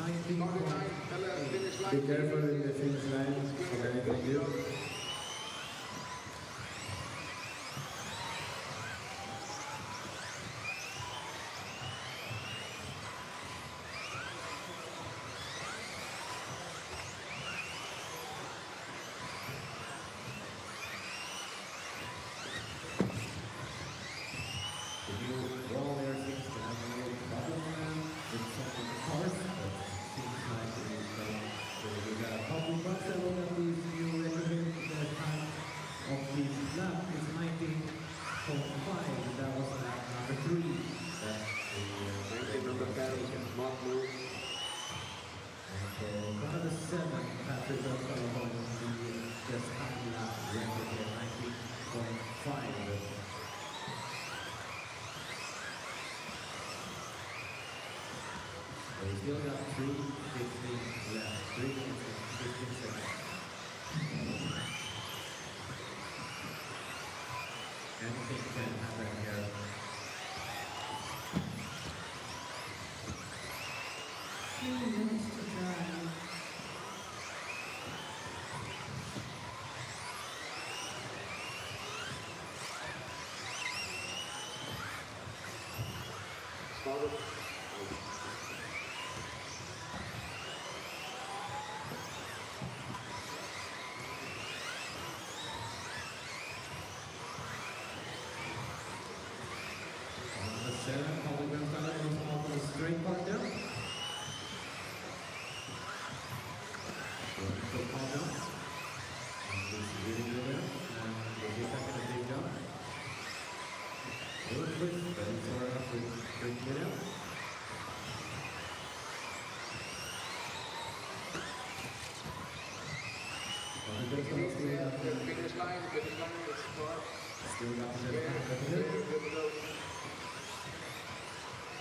Be careful in the finish line. Okay, thank you. We still got 3:15 left. 3 minutes and 15 seconds. Anything can happen here.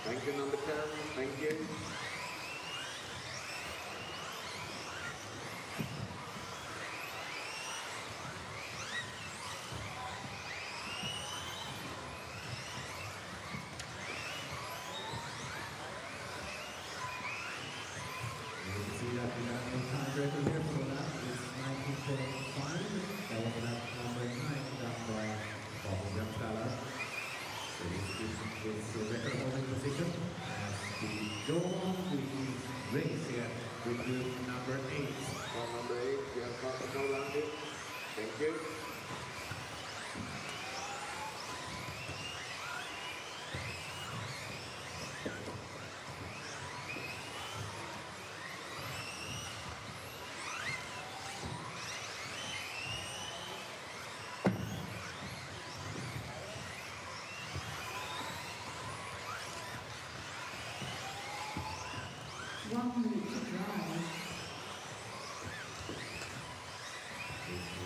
Thank you, number 10. Thank you.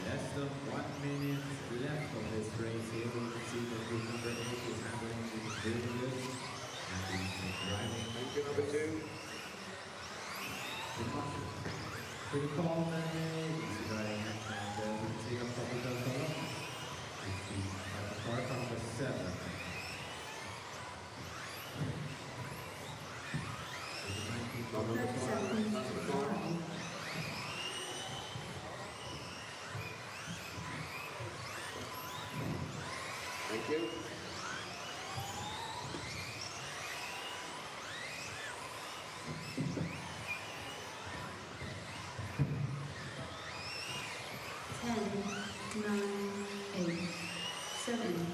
Less than 1 minute left of this race here. We can see that group number 8 is handling it really good. And he's driving. Thank you, number 2. Pretty calm and easy driving. And we can see on top of the column. It's the car number 7. Thank you.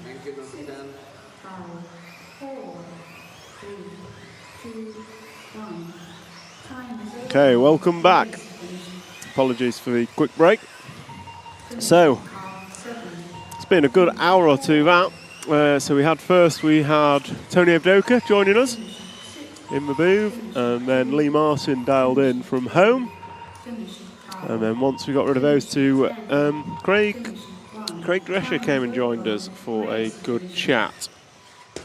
Thank you, number 10. 5, 4, 3, 2, 1. Time is over. Okay, welcome back. Apologies for the quick break. So, it's been a good hour or two that. So we had Tony Evdoka joining us in the booth, and then Lee Martin dialed in from home. And then once we got rid of those two, Craig Drescher came and joined us for a good chat.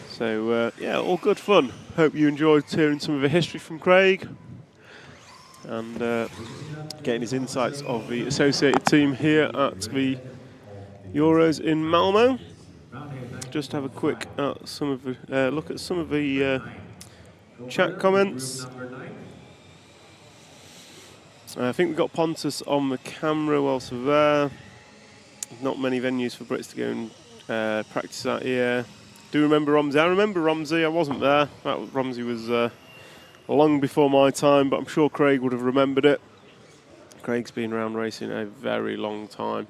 So yeah, all good fun. Hope you enjoyed hearing some of the history from Craig and getting his insights of the associated team here at the Euros in Malmo. Just have a quick look at some of the chat comments. I think we've got Pontus on the camera whilst we're there. Not many venues for Brits to go and practice at here. Do remember Romsey? I remember Romsey. I wasn't there. Romsey was long before my time, but I'm sure Craig would have remembered it. Craig's been around racing a very long time.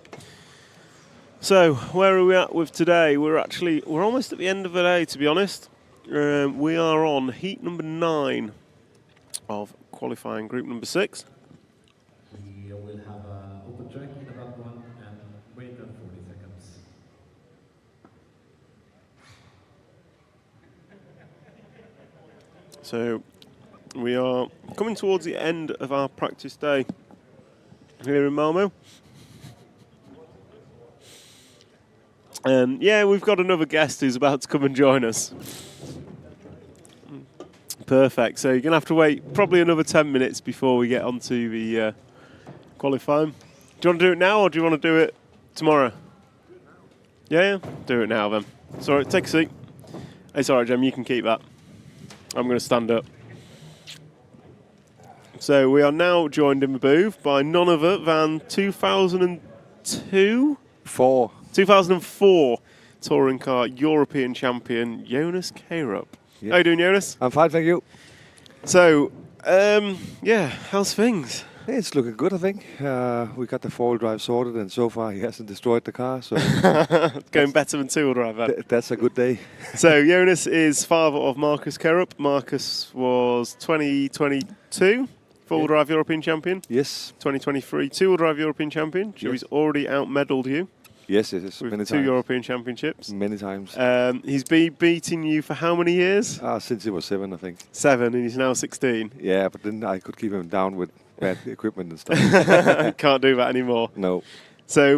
So, where are we at with today? We're almost at the end of the day, to be honest. We are on heat number 9 of qualifying group number 6. We will have an open track in about 1 and wait for 40 seconds. So, we are coming towards the end of our practice day here in Malmo. Yeah, we've got another guest who's about to come and join us. Perfect. So you're going to have to wait probably another 10 minutes before we get onto the qualifying. Do you want to do it now or do you want to do it tomorrow? Yeah? Do it now then. Sorry, take a seat. It's all right, Jem, you can keep that. I'm going to stand up. So we are now joined in the booth by none other than 2004 touring car European champion Jonas Karup. Yep. How you doing, Jonas? I'm fine, thank you. So, yeah, how's things? It's looking good, I think. We got the four-wheel drive sorted, and so far he hasn't destroyed the car. So going better than two-wheel drive, then. That's a good day. So Jonas is father of Marcus Karup. Marcus was 2022 four-wheel drive European champion. Yes. 2023 two-wheel drive European champion. So he's already out-medalled you. Yes, it is. With many two times. European championships. Many times. He's been beating you for how many years? Since he was 7, I think. 7, and he's now 16. Yeah, but then I could keep him down with bad equipment and stuff. Can't do that anymore. No. So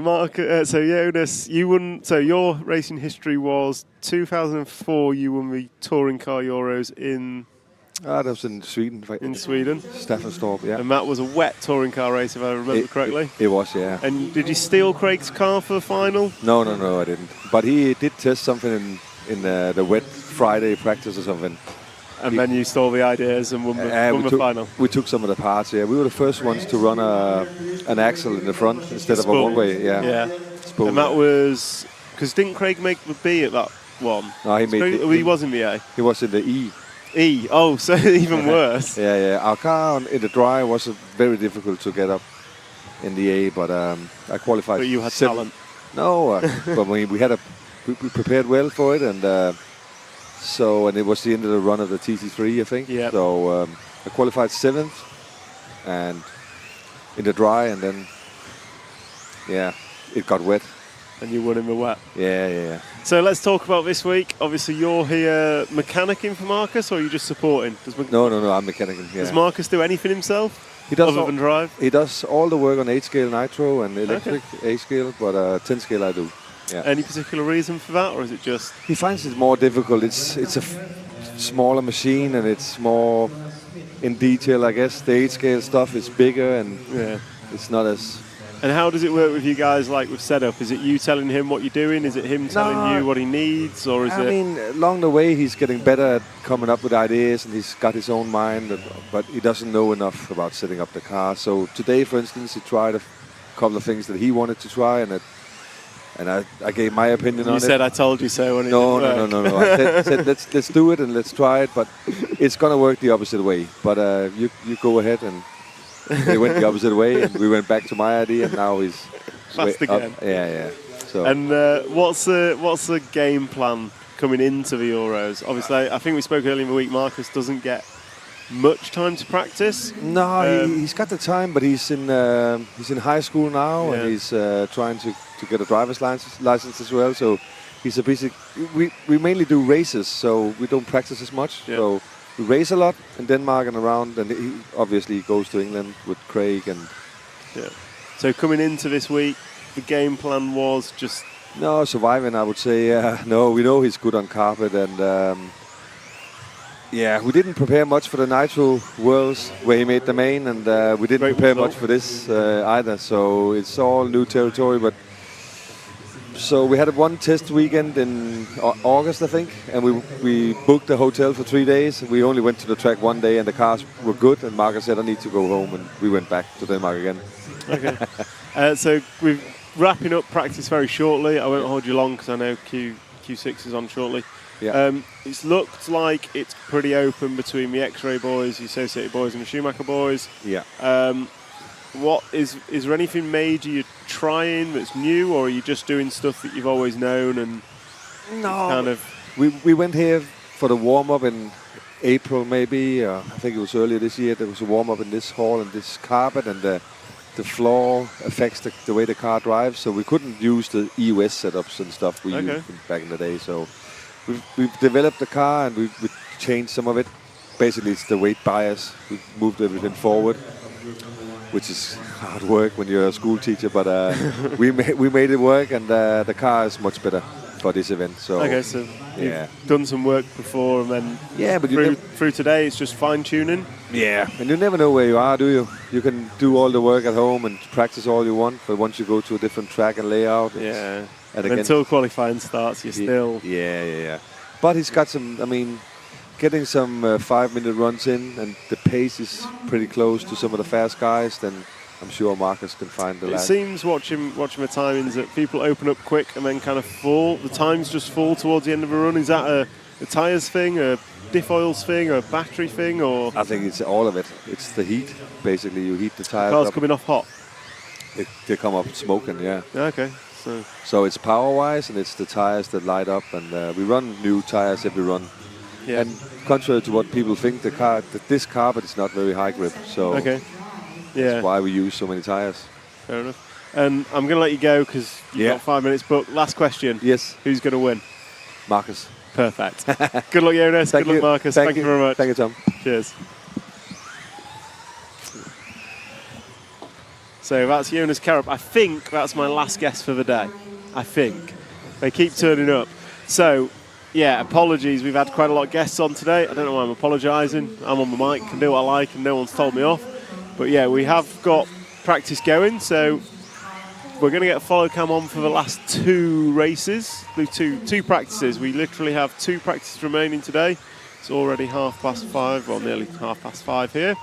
so Jonas, you won. So your racing history was 2004. You won the touring car Euros in. That was in Sweden. In Sweden. Staffanstorp, yeah. And that was a wet touring car race, if I remember correctly. It was, yeah. And did you steal Craig's car for the final? No, I didn't. But he did test something in the wet Friday practice or something. And then you stole the ideas and won the final. We took some of the parts, yeah. We were the first ones to run an axle in the front instead of a one-way, yeah. Spool. And that was... Because didn't Craig make the B at that one? No, he he was in the A. He was in the E. E. Oh, so even worse. Yeah. Our car in the dry was very difficult to get up in the A, but I qualified. But you had talent. No, but we prepared well for it, and and it was the end of the run of the TT3, I think. Yeah. So I qualified 7th, and in the dry, and then it got wet. And you won in the wet. Yeah. So let's talk about this week. Obviously, you're here mechanicking for Marcus, or are you just supporting? No, I'm mechanicking. Yeah. Does Marcus do anything himself? He does other than drive? He does all the work on 8-scale nitro and electric 8-scale, but 10-scale I do. Yeah. Any particular reason for that, or is it just? He finds it more difficult. It's a smaller machine and it's more in detail, I guess. The 8-scale stuff is bigger and it's not as. And how does it work with you guys, like with setup? Is it you telling him what you're doing? Is it him telling you what he needs, or is it? I mean, along the way he's getting better at coming up with ideas, and he's got his own mind, but he doesn't know enough about setting up the car. So today, for instance, he tried a couple of things that he wanted to try, and I gave my opinion on it. You said I told you so when it didn't work. No. I said let's do it and let's try it, but it's gonna work the opposite way. But you go ahead and. He went the opposite way, and we went back to my idea, and now he's fast again. Yeah. So. And what's the game plan coming into the Euros? Obviously, I think we spoke earlier in the week. Marcus doesn't get much time to practice. No, he's got the time, but he's in high school now, and he's trying to get a driver's license as well. So he's a busy. We mainly do races, so we don't practice as much. Yeah. So. We race a lot in Denmark and around, and he obviously goes to England with Craig. And so coming into this week, the game plan was just surviving. I would say no. We know he's good on carpet, and we didn't prepare much for the Nitro Worlds where he made the main, and we didn't prepare much for this either. So it's all new territory, but So we had one test weekend in August, I think, and we booked a hotel for 3 days. We only went to the track one day, and the cars were good. And Marcus said, "I need to go home," and we went back to Denmark again. Okay. So we're wrapping up practice very shortly. I won't hold you long because I know Q6 is on shortly. Yeah. It's looked like it's pretty open between the X-Ray boys, the Associated boys, and the Schumacher boys. Yeah. What is there anything major you're trying that's new, or are you just doing stuff that you've always known and kind of? We went here for the warm up in April, maybe. I think it was earlier this year. There was a warm up in this hall and this carpet, and the floor affects the way the car drives. So we couldn't use the EOS setups and stuff we used back in the day. So we've developed the car and we changed some of it. Basically, it's the weight bias. We've moved everything forward, which is hard work when you're a school teacher, but we made it work, and the car is much better for this event. So you've done some work before, and then but through today it's just fine tuning. Yeah, and you never know where you are, do you? You can do all the work at home and practice all you want, but once you go to a different track and layout, and until qualifying starts, you're still But he's got some. I mean, getting some 5-minute runs in, and the pace is pretty close to some of the fast guys, then I'm sure Marcus can find the last. It seems watching the timings that people open up quick and then kind of fall. The times just fall towards the end of a run. Is that a tyres thing, a diff oils thing, or a battery thing, or? I think it's all of it. It's the heat, basically. You heat the tyres Cars up. coming off hot. They come up smoking, Okay. So it's power-wise, and it's the tyres that light up, and we run new tyres every run. Yeah. And contrary to what people think, this carpet is not very high grip, so that's why we use so many tyres. Fair enough. And I'm going to let you go because you've got 5 minutes. But last question. Yes. Who's going to win? Marcus. Perfect. Good luck, Jonas. Good luck, Marcus. Thank you very much. Thank you, Tom. Cheers. So that's Jonas Karup. I think that's my last guest for the day. I think. They keep turning up. So, apologies. We've had quite a lot of guests on today. I don't know why I'm apologising. I'm on the mic, can do what I like, and no one's told me off. But we have got practice going. So we're going to get a follow cam on for the last 2 races, two practices. We literally have 2 practices remaining today. It's already 5:30, or nearly 5:30 here.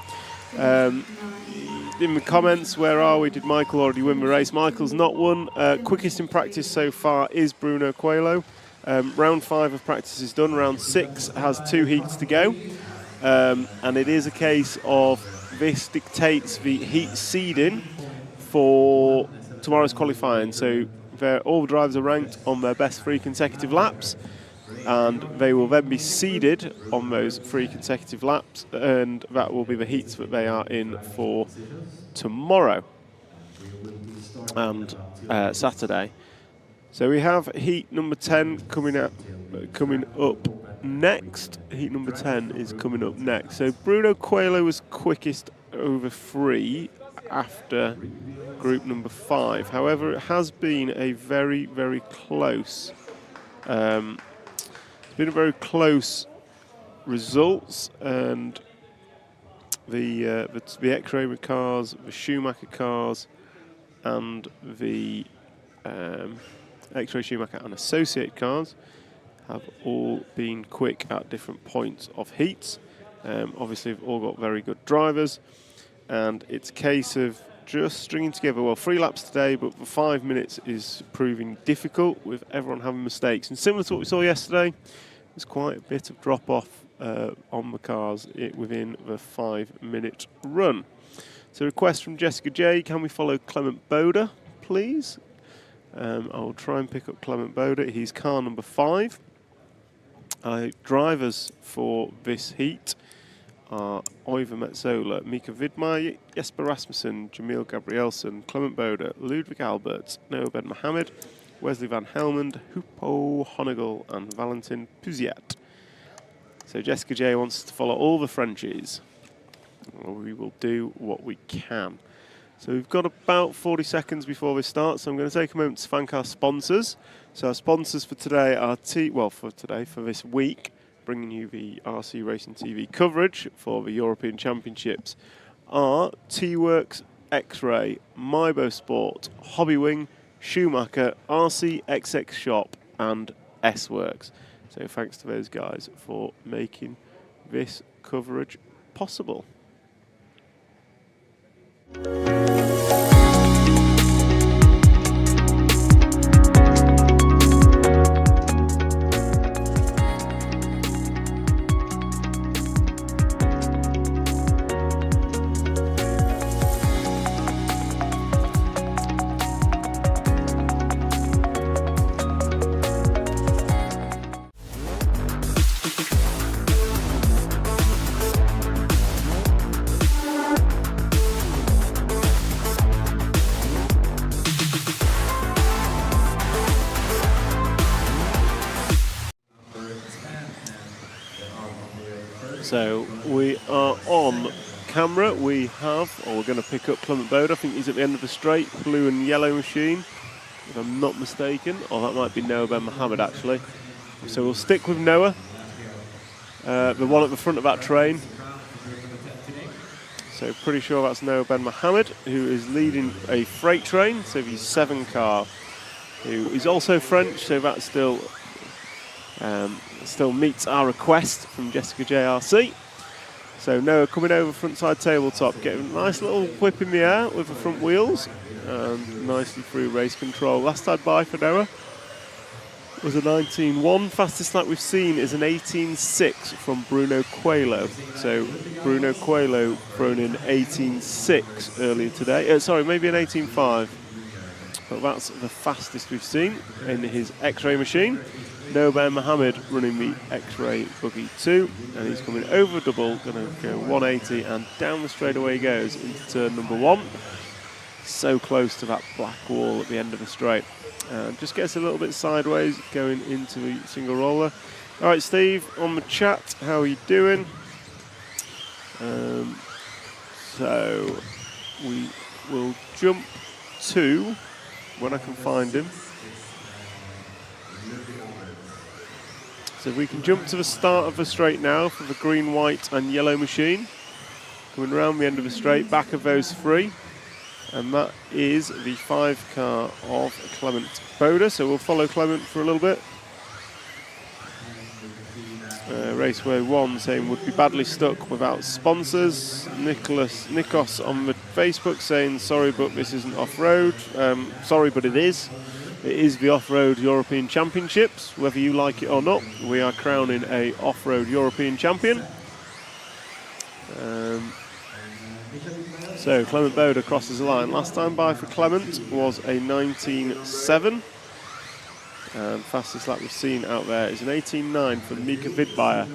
In the comments, where are we? Did Michael already win the race? Michael's not won. Quickest in practice so far is Bruno Coelho. Round 5 of practice is done. Round 6 has 2 heats to go. And it is a case of this dictates the heat seeding for tomorrow's qualifying. So all the drivers are ranked on their best 3 consecutive laps, and they will then be seeded on those 3 consecutive laps, and that will be the heats that they are in for tomorrow and Saturday. So we have heat number 10 coming up next. Heat number 10 is coming up next. So Bruno Coelho was quickest over 3 after group number 5. However, it has been a very, very close. It's been a very close results, and the X-Ray cars, the Schumacher cars, and the X-Ray Schumacher and Associate cars have all been quick at different points of heats. Obviously, they've all got very good drivers, and it's a case of just stringing together, 3 laps today, but for 5 minutes is proving difficult with everyone having mistakes. And similar to what we saw yesterday, there's quite a bit of drop-off on the cars within the 5-minute run. So request from Jessica J, can we follow Clement Boda, please? I'll try and pick up Clement Boda. He's car number 5. Drivers for this heat are Oiver Metzola, Mika Vidmar, Jesper Rasmussen, Jamil Gabrielsen, Clement Boda, Ludwig Alberts, Noah Ben Mohammed, Wesley Van Helmond, Hupo Honegel, and Valentin Puziat. So Jessica J wants to follow all the Frenchies. We will do what we can. So we've got about 40 seconds before we start, so I'm going to take a moment to thank our sponsors. So our sponsors for today are for this week, bringing you the RC Racing TV coverage for the European Championships, are T-Works, X-Ray, Mybo Sport, Hobbywing, Schumacher, RC XX Shop and S-Works. So thanks to those guys for making this coverage possible. So we are on camera. We have, or we're going to pick up Clement Bode. I think he's at the end of the straight, blue and yellow machine, if I'm not mistaken. Or that might be Noah Ben Mohammed, actually. So we'll stick with Noah, the one at the front of that train. So pretty sure that's Noah Ben Mohammed, who is leading a freight train, so the 7 car, who is also French, so that still meets our request from Jessica JRC. So Noah coming over frontside tabletop, getting a nice little whip in the air with the front wheels, and nicely through race control. Last time by for Noah was a 19.1. Fastest lap we've seen is an 18.6 from Bruno Coelho. So Bruno Coelho thrown in 18.6 earlier today. Sorry, maybe an 18.5. But that's the fastest we've seen in his X-ray machine. Noah Ben Mohammed running the X-ray Buggy 2, and he's coming over double, going to go 180, and down the straightaway he goes into turn number 1. So close to that black wall at the end of the straight. Just gets a little bit sideways going into the single roller. All right, Steve, on the chat, how are you doing? So we will jump to, when I can find him. So if we can jump to the start of the straight now for the green, white and yellow machine. Coming around the end of the straight, back of those 3. And that is the 5 car of Clement Bode. So we'll follow Clement for a little bit. Raceway 1 saying would be badly stuck without sponsors. Nikos on the Facebook saying sorry but this isn't off-road. Sorry but it is. It is the Off-Road European Championships, whether you like it or not. We are crowning a Off-Road European Champion. So Clement Bode crosses the line. Last time by for Clement was a 19.7. And fastest lap we've seen out there is an 18.9 from Mika Vidmeyer.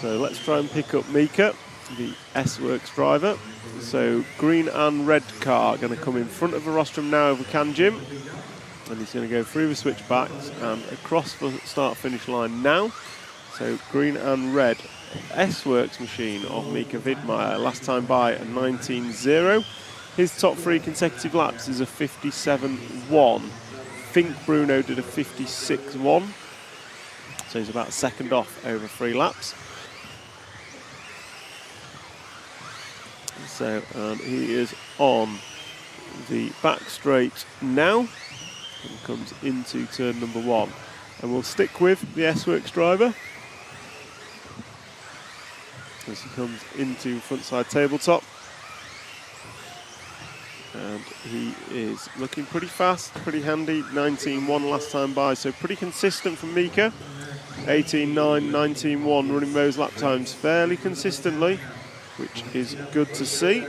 So let's try and pick up Mika, the S-Works driver. So green and red car going to come in front of the rostrum now if we can, Jim. And he's going to go through the switchbacks and across the start-finish line now. So green and red S-Works machine of Mika Vidmeyer. Last time by a 19.0. His top 3 consecutive laps is a 57.1. I think Bruno did a 56.1. So he's about a second off over 3 laps. So he is on the back straight now and comes into turn number 1. And we'll stick with the S-Works driver as he comes into frontside tabletop. And he is looking pretty fast, pretty handy. 19.1 last time by, so pretty consistent from Mika. 18.9, 19.1, running those lap times fairly consistently, which is good to see.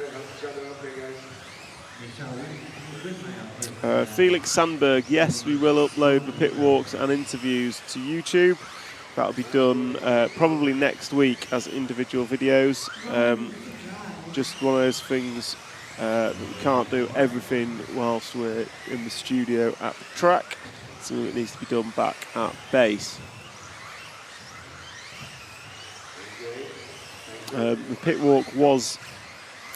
Felix Sandberg, yes, we will upload the pit walks and interviews to YouTube. That'll be done probably next week as individual videos. Just one of those things that we can't do everything whilst we're in the studio at the track. Something that needs to be done back at base. The pit walk was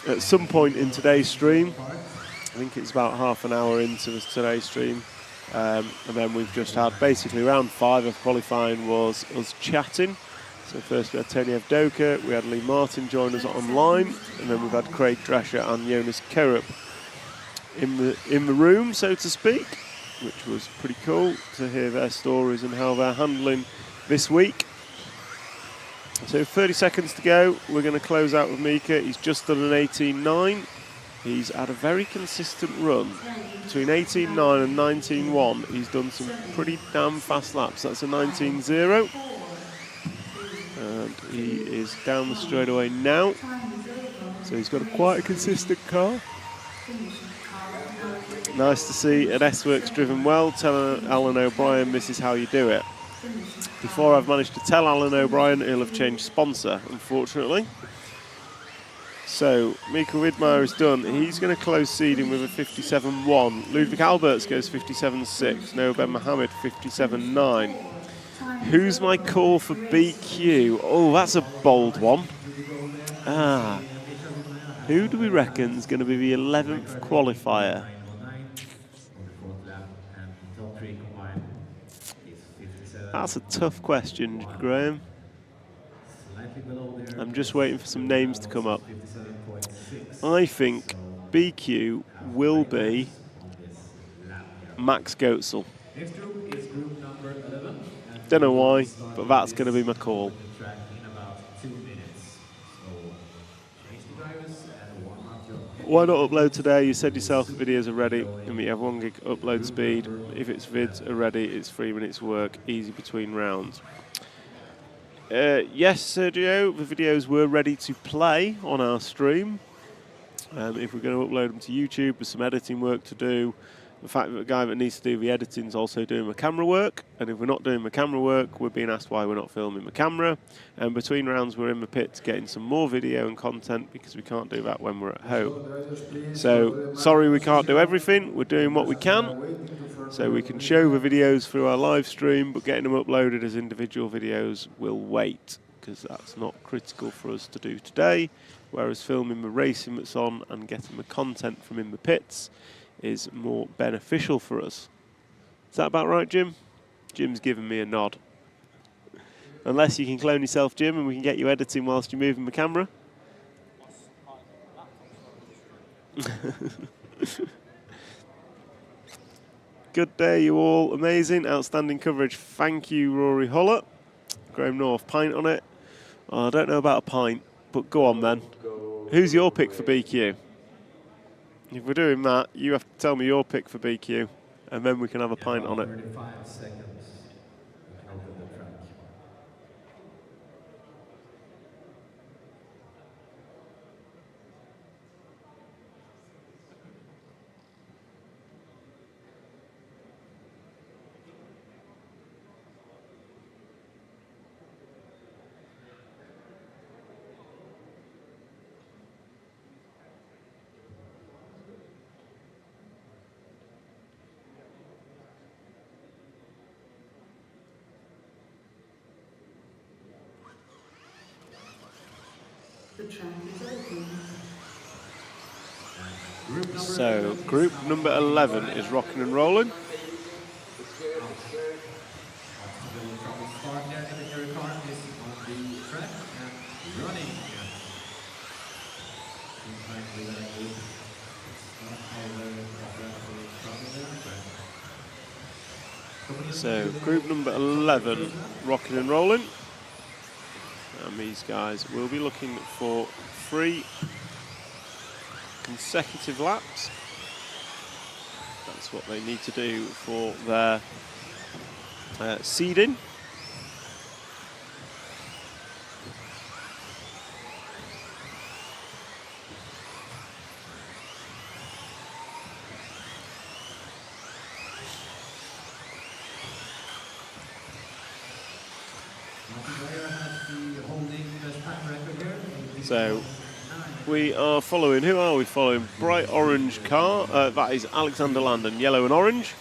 at some point in today's stream. I think it's about half an hour into today's stream. And then we've just had basically round 5 of qualifying was us chatting. So first we had Tony Evdoka, we had Lee Martin join us online, and then we've had Craig Drescher and Jonas Kerup in the room, so to speak, which was pretty cool to hear their stories and how they're handling this week. So 30 seconds to go. We're going to close out with Mika. He's just done an 18.9. He's had a very consistent run. Between 18.9 and 19.1, he's done some pretty damn fast laps. That's a 19.0. And he is down the straightaway now. So he's got quite a consistent car. Nice to see an S-Works driven well. Tell Alan O'Brien this is how you do it. Before I've managed to tell Alan O'Brien, he'll have changed sponsor, unfortunately. So, Mika Widmeyer is done. He's going to close seeding with a 57.1. Ludwig Alberts goes 57.6. Noah Ben Mohammed 57.9. Who's my call for BQ? Oh, that's a bold one. Who do we reckon is going to be the 11th qualifier? That's a tough question, Graham. I'm just waiting for some names to come up. I think BQ will be Max Goetzel. Don't know why, but that's going to be my call. Why not upload today? You said yourself the videos are ready and we have 1 gig upload speed. If its vids are ready, it's 3 minutes work, easy between rounds. Yes, Sergio, the videos were ready to play on our stream. If we're going to upload them to YouTube, there's some editing work to do. The fact that the guy that needs to do the editing is also doing the camera work, and if we're not doing the camera work, we're being asked why we're not filming the camera. And between rounds, we're in the pits getting some more video and content because we can't do that when we're at home. So, sorry we can't do everything. We're doing what we can. So we can show the videos through our live stream, but getting them uploaded as individual videos will wait because that's not critical for us to do today. Whereas filming the racing that's on and getting the content from in the pits is more beneficial for us. Is that about right, Jim? Jim's giving me a nod. Unless you can clone yourself, Jim, and we can get you editing whilst you're moving the camera. Good day, you all. Amazing, outstanding coverage. Thank you, Rory Holler. Graham North, pint on it. Oh, I don't know about a pint, but go on then. Who's your pick for BQ? If we're doing that, you have to tell me your pick for BQ, and then we can have a pint on it. 35 seconds. Open the track. So, group number 11 is rocking and rolling. So, group number 11, rocking and rolling. And these guys will be looking for 3 consecutive laps. That's what they need to do for their seeding. So we are following, who are we following? Bright orange car, that is Alexander Landon, yellow and orange.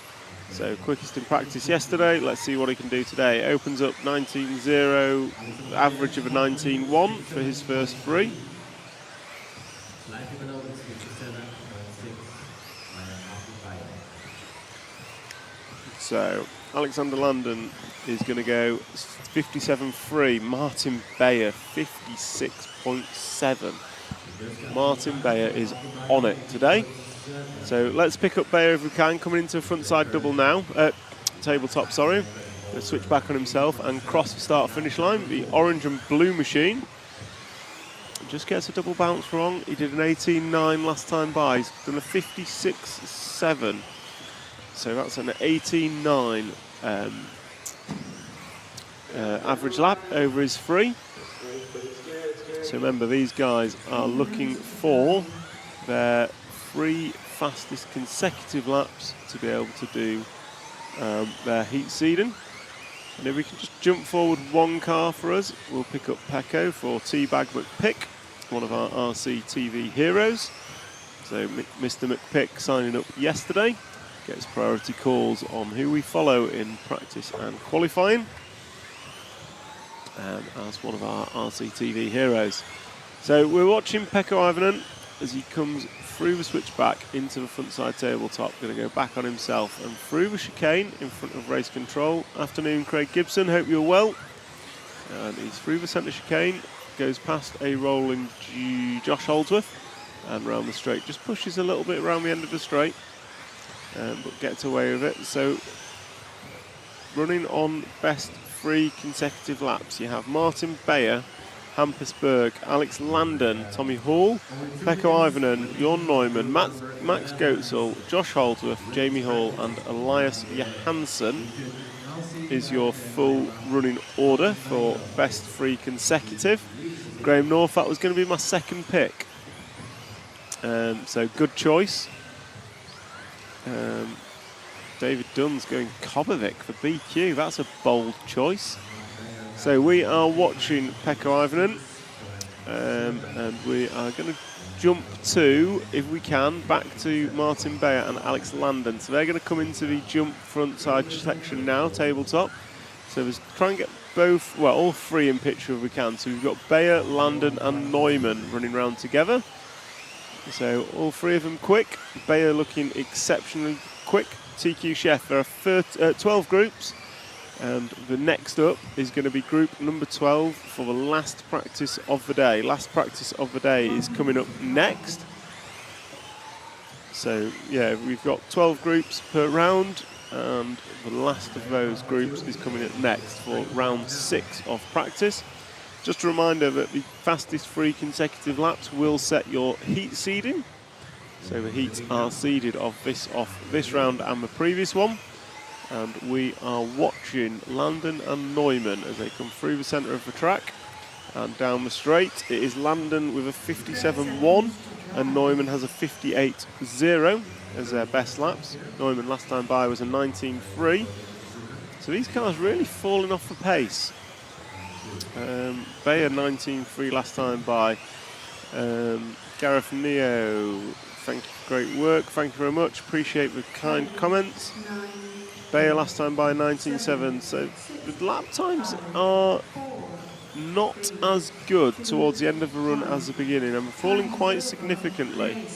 So quickest in practice yesterday, let's see what he can do today. Opens up 19.0, average of a 19.1 for his first 3. So Alexander Landon is going to go 57.3, Martin Bayer 56.7. Martin Bayer is on it today. So let's pick up Bayer if we can, coming into a frontside double now. Tabletop, sorry. Going to switch back on himself and cross the start-finish line. The orange and blue machine. Just gets a double bounce wrong. He did an 18.9 last time by. He's done a 56.7. So that's an 18.9 average lap over his free. So remember, these guys are looking for their 3 fastest consecutive laps to be able to do their heat seeding. And if we can just jump forward 1 car for us, we'll pick up Pecco for Teabag McPick, one of our RC TV heroes. So Mr. McPick signing up yesterday, gets priority calls on who we follow in practice and qualifying. As one of our RC TV heroes. So we're watching Pekka Ivanen as he comes through the switchback into the frontside tabletop. Going to go back on himself and through the chicane in front of race control. Afternoon, Craig Gibson. Hope you're well. And he's through the centre chicane, goes past a rolling Josh Holdsworth and round the straight. Just pushes a little bit around the end of the straight, but gets away with it. So running on best 3 consecutive laps, you have Martin Beyer, Hampus Berg, Alex Landon, Tommy Hall, Pekka Ivanen, Jon Neumann, Max Goetzel, Josh Holdsworth, Jamie Hall and Elias Johansson is your full running order for best 3 consecutive. Graham North, that was going to be my second pick. So good choice. David Dunn's going Kobovic for BQ. That's a bold choice. So we are watching Pekka Ivanen, and we are going to jump to, if we can, back to Martin Beyer and Alex Landon. So they're going to come into the jump front side section now, tabletop. So let's try and get both, well, all 3 in picture if we can. So we've got Beyer, Landon and Neumann running round together. So all 3 of them quick. Beyer looking exceptionally quick. TQ Chef, there are 12 groups, and the next up is going to be group number 12 for the last practice of the day. Last practice of the day is coming up next. So yeah, we've got 12 groups per round, and the last of those groups is coming up next for round 6 of practice. Just a reminder that the fastest 3 consecutive laps will set your heat seeding. So the heats are seeded off this round and the previous one. And we are watching Landon and Neumann as they come through the centre of the track and down the straight. It is Landon with a 57.1 and Neumann has a 58.0 as their best laps. Neumann last time by was a 19.3. So these cars really falling off the pace. Bayer 19.3 last time by. Gareth Neo, thank you, great work, thank you very much, appreciate the kind comments. Bayer last time by 19.7, so the lap times are not as good towards the end of the run as the beginning, and falling quite significantly.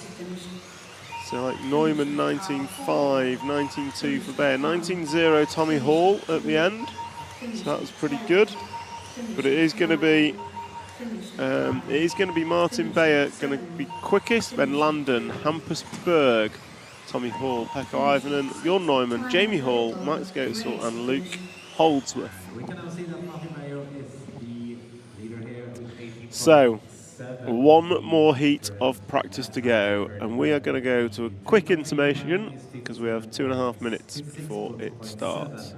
So like Neumann 19.5, 19.2 for Bayer, 19.0 Tommy Hall at the end, so that was pretty good. But it is going to be Martin Beyer going to be quickest, then Landon, Hampus Berg, Tommy Hall, Pekka Ivanen, Jon Neumann, Jamie Hall, Max Goetzel and Luke Holdsworth. So, 1 more heat of practice to go, and we are going to go to a quick intermission because we have 2.5 minutes before it starts.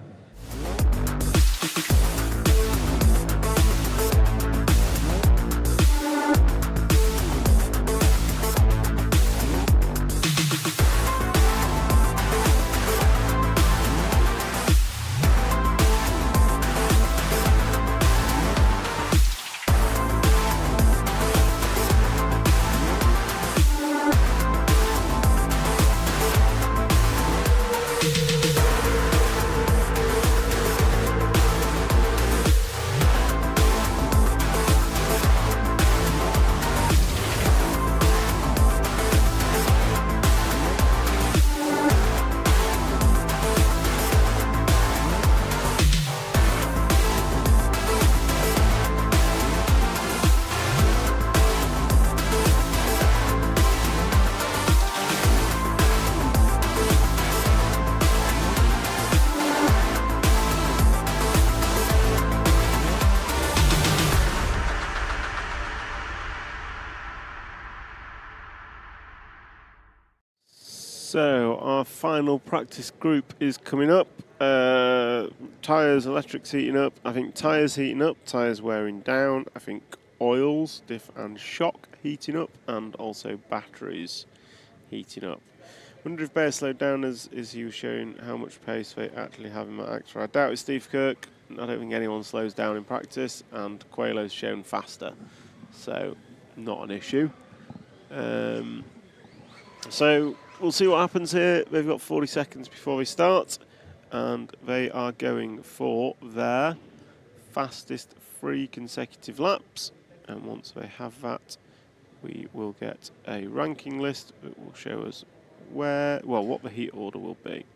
So our final practice group is coming up. Tyres, electrics heating up. I think tyres heating up, tyres wearing down. I think oils, diff and shock heating up, and also batteries heating up. Wonder if Bear slowed down as he was showing how much pace they actually have in that actor. I doubt it's Steve Kirk. I don't think anyone slows down in practice, and Coelho's shown faster, so not an issue. So we'll see what happens here. They've got 40 seconds before they start, and they are going for their fastest 3 consecutive laps. And once they have that, we will get a ranking list that will show us what the heat order will be.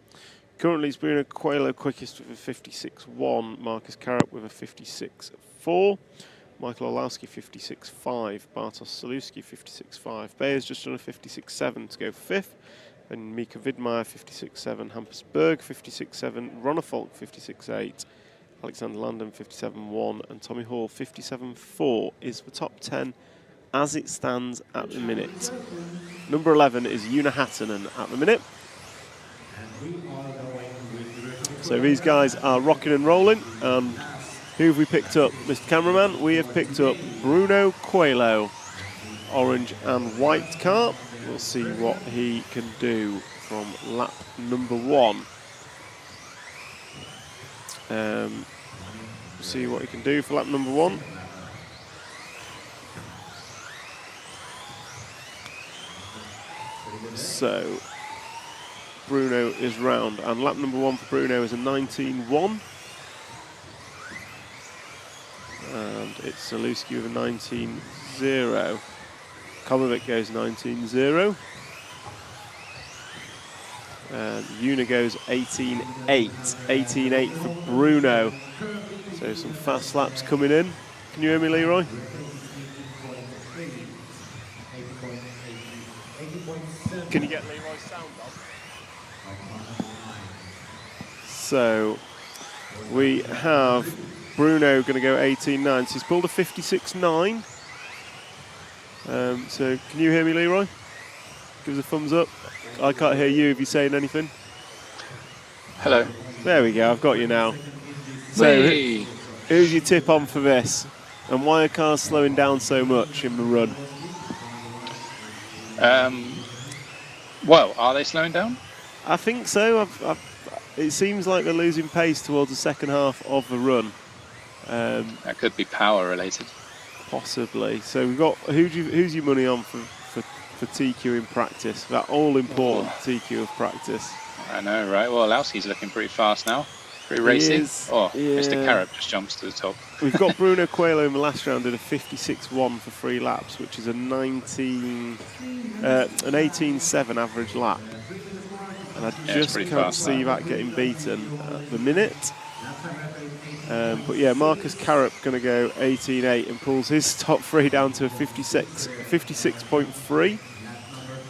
Currently, it's Bruno Coelho quickest with a 56.1, Marcus Carrot with a 56.4, Michael Olowski 56.5, Bartosz Salewski 56.5, Bayer's just done a 56.7 to go 5th, then Mika Widmeyer 56.7, Hampus Berg 56.7, Ronnefolk 56.8, Alexander Landon 57.1, and Tommy Hall 57.4 is the top 10 as it stands at the minute. Number 11 is Una Hattunen at the minute. So these guys are rocking and rolling. Who have we picked up, Mr. Cameraman? We have picked up Bruno Coelho, orange and white car. We'll see what he can do from lap number 1. See what he can do for lap number 1. So Bruno is round, and lap number 1 for Bruno is a 19.1. And it's Salewski with a 19.0. Komovic goes 19.0. And Una goes 18.8. 18.8 for Bruno. So some fast laps coming in. Can you hear me, Leroy? Can you get Leroy's sound on? So we have Bruno going to go 18.9. So he's pulled a 56.9. So can you hear me, Leroy? Give us a thumbs up. I can't hear you if you're saying anything. Hello. There we go, I've got you now. So who's your tip on for this? And why are cars slowing down so much in the run? Well, are they slowing down? I think so. It seems like they're losing pace towards the second half of the run. That could be power related. Possibly. So we've got who's your money on for TQ in practice? That all important TQ of practice. I know, right? Well, Olowski's looking pretty fast now. Pretty racy. Mr. Carrot just jumps to the top. We've got Bruno Coelho in the last round at a 56.1 for 3 laps, which is an 18.7 average lap. And I just can't see that getting beaten at the minute. But yeah, Marcus Carrot going to go 18.8 and pulls his top 3 down to a 56.3.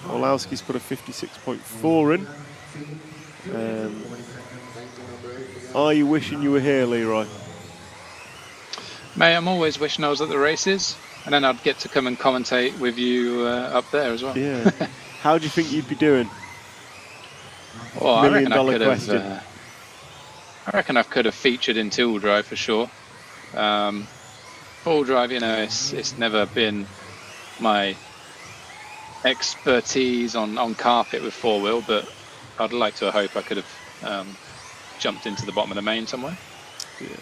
Olowski's put a 56.4 in. Are you wishing you were here, Leroy? Mate, I'm always wishing I was at the races, and then I'd get to come and commentate with you up there as well. Yeah. How do you think you'd be doing? Well, $1 million question. I reckon I could have featured in two-wheel drive for sure. Four-wheel drive, you know, it's never been my expertise on carpet with four-wheel, but I'd like to hope I could have jumped into the bottom of the main somewhere. Yeah.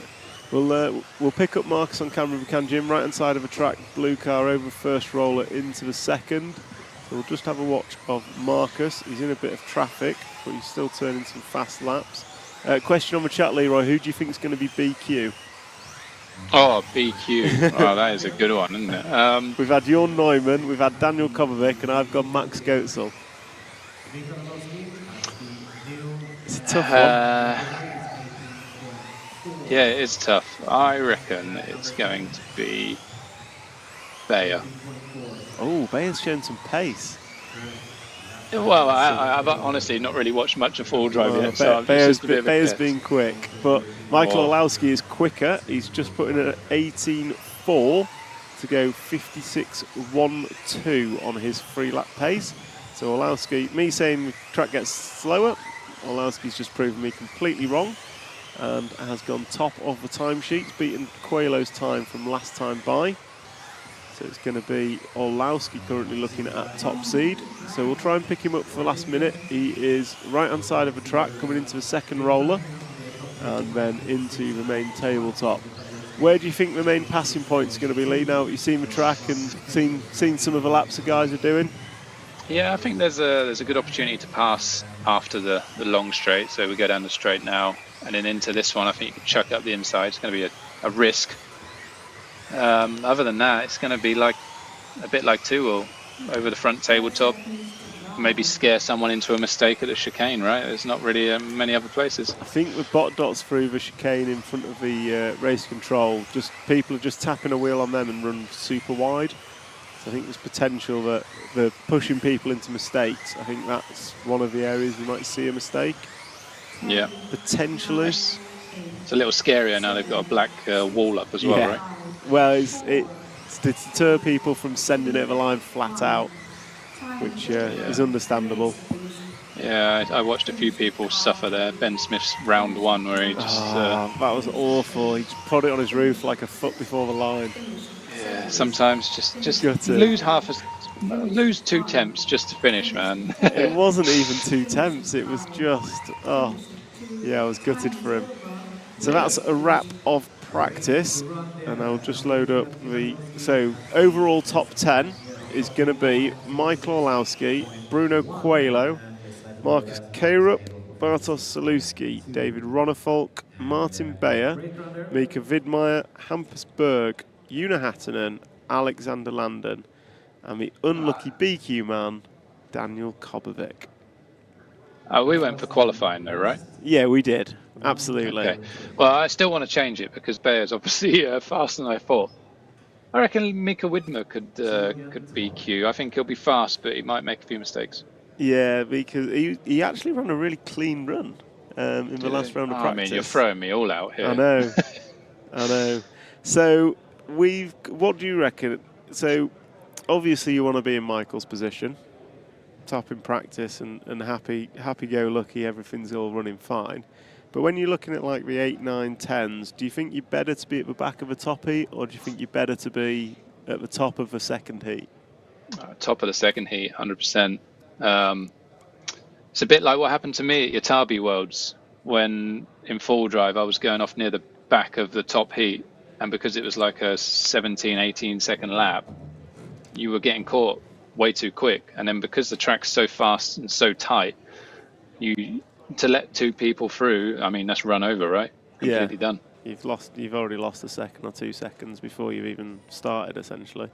We'll pick up Marcus on camera if we can, Jim. Right-hand side of the track, blue car over the first roller into the second. So we'll just have a watch of Marcus. He's in a bit of traffic, but he's still turning some fast laps. Question on the chat, Leroy. Who do you think is going to be BQ? Oh, BQ. Oh, that is a good one, isn't it? We've had Jorn Neumann, we've had Daniel Kovacic, and I've got Max Goetzel. It's a tough one. Yeah, it is tough. I reckon it's going to be Bayer. Oh, Bayer's shown some pace. Well, I've honestly not really watched much of four-wheel drive yet, so Bayer's been quick, but Michael Olowski is quicker. He's just put in an 18.4 to go 56.12 on his 3-lap pace. So Orlowski, me saying the track gets slower, Orlowski's just proven me completely wrong and has gone top of the timesheets, beaten Coelho's time from last time by. So it's going to be Orlowski currently looking at top seed. So we'll try and pick him up for the last minute. He is right-hand side of the track, coming into the second roller and then into the main tabletop. Where do you think the main passing point is going to be, Lee? Now you've seen the track and seen some of the laps the guys are doing. Yeah, I think there's a good opportunity to pass after the long straight. So we go down the straight now, and then into this one, I think you can chuck up the inside. It's going to be a risk. Other than that, it's going to be like a bit like two-wheel over the front tabletop. Maybe scare someone into a mistake at the chicane, right? There's not really many other places. I think with bot dots through the chicane in front of the race control, just people are just tapping a wheel on them and run super wide. So I think there's potential that they're pushing people into mistakes. I think that's one of the areas we might see a mistake. Yeah. Potentially. It's a little scarier now they've got a black wall up as well, right? Well, it's to deter people from sending it the line flat out, which is understandable. Yeah, I watched a few people suffer there. Ben Smith's round one where he just... that was awful. He just put it on his roof like a foot before the line. Yeah, sometimes just lose 2 temps just to finish, man. It wasn't even 2 temps. It was just, yeah, I was gutted for him. So that's a wrap of practice, and I'll just load up so overall top 10 is going to be Michael Orlowski, Bruno Coelho, Marcus Karup, Bartosz Saluski, David Ronnefolk, Martin Beyer, Mika Vidmeyer, Hampus Berg, Una Hattunen, Alexander Landon, and the unlucky BQ man, Daniel Kobovic. We went for qualifying though, right? Yeah, we did. Absolutely. Okay. Well, I still want to change it because Bayer's obviously faster than I thought. I reckon Mika Widmer could BQ. I think he'll be fast, but he might make a few mistakes. Yeah, because he actually ran a really clean run in the last round of practice. I mean, you're throwing me all out here. I know. I know. So what do you reckon? So obviously you want to be in Michael's position, top in practice and happy-go-lucky, everything's all running fine. But when you're looking at like the 8, 9, 10s, do you think you're better to be at the back of the top heat, or do you think you're better to be at the top of the second heat? Top of the second heat, 100%. It's a bit like what happened to me at Yatabi Worlds when in full drive I was going off near the back of the top heat, and because it was like a 17, 18 second lap, you were getting caught way too quick. And then because the track's so fast and so tight, to let 2 people through, I mean, that's run over, right? Completely done. You've already lost a second or 2 seconds before you've even started, essentially.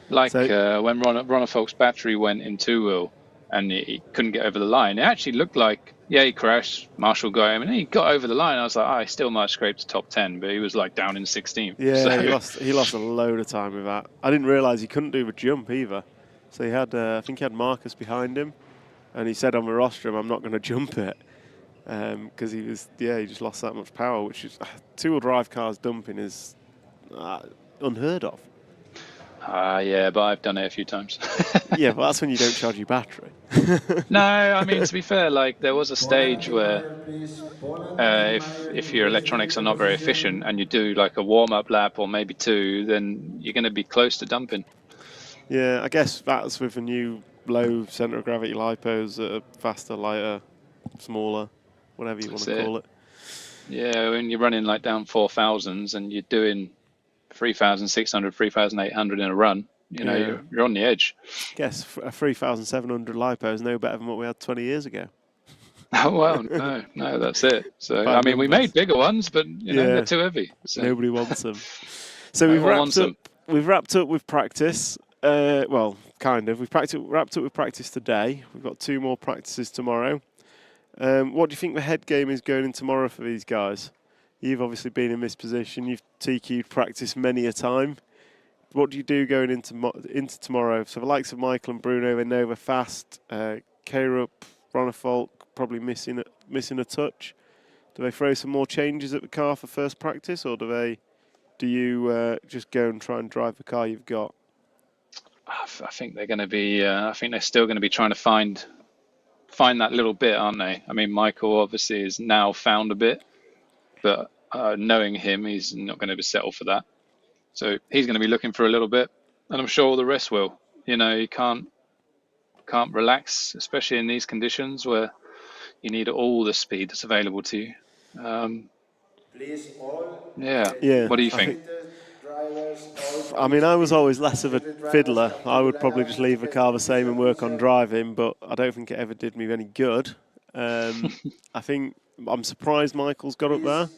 Like when Ronnefolk's battery went in two-wheel and he couldn't get over the line, it actually looked like, he crashed, Marshall got him, and he got over the line. I was like, he still might have scraped the top 10, but he was like down in 16th. Yeah, so. he lost a load of time with that. I didn't realise he couldn't do the jump either. So he had, I think he had Marcus behind him, and he said on the rostrum, I'm not going to jump it. Because he just lost that much power, which is 2-wheel drive cars dumping is unheard of. Yeah, but I've done it a few times. Yeah, but that's when you don't charge your battery. No, I mean, to be fair, like there was a stage where if your electronics are not very efficient and you do like a warm-up lap or maybe 2, then you're going to be close to dumping. Yeah, I guess that's with the new low centre of gravity lipos that are faster, lighter, smaller, whatever you want to call it. Yeah, when you're running like down 4,000s and you're doing 3,600, 3,800 in a run, you're on the edge. Guess a 3,700 lipo is no better than what we had 20 years ago. Oh, well, no, that's it. So, I mean, we made bigger ones, but, they're too heavy. So. Nobody wants them. So we've wrapped up with practice. Well, kind of. We've wrapped up with practice today. We've got 2 more practices tomorrow. What do you think the head game is going in tomorrow for these guys? You've obviously been in this position. You've TQ'd practice many a time. What do you do going into tomorrow? So the likes of Michael and Bruno, they know they're fast. Karup, Ronnefolk probably missing a touch. Do they throw some more changes at the car for first practice, or do you just go and try and drive the car you've got? I think they're going to be. I think they're still going to be trying to find that little bit, aren't they? I mean, Michael obviously has now found a bit, but knowing him, he's not going to settle for that. So he's going to be looking for a little bit, and I'm sure all the rest will. You know, you can't relax, especially in these conditions where you need all the speed that's available to you. Yeah. Yeah, What do you think? I mean, I was always less of a fiddler. I would probably just leave the car the same and work on driving, but I don't think it ever did me any good. I think I'm surprised Michael's got up there.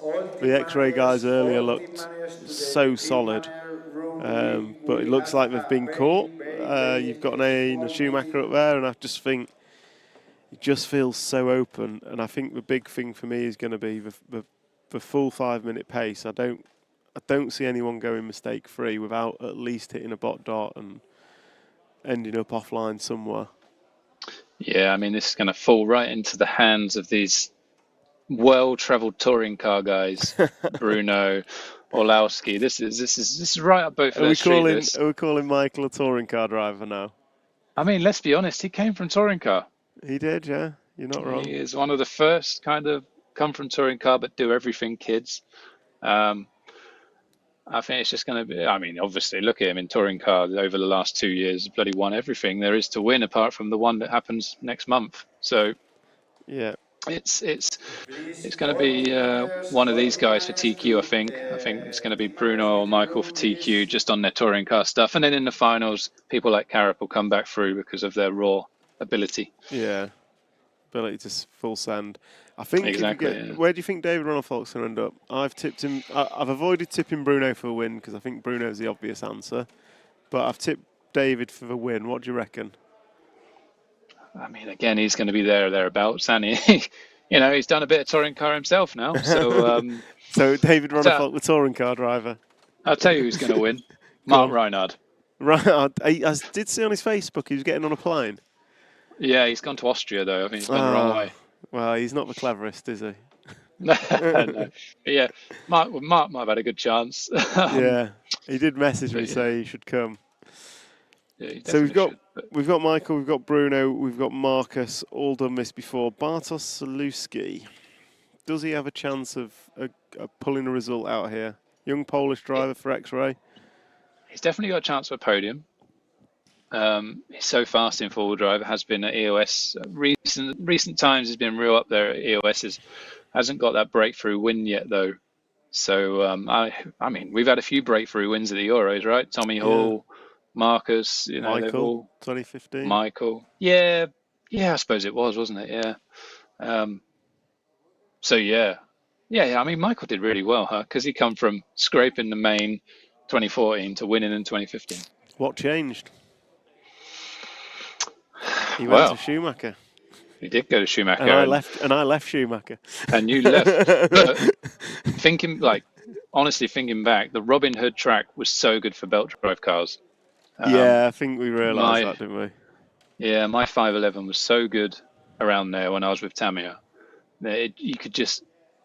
The X-ray guys earlier looked so solid, but it looks like they've been caught. You've got a Schumacher up there, and I just think it just feels so open. And I think the big thing for me is going to be the full 5-minute pace. I don't see anyone going mistake-free without at least hitting a bot dot and ending up offline somewhere. Yeah, I mean, this is going to fall right into the hands of these well-travelled touring car guys, Bruno, Orlowski. This is right up both of their street lists. Are we calling Michael a touring car driver now? I mean, let's be honest. He came from touring car. He did, yeah. You're not wrong. He is one of the first kind of come from touring car but do everything kids. I think it's just going to be, I mean, obviously, look at him in touring car over the last 2 years, bloody won everything there is to win apart from the one that happens next month. So, yeah, it's going to be one of these guys for TQ, I think. I think it's going to be Bruno or Michael for TQ just on their touring car stuff. And then in the finals, people like Carap will come back through because of their raw ability. Yeah, ability to full send. I think exactly. Where do you think David Ronalfolk's going to end up? I've tipped him. I've avoided tipping Bruno for a win because I think Bruno's the obvious answer. But I've tipped David for the win. What do you reckon? I mean, again, he's going to be there or thereabouts, and he, you know, he's done a bit of touring car himself now. So, so David Ronalfolk, the touring car driver. I'll tell you who's going to win. Mark Reinhard. Reinhard. I did see on his Facebook he was getting on a plane. Yeah, he's gone to Austria though. I think he's gone the wrong way. Well, he's not the cleverest, is he? No. Yeah, Mark might have had a good chance. Yeah, he did message me say he should come. Yeah, so we've got Michael, we've got Bruno, we've got Marcus, all done this before. Bartosz Saluski, does he have a chance of pulling a result out here? Young Polish driver for X-Ray. He's definitely got a chance for a podium. He's so fast in four-wheel drive, has been at EOS. Recent times he's been real up there at EOS. Hasn't got that breakthrough win yet, though. So, I mean, we've had a few breakthrough wins at the Euros, right? Tommy Hall, Marcus, you know, Michael, 2015. Michael. Yeah, I suppose it was, wasn't it? Yeah. So, yeah, I mean, Michael did really well, because he come from scraping the main 2014 to winning in 2015. What changed? He went to Schumacher. He did go to Schumacher. And I left Schumacher. And you left. But honestly thinking back, the Robin Hood track was so good for belt drive cars. Yeah, I think we realised that, didn't we? Yeah, my 511 was so good around there when I was with Tamiya. You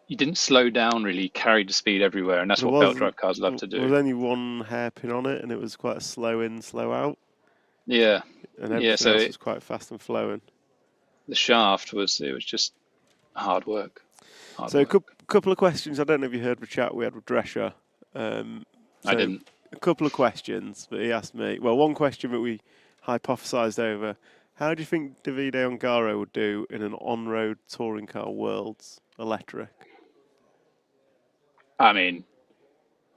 didn't slow down really, you carried the speed everywhere, and that's what belt drive cars love to do. There was only one hairpin on it, and it was quite a slow in, slow out. Yeah. And everything else was quite fast and flowing. The shaft was just hard work. A couple of questions. I don't know if you heard the chat we had with Drescher. I didn't. A couple of questions that he asked me. Well, one question that we hypothesised over. How do you think Davide Ongaro would do in an on-road touring car Worlds electric? I mean,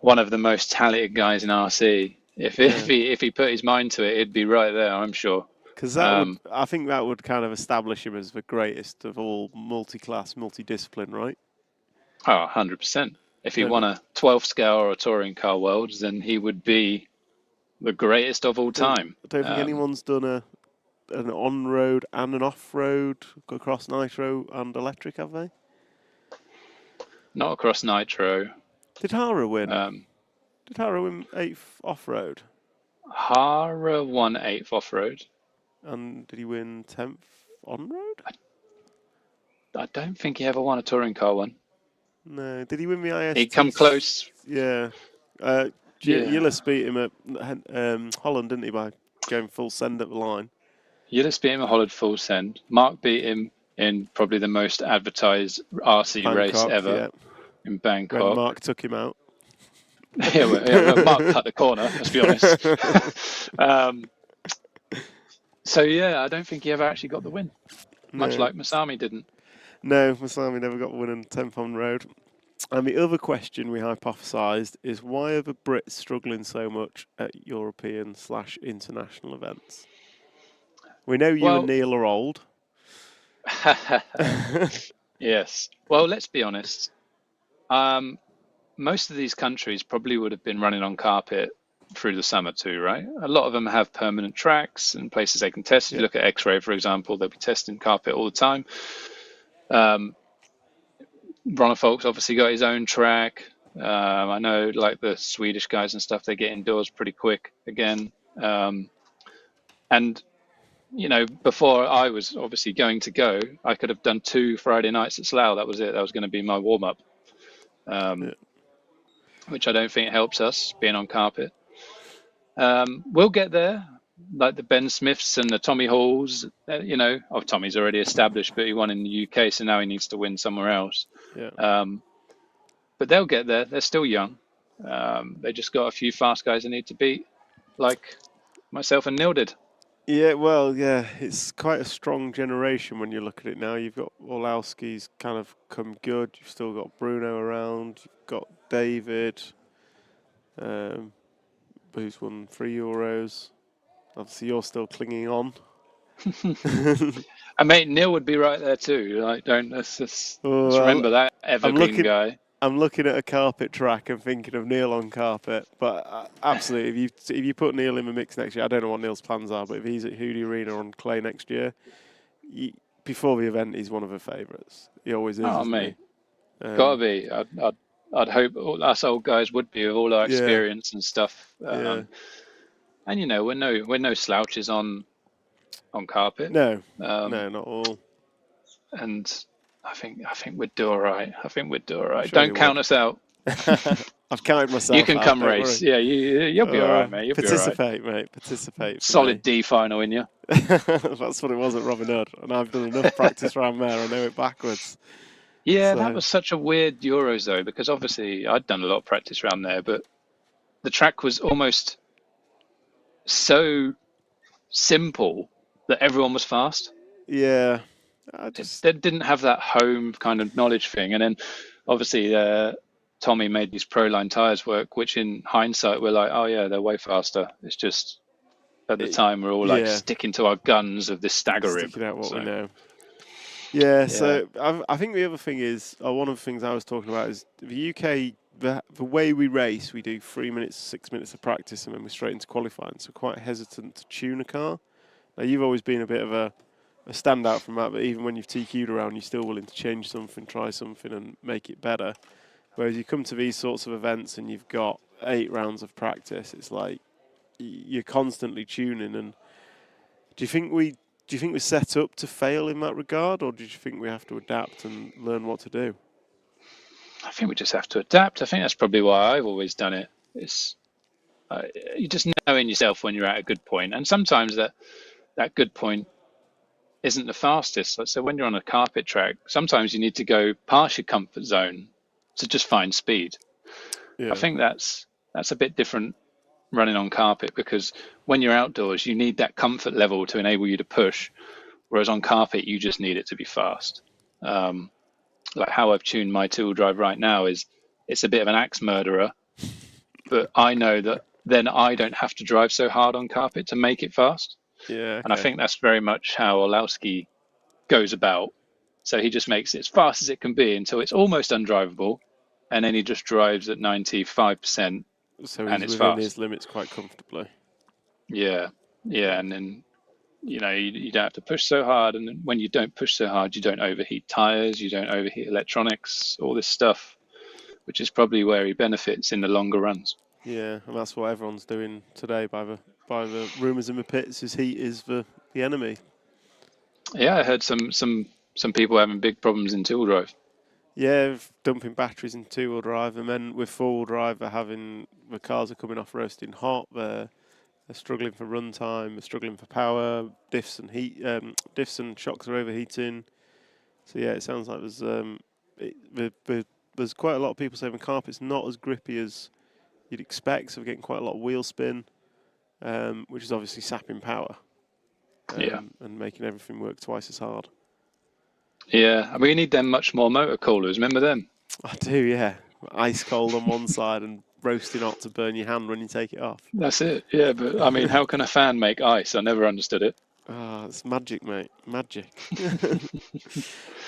one of the most talented guys in RC. If he put his mind to it, it'd be right there, I'm sure. Because I think that would kind of establish him as the greatest of all multi-class, multi-discipline, right? Oh, 100%. If he won a 12 scale or a touring car Worlds, then he would be the greatest of all time. I don't think anyone's done an on-road and an off-road across nitro and electric, have they? Not across nitro. Did Hara win? Did Hara win 8th off-road? Hara won 8th off-road. And did he win 10th on-road? I don't think he ever won a touring car one. No. Did he win the IST? He'd come close. Yeah. Gillis beat him at Holland, didn't he, by going full send at the line. Yildiz beat him at Holland full send. Mark beat him in probably the most advertised RC race Bangkok, ever yeah. in When Bangkok. Mark took him out. well, Mark cut the corner, let's be honest. So, yeah, I don't think he ever actually got the win, much No. like Masami didn't. No, Masami never got the win on 10th on road. And the other question we hypothesised is why are the Brits struggling so much at European/international events? We know you and Neil are old. Yes. Well, let's be honest. Most of these countries probably would have been running on carpet through the summer too, right? A lot of them have permanent tracks and places they can test. If you look at X-Ray, for example, they'll be testing carpet all the time. Ronnefolk's obviously got his own track. I know like the Swedish guys and stuff, they get indoors pretty quick again. And, you know, before I was obviously going to go, I could have done 2 Friday nights at Slough. That was it. That was going to be my warm-up, which I don't think helps us being on carpet. We'll get there, like the Ben Smiths and the Tommy Halls. You know, Tommy's already established, but he won in the UK, so now he needs to win somewhere else. Yeah. But they'll get there. They're still young. They just got a few fast guys they need to beat, like myself and Neil did. Yeah, well, yeah, it's quite a strong generation when you look at it now. You've got Orlowski's kind of come good. You've still got Bruno around. You've got David, who's won 3 Euros. Obviously, you're still clinging on. And mate, Neil would be right there too. Like, let's remember that evergreen guy. I'm looking at a carpet track and thinking of Neil on carpet. But absolutely, if you put Neil in the mix next year, I don't know what Neil's plans are, but if he's at Hoodie Arena on clay next year, before the event, he's one of the favourites. He always is. Oh, mate, gotta be. I'd hope us old guys would be with all our experience and stuff. And you know, we're no slouches on carpet. No, no, not all. And I think we'd do all right. Sure Don't count us out. I've counted myself. You can out, come don't race. worry. Yeah, you'll be all right, mate. You'll Participate, be all right. mate. Participate. Solid D final in you. That's what it was at Robin Hood, and I've done enough practice around there. I know it backwards. Yeah, So- that was such a weird Euros though, because obviously I'd done a lot of practice around there, but the track was almost so simple that everyone was fast. Yeah. They didn't have that home kind of knowledge thing. And then obviously Tommy made these Proline tyres work, which in hindsight we're like, oh yeah, they're way faster. It's just at the time we're all like sticking to our guns of this stagger rib. Sticking out what we know. Yeah, so I think the other thing is, one of the things I was talking about is the UK, the way we race, we do 3 minutes, 6 minutes of practice and then we're straight into qualifying. So quite hesitant to tune a car. Now you've always been a bit of a standout from that, but even when you've TQ'd around, you're still willing to change something, try something and make it better. Whereas you come to these sorts of events and you've got 8 rounds of practice, it's like you're constantly tuning. And do you think we're set up to fail in that regard, or do you think we have to adapt and learn what to do? I think we just have to adapt. I think that's probably why I've always done it. It's you just know in yourself when you're at a good point, and sometimes that good point isn't the fastest. So when you're on a carpet track, sometimes you need to go past your comfort zone to just find speed. Yeah. I think that's a bit different running on carpet, because when you're outdoors, you need that comfort level to enable you to push, whereas on carpet, you just need it to be fast. Like how I've tuned my two-wheel drive right now is it's a bit of an axe murderer, but I know that then I don't have to drive so hard on carpet to make it fast. Yeah, okay. And I think that's very much how Orlowski goes about. So he just makes it as fast as it can be until it's almost undrivable, and then he just drives at 95%. So and he's it's within fast. his limits quite comfortably. Yeah, and then you don't have to push so hard, and then when you don't push so hard, you don't overheat tires, you don't overheat electronics, all this stuff, which is probably where he benefits in the longer runs. Yeah, and that's what everyone's doing today by the rumours in the pits. Is heat is the enemy. Yeah, I heard some people having big problems in two-wheel drive. Yeah, dumping batteries in two-wheel drive, and then with four-wheel drive, the cars are coming off roasting hot. They're They're struggling for run time, they're struggling for power, diffs and shocks are overheating. So yeah, it sounds like there's quite a lot of people saying the carpet's not as grippy as you'd expect, so we're getting quite a lot of wheel spin, which is obviously sapping power. And making everything work twice as hard. Yeah, and we need them much more motor coolers. Remember them? I do, yeah. Ice cold on one side and roasting hot to burn your hand when you take it off. That's it. Yeah, but I mean, how can a fan make ice? I never understood it. Ah, it's magic, mate. Magic.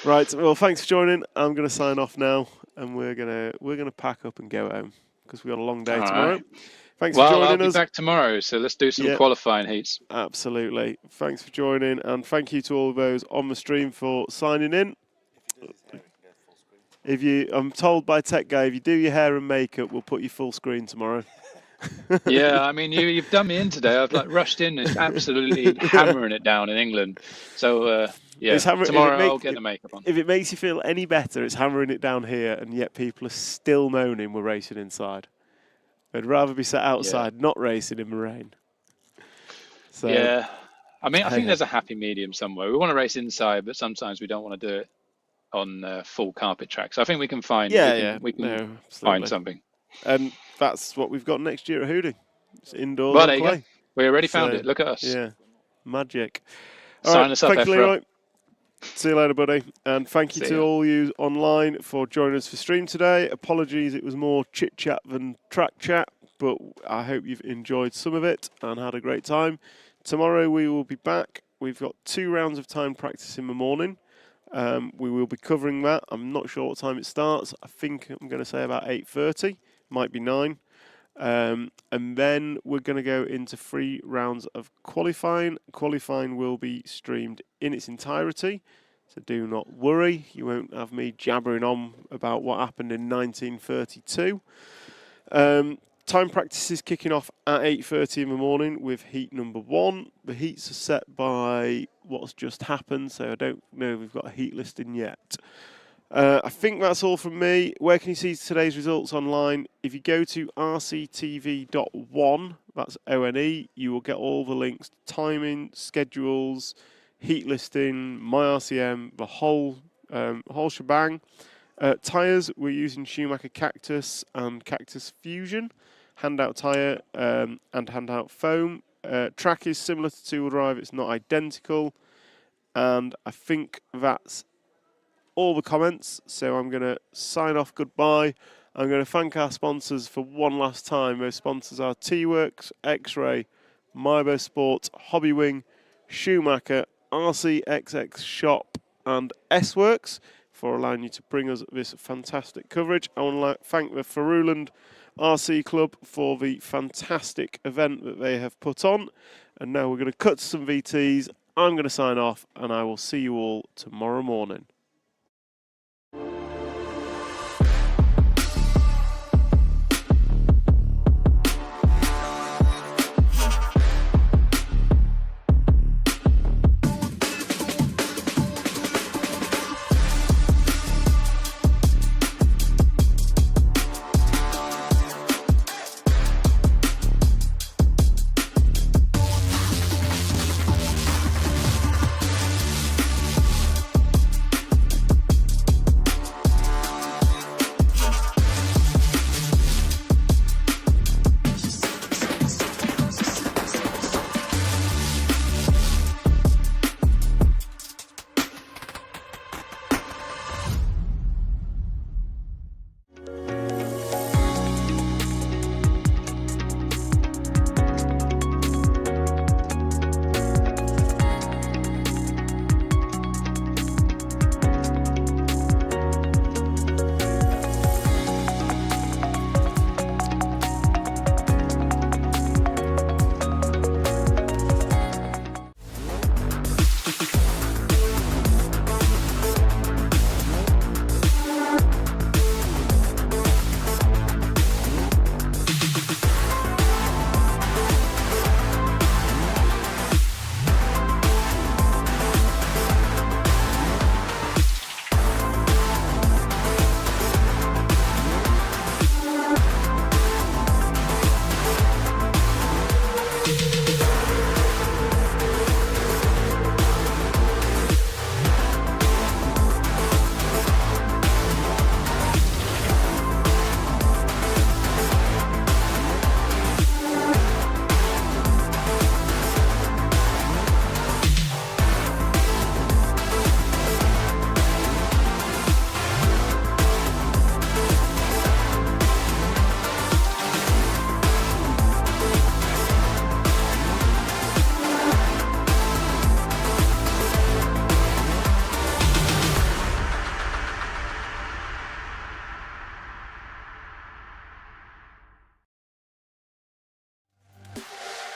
Right. Well, thanks for joining. I'm going to sign off now, and we're gonna pack up and go home because we got a long day tomorrow. Right. Thanks for joining us. I'll be back tomorrow, so let's do some qualifying heats. Absolutely. Thanks for joining, and thank you to all of those on the stream for signing in. I'm told by Tech Guy, if you do your hair and makeup, we'll put you full screen tomorrow. Yeah, I mean, you've done me in today. I've rushed in and absolutely hammering it down in England. So, tomorrow I'll get the makeup on. If it makes you feel any better, it's hammering it down here, and yet people are still moaning we're racing inside. I'd rather be sat outside, not racing in the rain. So, yeah, I mean, I think there's a happy medium somewhere. We want to race inside, but sometimes we don't want to do it on full carpet track. So I think we can find. We can find something. And that's what we've got next year at Hooding. It's indoors. Well, there you go. We already found it. Look at us. Yeah, magic. Sign us up, thank you, EFRA. Leroy. See you later, buddy. And thank you to all you online for joining us for stream today. Apologies, it was more chit-chat than track chat, but I hope you've enjoyed some of it and had a great time. Tomorrow we will be back. We've got 2 rounds of time practice in the morning. We will be covering that. I'm not sure what time it starts. I think I'm going to say about 8:30, might be 9. And then we're going to go into 3 rounds of qualifying. Qualifying will be streamed in its entirety, so do not worry. You won't have me jabbering on about what happened in 1932. Time practice is kicking off at 8:30 in the morning with heat number 1. The heats are set by what's just happened, so I don't know if we've got a heat listing yet. I think that's all from me. Where can you see today's results online? If you go to rctv.one, that's ONE, you will get all the links to timing, schedules, heat listing, my RCM, the whole shebang. Tyres, we're using Schumacher Cactus and Cactus Fusion. Handout tyre and handout foam. Track is similar to two-wheel drive, it's not identical. And I think that's all the comments, so I'm going to sign off goodbye. I'm going to thank our sponsors for one last time. Those sponsors are T-Works, X-Ray, Mybo Sport, Hobbywing, Schumacher, RCXX Shop and S-Works for allowing you to bring us this fantastic coverage. I want to thank the Faruland RC Club for the fantastic event that they have put on. And now we're going to cut to some VTs. I'm going to sign off and I will see you all tomorrow morning.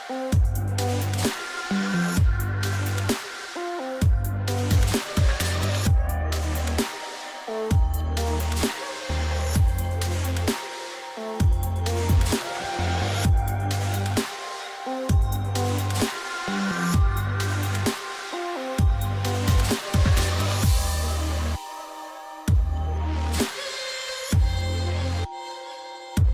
Bye.